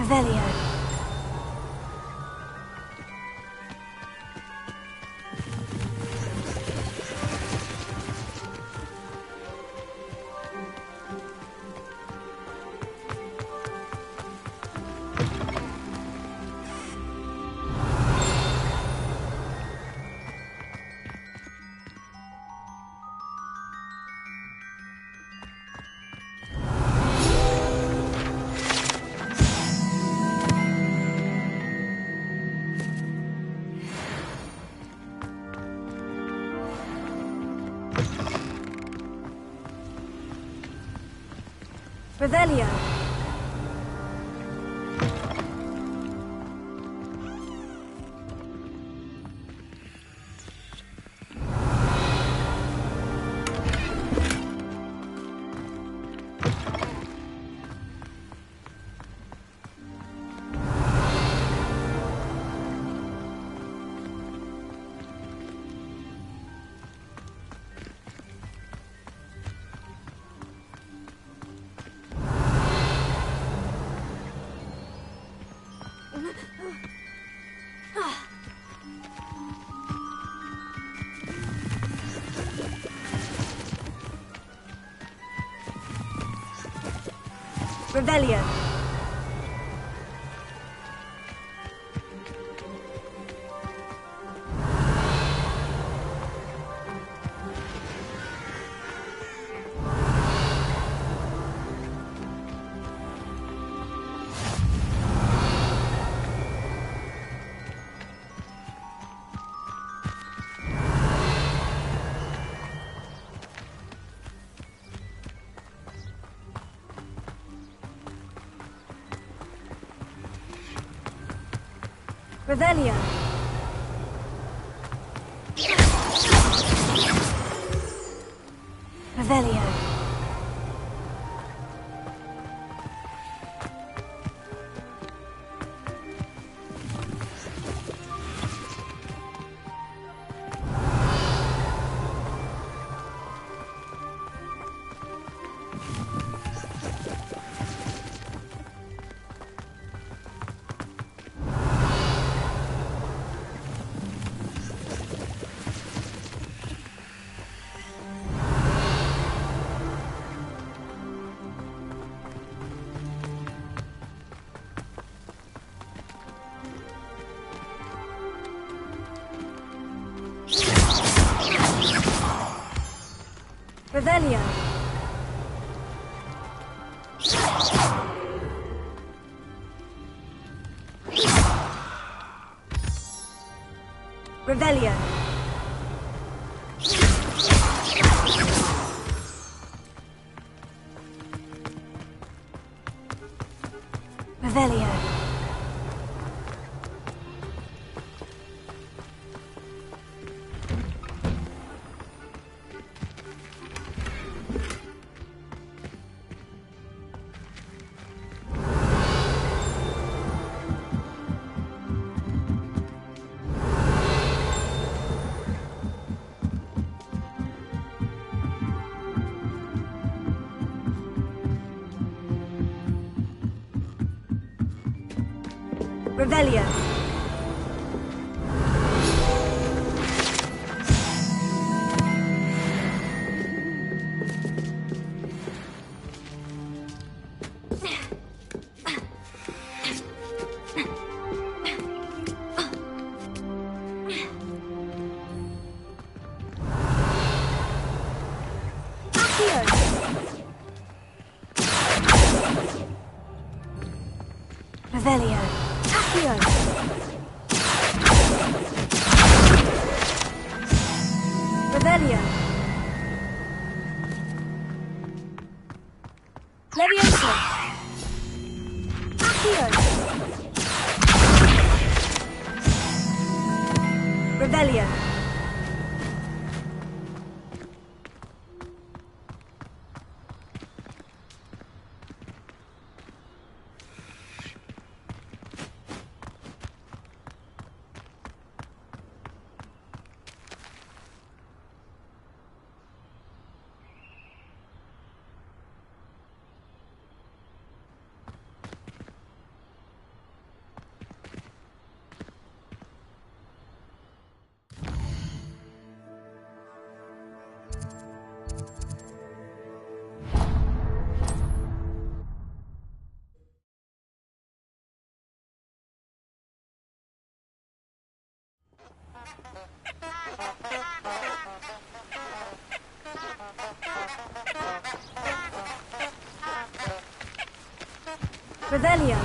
Revelio. Revelio. Revelio. Revelio. Revelio. Revelio. Revelio. Revelio. Revelio. Revelio. Accio. Revelio. Levioso. Accio. Revelio. Revelio.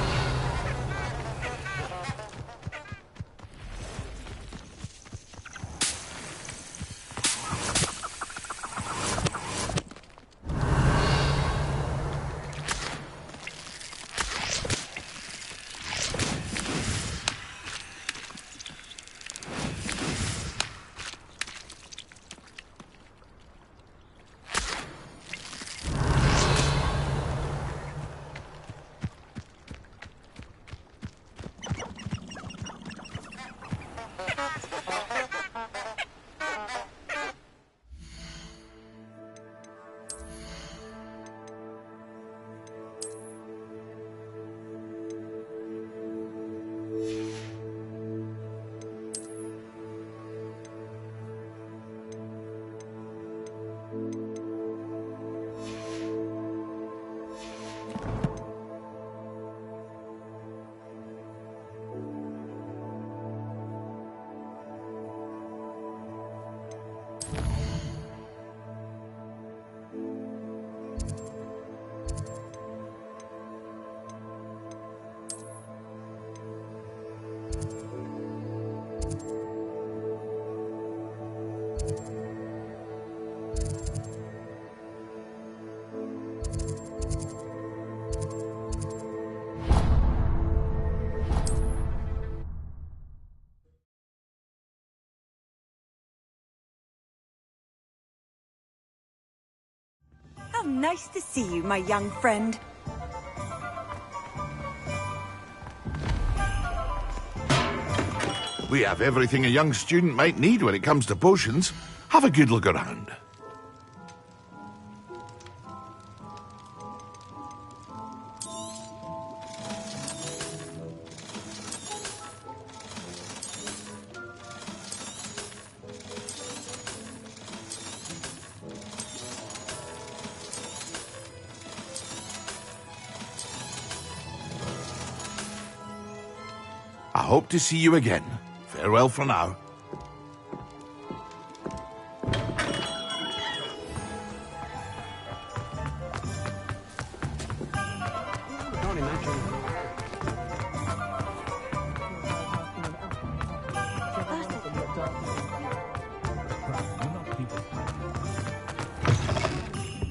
How nice to see you, my young friend. We have everything a young student might need when it comes to potions. Have a good look around. I hope to see you again. Farewell for now.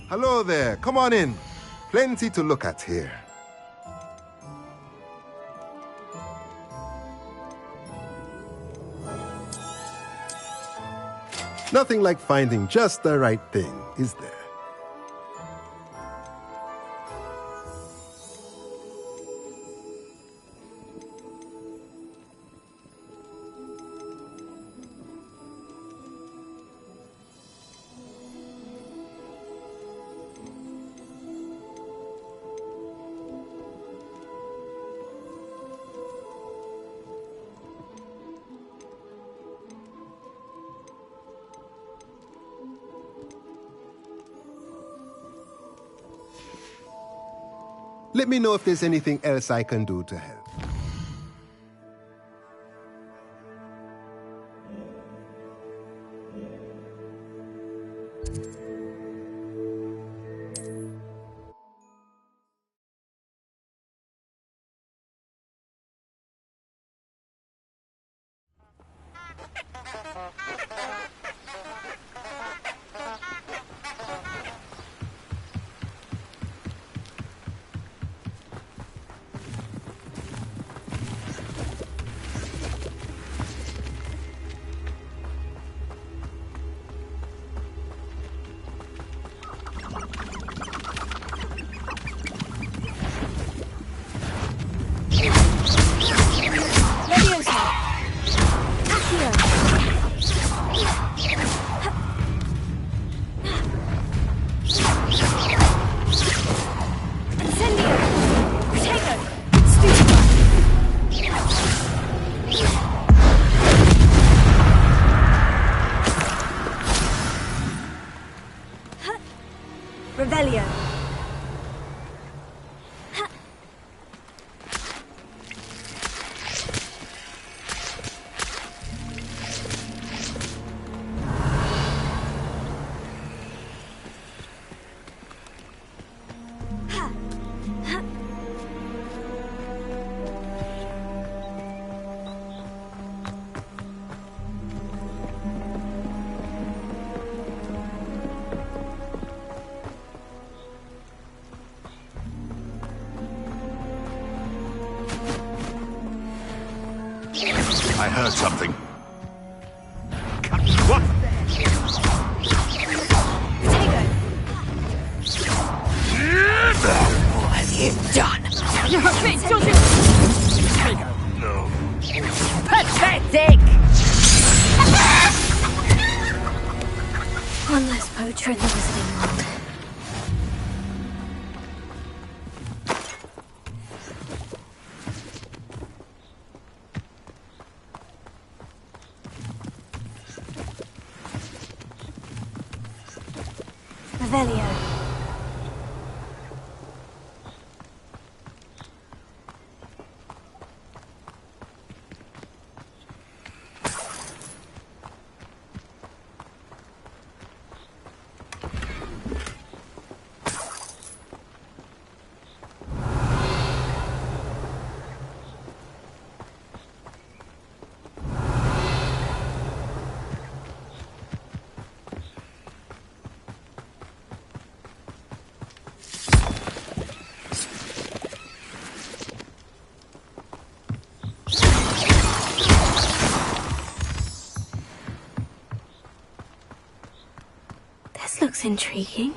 Hello there. Come on in. Plenty to look at here. Nothing like finding just the right thing, is there? Let me know if there's anything else I can do to help. Revelio. I heard something. What? What have you done? You have been chosen. No. Pathetic! One less poacher in the Wizarding World. Revelio. This looks intriguing.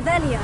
Revelio.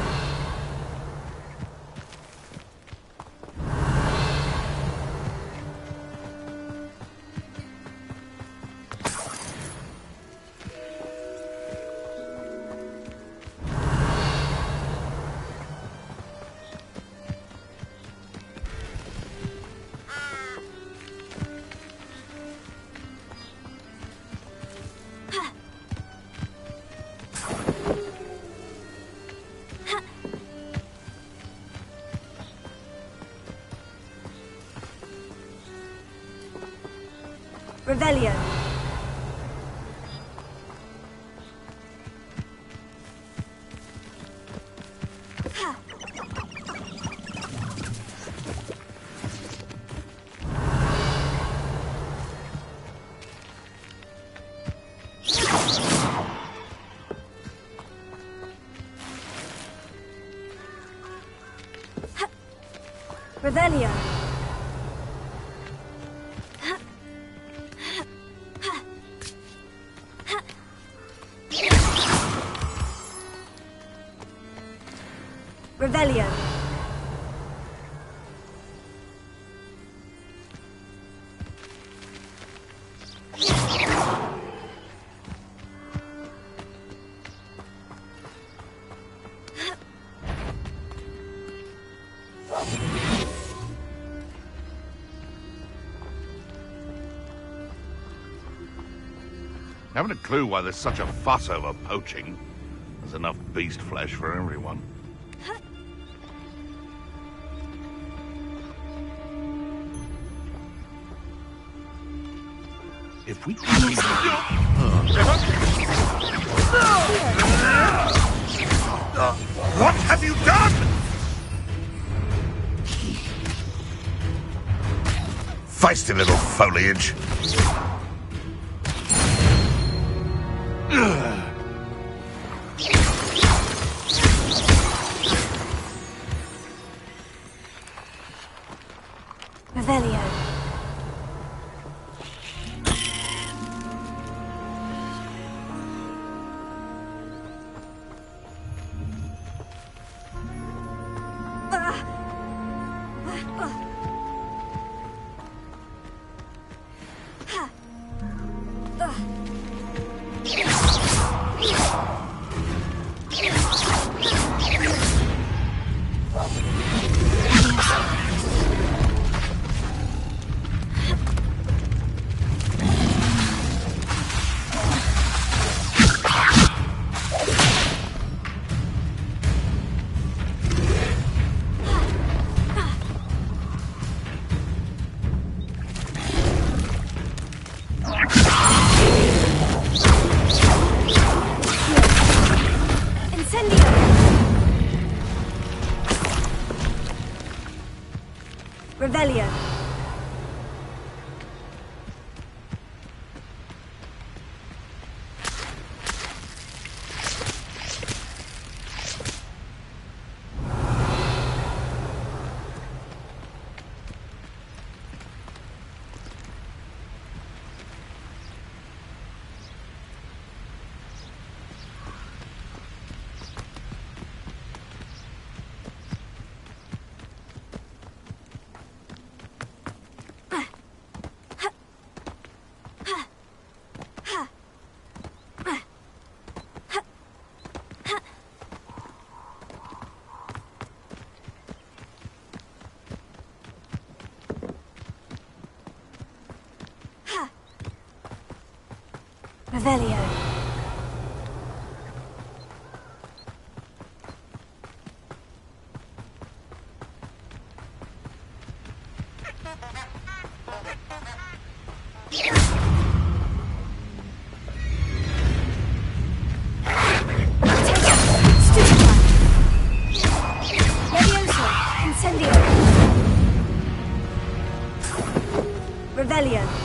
Revelio. Revelio. Revelio. Haven't a clue why there's such a fuss over poaching. There's enough beast flesh for everyone. If we What have you done? Feisty little foliage. Revelio. Revelio. Revelio. Revelio.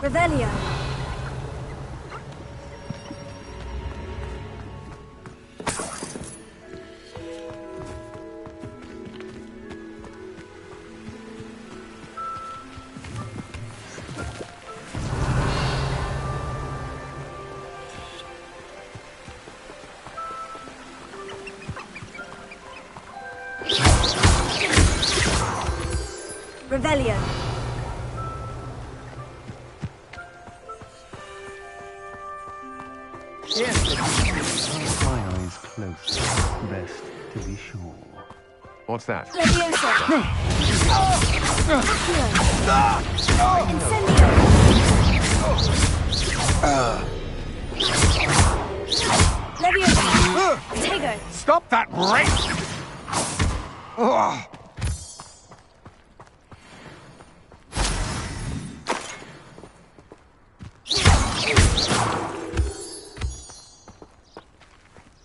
Revelio. Revelio. Yes. My eyes close. Best to be sure. What's that? Stop that race!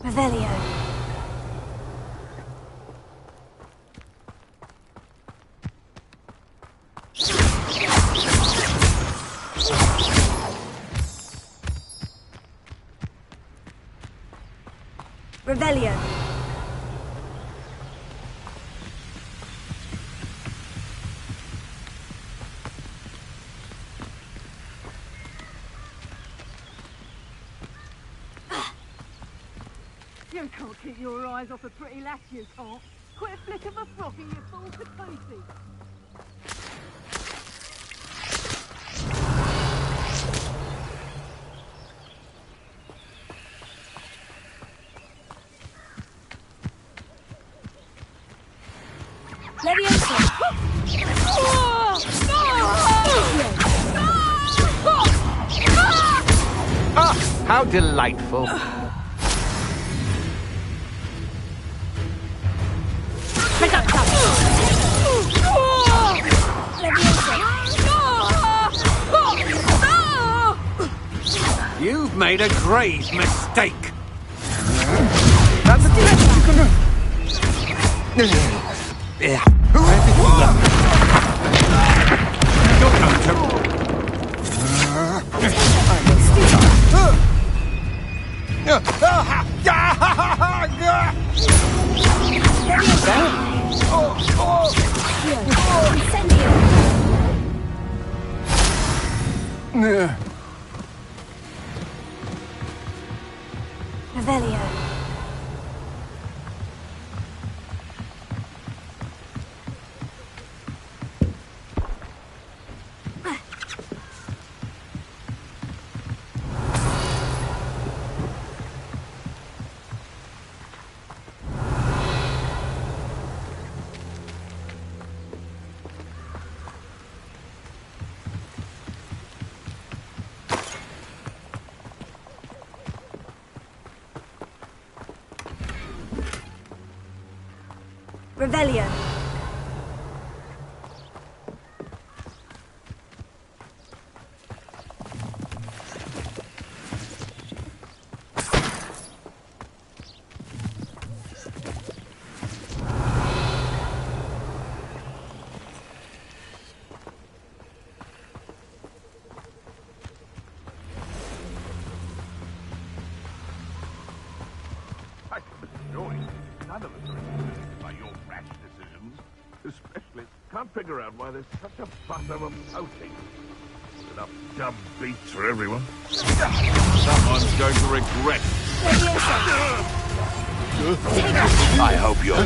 Revelio. Revelio. You can't keep your eyes off a pretty lass, you can't. Quit a flick of a frock and you fall to pieces. Ah, how delightful. You've made a grave mistake. That's the best you can do. Yeah. You're going to... Revelio. Revelio. None of us are influenced by your rash decisions. Especially, can't figure out why there's such a fuss over poaching. Enough dumb beats for everyone. Someone's going to regret. I hope you're...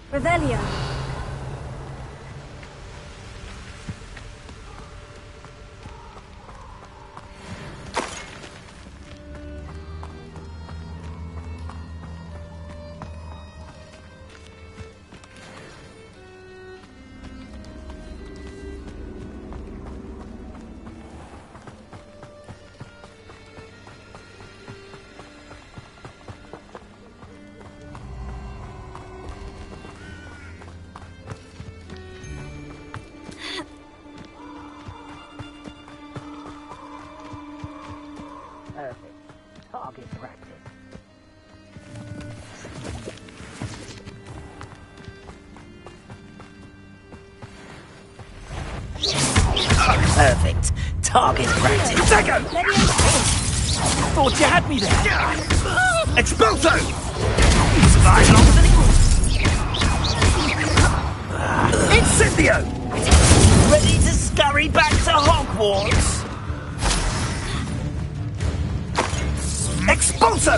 Revelio. target practice. Perfect. Target practice. Protego! Thought you had me there. Expulso! Survive longer than it. Incendio! Ready to scurry back to Hogwarts? Expulso!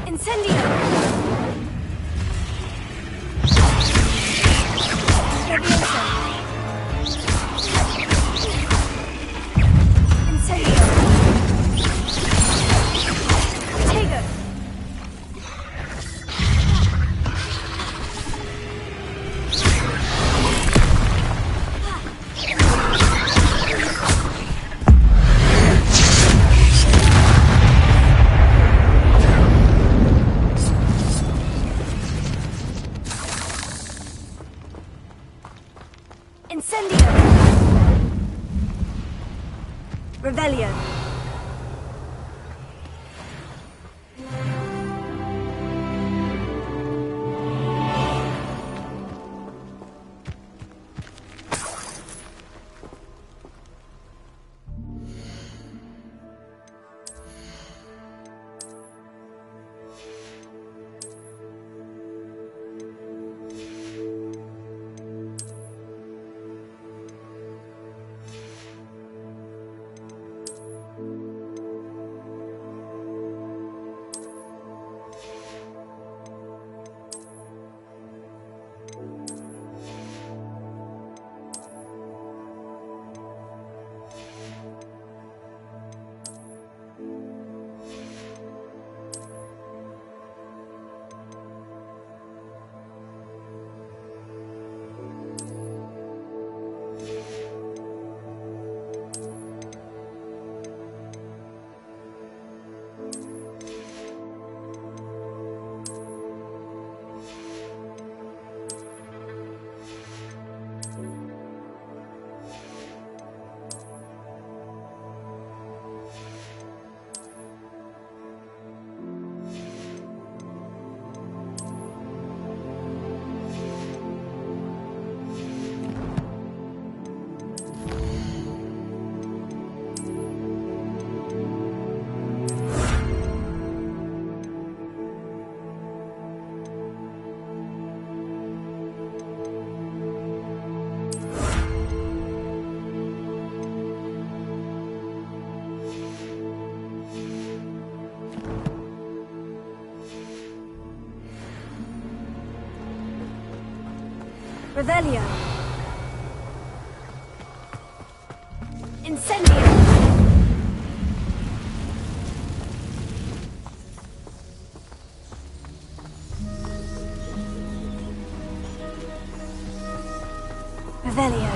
Incendio! Leviosa! Incendio! Protego! Incendio! Revelio! Revelio! Incendio! Revelio!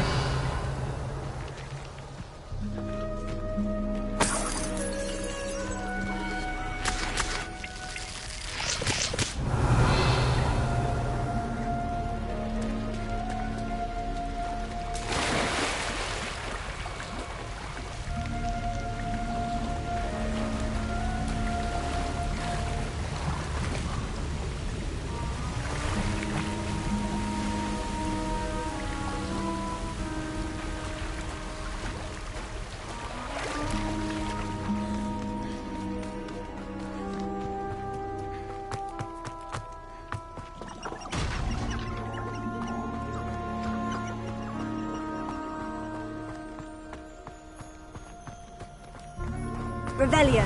Revelio.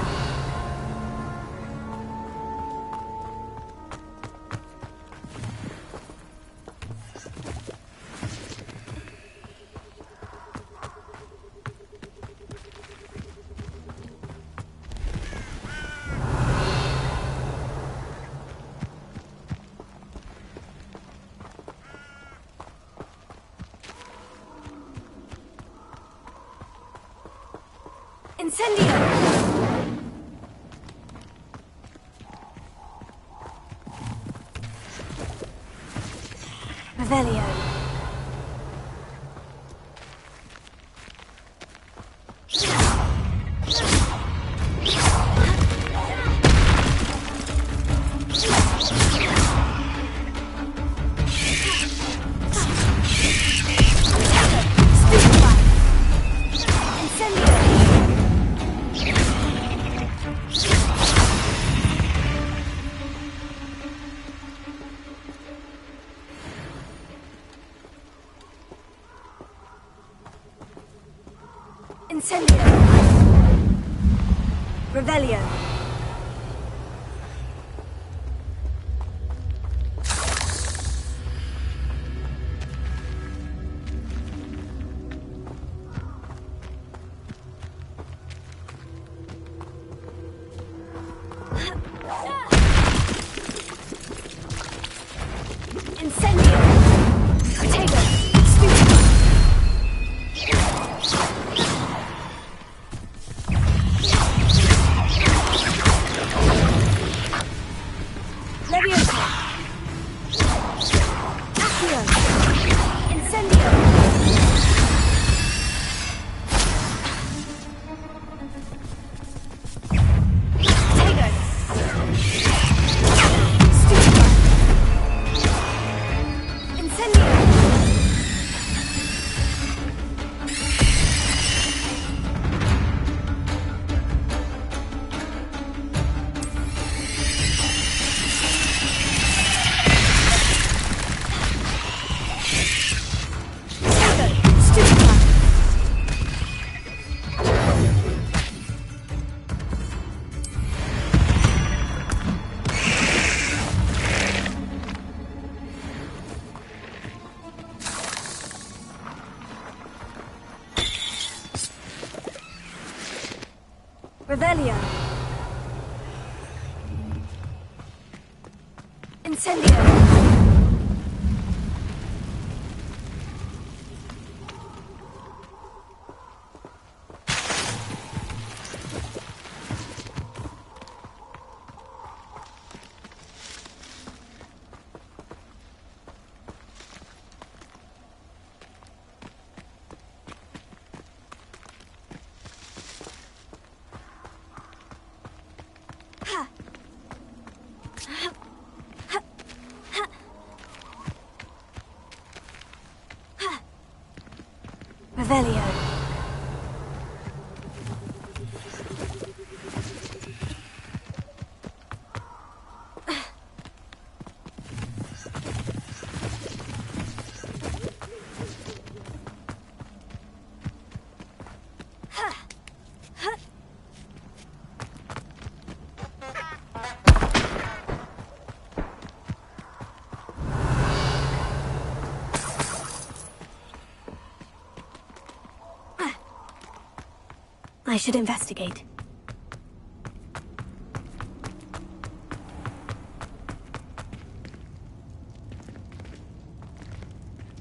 Incendio! Revelio. Incendio! Revelio! Incendio! Protego! Stupefy! Leviosa! Accio! Incendio! Protego! Stupefy! Incendio! Revelio. Incendio. Revelio. I should investigate.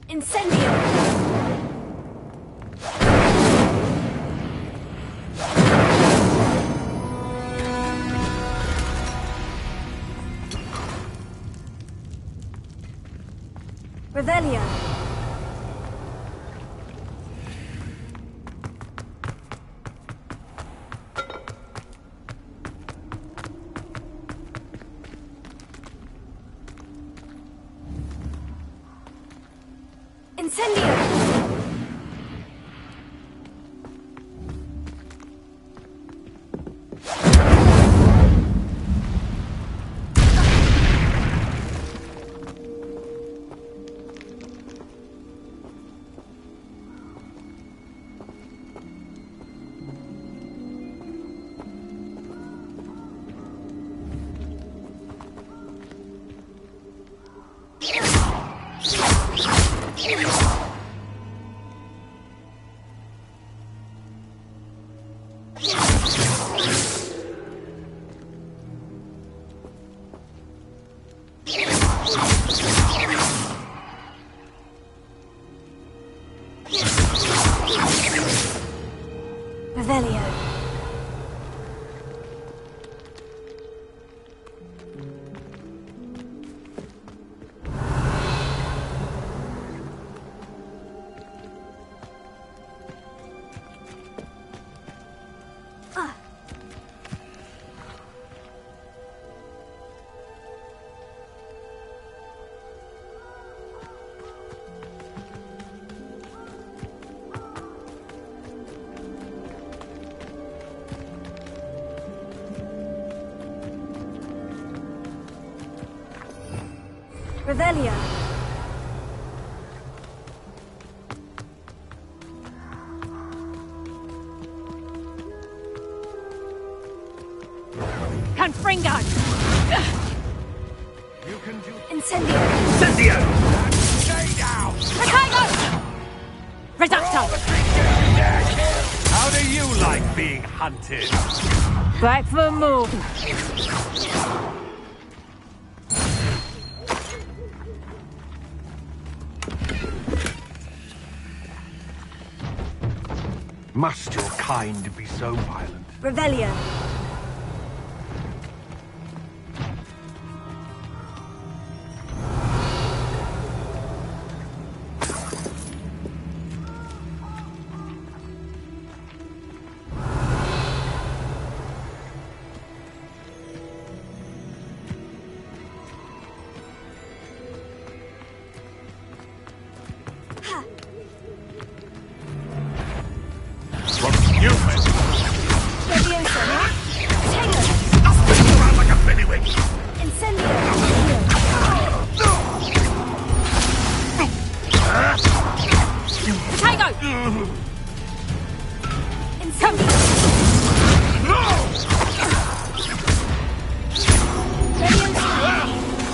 Incendio! Revelio. Incendio! Revelio. Confringo! You can do... Incendio! Incendio! Stay down! Ricardo! Reducto! How do you like being hunted? Back for more. Must your kind be so violent? Revelio.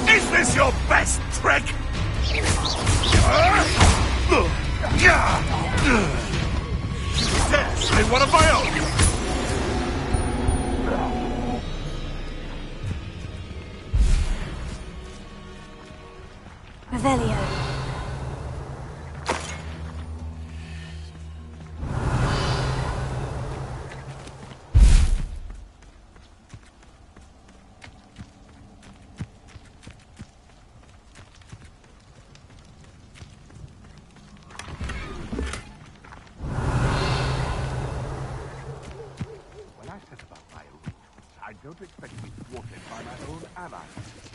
Is this your best trick? Dare say one of my own. Revelio. I don't expect to be thwarted by my own allies.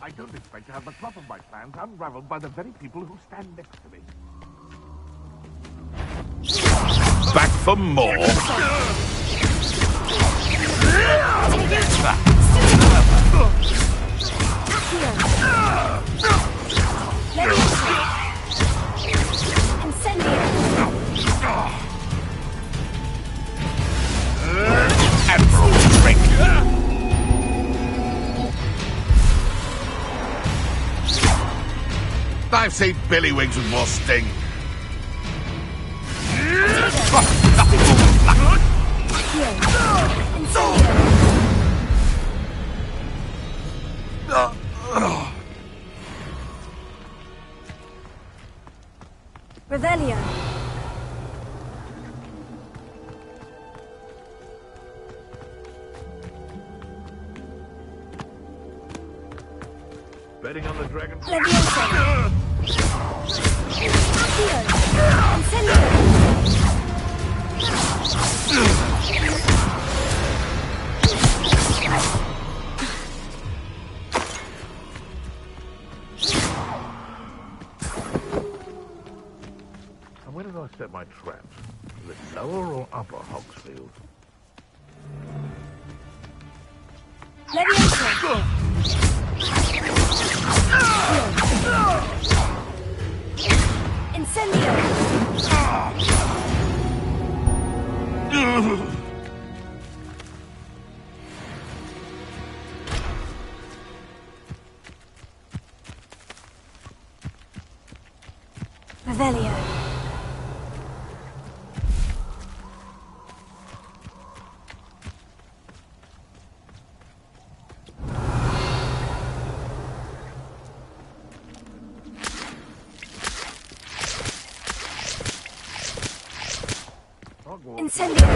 I don't expect to have the plot of my plans unraveled by the very people who stand next to me. Back for more! I've seen Billywigs with more sting. Revelio. Betting on the dragon. Leviosa. And where did I set my traps? Was it lower or upper Hogsfield? Leviosa. Incendio! Revelio. Incendio!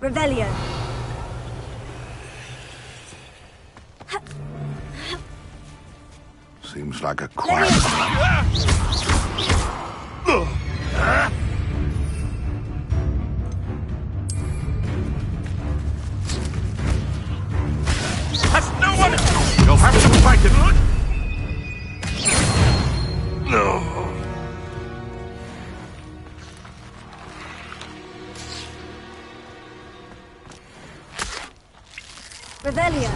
Revelio. Seems like a quiet... Has no one... You'll have to fight it. Revelio.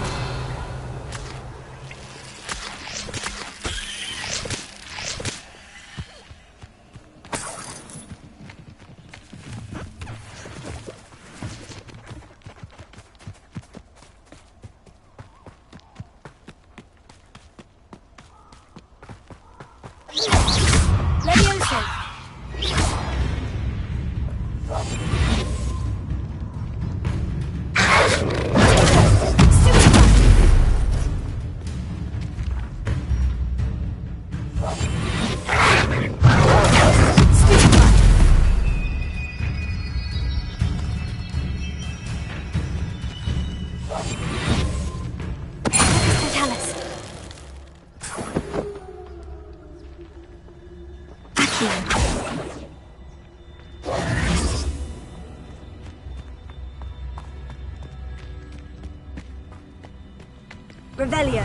Revelio.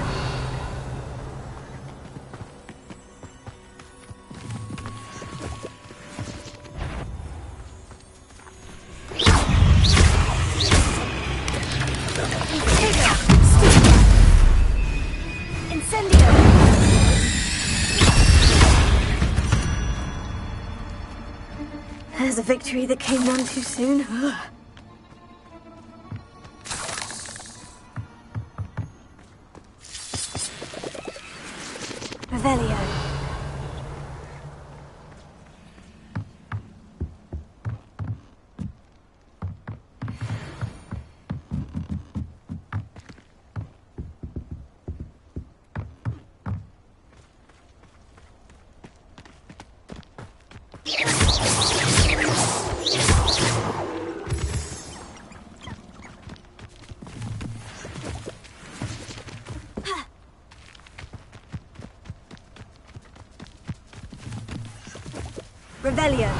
Incendio. There's a victory that came none too soon. Revelio. Revelio.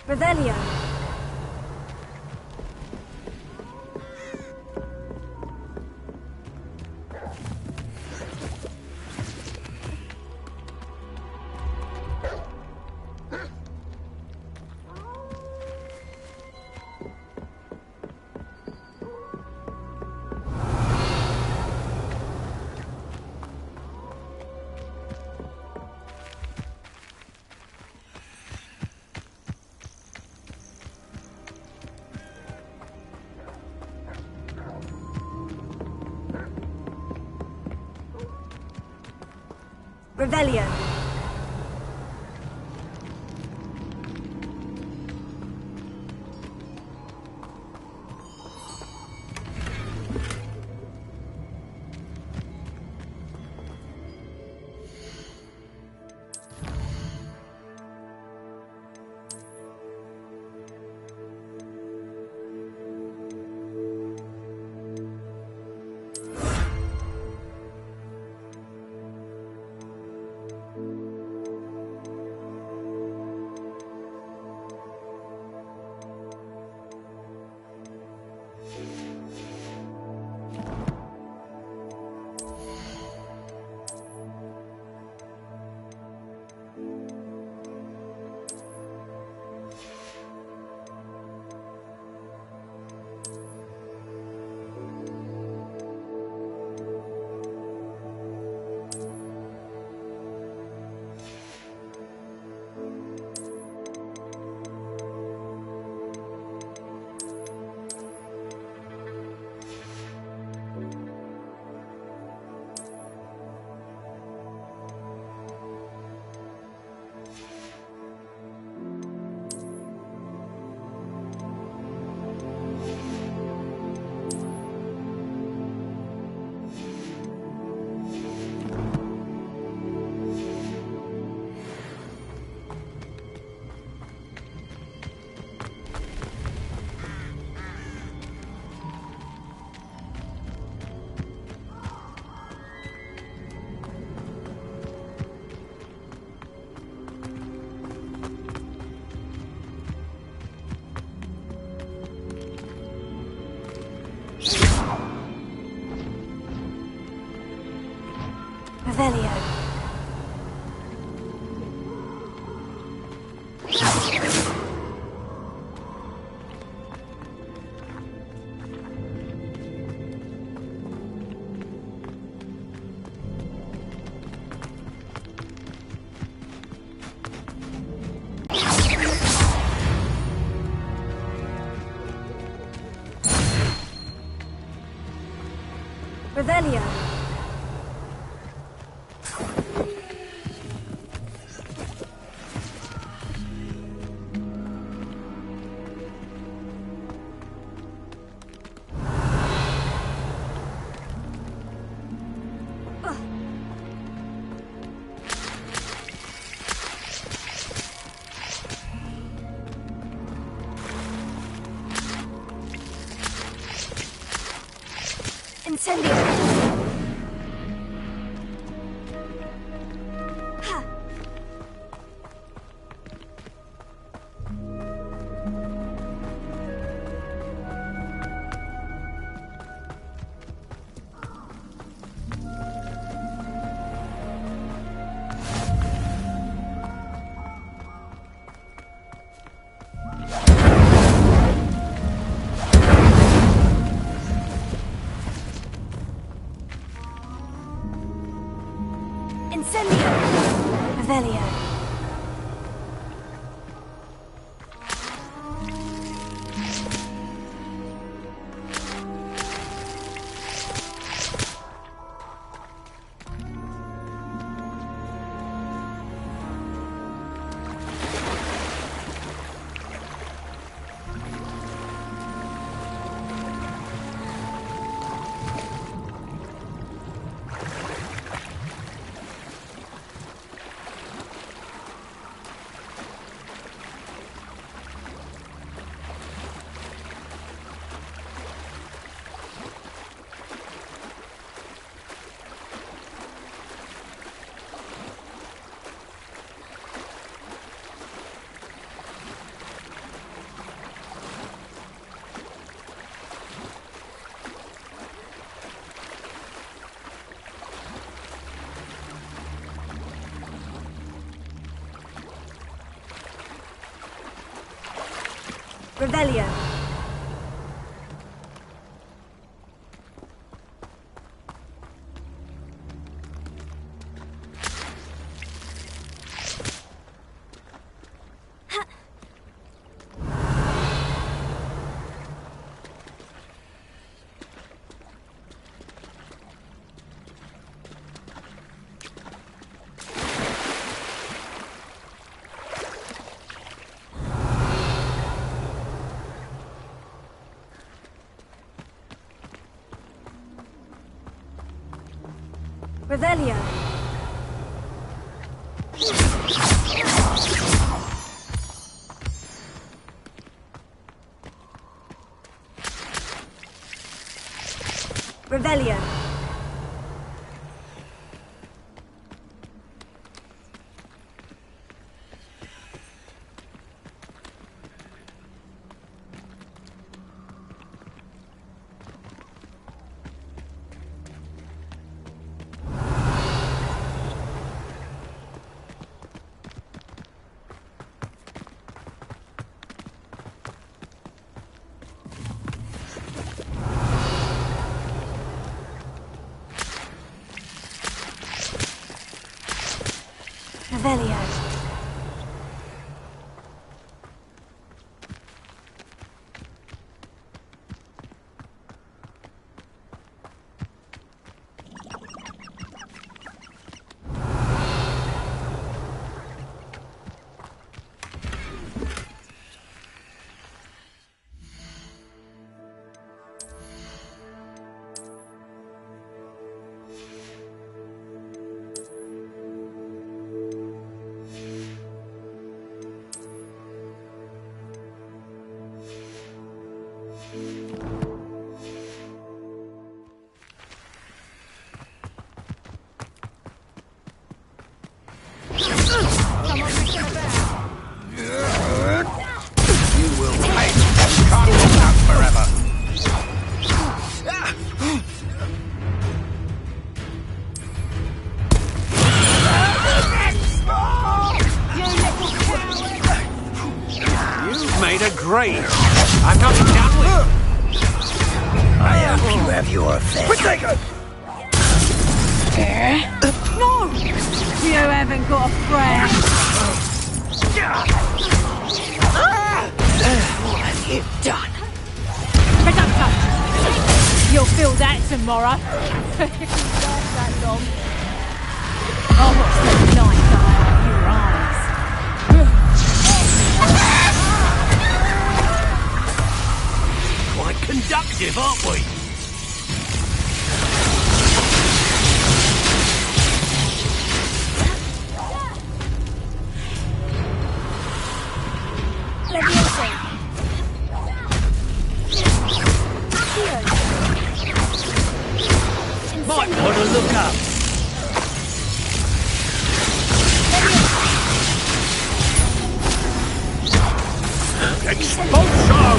Revelio. Revelio. Revelio. Revelio. Incendio. Ha. Incendio. Revelio. Revelio. Revelio. Revelio. Revelio. grave. I'm not done with. I hope you have your fill. Protego! No! You haven't got a friend! What have you done? Presumption! You'll feel that tomorrow. If you last that long. I'll watch the light go out of your eyes. Quite conductive, aren't we? Might want to look up. Expulsion!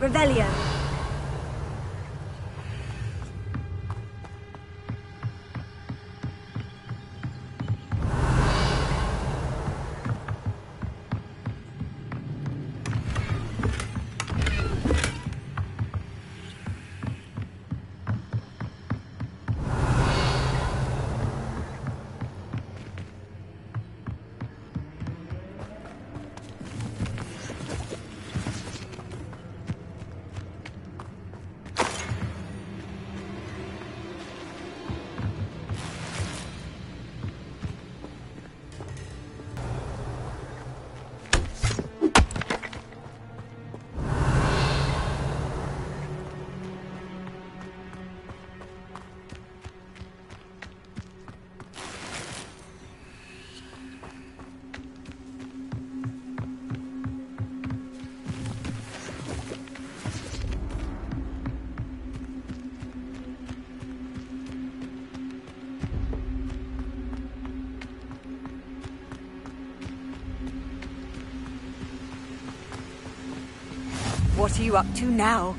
Revelio. What are you up to now?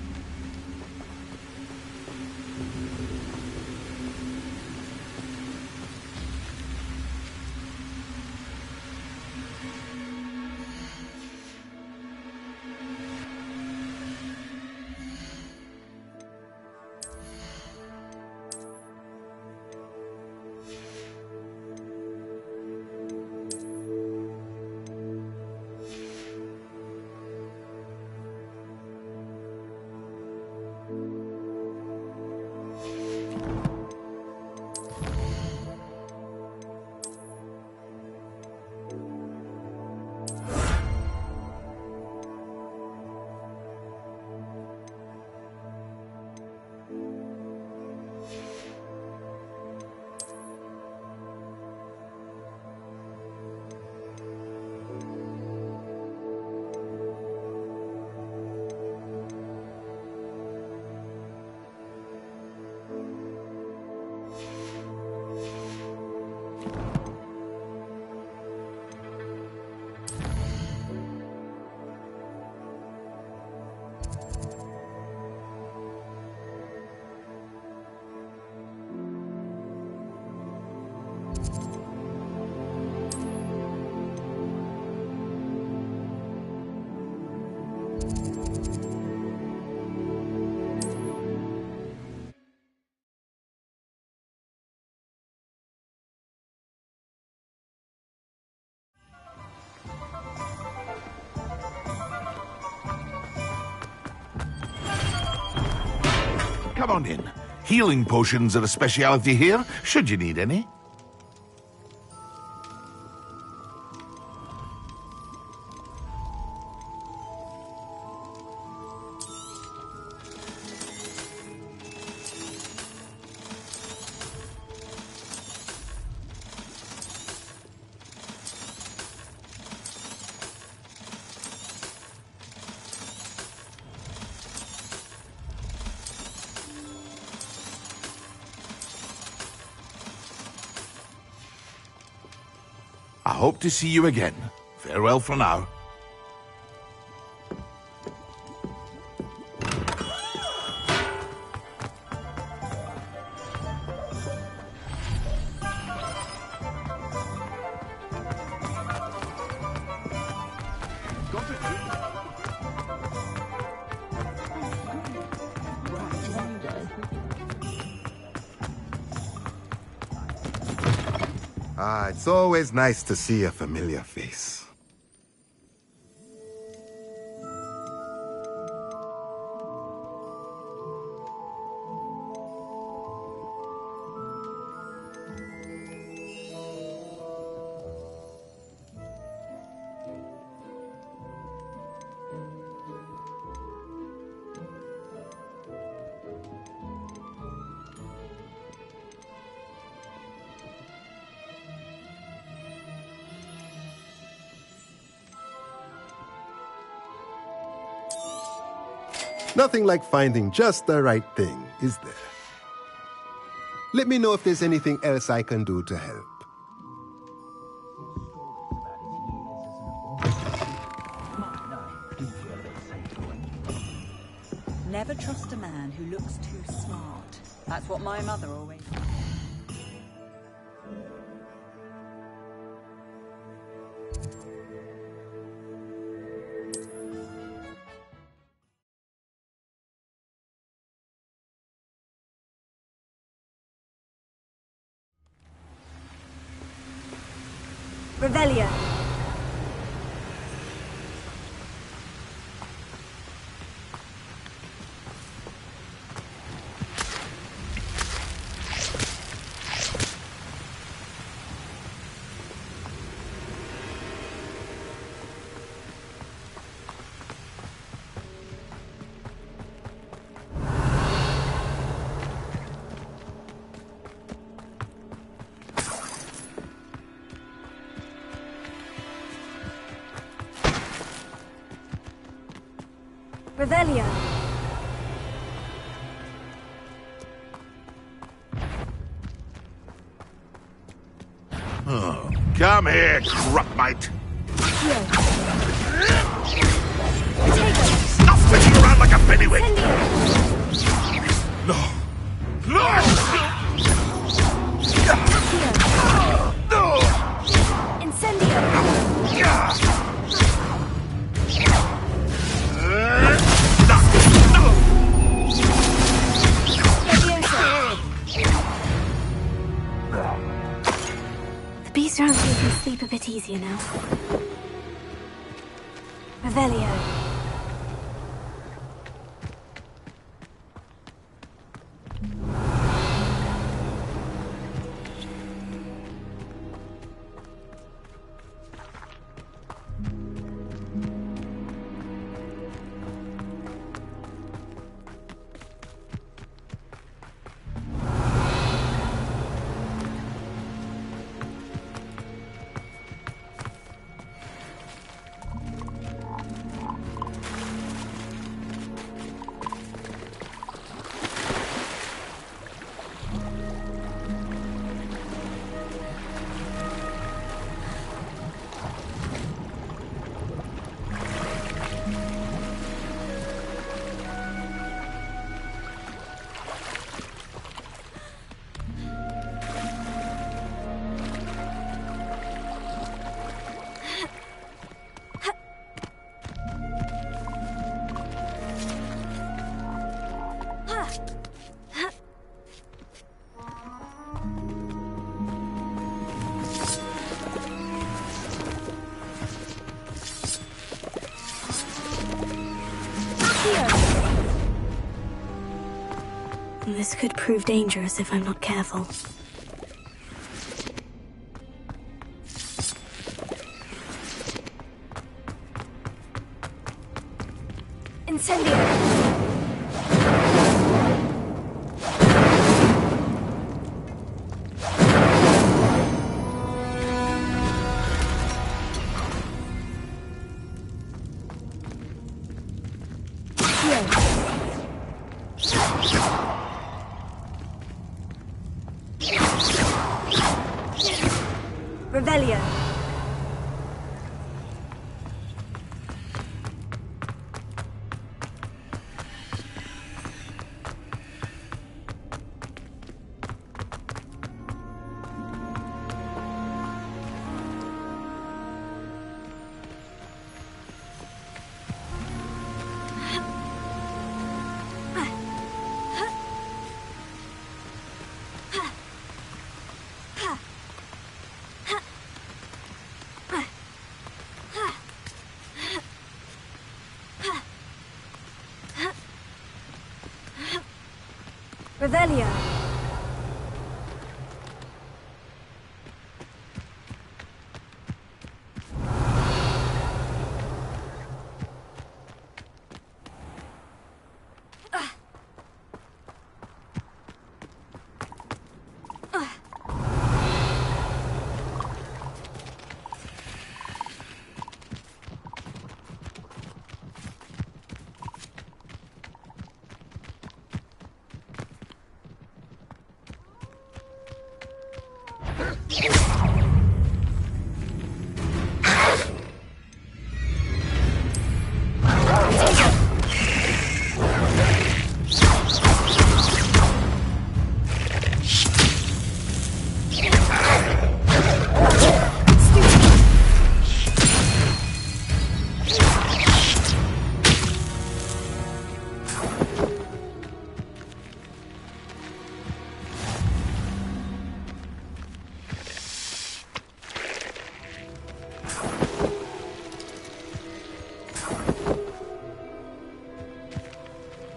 Come on in. Healing potions are a speciality here, should you need any. I hope to see you again. Farewell for now. Ah, it's always nice to see a familiar face. Nothing like finding just the right thing, is there? Let me know if there's anything else I can do to help. Never trust a man who looks too smart. That's what my mother always said. Revelio. Revelio. Oh, come here, Crupmite. Stop sticking around like a pennywig! No. The beast around here can sleep a bit easier now. Revelio. This could prove dangerous if I'm not careful. Incendio! Revelio. Revelio.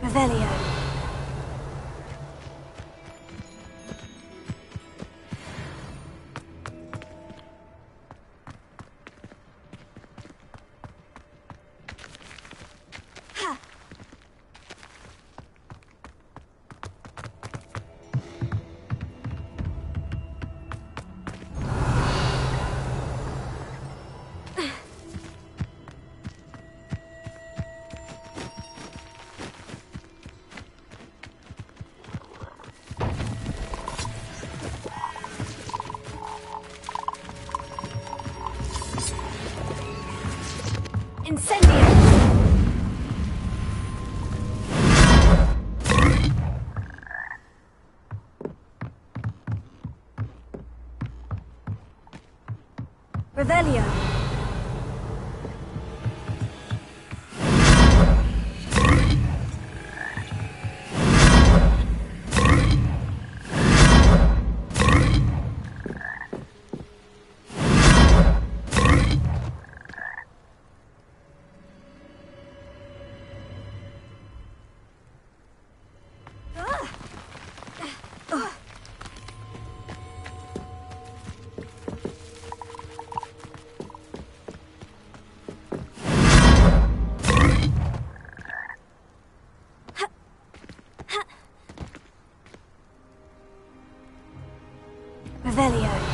Revelio. Incendio! Revelio. Revelio.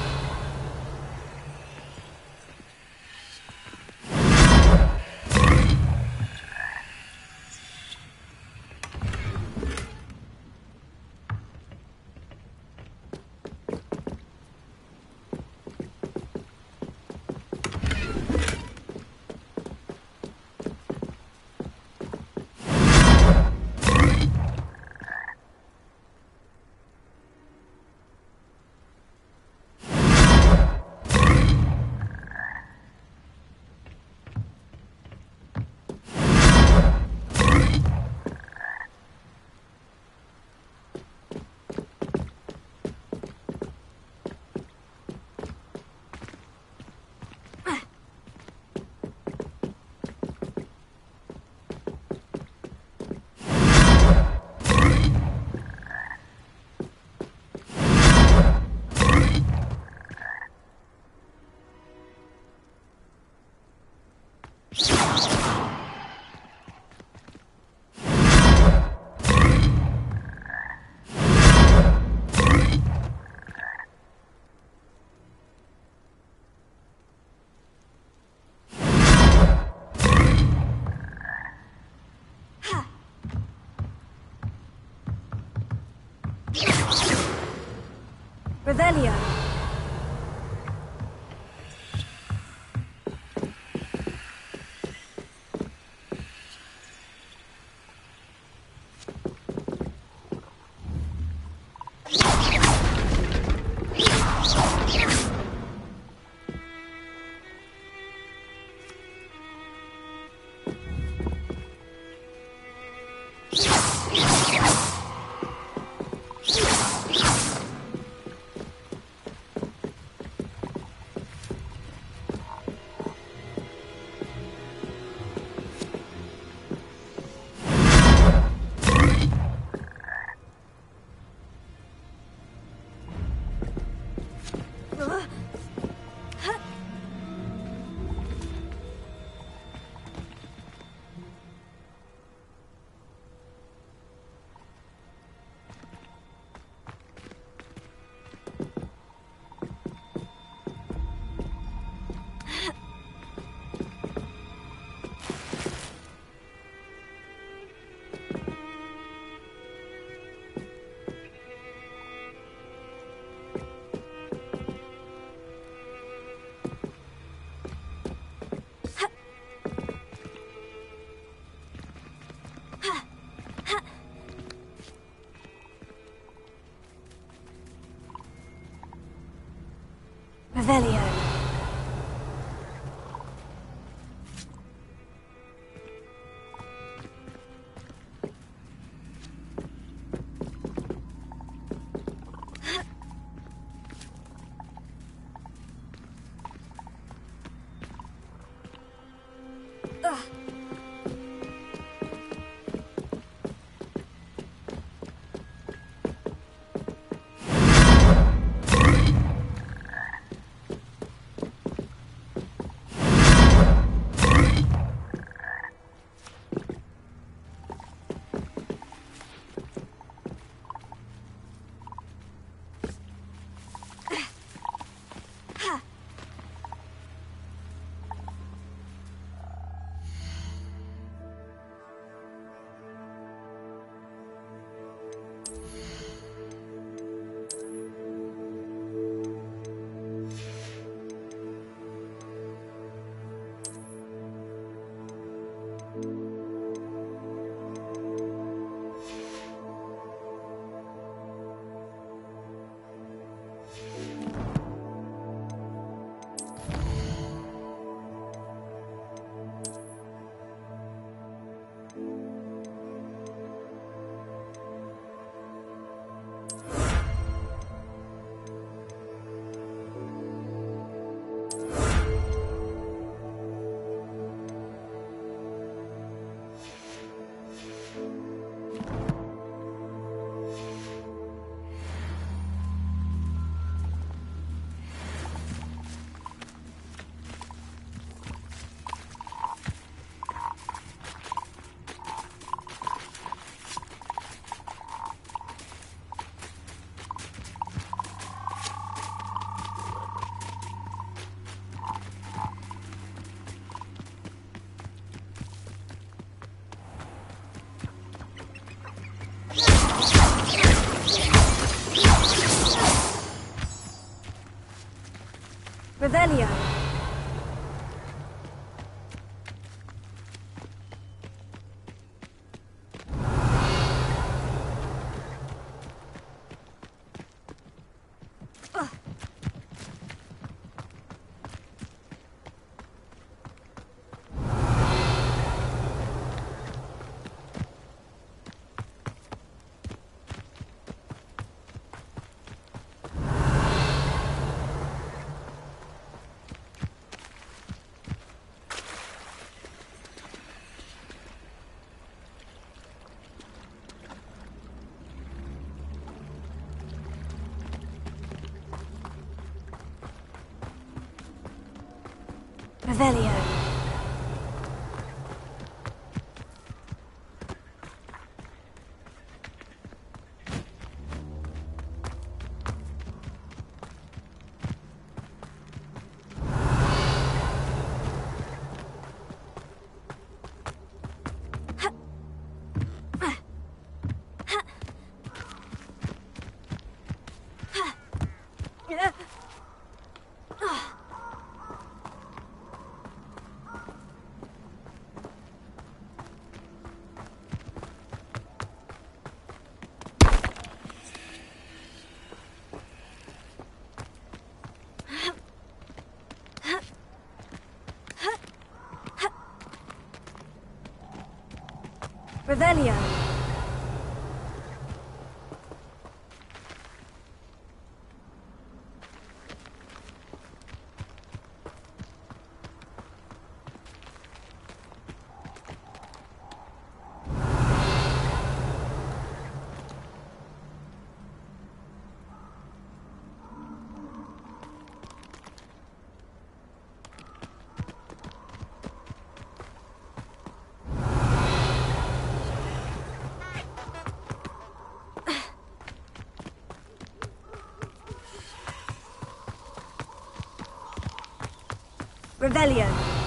Revelio. Revelio. Revelio. Revelio. Revelio. Revelio.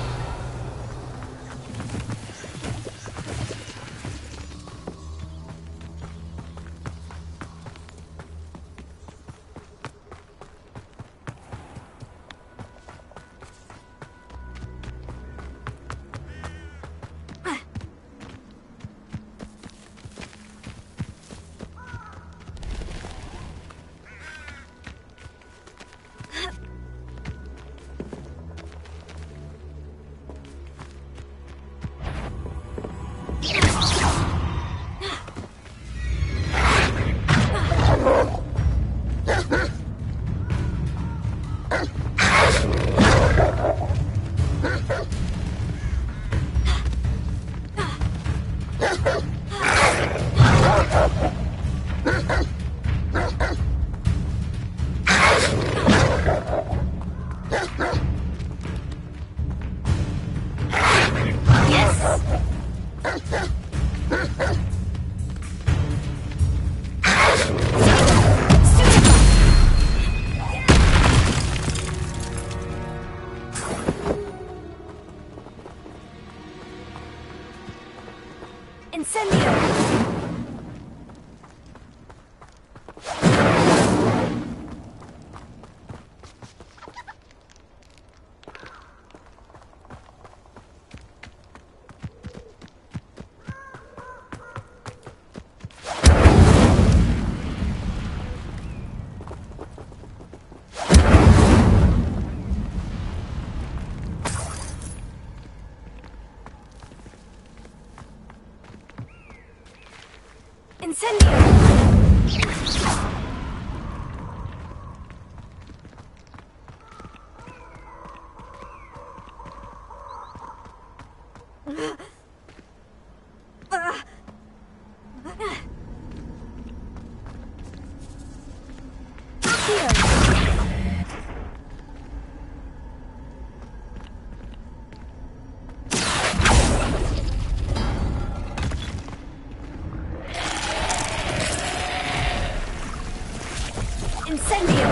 Incendio!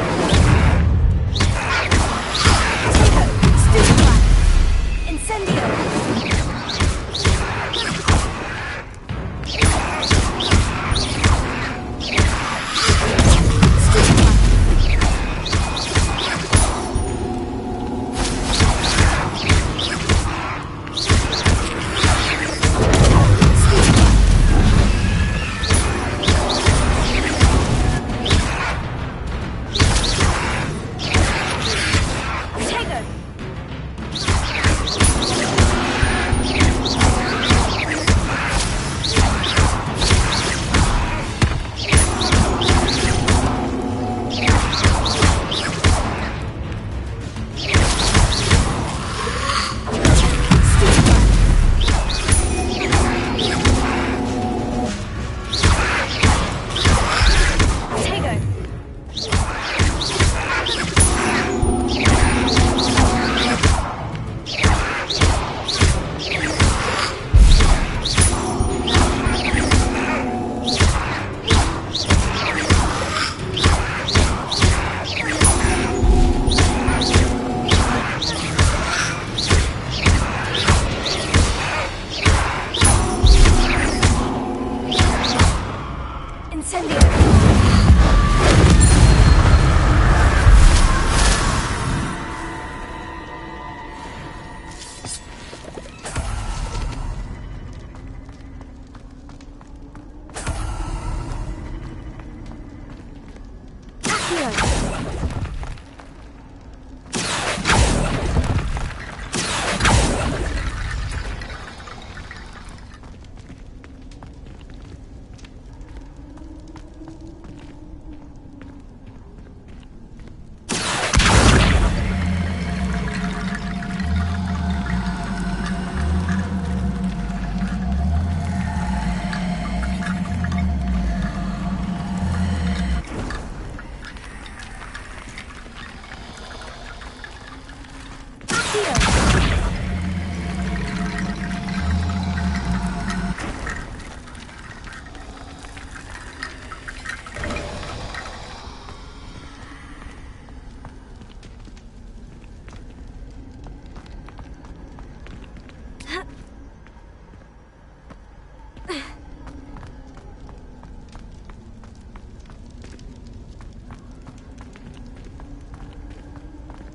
Potato! Stupefy! Incendio!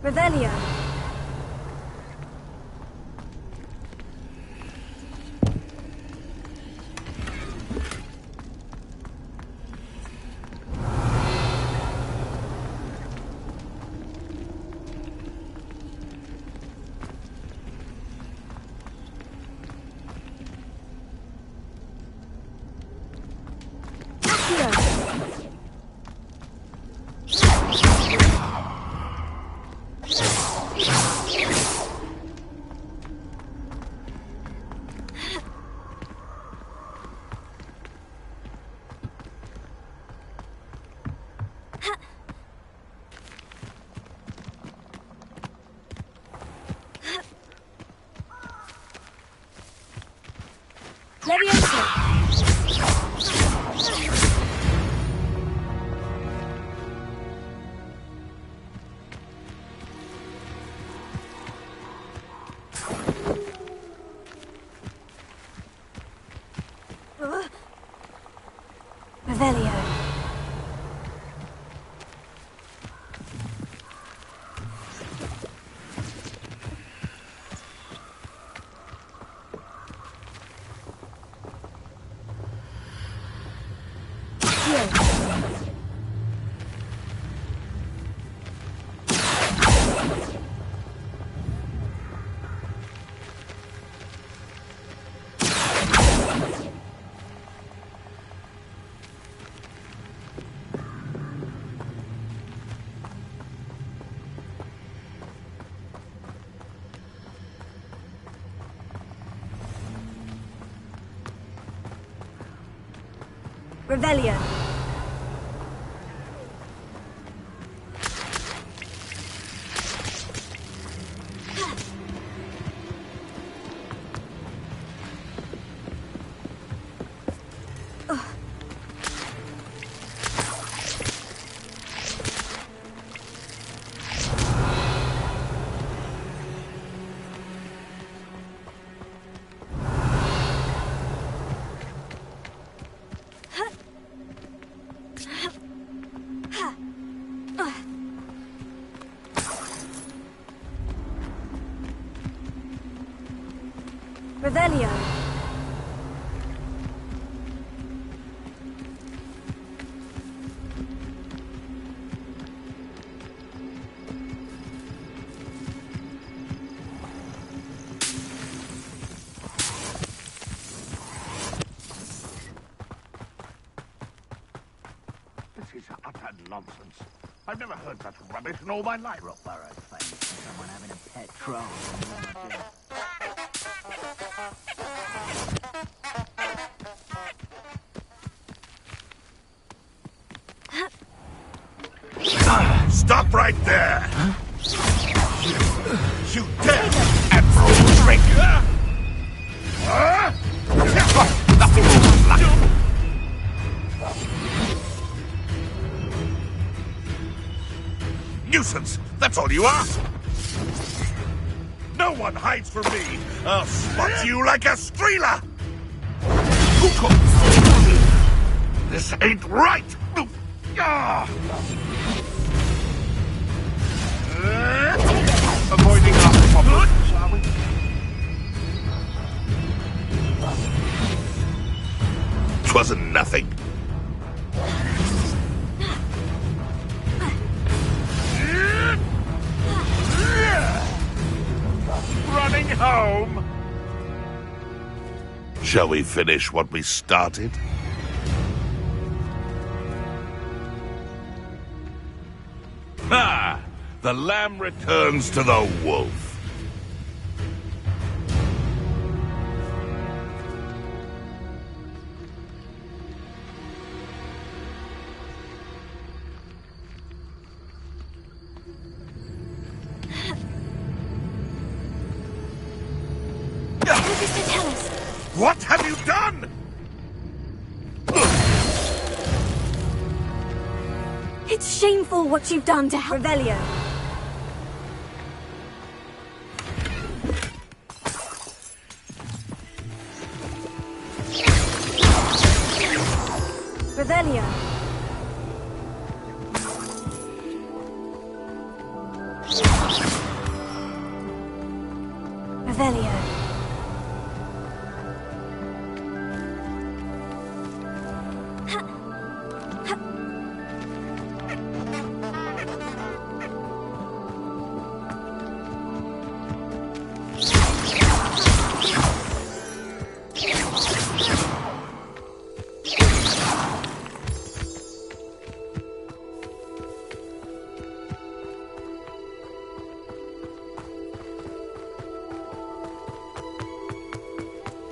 Revelio. Revelio. Revelio. Revelio. This is utter nonsense. I've never heard such rubbish in all my life. Rockborough's famous for someone having a pet troll. Stop right there! You dare! Admiral Trick! Nothing more luck! Nuisance! That's all you are! No one hides from me! I'll spot you like a streeler! This ain't right! Avoiding our problems, are we? Twasn't nothing. Running home. Shall we finish what we started? Ah! The lamb returns to the wolf. What have you done? It's shameful what you've done to Revelio. Revelio. Revelio.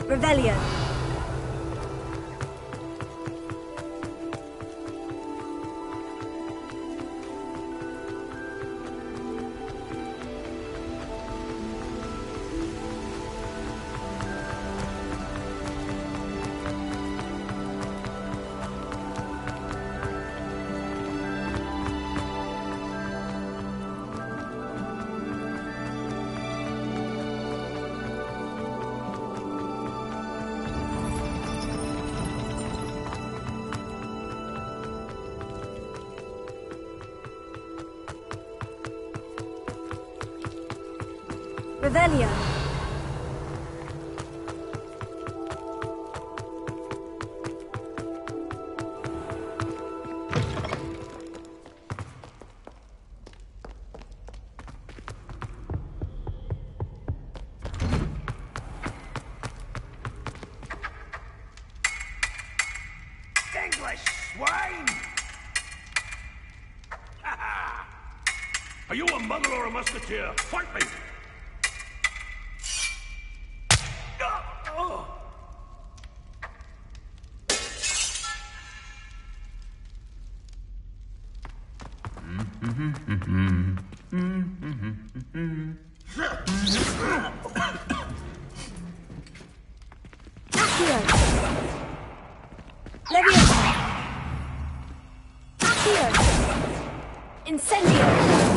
Revelio. Revelio. English swine! Are you a mother or a musketeer? Fight me! Leviosa. Accio. Incendio.